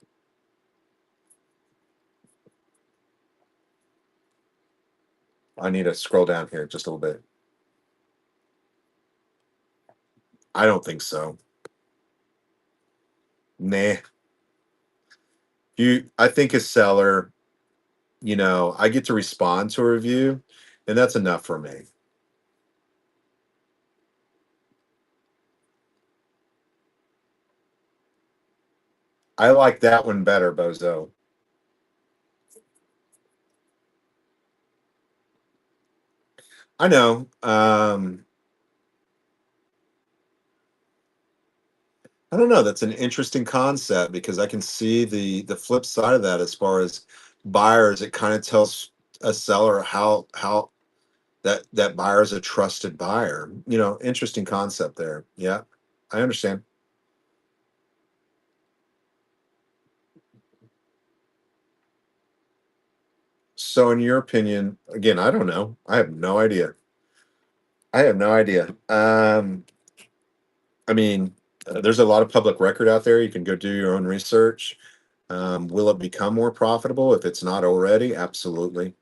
S1: I need to scroll down here just a little bit. I don't think so. Nah. I think a seller, I get to respond to a review, and that's enough for me. I like that one better, Bozo. I know. I don't know. That's an interesting concept because I can see the flip side of that as far as buyers. It kind of tells a seller how that buyer is a trusted buyer. Interesting concept there. Yeah, I understand. So, in your opinion, again, I don't know. I have no idea. I have no idea. I mean, there's a lot of public record out there. You can go do your own research. Will it become more profitable if it's not already? Absolutely.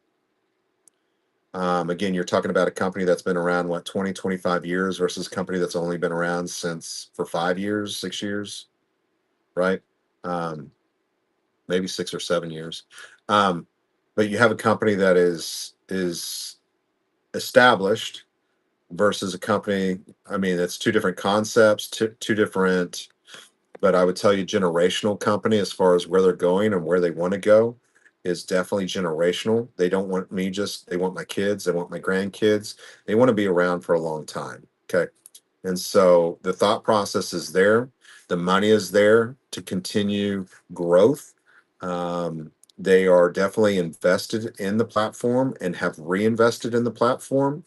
S1: Again, you're talking about a company that's been around, what, 20, 25 years versus a company that's only been around since for 5 years, 6 years, right? Um, Maybe 6 or 7 years. Um, but you have a company that is established versus a company. I mean, it's two different concepts, two different, but I would tell you generational company as far as where they're going and where they want to go is definitely generational. They don't want me just, they want my kids, they want my grandkids. They want to be around for a long time. Okay. And so the thought process is there, the money is there to continue growth. They are definitely invested in the platform and have reinvested in the platform.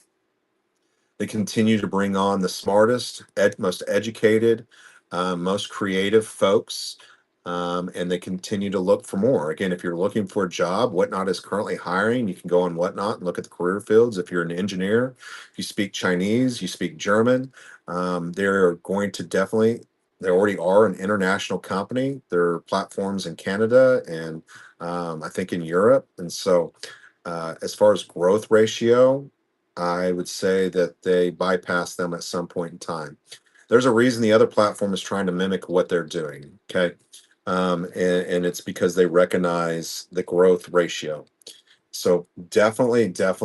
S1: They continue to bring on the smartest, most educated, most creative folks, and they continue to look for more. Again, if you're looking for a job, Whatnot is currently hiring. You can go on Whatnot and look at the career fields. If you're an engineer, if you speak Chinese, you speak German, they're going to definitely. They already are an international company. There are platforms in Canada and I think in Europe, and so as far as growth ratio, I would say that they bypass them at some point in time. There's a reason the other platform is trying to mimic what they're doing. Okay. And it's because they recognize the growth ratio. So definitely, if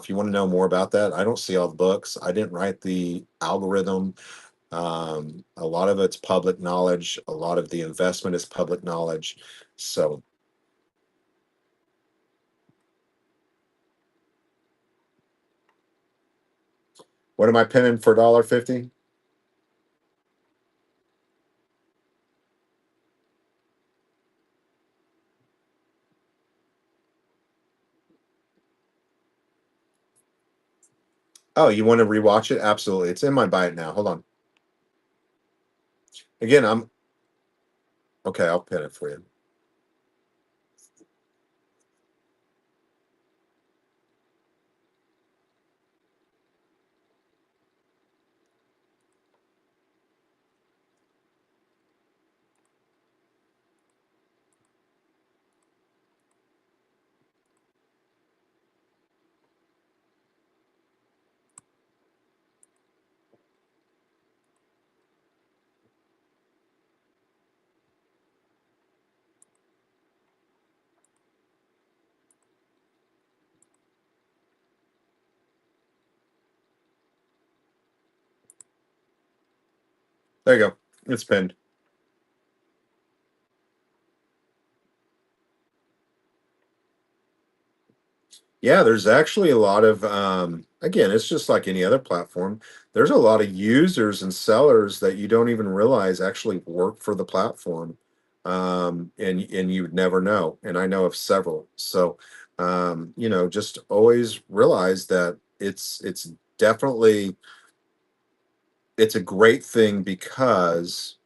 S1: you want to know more about that, I don't see all the books. I didn't write the algorithm. A lot of it's public knowledge. A lot of the investment is public knowledge. So, what am I pinning for $1.50? Oh, you want to rewatch it? Absolutely. It's in my bite now. Hold on. Again, I'm okay. I'll pin it for you. There you go. It's pinned. Yeah, there's actually a lot of again, it's just like any other platform. There's a lot of users and sellers that you don't even realize actually work for the platform. And you would never know. And I know of several. So just always realize that it's definitely it's a great thing because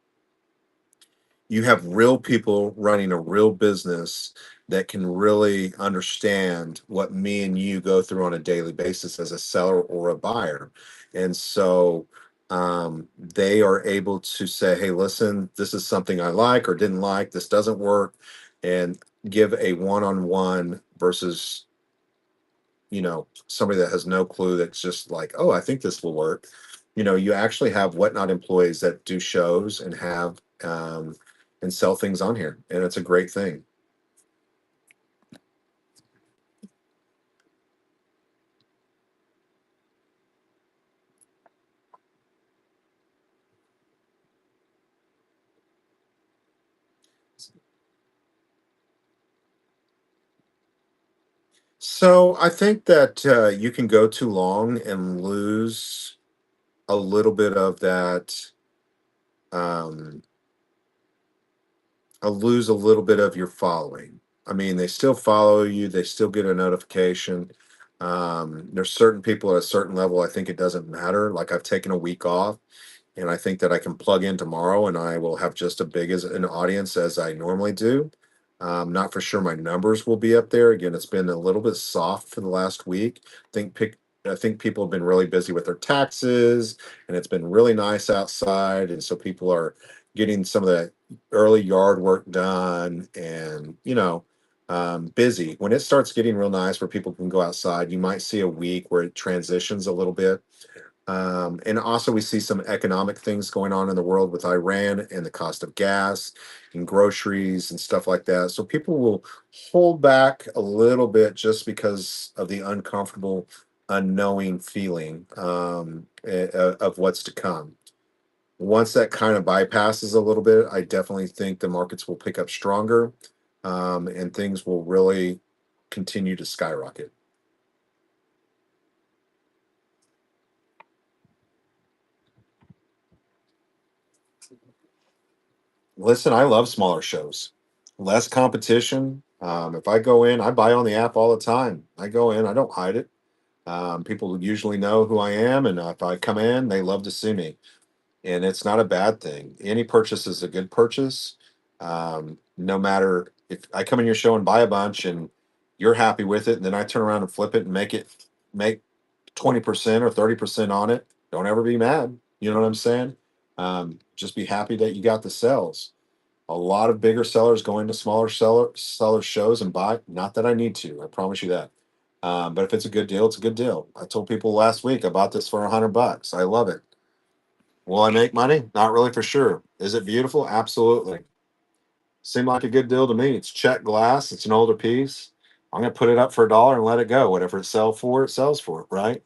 S1: you have real people running a real business that can really understand what me and you go through on a daily basis as a seller or a buyer. And so they are able to say, hey, listen, this is something I like or didn't like, this doesn't work, and give a one on one versus somebody that has no clue that's just like, oh, I think this will work. You actually have Whatnot employees that do shows and have and sell things on here, and it's a great thing. So I think that you can go too long and lose a little bit of that. Um, lose a little bit of your following. I mean, they still follow you, they still get a notification. There's certain people at a certain level, I think it doesn't matter. Like I've taken a week off and I think that I can plug in tomorrow and I will have just as big as an audience as I normally do. Not for sure my numbers will be up there. Again, it's been a little bit soft for the last week. I think people have been really busy with their taxes and it's been really nice outside. And so people are getting some of the early yard work done and, busy. When it starts getting real nice where people can go outside, you might see a week where it transitions a little bit. And also, we see some economic things going on in the world with Iran and the cost of gas and groceries and stuff like that. So people will hold back a little bit just because of the uncomfortable, unknowing feeling of what's to come. Once that kind of bypasses a little bit, I definitely think the markets will pick up stronger, and things will really continue to skyrocket. Listen, I love smaller shows, less competition. If I go in, I buy on the app all the time. I go in, I don't hide it. People usually know who I am, and if I come in, they love to see me, and it's not a bad thing. Any purchase is a good purchase. No matter if I come in your show and buy a bunch, and you're happy with it, and then I turn around and flip it and make 20% or 30% on it. Don't ever be mad. You know what I'm saying? Just be happy that you got the sales. A lot of bigger sellers go into smaller seller shows and buy. Not that I need to, I promise you that. But if it's a good deal, it's a good deal. I told people last week I bought this for $100. I love it. Will I make money? Not really for sure. Is it beautiful? Absolutely. Seemed like a good deal to me. It's check glass. It's an older piece. I'm gonna put it up for $1 and let it go. Whatever it sells for, it sells for, right?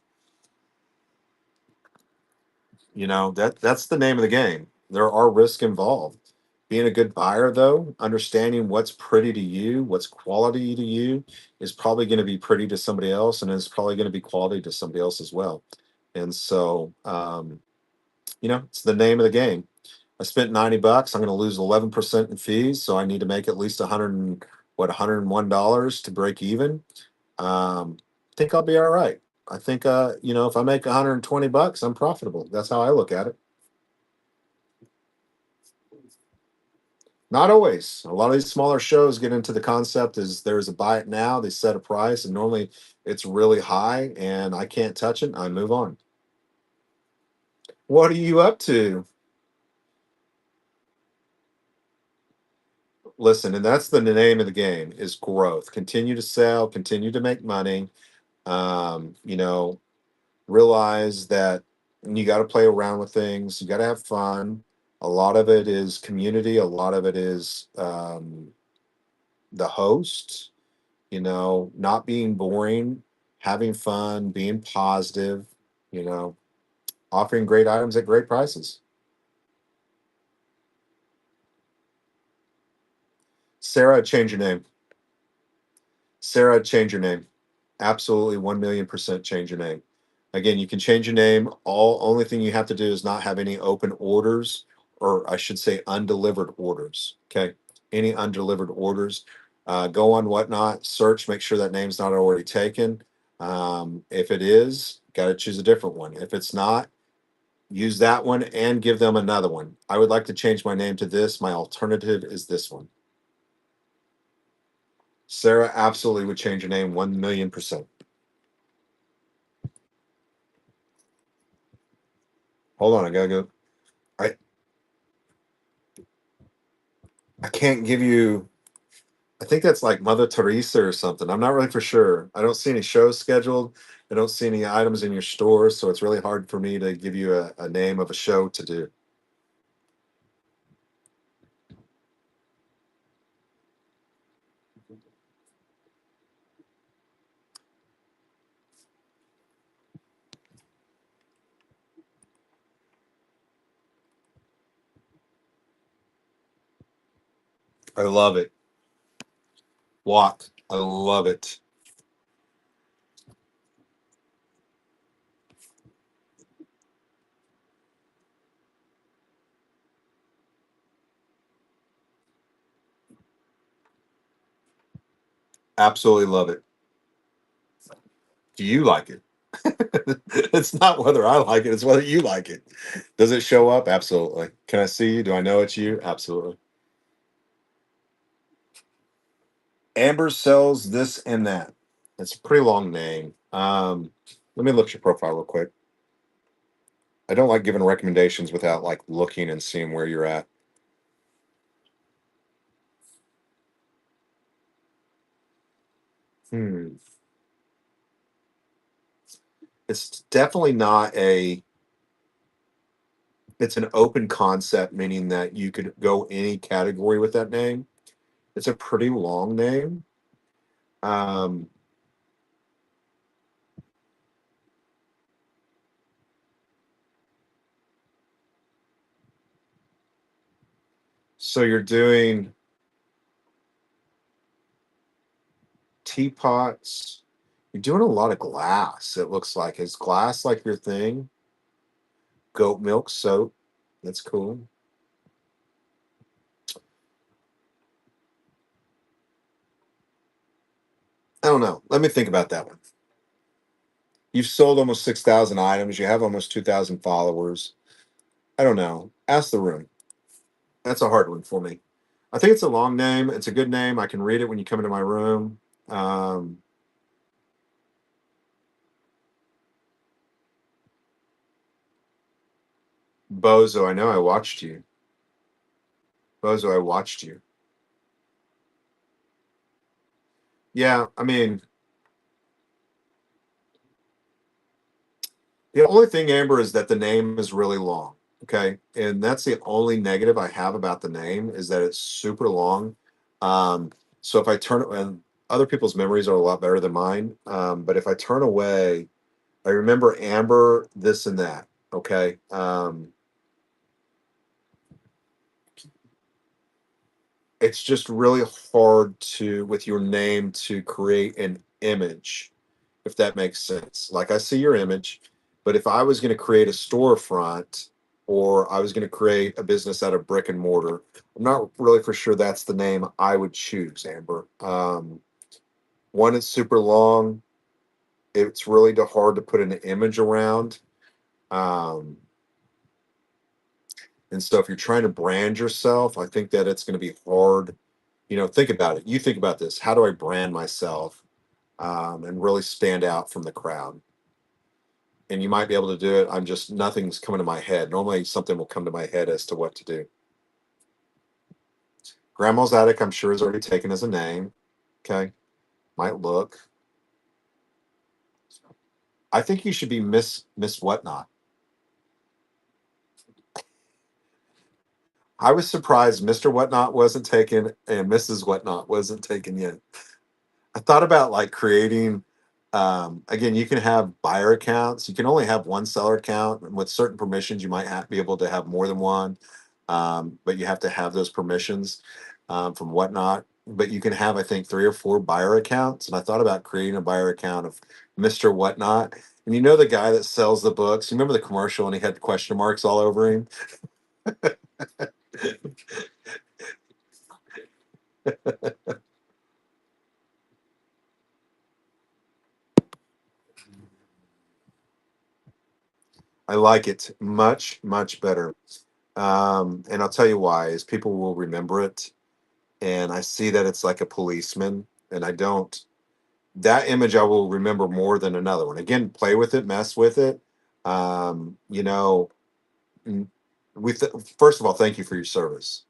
S1: That's the name of the game. There are risks involved. Being a good buyer, though, understanding what's pretty to you, what's quality to you, is probably going to be pretty to somebody else, and it's probably going to be quality to somebody else as well. And so, it's the name of the game. I spent $90. I'm going to lose 11% in fees, so I need to make at least 101 dollars to break even. I think I'll be all right. I think, if I make $120, I'm profitable. That's how I look at it. Not always. A lot of these smaller shows get into the concept is there's a buy it now, they set a price, and normally it's really high and I can't touch it. I move on. What are you up to? Listen, and that's the name of the game is growth. Continue to sell, continue to make money. Um, you know, Realize that you got to play around with things. You got to have fun. A lot of it is community. A lot of it is the host, not being boring, having fun, being positive, you know, offering great items at great prices. Sarah, change your name. Sarah, change your name. Absolutely 1,000,000% change your name. Again, you can change your name. Only thing you have to do is not have any open orders, or I should say undelivered orders. Okay. Any undelivered orders. Go on whatnot, search, make sure that name's not already taken. If it is, got to choose a different one. If it's not, use that one and give them another one. I would like to change my name to this. My alternative is this one. Sarah absolutely would change her name 1,000,000%. Hold on, I gotta go. I I can't give you. I think that's like Mother Teresa or something. I'm not really for sure. I don't see any shows scheduled. I don't see any items in your store, so it's really hard for me to give you a name of a show to do. I love it. Walk. I love it. Absolutely love it. Do you like it? It's not whether I like it, it's whether you like it. Does it show up? Absolutely. Can I see you? Do I know it's you? Absolutely. Amber sells this and that. It's a pretty long name. Let me look at your profile real quick. I don't like giving recommendations without like looking and seeing where you're at. Hmm. It's definitely not a. It's an open concept, meaning that you could go any category with that name. It's a pretty long name. Um, so you're doing teapots. You're doing a lot of glass. It looks like is glass like your thing? Goat milk soap. That's cool. I don't know. Let me think about that one. You've sold almost 6,000 items. You have almost 2,000 followers. I don't know. Ask the room. That's a hard one for me. I think it's a long name. It's a good name. I can read it when you come into my room. Bozo, I know I watched you. Bozo, I watched you. Yeah, I mean, the only thing, Amber, is that the name is really long. Okay. And that's the only negative I have about the name is that it's super long. Um, so if I turn and other people's memories are a lot better than mine. But if I turn away, I remember Amber, this and that. Okay. It's just really hard to, with your name, to create an image, if that makes sense. Like I see your image, but if I was going to create a storefront or I was going to create a business out of brick and mortar, I'm not really for sure that's the name I would choose, Amber. One, it's super long. It's really hard to put an image around. Um, and so if you're trying to brand yourself, I think that it's going to be hard. Think about it. You think about this. How do I brand myself and really stand out from the crowd? And you might be able to do it. I'm just, nothing's coming to my head. Normally, something will come to my head as to what to do. Grandma's Attic, I'm sure, is already taken as a name. Okay. Might look. I think you should be Miss Whatnot. I was surprised Mr. Whatnot wasn't taken and Mrs. Whatnot wasn't taken yet. I thought about like creating. Again, you can have buyer accounts. You can only have one seller account, and with certain permissions, you might have be able to have more than one. But you have to have those permissions from Whatnot. But you can have, I think, 3 or 4 buyer accounts. And I thought about creating a buyer account of Mister Whatnot. And you know the guy that sells the books. You remember the commercial, and he had question marks all over him. I like it much, much better. And I'll tell you why. Is people will remember it, and I see that it's like a policeman, and I don't. That image I will remember more than another one. Again, play with it, mess with it. Um, you know, mm, first of all, thank you for your service.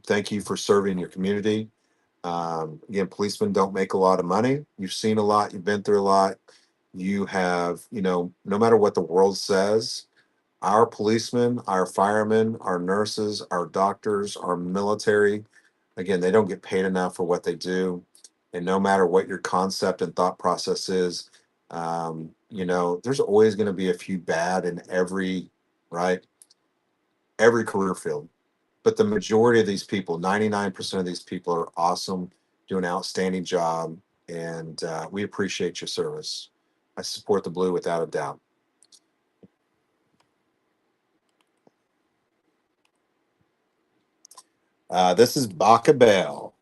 S1: Thank you for serving your community. Again, policemen don't make a lot of money. You've seen a lot. You've been through a lot. You have, no matter what the world says, our policemen, our firemen, our nurses, our doctors, our military, again, they don't get paid enough for what they do. And no matter what your concept and thought process is, there's always going to be a few bad in right? Every career field. But the majority of these people, 99% of these people are awesome, do an outstanding job. And we appreciate your service. I support the blue without a doubt. This is Baca Bell.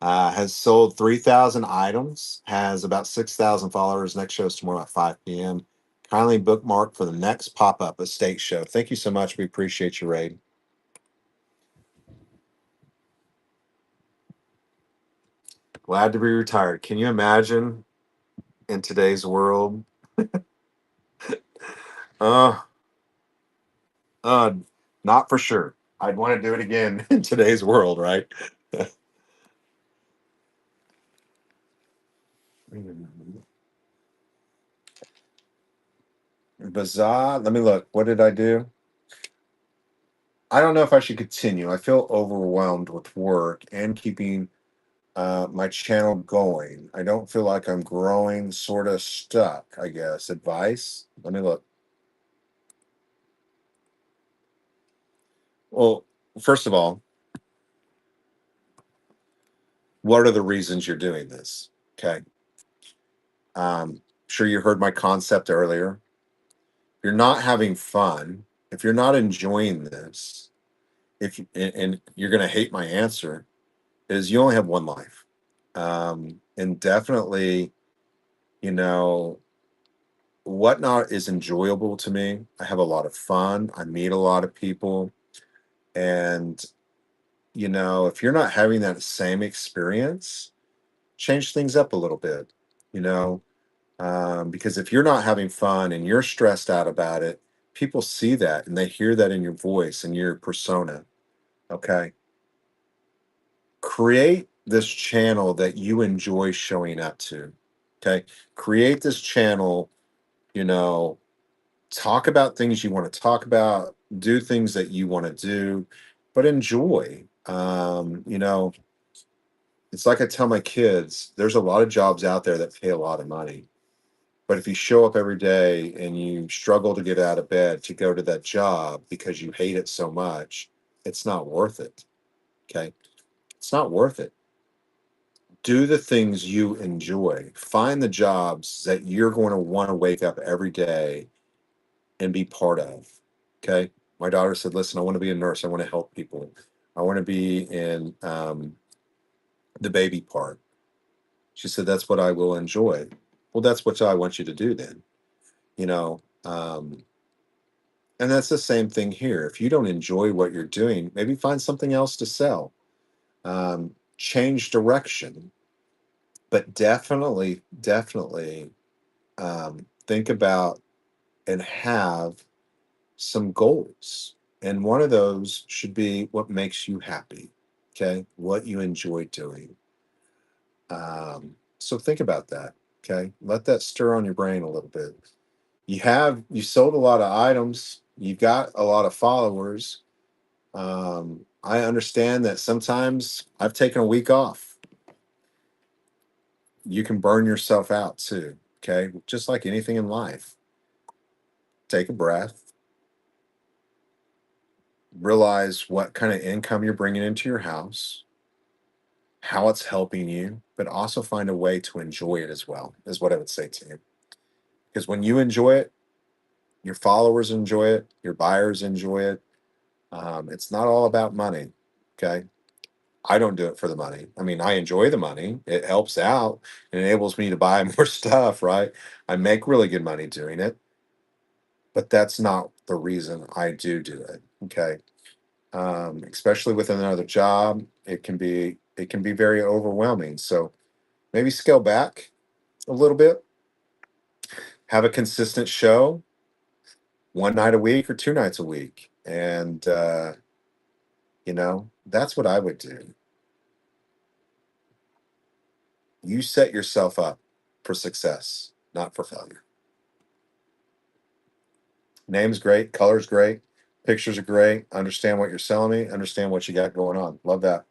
S1: Has sold 3,000 items, has about 6,000 followers. Next show is tomorrow at 5 p.m. Kindly bookmark for the next pop up estate show. Thank you so much. We appreciate you, Ray. Glad to be retired. Can you imagine in today's world? Uh, uh, Not for sure. I'd want to do it again in today's world, right? Bazaar. Let me look. What did I do? I don't know if I should continue. I feel overwhelmed with work and keeping my channel going. I don't feel like I'm growing, sort of stuck, I guess. Advice? Let me look. Well, first of all, what are the reasons you're doing this? Okay. Sure you heard my concept earlier. If you're not having fun, if you're not enjoying this, if and you're going to hate my answer, is you only have one life. And definitely, you know, whatnot is enjoyable to me. I have a lot of fun. I meet a lot of people. And, if you're not having that same experience, change things up a little bit, you know, because if you're not having fun and you're stressed out about it, people see that and they hear that in your voice and your persona. Okay. Create this channel that you enjoy showing up to. Okay. Create this channel, you know, talk about things you want to talk about, do things that you want to do, but enjoy. It's like I tell my kids, there's a lot of jobs out there that pay a lot of money. But if you show up every day and you struggle to get out of bed to go to that job because you hate it so much, it's not worth it. Okay. It's not worth it. Do the things you enjoy. Find the jobs that you're going to want to wake up every day and be part of. Okay. My daughter said, listen, I want to be a nurse. I want to help people. I want to be in the baby part. She said, that's what I will enjoy. Well, that's what I want you to do then, you know. And that's the same thing here. If you don't enjoy what you're doing, maybe find something else to sell, change direction, but definitely think about and have some goals. And one of those should be what makes you happy. Okay. What you enjoy doing. So think about that. Okay. Let that stir on your brain a little bit. You sold a lot of items, you've got a lot of followers. I understand that sometimes I've taken a week off. You can burn yourself out too. Okay. Just like anything in life, take a breath, realize what kind of income you're bringing into your house, how it's helping you, but also find a way to enjoy it as well, is what I would say to you. Because when you enjoy it, your followers enjoy it, your buyers enjoy it. It's not all about money. Okay. I don't do it for the money. I mean, I enjoy the money. It helps out. It enables me to buy more stuff, right? I make really good money doing it, but that's not the reason I do it. Okay. Especially with another job, it can be very overwhelming. So maybe scale back a little bit, have a consistent show, one night a week or two nights a week. And that's what I would do. You set yourself up for success, not for failure. Name's great, color's great, pictures are great. Understand what you're selling me, understand what you got going on. Love that.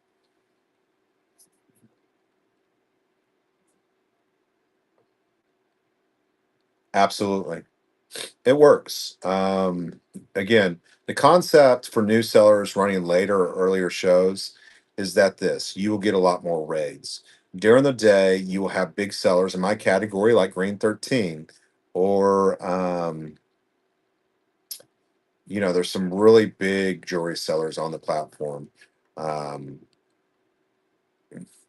S1: Absolutely. It works. Again, the concept for new sellers running later or earlier shows is that you will get a lot more raids. During the day, you will have big sellers in my category like Green 13, or there's some really big jewelry sellers on the platform. Um,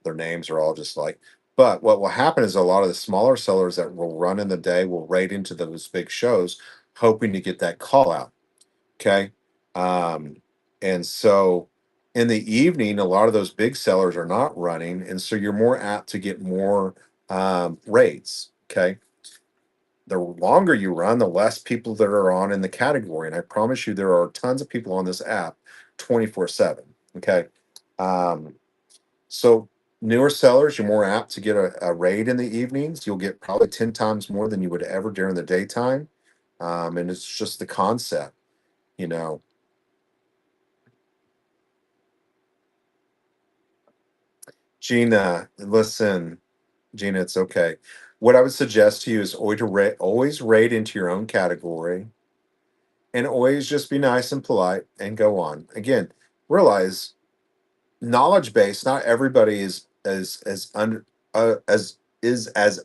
S1: Their names are all just like. But what will happen is a lot of the smaller sellers that will run in the day will raid into those big shows, hoping to get that call out. Okay. Um, and so in the evening, a lot of those big sellers are not running. And so you're more apt to get more raids. Okay. The longer you run, the less people that are on in the category. And I promise you, there are tons of people on this app 24/7. Okay. Um, so newer sellers, you're more apt to get a raid in the evenings. You'll get probably 10 times more than you would ever during the daytime. And it's just the concept, you know. Gina, listen, Gina, it's okay. What I would suggest to you is always rate into your own category and always just be nice and polite and go on. Again, realize knowledge base, not everybody is as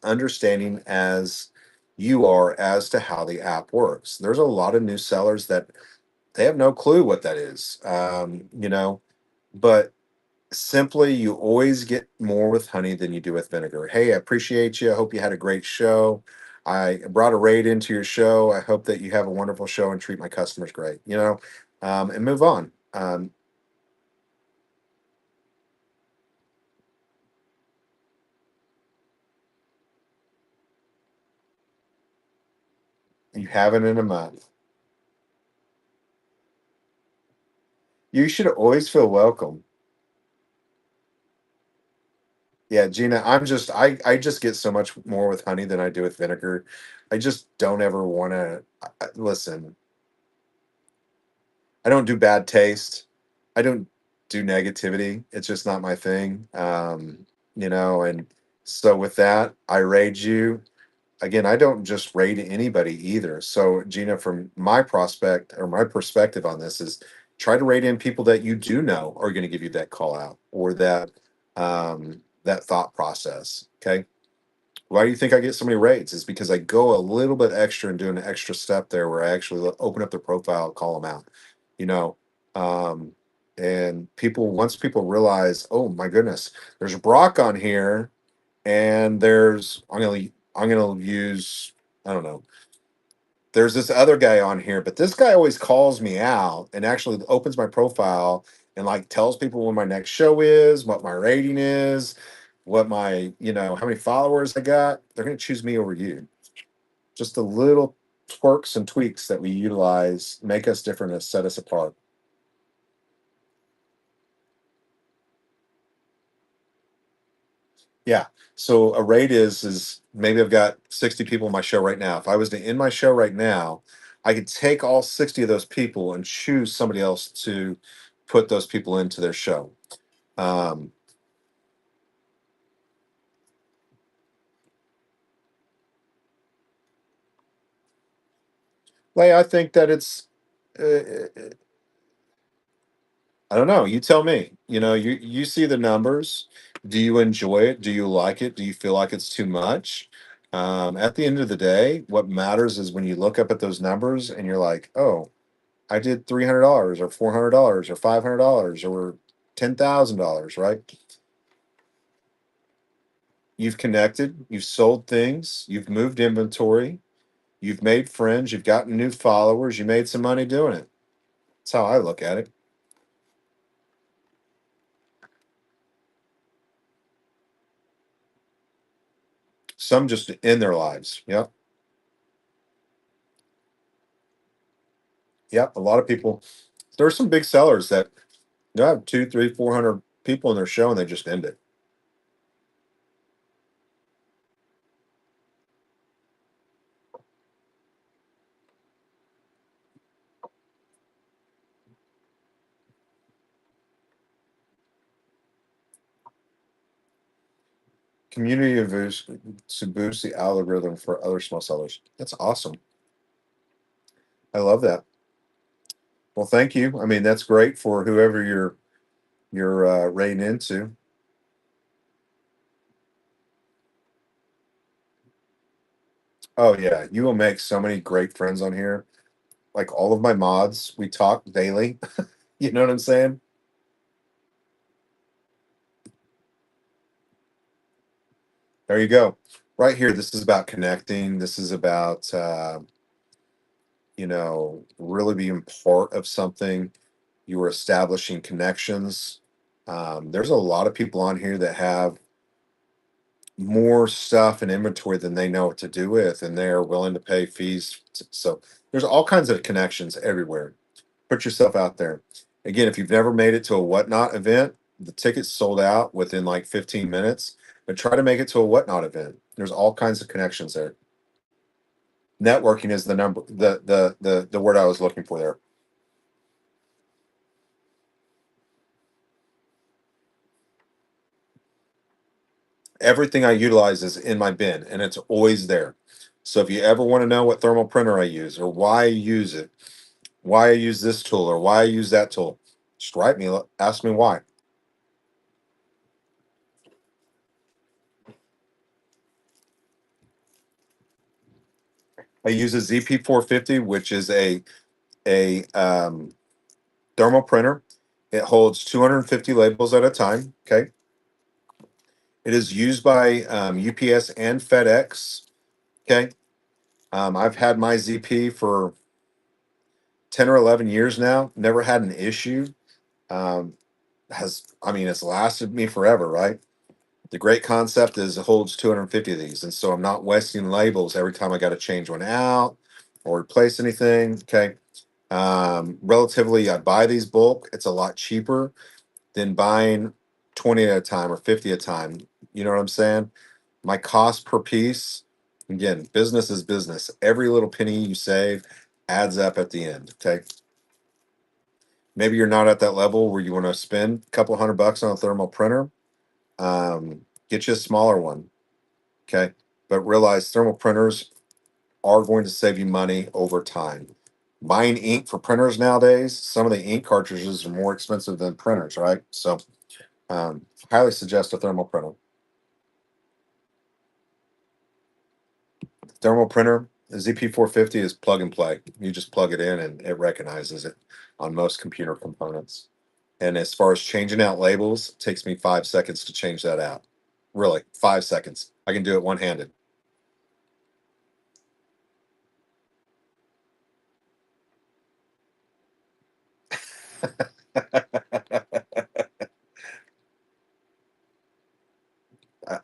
S1: understanding as you are as to how the app works. There's a lot of new sellers that they have no clue what that is. But simply you always get more with honey than you do with vinegar. Hey, I appreciate you. I hope you had a great show. I brought a raid into your show. I hope that you have a wonderful show and treat my customers great, and move on. You haven't in a month. You should always feel welcome. Yeah, Gina, I just get so much more with honey than I do with vinegar. I just don't ever want to listen. I don't do bad taste. I don't do negativity. It's just not my thing. And so with that, I rage you. Again, I don't just raid anybody either. So Gina, from my perspective on this is try to rate in people that you do know are going to give you that call out or that thought process. Okay. Why do you think I get so many rates? Is because I go a little bit extra and do an extra step there where I actually open up the profile, call them out, you know. Um, and once people realize, oh my goodness, there's Brock on here, and I'm gonna use, I don't know, there's this other guy on here, but this guy always calls me out and actually opens my profile and like tells people when my next show is, what my rating is, what how many followers I got. They're going to choose me over you. Just the little twerks and tweaks that we utilize make us different and set us apart. Yeah. So a rate is maybe I've got 60 people in my show right now. If I was to end my show right now, I could take all 60 of those people and choose somebody else to put those people into their show. Um, I think that I don't know. You tell me. You see the numbers. Do you enjoy it? Do you like it? Do you feel like it's too much? At the end of the day, what matters is when you look up at those numbers and you're like, oh, I did $300 or $400 or $500 or $10,000, right? You've connected, you've sold things, you've moved inventory, you've made friends, you've gotten new followers, you made some money doing it. That's how I look at it. Some just in their lives. Yep. Yep. A lot of people, there are some big sellers that have two, three, 400 people in their show and they just end it. Community of to boost the algorithm for other small sellers. That's awesome. I love that. Well, thank you. I mean, that's great for whoever you're rating into. Oh yeah, you will make so many great friends on here. Like all of my mods, we talk daily. You know what I'm saying? There you go. Right here, this is about connecting. This is about, really being part of something. You are establishing connections. There's a lot of people on here that have more stuff and inventory than they know what to do with, and they're willing to pay fees. So there's all kinds of connections everywhere. Put yourself out there. Again, if you've never made it to a whatnot event, the tickets sold out within like 15 minutes. But try to make it to a whatnot event. There's all kinds of connections there. Networking is the word I was looking for there. Everything I utilize is in my bin and it's always there. So if you ever want to know what thermal printer I use or why I use it, why I use this tool or why I use that tool, just write me, ask me why. I use a ZP450, which is a thermal printer. It holds 250 labels at a time. Okay. It is used by UPS and FedEx. Okay. I've had my ZP for 10 or 11 years now. Never had an issue. Um, it's lasted me forever, right? The great concept is it holds 250 of these. And so I'm not wasting labels every time I got to change one out or replace anything. Okay. Relatively, I buy these bulk. It's a lot cheaper than buying 20 at a time or 50 at a time. You know what I'm saying? My cost per piece, again, business is business. Every little penny you save adds up at the end. Okay. Maybe you're not at that level where you want to spend a couple $100 on a thermal printer. Get you a smaller one. Okay. But realize thermal printers are going to save you money over time. Buying ink for printers nowadays, some of the ink cartridges are more expensive than printers, right? So, highly suggest a thermal printer. Thermal printer, the ZP450 is plug and play. You just plug it in and it recognizes it on most computer components. And as far as changing out labels, it takes me 5 seconds to change that out. Really, 5 seconds. I can do it one handed. I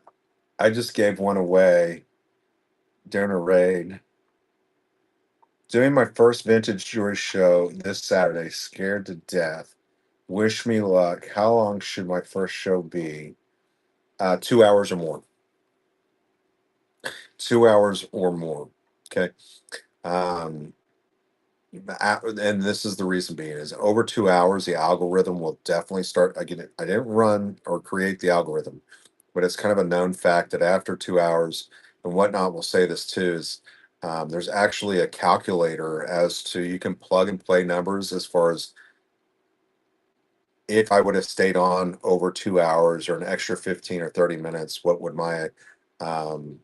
S1: I just gave one away during a raid. Doing my first vintage jewelry show this Saturday, scared to death. Wish me luck. How long should my first show be? 2 hours or more. 2 hours or more. Okay. Um, and this is the reason being is over 2 hours, the algorithm will definitely start. Again, I didn't run or create the algorithm, but it's kind of a known fact that after 2 hours and whatnot, will say this too is there's actually a calculator as to you can plug and play numbers as far as if I would have stayed on over 2 hours or an extra 15 or 30 minutes, what would my um,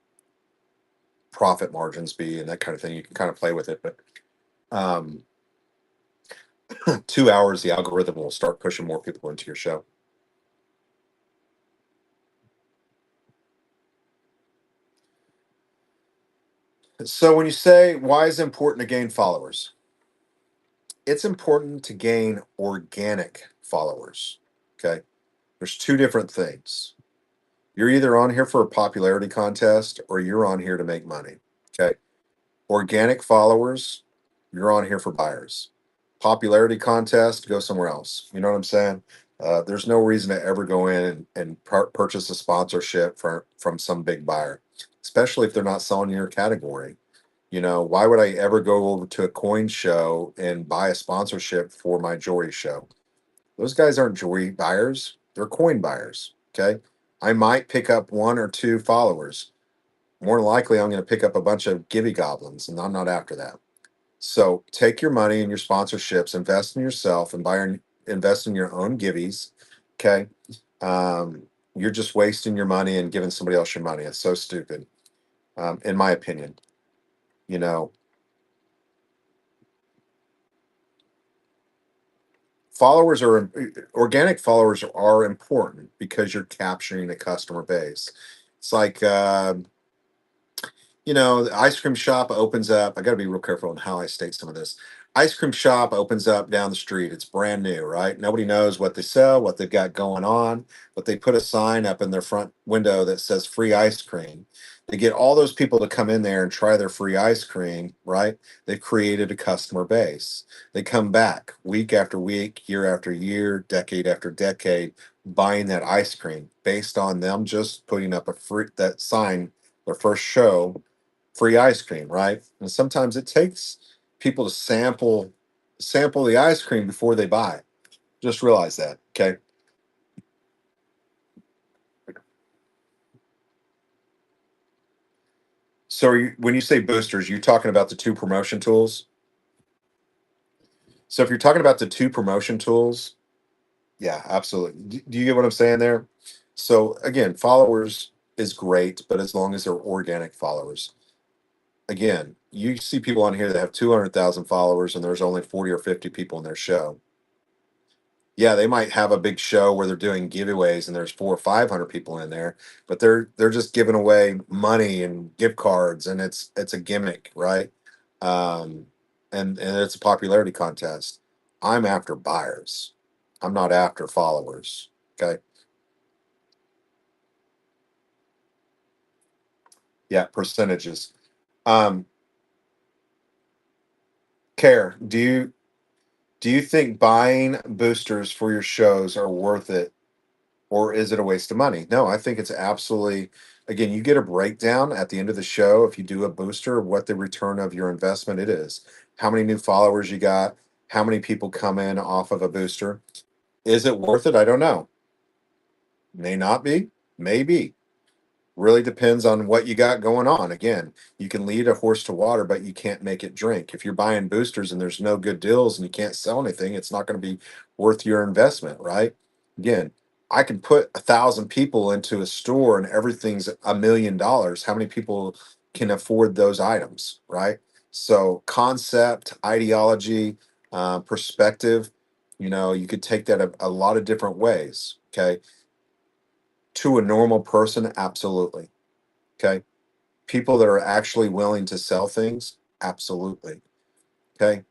S1: profit margins be and that kind of thing. You can kind of play with it, but um, 2 hours, the algorithm will start pushing more people into your show. So when you say why is it important to gain followers, it's important to gain organic followers. Okay. There's two different things. You're either on here for a popularity contest or you're on here to make money. Okay. Organic followers, you're on here for buyers. Popularity contest, go somewhere else. You know what I'm saying? There's no reason to ever go in and purchase a sponsorship from some big buyer, especially if they're not selling your category. Why would I ever go over to a coin show and buy a sponsorship for my jewelry show? Those guys aren't jewelry buyers, they're coin buyers. Okay. I might pick up one or two followers. More than likely, I'm going to pick up a bunch of givey goblins, and I'm not after that. So take your money and your sponsorships, invest in yourself, and invest in your own givvies. Okay. Um, you're just wasting your money and giving somebody else your money. It's so stupid, in my opinion. You know, followers are organic followers are important because you're capturing a customer base. It's like the ice cream shop opens up. I got to be real careful on how I state some of this. Ice cream shop opens up down the street. It's brand new, right? Nobody knows what they sell, what they've got going on, but they put a sign up in their front window that says free ice cream. They get all those people to come in there and try their free ice cream, right? They've created a customer base. They come back week after week, year after year, decade after decade, buying that ice cream based on them just putting up a free that sign their first show, free ice cream, right? And sometimes it takes people to sample the ice cream before they buy. Just realize that, okay? So when you say boosters, you're talking about the two promotion tools. So if you're talking about the two promotion tools, yeah, absolutely. Do you get what I'm saying there? So again, followers is great, but as long as they're organic followers. Again, you see people on here that have 200,000 followers and there's only 40 or 50 people in their show. Yeah, they might have a big show where they're doing giveaways and there's 400 or 500 people in there, but they're just giving away money and gift cards and it's a gimmick, right? Um, and it's a popularity contest. I'm after buyers. I'm not after followers. Okay. Yeah, percentages. Um, Care, do you think buying boosters for your shows are worth it, or is it a waste of money? No, I think it's absolutely, again, you get a breakdown at the end of the show if you do a booster of what the return of your investment it is. How many new followers you got, how many people come in off of a booster. Is it worth it? I don't know. May not be, maybe. Really depends on what you got going on. Again, you can lead a horse to water, but you can't make it drink. If you're buying boosters and there's no good deals and you can't sell anything, it's not going to be worth your investment, right? Again, I can put 1,000 people into a store and everything's $1 million. How many people can afford those items, right? So, concept, ideology, perspective, you could take that a lot of different ways. Okay. To a normal person, absolutely. Okay. People that are actually willing to sell things, absolutely. Okay.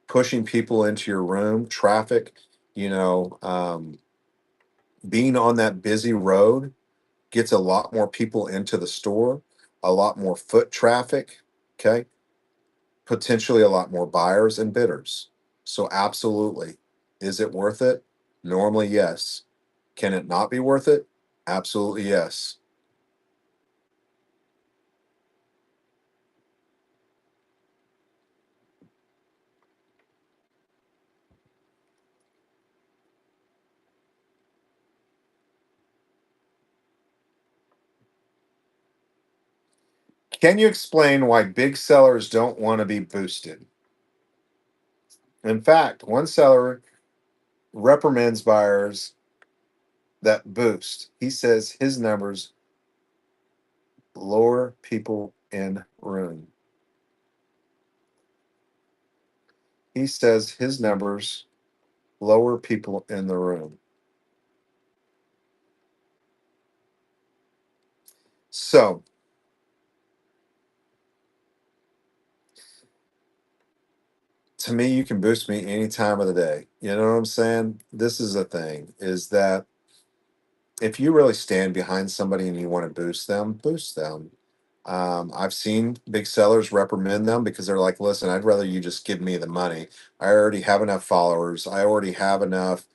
S1: Pushing people into your room, traffic, you know, um, being on that busy road gets a lot more people into the store, a lot more foot traffic. Okay. Potentially a lot more buyers and bidders. So, absolutely. Is it worth it? Normally, yes. Can it not be worth it? Absolutely, yes. Can you explain why big sellers don't want to be boosted? In fact, one seller reprimands buyers that boost. He says his numbers lower people in room. He says his numbers lower people in the room. So to me, you can boost me any time of the day. You know what I'm saying? This is the thing is that if you really stand behind somebody and you want to boost them, boost them. I've seen big sellers reprimand them because they're like, listen, I'd rather you just give me the money. I already have enough followers. I already have enough.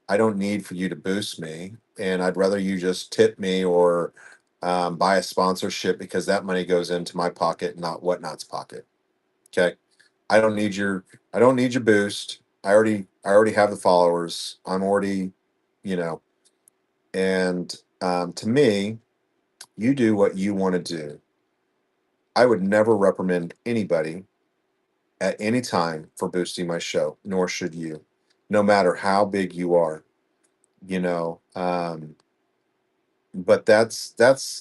S1: I don't need for you to boost me. And I'd rather you just tip me or buy a sponsorship because that money goes into my pocket, not Whatnot's pocket. Okay. I don't need your I don't need your boost. I already have the followers. I'm already, you know, and to me, you do what you want to do. I would never reprimand anybody at any time for boosting my show, nor should you, no matter how big you are. You know, but that's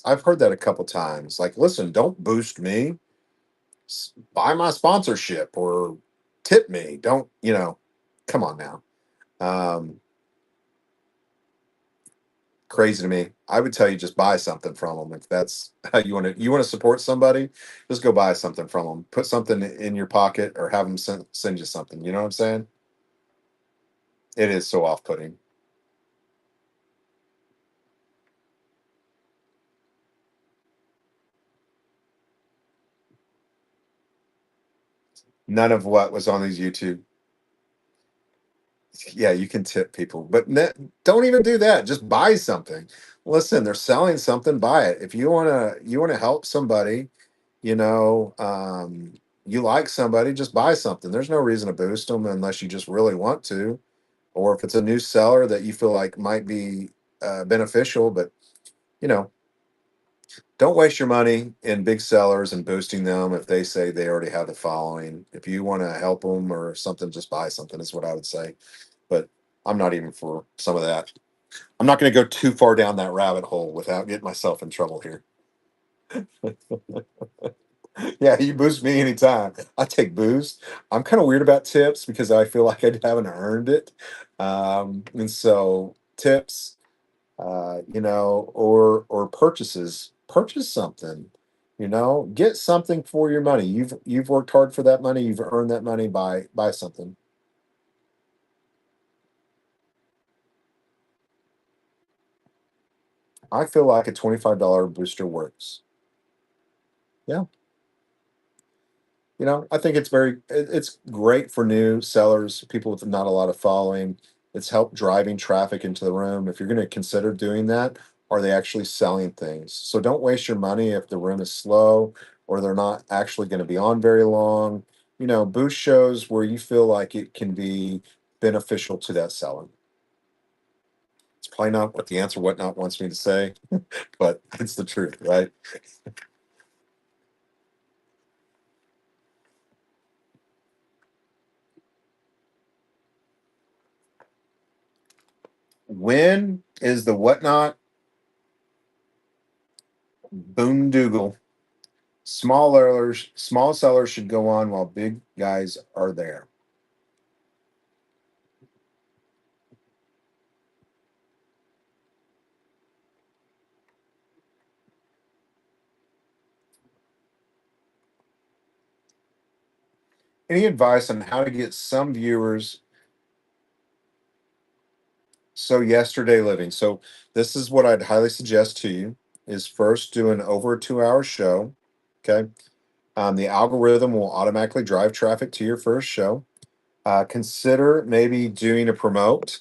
S1: I've heard that a couple times. Like, listen, don't boost me. Buy my sponsorship or tip me. Don't come on now. Um, crazy to me. I would tell you just buy something from them if that's how you want to support somebody. Just go buy something from them. Put something in your pocket or have them send you something. You know what I'm saying? It is so off putting. None of what was on these YouTube. Yeah, you can tip people, but don't even do that. Just buy something. Listen, they're selling something, buy it. If you want to help somebody, you know, you like somebody, just buy something. There's no reason to boost them unless you just really want to, or if it's a new seller that you feel like might be beneficial. But you know, don't waste your money in big sellers and boosting them if they say they already have the following. If you want to help them or something, just buy something, is what I would say. But I'm not even for some of that. I'm not going to go too far down that rabbit hole without getting myself in trouble here. Yeah, you boost me anytime. I take boost. I'm kind of weird about tips because I feel like I haven't earned it. And so tips, or purchases, purchase something, get something for your money. You've worked hard for that money. You've earned that money. Buy something. I feel like a $25 booster works. Yeah. I think it's great for new sellers, people with not a lot of following. It's helped driving traffic into the room. If you're going to consider doing that, are they actually selling things? So don't waste your money if the room is slow or they're not actually going to be on very long. Boost shows where you feel like it can be beneficial to that seller. It's probably not what the answer whatnot wants me to say, but it's the truth, right? When is the whatnot boondoggle? Small sellers should go on while big guys are there. Any advice on how to get some viewers? So yesterday living. So this is what I'd highly suggest to you is first do an over a 2 hour show. Okay. The algorithm will automatically drive traffic to your first show. Consider maybe doing a promote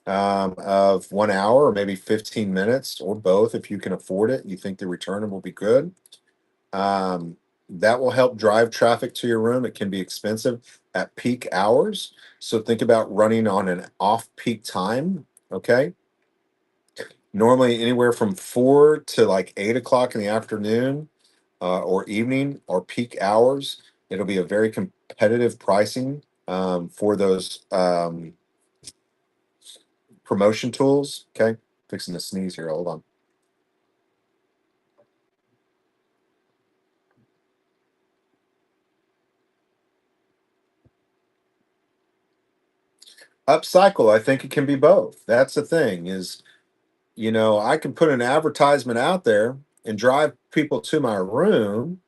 S1: of 1 hour or maybe 15 minutes or both if you can afford it. You think the return will be good. Um, that will help drive traffic to your room. It can be expensive at peak hours. So think about running on an off peak time. Okay. Normally anywhere from 4 to like 8 o'clock in the afternoon or evening or peak hours. It'll be a very competitive pricing for those promotion tools. Okay. Fixing to sneeze here. Hold on. Upcycle. I think it can be both. That's the thing is, I can put an advertisement out there and drive people to my room,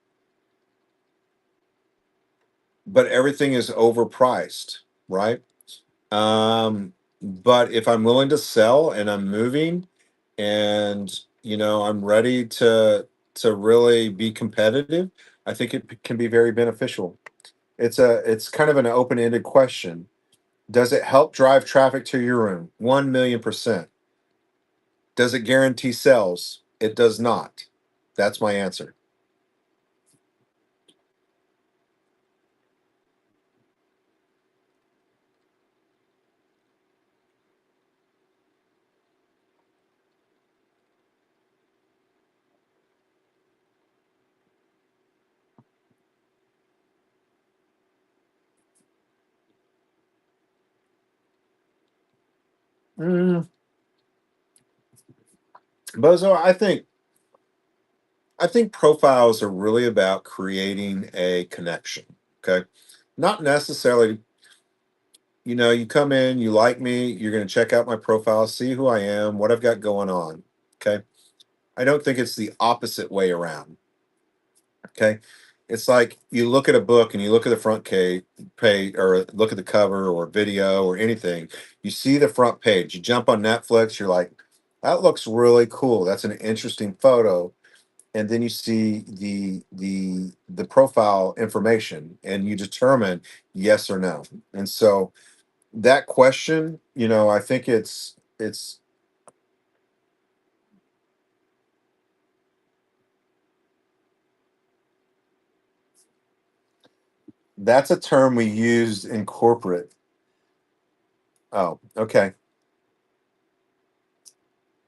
S1: but everything is overpriced, right? But if I'm willing to sell and I'm moving and I'm ready to really be competitive, I think it can be very beneficial. It's kind of an open-ended question. Does it help drive traffic to your room? 1,000,000%. Does it guarantee sales? It does not. That's my answer. Mm, Bozo, I think profiles are really about creating a connection. Okay. Not necessarily, you come in, you like me, you're going to check out my profile, see who I am, what I've got going on. Okay. I don't think it's the opposite way around. Okay. It's like you look at a book and you look at the front page or look at the cover or video or anything. You see the front page. You jump on Netflix, you're like, that looks really cool. That's an interesting photo. And then you see the profile information and you determine yes or no. And so that question, I think it's that's a term we used in corporate. Oh, okay.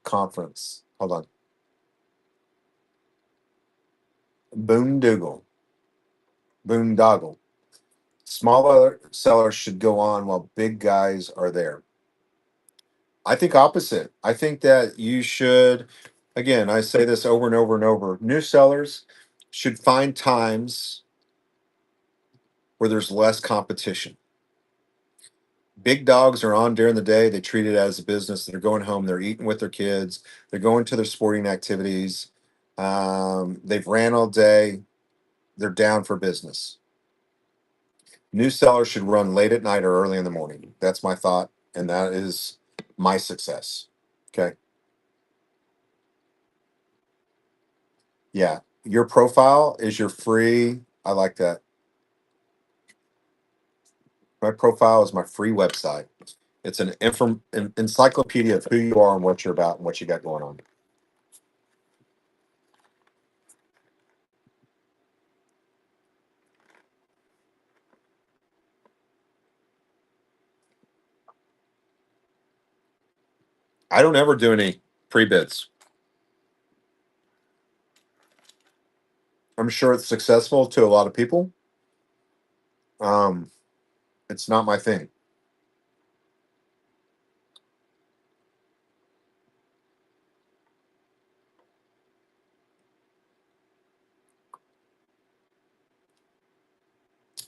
S1: Conference. Hold on. Boondoggle. Boondoggle. Smaller sellers should go on while big guys are there. I think opposite. I think that you should, again, I say this over and over and over. New sellers should find times where there's less competition. Big dogs are on during the day. They treat it as a business. They're going home. They're eating with their kids. They're going to their sporting activities. They've ran all day. They're down for business. New sellers should run late at night or early in the morning. That's my thought, and that is my success. Okay. Yeah. Your profile is your free. I like that. My profile is my free website. It's an encyclopedia of who you are and what you're about and what you got going on. I don't ever do any pre bids. I'm sure it's successful to a lot of people. Um, it's not my thing.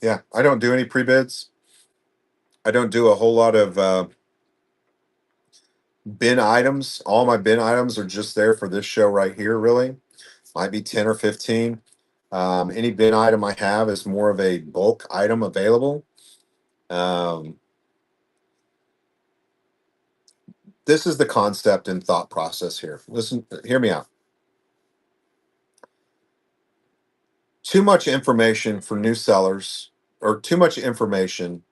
S1: Yeah, I don't do any pre bids. I don't do a whole lot of bin items. All my bin items are just there for this show right here, really. Might be 10 or 15. Any bin item I have is more of a bulk item available. Um, this is the concept and thought process here. Listen, hear me out. Too much information for new sellers, or too much information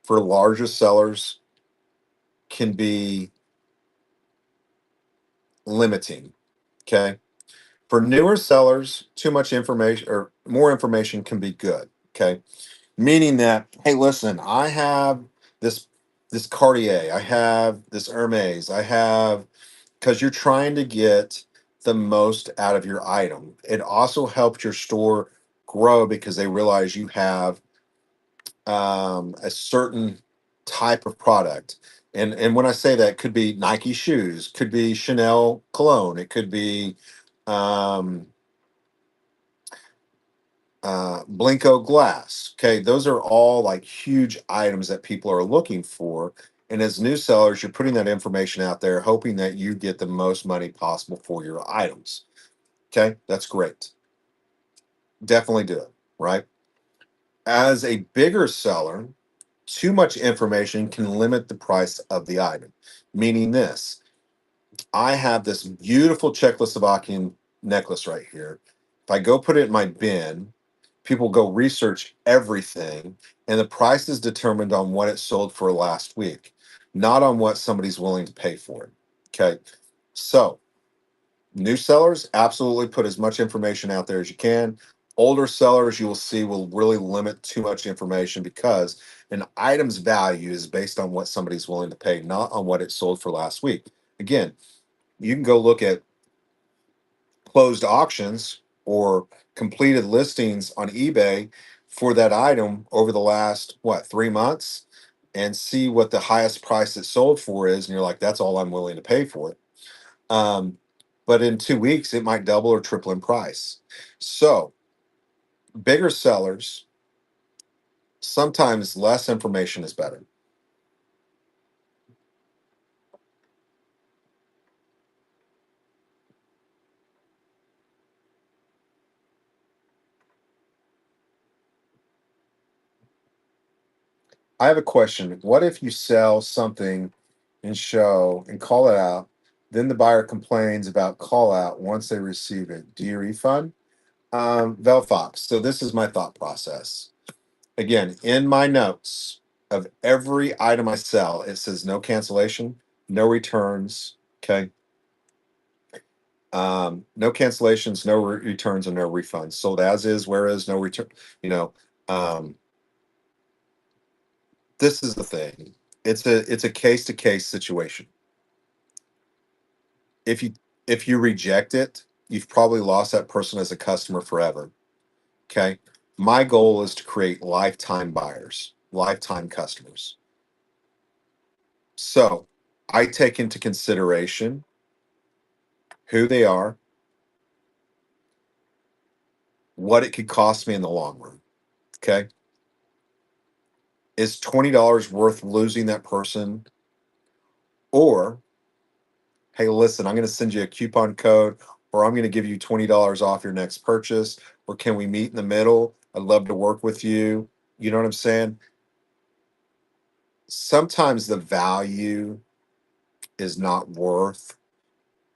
S1: for larger sellers can be limiting. Okay. For newer sellers, too much information or more information can be good. Okay. Meaning that, hey, listen, I have this Cartier, I have this Hermes, I have, because you're trying to get the most out of your item. It also helps your store grow because they realize you have a certain type of product. And when I say that, it could be Nike shoes, could be Chanel cologne, it could be um, Blinko glass. Okay, those are all like huge items that people are looking for. And as new sellers, you're putting that information out there, hoping that you get the most money possible for your items. Okay, that's great. Definitely do it. Right. As a bigger seller, too much information can limit the price of the item. Meaning this, I have this beautiful Czechoslovakian necklace right here. If I go put it in my bin, people go research everything, and the price is determined on what it sold for last week, not on what somebody's willing to pay for it. Okay. So, new sellers, absolutely put as much information out there as you can. Older sellers, you will see, will really limit too much information because an item's value is based on what somebody's willing to pay, not on what it sold for last week. Again, you can go look at closed auctions or completed listings on eBay for that item over the last, what, 3 months, and see what the highest price it sold for is. And you're like, that's all I'm willing to pay for it. Um, but in 2 weeks, it might double or triple in price. So, bigger sellers, sometimes less information is better. I have a question. What if you sell something and show and call it out, then the buyer complains about call out once they receive it? Do you refund? Vel Fox. So this is my thought process. Again, in my notes of every item I sell, it says no cancellation, no returns. Okay. No cancellations, no returns, and no refunds. Sold as is, where is, no return. You know, um, this is the thing. It's a case to case situation. If you if you reject it, you've probably lost that person as a customer forever. Okay. My goal is to create lifetime buyers, lifetime customers. So I take into consideration who they are, what it could cost me in the long run. Okay. Is $20 worth losing that person? Or, hey, listen, I'm going to send you a coupon code, or I'm going to give you $20 off your next purchase, or can we meet in the middle? I'd love to work with you. You know what I'm saying? Sometimes the value is not worth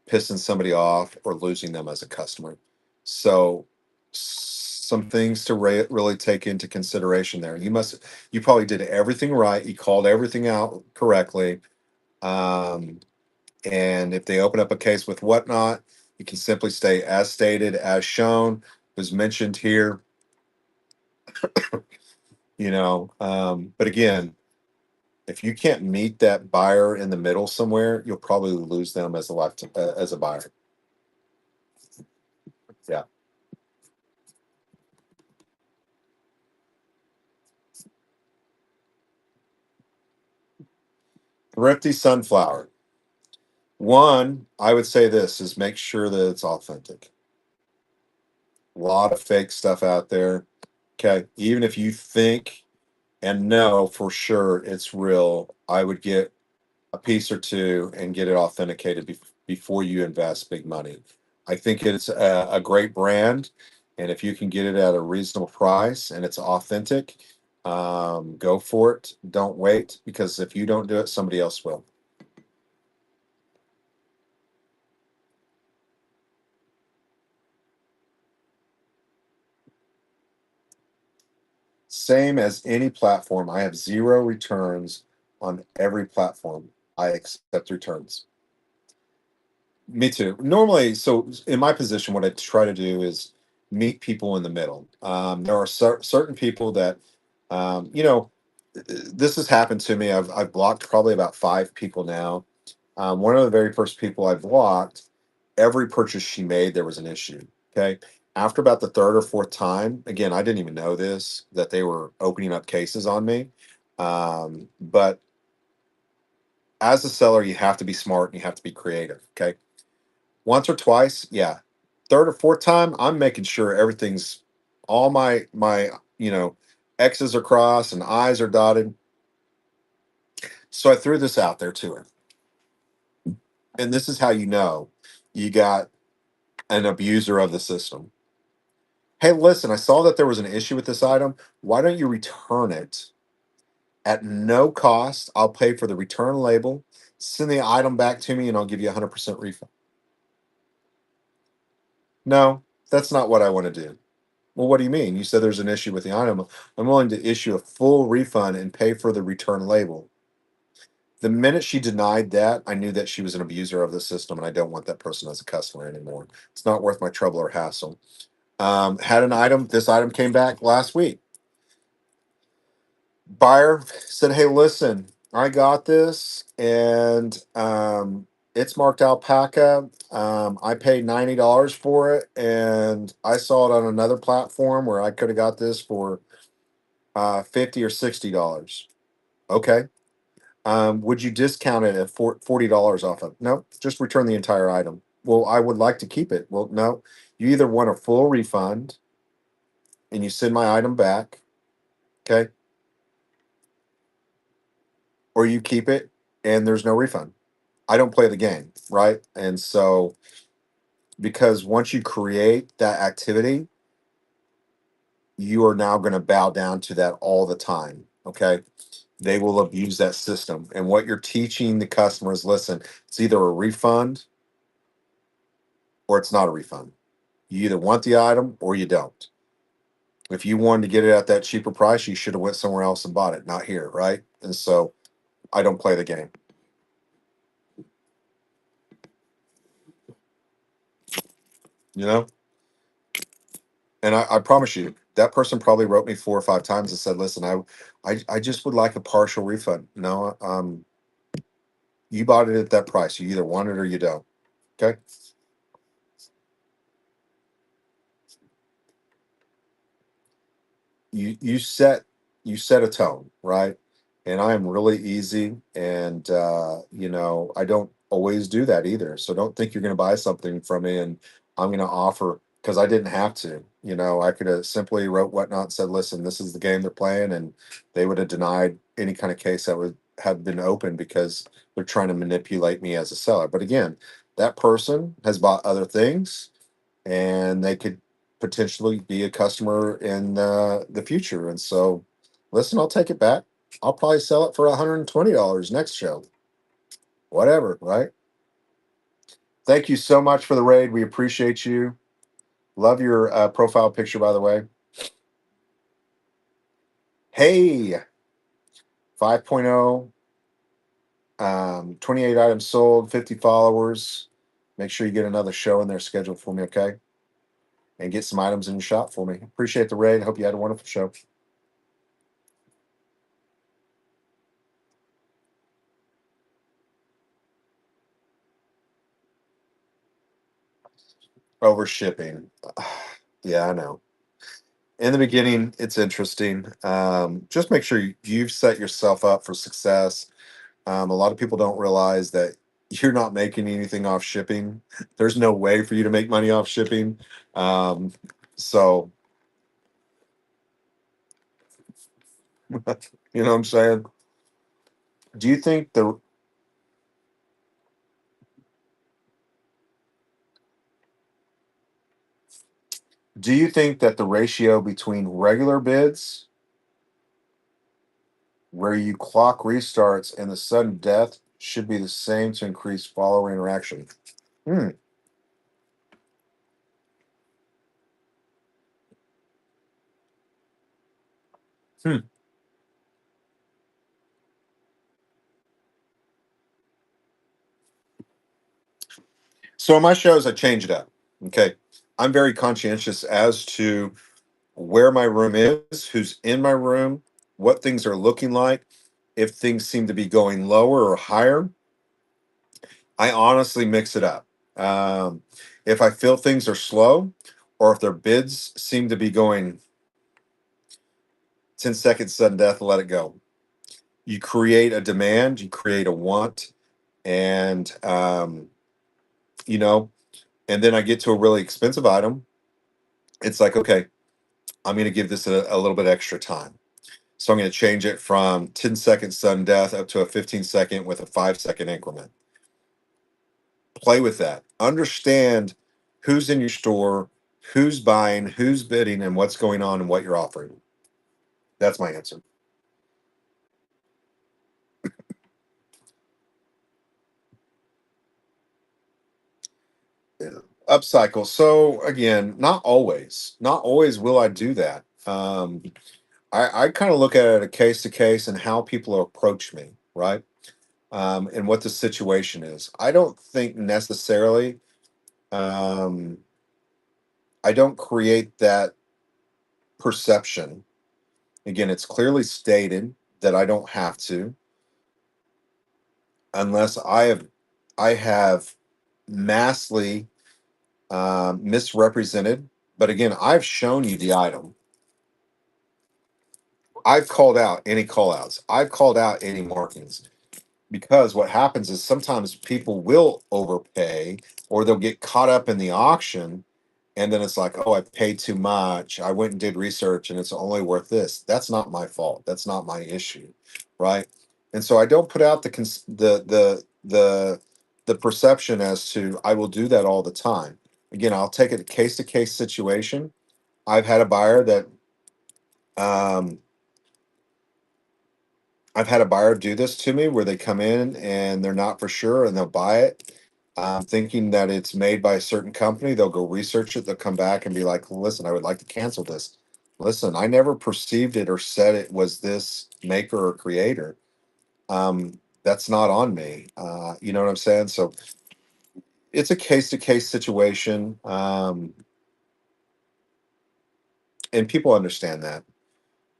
S1: pissing somebody off or losing them as a customer. So, some things to really take into consideration there. You probably did everything right. You called everything out correctly. Um, And if they open up a case with whatnot, you can simply stay as stated, as shown, was mentioned here, But again, if you can't meet that buyer in the middle somewhere, you'll probably lose them as as a buyer. Yeah. Thrifty sunflower. One, I would say this is make sure that it's authentic. A lot of fake stuff out there. Okay. Even if you think and know for sure it's real, I would get a piece or two and get it authenticated before you invest big money. I think it's a great brand, and if you can get it at a reasonable price and it's authentic, go for it. Don't wait because if you don't do it, somebody else will. Same as any platform, I have zero returns on every platform. I accept returns. Me too. Normally, so in my position, what I try to do is meet people in the middle. There are certain people that, this has happened to me. I've blocked probably about five people now. One of the very first people I blocked, every purchase she made, there was an issue. Okay. After about the third or fourth time, again, I didn't even know this, that they were opening up cases on me. But as a seller, you have to be smart and you have to be creative. Okay. Once or twice, yeah. Third or fourth time, I'm making sure everything's all my X's are crossed and I's are dotted. So I threw this out there to her. And this is how you know you got an abuser of the system. Hey, listen, I saw that there was an issue with this item. Why don't you return it at no cost? I'll pay for the return label, send the item back to me, and I'll give you a 100% refund. No, that's not what I want to do. Well, what do you mean? You said there's an issue with the item. I'm willing to issue a full refund and pay for the return label. The minute she denied that, I knew that she was an abuser of the system, and I don't want that person as a customer anymore. It's not worth my trouble or hassle. Had an item. This item came back last week. Buyer said, "Hey, listen, I got this, and it's marked alpaca. I paid $90 for it, and I saw it on another platform where I could have got this for 50 or $60. Okay. Would you discount it at $40 off of? No, just return the entire item. Well, I would like to keep it. Well, no, you either want a full refund and you send my item back, okay, or you keep it and there's no refund. I don't play the game, right? And so, because once you create that activity, you are now going to bow down to that all the time. Okay. They will abuse that system. And what you're teaching the customers, listen, it's either a refund or it's not a refund. You either want the item or you don't. If you wanted to get it at that cheaper price, you should have went somewhere else and bought it, not here, right? And so I don't play the game, you know? And I promise you, that person probably wrote me 4 or 5 times and said, listen, I just would like a partial refund. No, you bought it at that price. You either want it or you don't. Okay. You set a tone, right? And I am really easy, and I don't always do that either. So don't think you're going to buy something from me and I'm going to offer, because I didn't have to. I could have simply wrote whatnot and said, listen, this is the game they're playing, and they would have denied any kind of case that would have been open because they're trying to manipulate me as a seller. But again, that person has bought other things, and they could potentially be a customer in the future. And so, listen, I'll take it back. I'll probably sell it for $120 next show. Whatever, right? Thank you so much for the raid. We appreciate you. Love your profile picture, by the way. Hey, 5.0, 28 items sold, 50 followers. Make sure you get another show in there scheduled for me, okay? And get some items in your shop for me. Appreciate the raid. Hope you had a wonderful show. Over shipping. Yeah, I know. In the beginning, it's interesting. Just make sure you've set yourself up for success. A lot of people don't realize that you're not making anything off shipping. There's no way for you to make money off shipping. So, you know what I'm saying? Do you think the do you think that the ratio between regular bids, where you clock restarts, and the sudden death should be the same to increase follower interaction? Hmm. Hmm. So in my shows, I change it up. Okay. I'm very conscientious as to where my room is, who's in my room, what things are looking like. If things seem to be going lower or higher, I honestly mix it up. If I feel things are slow, or if their bids seem to be going 10 seconds sudden death, let it go. You create a demand, you create a want, and you know, and then I get to a really expensive item. It's like, okay, I'm going to give this a little bit extra time. So I'm going to change it from 10 seconds sudden death up to a 15 second with a 5 second increment. Play with that. Understand who's in your store, who's buying, who's bidding, and what's going on and what you're offering. That's my answer. Yeah. Upcycle. So again, not always will I do that. I kind of look at it a case to case and how people approach me, right? And what the situation is. I don't think necessarily, um, I don't create that perception. Again, it's clearly stated that I don't have to, unless I have massively misrepresented. But again, I've shown you the item. I've called out any call outs. I've called out any markings. Because what happens is sometimes people will overpay, or they'll get caught up in the auction, and then it's like, oh, I paid too much, I went and did research and it's only worth this. That's not my fault, that's not my issue, right? And so I don't put out the perception as to I will do that all the time. Again, I'll take it case to case situation. I've had a buyer that um I've had a buyer do this to me where they come in and they're not for sure and they'll buy it, thinking that it's made by a certain company. They'll go research it. They'll come back and be like, listen, I would like to cancel this. Listen, I never perceived it or said it was this maker or creator. That's not on me. You know what I'm saying? So it's a case to case situation. And people understand that.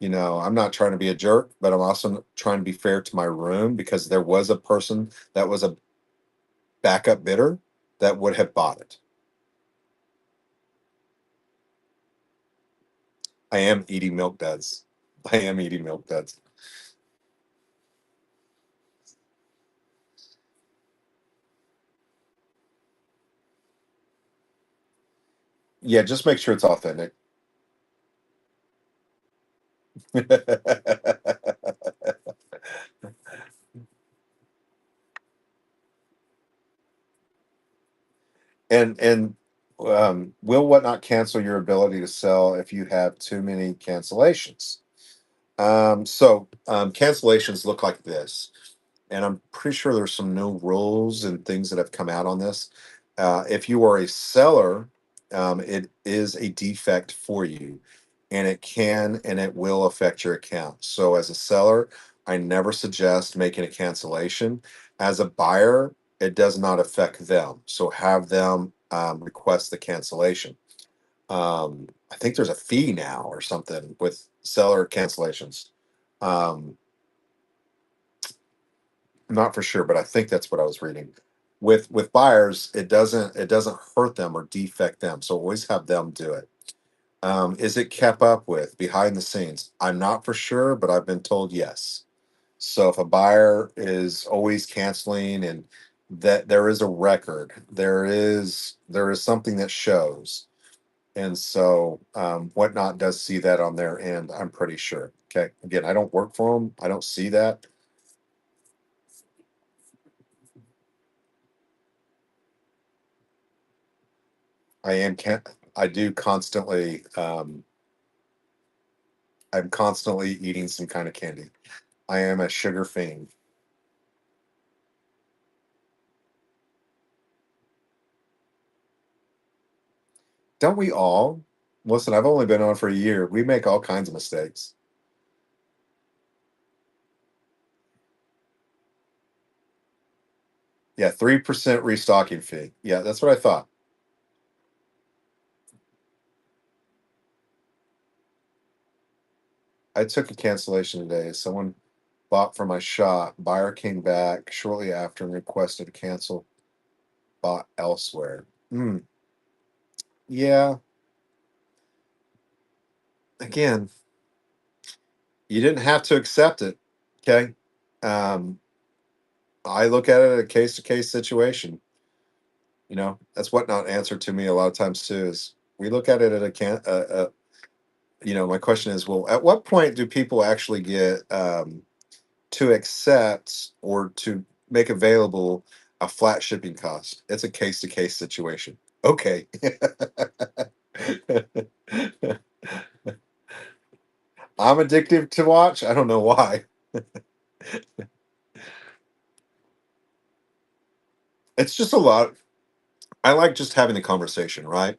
S1: I'm not trying to be a jerk, but I'm also trying to be fair to my room because there was a person that was a backup bidder that would have bought it. I am eating milk duds. I am eating milk duds. Yeah, just make sure it's authentic. and will what not cancel your ability to sell if you have too many cancellations? So cancellations look like this, and I'm pretty sure there's some new rules and things that have come out on this. If you are a seller, it is a defect for you, and it can and it will affect your account. So, as a seller, I never suggest making a cancellation. As a buyer, it does not affect them. So, have them request the cancellation. I think there's a fee now or something with seller cancellations. Um, I'm not for sure, but I think that's what I was reading. With buyers, it doesn't hurt them or defect them. So always have them do it. Is it kept up with behind the scenes? I'm not for sure, but I've been told yes. So if a buyer is always canceling and that there is a record, there is something that shows. And so whatnot does see that on their end, I'm pretty sure. Okay. Again, I don't work for them. I don't see that. I am can I do constantly I'm constantly eating some kind of candy. I am a sugar fiend. Don't we all? Listen, I've only been on for a year. We make all kinds of mistakes. Yeah, 3% restocking fee. Yeah, that's what I thought. I took a cancellation today. Someone bought from my shop. Buyer came back shortly after and requested to cancel, bought elsewhere. Yeah, again, you didn't have to accept it. Okay. Um, I look at it a case to case situation. That's what not answered to me a lot of times too. Is we look at it at a can. My question is, well, at what point do people actually get to accept or to make available a flat shipping cost? It's a case to case situation. Okay. I'm addictive to watch. I don't know why. It's just a lot. I like just having the conversation, right?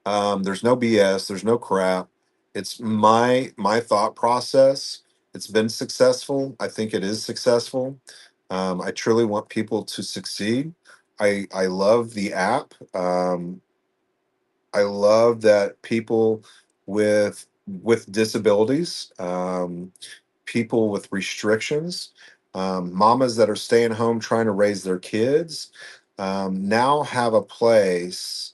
S1: There's no BS, there's no crap. It's my thought process. It's been successful. I think it is successful. I truly want people to succeed. I love the app. I love that people with disabilities, people with restrictions, mamas that are staying home trying to raise their kids, now have a place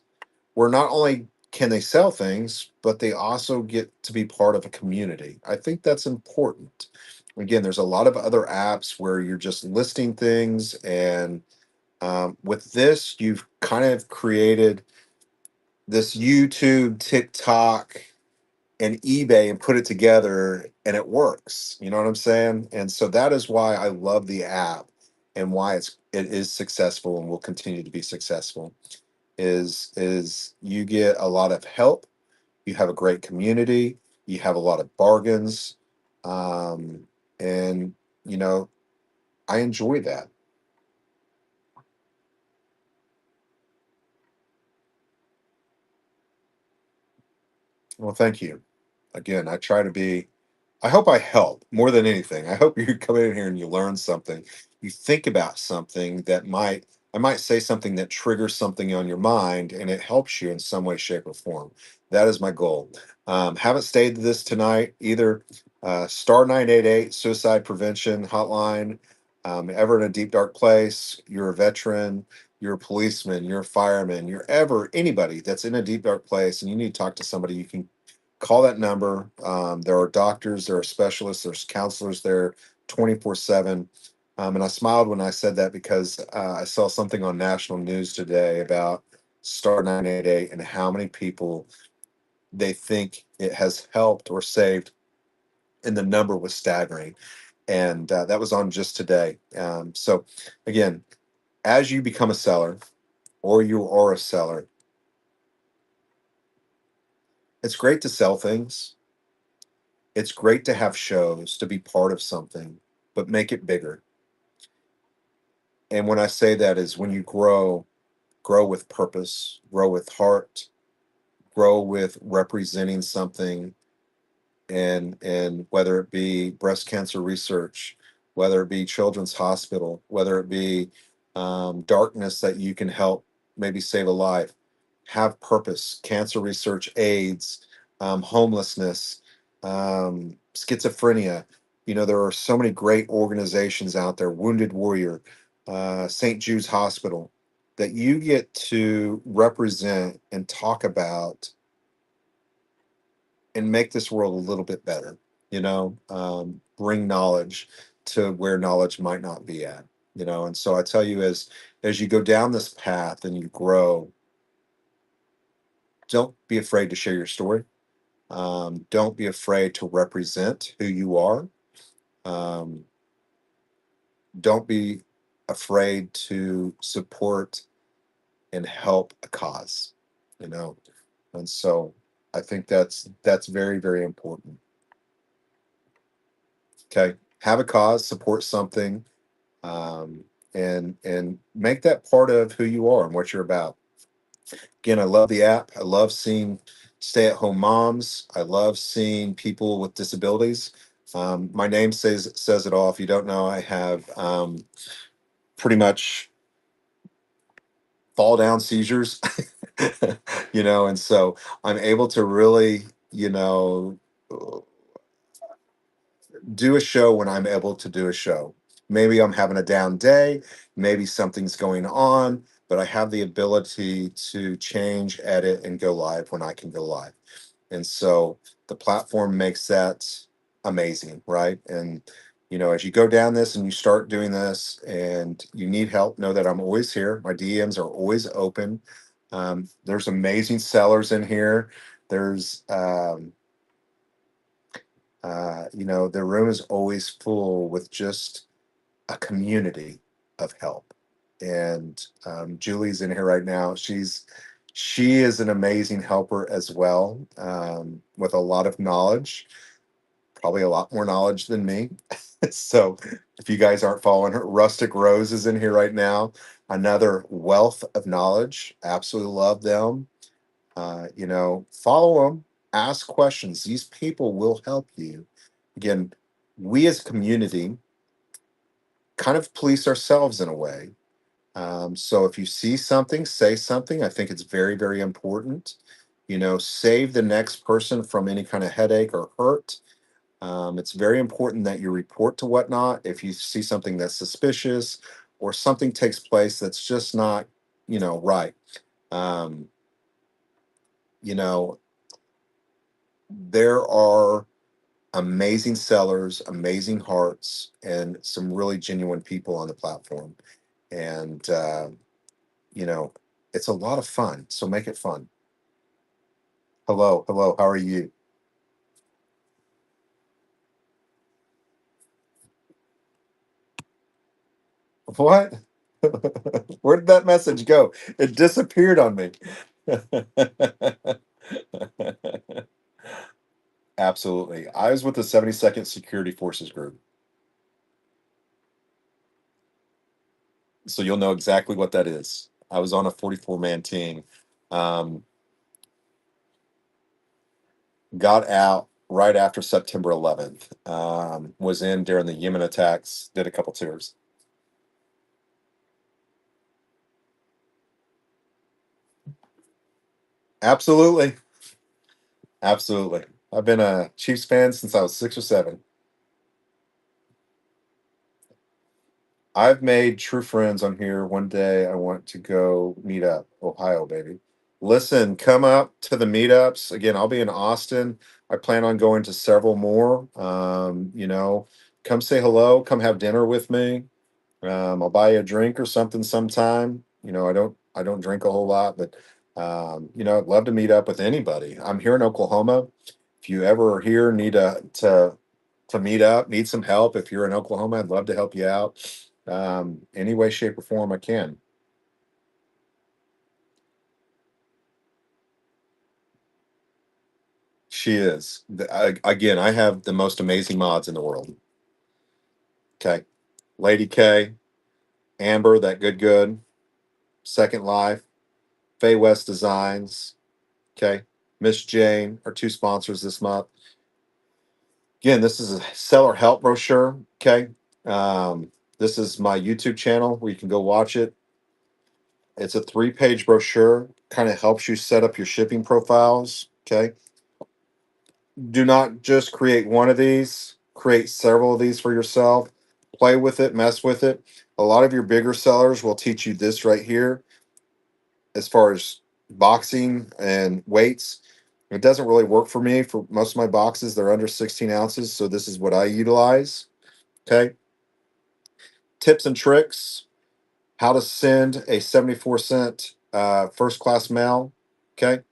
S1: where not only can they sell things, but they also get to be part of a community. I think that's important. Again, there's a lot of other apps where you're just listing things, and with this, you've kind of created this YouTube, TikTok, and eBay and put it together, and it works. You know what I'm saying? And so that is why I love the app and why it is successful and will continue to be successful. Is you get a lot of help, you have a great community, you have a lot of bargains, um, and you know, I enjoy that. Well, thank you. Again, I try to be, I hope I help more than anything. I hope you come in here and you learn something. You think about something that might, I might say something that triggers something on your mind and it helps you in some way, shape, or form. That is my goal. Haven't stayed to this tonight either. Star 988 suicide prevention hotline. Ever in a deep, dark place, you're a veteran, you're a policeman, you're a fireman, you're ever anybody that's in a deep, dark place and you need to talk to somebody, you can call that number. There are doctors, there are specialists, there's counselors there 24/7. And I smiled when I said that because I saw something on national news today about Star 988 and how many people they think it has helped or saved, and the number was staggering. And that was on just today. So, again, as you become a seller or you are a seller, it's great to sell things. It's great to have shows, to be part of something, but make it bigger. And when I say that is when you grow, grow with purpose, grow with heart, grow with representing something, and whether it be breast cancer research, whether it be children's hospital, whether it be darkness that you can help maybe save a life, have purpose, cancer research, AIDS, homelessness, schizophrenia. You know, there are so many great organizations out there, Wounded Warrior, St. Jude's Hospital, that you get to represent and talk about and make this world a little bit better, bring knowledge to where knowledge might not be at, and so I tell you, as you go down this path and you grow, don't be afraid to share your story. Don't be afraid to represent who you are. um, don't be afraid to support and help a cause, you know and so I think that's very, very important. Okay, have a cause, support something, um, and make that part of who you are and what you're about. Again, I love the app. I love seeing stay-at-home moms. I love seeing people with disabilities. My name says it all. If you don't know, I have pretty much fall down seizures, and so I'm able to really, you know, do a show when I'm able to do a show. Maybe I'm having a down day, maybe something's going on, but I have the ability to change, edit, and go live when I can go live. And so the platform makes that amazing, right? And as you go down this and you start doing this and you need help, know that I'm always here. My DMs are always open. There's amazing sellers in here. There's the room is always full with just a community of help. And Julie's in here right now. She is an amazing helper as well, with a lot of knowledge, probably a lot more knowledge than me. So if you guys aren't following her, Rustic Rose is in here right now. Another wealth of knowledge. Absolutely love them. Follow them, ask questions. These people will help you. Again, we as a community kind of police ourselves in a way. So if you see something, say something. I think it's very, very important. Save the next person from any kind of headache or hurt. It's very important that you report to whatnot if you see something that's suspicious or something takes place that's just not, right. Um, you know, there are amazing sellers, amazing hearts, and some really genuine people on the platform. And, you know, it's a lot of fun. So make it fun. Hello, hello, how are you? What? Where did that message go? It disappeared on me. Absolutely. I was with the 72nd Security Forces Group. So you'll know exactly what that is. I was on a 44-man team. Um, got out right after September 11th. Was in during the Yemen attacks. Did a couple tours. Absolutely, absolutely. I've been a Chiefs fan since I was 6 or 7. I've made true friends on here. One day I want to go meet up. Ohio, baby. Listen, come up to the meetups. Again, I'll be in Austin. I plan on going to several more. Come say hello, come have dinner with me. I'll buy you a drink or something sometime. I don't drink a whole lot, but I'd love to meet up with anybody. I'm here in Oklahoma. If you ever are here, need to meet up, need some help. If you're in Oklahoma, I'd love to help you out. Any way, shape, or form I can. She is. Again, I have the most amazing mods in the world. Okay. Lady K, Amber, that good, Second Life, Faye West Designs. Okay. Miss Jane, our two sponsors this month. Again, this is a seller help brochure. Okay. This is my YouTube channel where you can go watch it. It's a 3-page brochure, kind of helps you set up your shipping profiles. Okay. Do not just create one of these, create several of these for yourself. Play with it, mess with it. A lot of your bigger sellers will teach you this right here as far as boxing and weights. It doesn't really work for me. For most of my boxes, they're under 16 ounces. So this is what I utilize. Okay. Tips and tricks: how to send a 74 cent first class mail. Okay.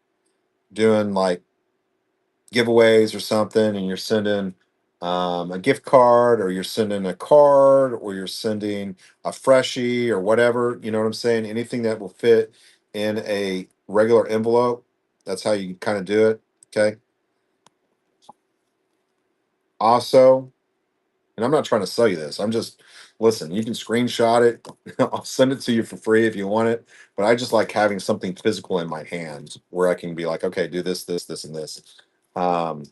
S1: Doing like giveaways or something, and you're sending a gift card, or you're sending a card, or you're sending a freshie or whatever. You know what I'm saying? Anything that will fit in a regular envelope. That's how you kind of do it. Okay. Also, and I'm not trying to sell you this. I'm just listen. You can screenshot it. I'll send it to you for free if you want it. But I just like having something physical in my hands where I can be like, okay, do this, and this. Um,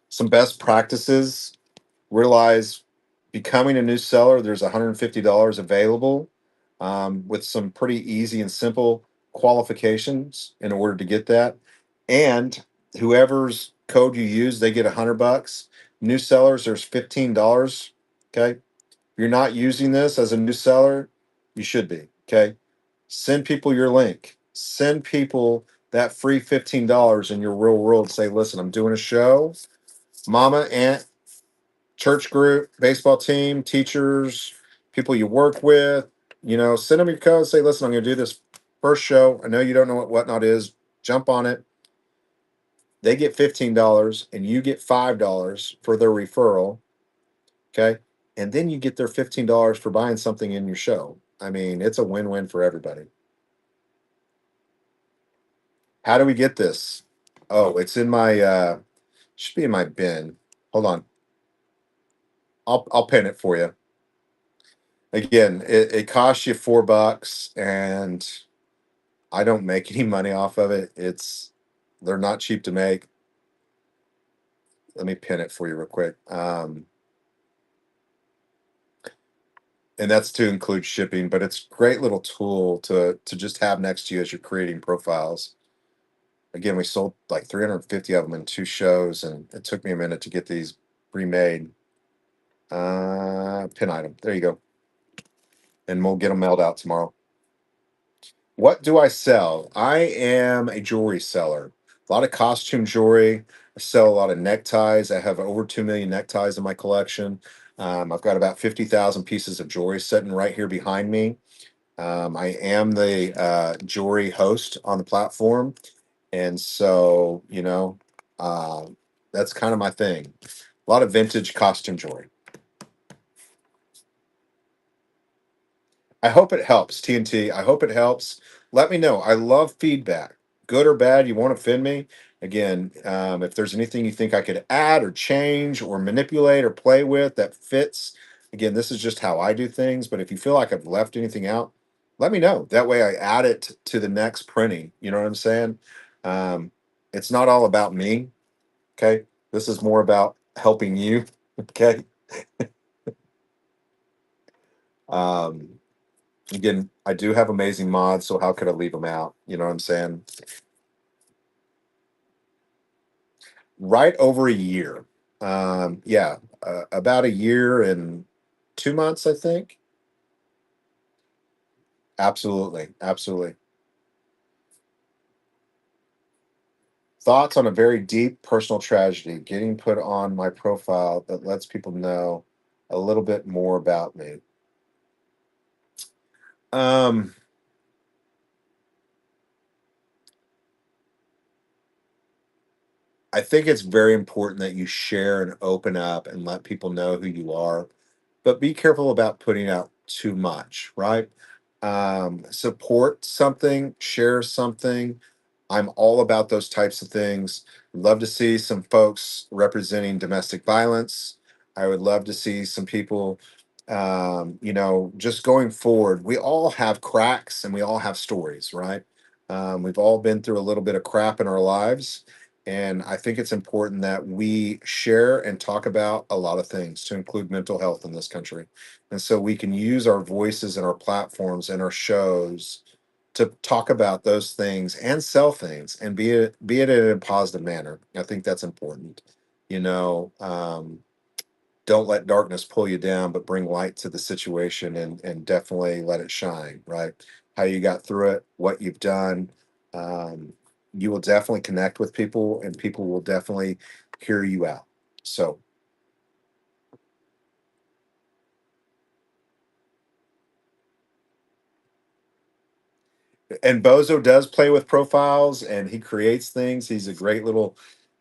S1: some best practices: realize becoming a new seller, there's $150 available, with some pretty easy and simple qualifications in order to get that. And whoever's code you use, they get $100. New sellers, there's $15. Okay. If you're not using this as a new seller, you should be. Okay. Send people your link. Send people that free $15 in your real world. Say, listen, I'm doing a show. Mama, aunt, church group, baseball team, teachers, people you work with. Send them your code. Say, listen, I'm going to do this first show. I know you don't know what Whatnot is. Jump on it. They get $15 and you get $5 for their referral. Okay. And then you get their $15 for buying something in your show. I mean, it's a win win for everybody. How do we get this? Oh, it's in my, should be in my bin. Hold on. I'll pin it for you. Again, it costs you $4, and I don't make any money off of it. They're not cheap to make. Let me pin it for you real quick. And that's to include shipping, but it's a great little tool to just have next to you as you're creating profiles. Again, we sold like 350 of them in 2 shows, and it took me a minute to get these remade. Pin item. There you go. And we'll get them mailed out tomorrow. What do I sell? I am a jewelry seller. A lot of costume jewelry. I sell a lot of neckties. I have over 2 million neckties in my collection. I've got about 50,000 pieces of jewelry sitting right here behind me. I am the jewelry host on the platform. And so, that's kind of my thing. A lot of vintage costume jewelry. I hope it helps, TNT. I hope it helps. Let me know. I love feedback, good or bad. You won't offend me. Again, if there's anything you think I could add or change or manipulate or play with that fits, Again, this is just how I do things, but if you feel like I've left anything out, let me know. That way I add it to the next printing. You know what I'm saying? Um, it's not all about me. Okay. This is more about helping you. Okay. Um, Again, I do have amazing mods, so how could I leave them out? You know what I'm saying? Right over a year. Yeah, about a year and 2 months, I think. Absolutely, absolutely. Thoughts on a very deep personal tragedy getting put on my profile that lets people know a little bit more about me. Um, I think it's very important that you share and open up and let people know who you are, but be careful about putting out too much, right? Support something, share something. I'm all about those types of things. Love to see some folks representing domestic violence. I would love to see some people, just going forward. We all have cracks and we all have stories, right? We've all been through a little bit of crap in our lives. And I think it's important that we share and talk about a lot of things to include mental health in this country. And so we can use our voices and our platforms and our shows to talk about those things and sell things and be it in a positive manner. I think that's important. You know, don't let darkness pull you down, but bring light to the situation and definitely let it shine, right? How you got through it, what you've done. Um, you will definitely connect with people and people will definitely hear you out. So, and Bozo does play with profiles and he creates things. He's a great little,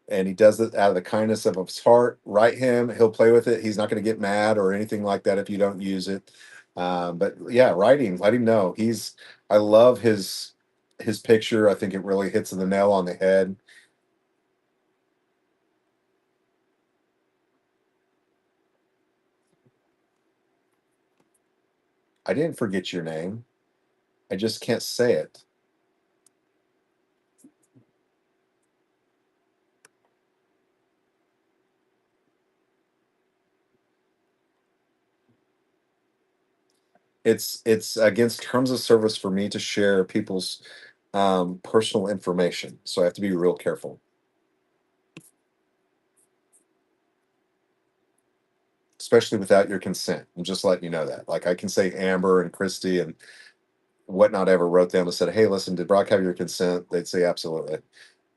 S1: and he does it out of the kindness of his heart. Write him, he'll play with it. He's not going to get mad or anything like that if you don't use it. But yeah, write him, let him know. I love his picture. I think it really hits the nail on the head. I didn't forget your name. I just can't say it. It's against terms of service for me to share people's personal information, so I have to be real careful, especially without your consent. I'm just letting you know that. Like I can say Amber and Christy and whatnot ever wrote them and said, "Hey, listen, did Brock have your consent?" They'd say absolutely.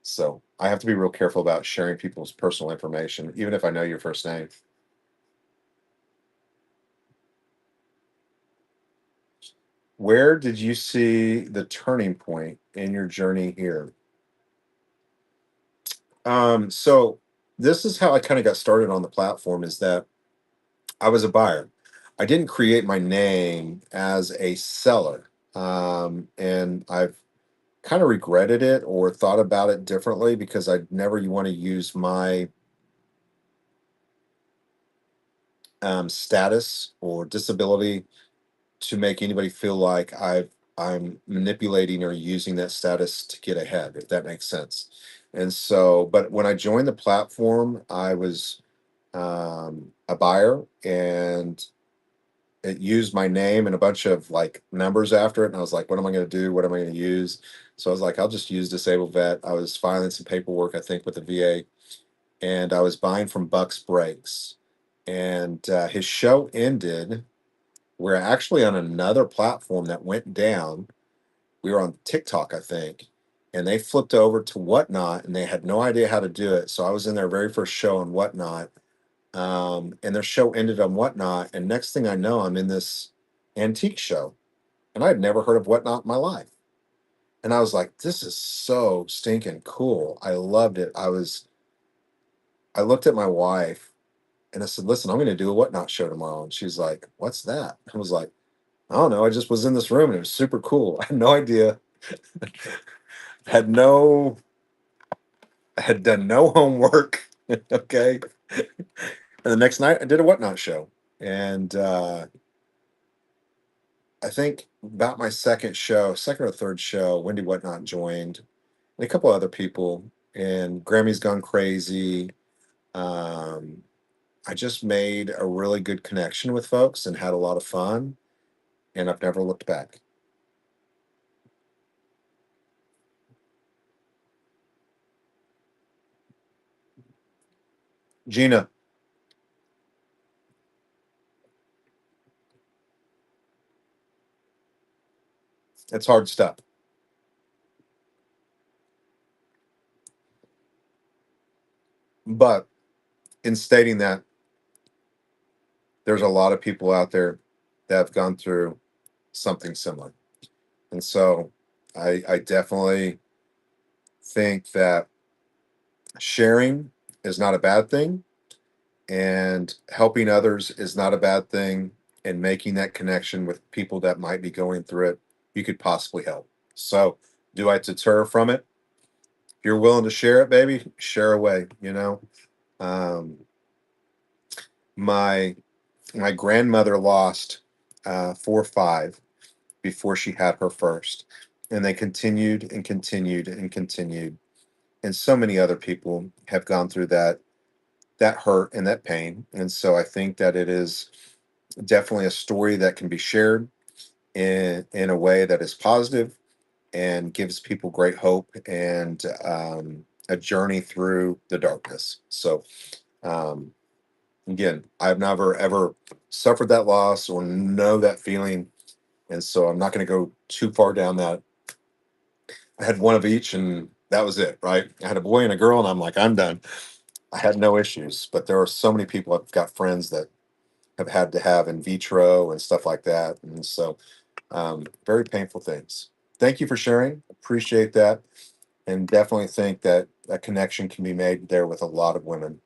S1: So I have to be real careful about sharing people's personal information, even if I know your first name. Where did you see the turning point in your journey here? So this is how I kind of got started on the platform is that I was a buyer. I didn't create my name as a seller. And I've kind of regretted it or thought about it differently because I never you want to use my status or disability to make anybody feel like I'm manipulating or using that status to get ahead, if that makes sense. And so, but when I joined the platform, I was a buyer and it used my name and a bunch of like numbers after it. And I was like, what am I going to do? What am I going to use? So I was like, I'll just use disabled vet. I was filing some paperwork, I think, with the VA, and I was buying from Bucks Breaks. And his show ended. We're actually on another platform that went down. We were on TikTok, I think, and they flipped over to Whatnot, and they had no idea how to do it. So I was in their very first show on Whatnot, and their show ended on Whatnot. And next thing I know, I'm in this antique show, and I had never heard of Whatnot in my life. And I was like, "This is so stinking cool." I loved it. I looked at my wife and I said, "Listen, I'm going to do a Whatnot show tomorrow." And she's like, "What's that?" I was like, "I don't know. I just was in this room and it was super cool." I had no idea. had no had done no homework. Okay. And the next night I did a Whatnot show. And I think about my second show, second or third show, Wendy Whatnot joined, and a couple other people, and Grammy's Gone Crazy. Um, I just made a really good connection with folks and had a lot of fun, and I've never looked back. Gina, it's hard stuff. But in stating that, there's a lot of people out there that have gone through something similar. And so I definitely think that sharing is not a bad thing, and helping others is not a bad thing, and making that connection with people that might be going through it, you could possibly help. So, do I deter from it? If you're willing to share it, baby, share away. Um, my my grandmother lost 4 or 5 before she had her first, and they continued and continued and continued. And so many other people have gone through that hurt and that pain. And so I think that it is definitely a story that can be shared in a way that is positive and gives people great hope and a journey through the darkness. So um, again, I've never ever suffered that loss or know that feeling, and so I'm not going to go too far down that. I had one of each, and that was it. Right? I had a boy and a girl, and I'm like, I'm done. I had no issues, but there are so many people. I've got friends that have had to have in vitro and stuff like that, and so very painful things. Thank you for sharing. Appreciate that, and definitely think that a connection can be made there with a lot of women.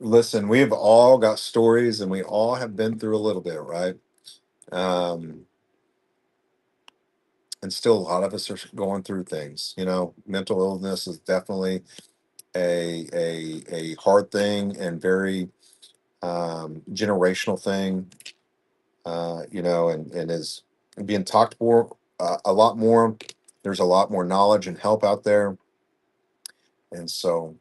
S1: Listen, we've all got stories, and we all have been through a little bit, right? Um, and still, a lot of us are going through things. Mental illness is definitely a hard thing and very generational thing. And is being talked for a lot more. There's a lot more knowledge and help out there, and so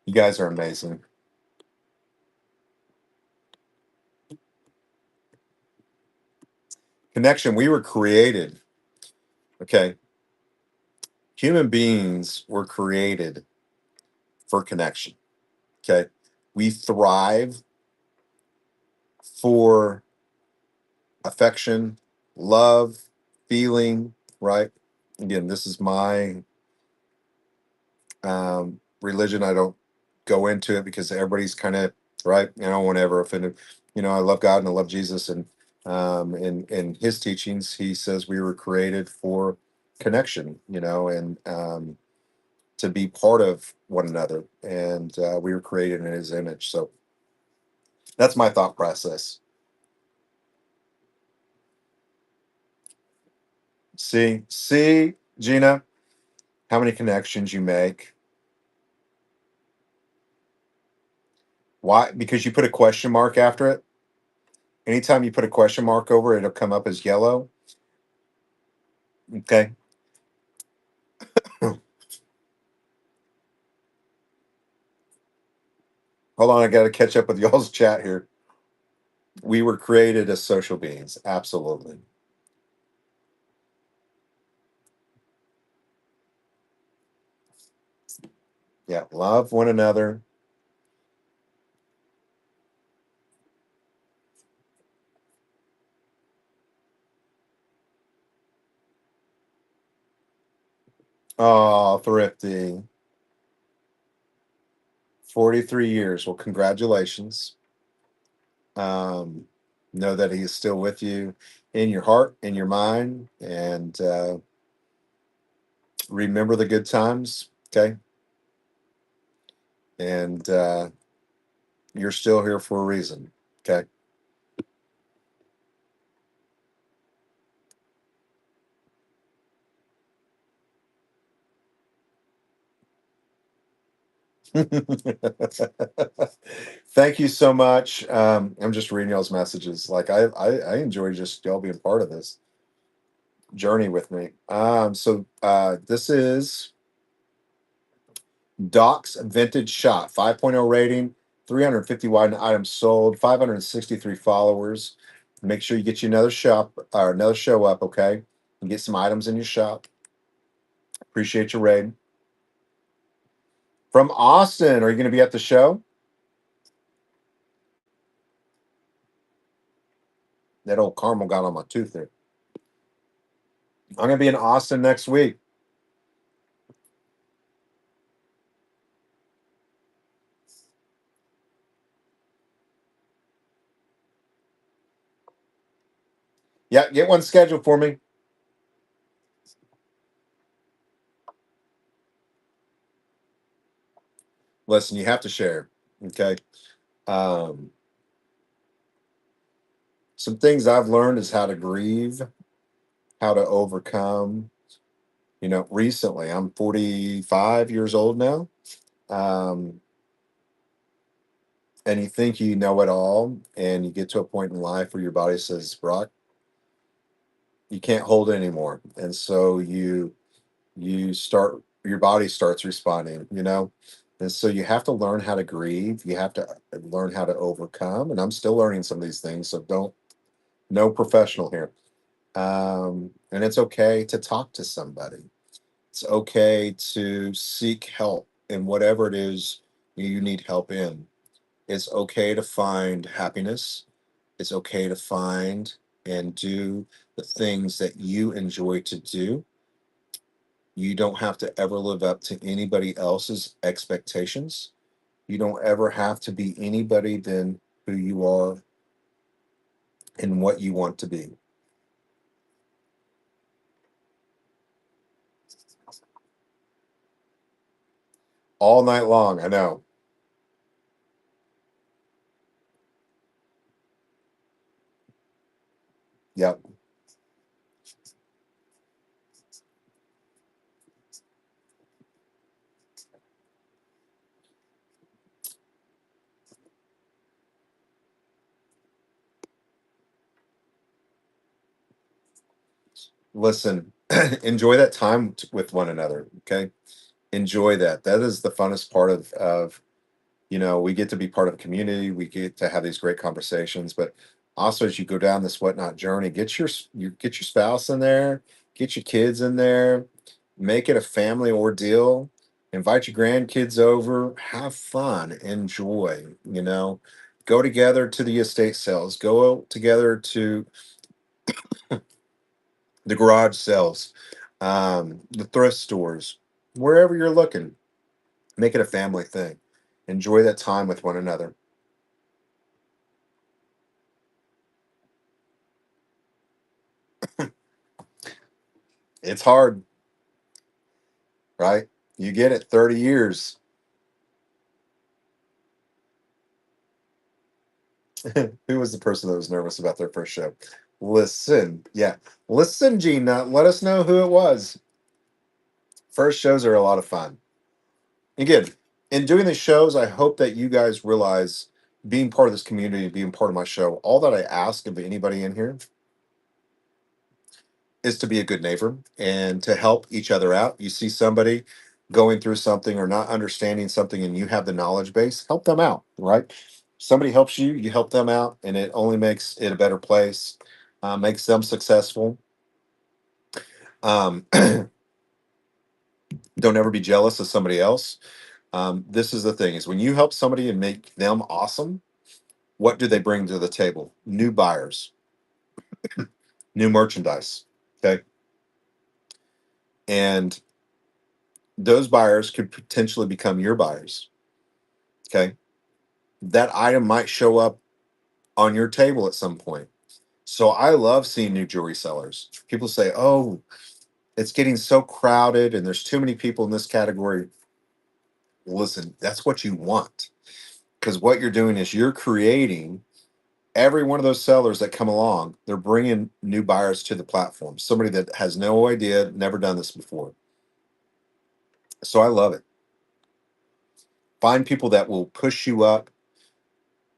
S1: you guys are amazing. Connection. We were created. Okay, human beings were created for connection. Okay, we thrive for affection, love, feeling. Right. Again, this is my religion. I don't go into it because everybody's kind of right. I don't want to ever offend him. I love God and I love Jesus, and in His teachings, He says we were created for connection. And to be part of one another, and we were created in His image. So that's my thought process. See, Gina, how many connections you make. Why? Because you put a question mark after it. Anytime you put a question mark over it, it'll come up as yellow. Okay. Hold on, I got to catch up with y'all's chat here. We were created as social beings. Absolutely. Yeah. Love one another. Oh, thrifty. 43 years. Well, congratulations. Um, Know that He is still with you in your heart, in your mind, and remember the good times. Okay. And you're still here for a reason. Okay. Thank you so much. I'm just reading y'all's messages. Like I enjoy just y'all being part of this journey with me. So this is Doc's Vintage Shot, 5.0 rating, 351 items sold, 563 followers. Make sure you get you another shop or another show up, okay? And get some items in your shop. Appreciate your raid. From Austin, are you going to be at the show? That old caramel got on my tooth there. I'm going to be in Austin next week. Yeah, get one scheduled for me. Listen, you have to share. Okay. Um, some things I've learned is how to grieve, how to overcome. Recently, I'm 45 years old now. Um, and you think you know it all, and you get to a point in life where your body says, Brock, you can't hold it anymore. And so your body starts responding, and so you have to learn how to grieve, you have to learn how to overcome, and I'm still learning some of these things, so don't no professional here. And it's okay to talk to somebody, it's okay to seek help in whatever it is you need help in. It's okay to find happiness, it's okay to find and do the things that you enjoy to do. You don't have to ever live up to anybody else's expectations. You don't ever have to be anybody than who you are and what you want to be. All night long, I know. Yep. Listen, enjoy that time with one another. Okay. Enjoy that. That is the funnest part of we get to be part of a community, we get to have these great conversations, but also as you go down this whatnot journey, get your spouse in there, get your kids in there, make it a family ordeal, invite your grandkids over, have fun, enjoy, go together to the estate sales, go together to the garage sales, the thrift stores, wherever you're looking, make it a family thing, enjoy that time with one another. It's hard, right? You get it, 30 years. Who was the person that was nervous about their first show? Listen, yeah. Listen, Gina, let us know who it was. First shows are a lot of fun. Again, in doing these shows, I hope that you guys realize being part of this community, being part of my show, all that I ask of anybody in here is to be a good neighbor and to help each other out. You see somebody going through something or not understanding something and you have the knowledge base, help them out, right? Somebody helps you, you help them out, and it only makes it a better place, makes them successful. Don't ever be jealous of somebody else. This is the thing is when you help somebody and make them awesome, what do they bring to the table? New buyers, new merchandise. Okay. And those buyers could potentially become your buyers. Okay. That item might show up on your table at some point. So I love seeing new jewelry sellers. People say, "Oh, it's getting so crowded and there's too many people in this category." Listen, that's what you want, because what you're doing is you're creating every one of those sellers that come along. They're bringing new buyers to the platform. Somebody that has no idea, never done this before. So I love it. Find people that will push you up,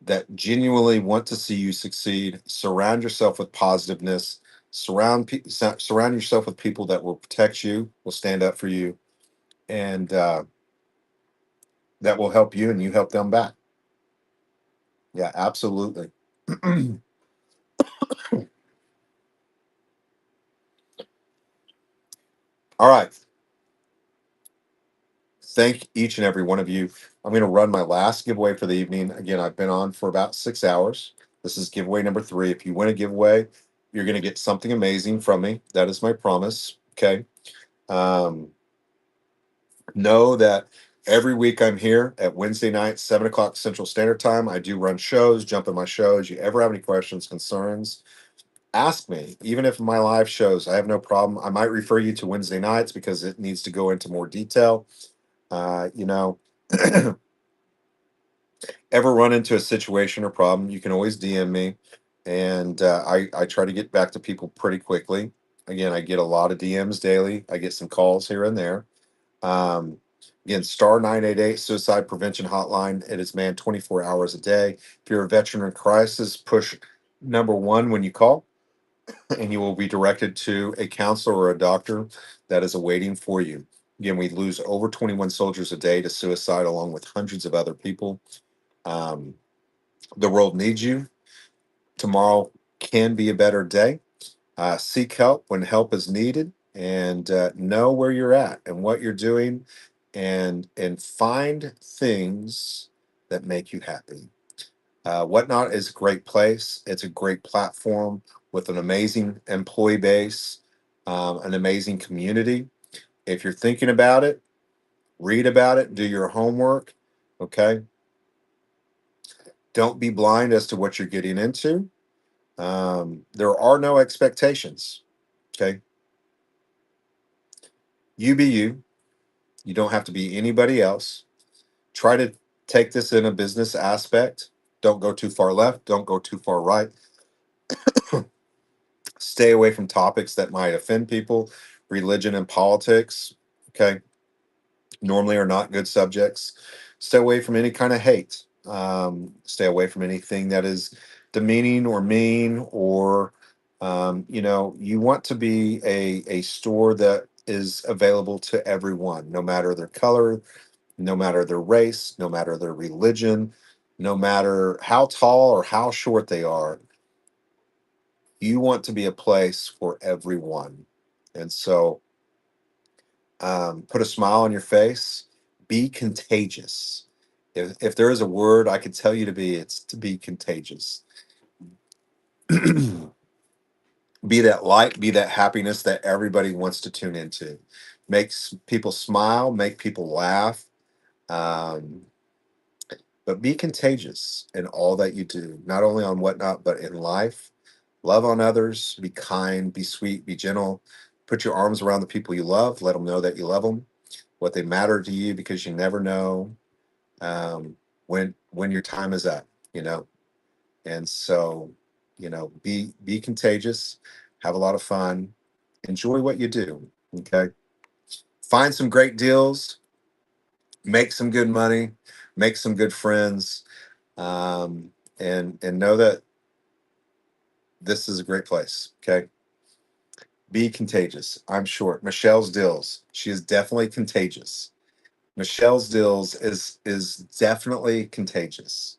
S1: that genuinely want to see you succeed. Surround yourself with positiveness. Surround yourself with people that will protect you, will stand up for you, and that will help you, and you help them back. Yeah, absolutely. All right. Thank each and every one of you. I'm going to run my last giveaway for the evening. Again, I've been on for about 6 hours. This is giveaway number 3. If you win a giveaway, you're going to get something amazing from me. That is my promise. Okay. Um, know that every week I'm here at Wednesday night, 7 o'clock Central Standard Time. I do run shows, jump in my shows. You ever have any questions, concerns, ask me. Even if my live shows, I have no problem. I might refer you to Wednesday nights because it needs to go into more detail. You know, ever run into a situation or problem, you can always DM me. And I try to get back to people pretty quickly. Again, I get a lot of DMs daily. I get some calls here and there. Um, Again, star 988 suicide prevention hotline. It is manned 24 hours a day. If you're a veteran in crisis, push number 1 when you call, and you will be directed to a counselor or a doctor that is awaiting for you. Again, we lose over 21 soldiers a day to suicide, along with hundreds of other people. Um, the world needs you. Tomorrow can be a better day. Seek help when help is needed, and know where you're at and what you're doing, and find things that make you happy. Whatnot is a great place. It's a great platform with an amazing employee base, an amazing community. If you're thinking about it, read about it, do your homework. Okay. Don't be blind as to what you're getting into. There are no expectations. Okay. You be you. You don't have to be anybody else. Try to take this in a business aspect. Don't go too far left. Don't go too far right. Stay away from topics that might offend people. Religion and politics, okay, normally are not good subjects. Stay away from any kind of hate. Stay away from anything that is demeaning or mean, or you want to be a store that is available to everyone, no matter their color, no matter their race, no matter their religion, no matter how tall or how short they are. You want to be a place for everyone. And so, put a smile on your face, be contagious. If there is a word I could tell you to be, it's to be contagious. Be that light, be that happiness that everybody wants to tune into. Makes people smile, make people laugh. Um, but be contagious in all that you do, not only on Whatnot, but in life. Love on others, be kind, be sweet, be gentle. Put your arms around the people you love, let them know that you love them, what they matter to you, because you never know when your time is up, you know. And so, be contagious, have a lot of fun, enjoy what you do. Okay. Find some great deals, make some good money, make some good friends, and know that this is a great place. Okay. Be contagious. I'm short. Michelle's Dills. She is definitely contagious. Michelle's Dills is definitely contagious.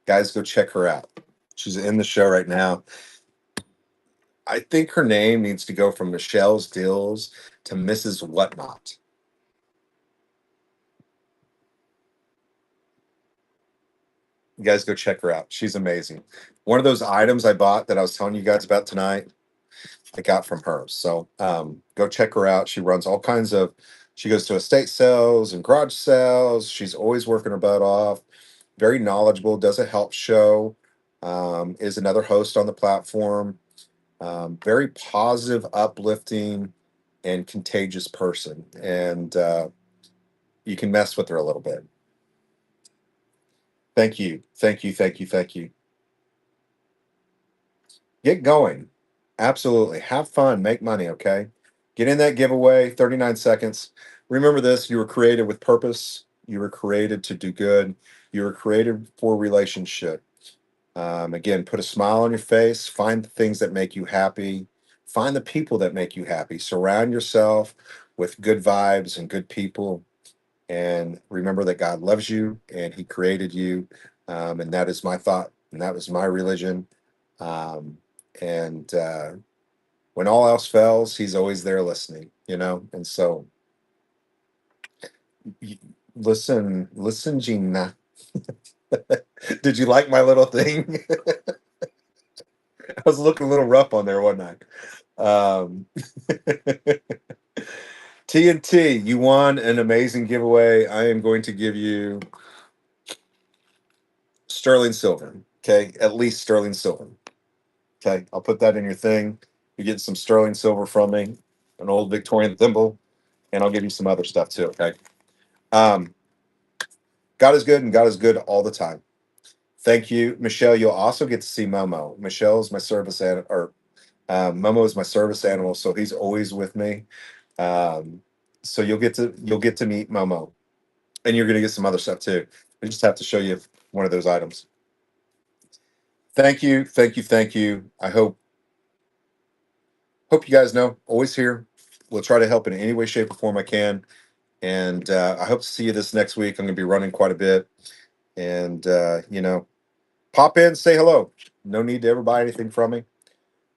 S1: Guys, go check her out. She's in the show right now. I think her name needs to go from Michelle's Dills to Mrs. Whatnot. You guys go check her out. She's amazing. One of those items I bought that I was telling you guys about tonight, I got from her. So go check her out. She runs all kinds of, she goes to estate sales and garage sales. She's always working her butt off. very knowledgeable, does a help show, is another host on the platform. Very positive, uplifting, and contagious person. And you can mess with her a little bit. Thank you. Thank you. Thank you. Thank you. Get going. Absolutely. Have fun. Make money. Okay. Get in that giveaway, 39 seconds. Remember this, you were created with purpose. You were created to do good. You were created for relationship. Again, put a smile on your face. Find the things that make you happy. Find the people that make you happy. Surround yourself with good vibes and good people. And remember that God loves you and He created you. And that is my thought. And that was my religion. Um, and when all else fails, He's always there listening, you know? And so, y- listen, Gina. Did you like my little thing? I was looking a little rough on there, wasn't I? TNT, you won an amazing giveaway. I am going to give you sterling silver. Okay, at least sterling silver. Okay, I'll put that in your thing. You get some sterling silver from me, an old Victorian thimble, and I'll give you some other stuff too. Okay. Um, God is good, and God is good all the time. Thank you, Michelle. You'll also get to see Momo. Michelle's my service animal, or Momo is my service animal, so he's always with me. Um, so you'll get to meet Momo, and you're gonna get some other stuff too. I just have to show you one of those items. Thank you, thank you, thank you. I hope you guys know always here. We'll try to help in any way, shape, or form I can. And I hope to see you this next week. I'm going to be running quite a bit, and pop in, say hello. No need to ever buy anything from me,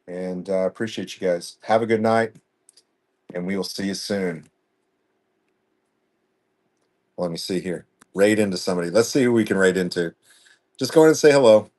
S1: and appreciate you guys. Have a good night, and we will see you soon. Let me see here. Raid into somebody. Let's see who we can raid into. Just go in and say hello.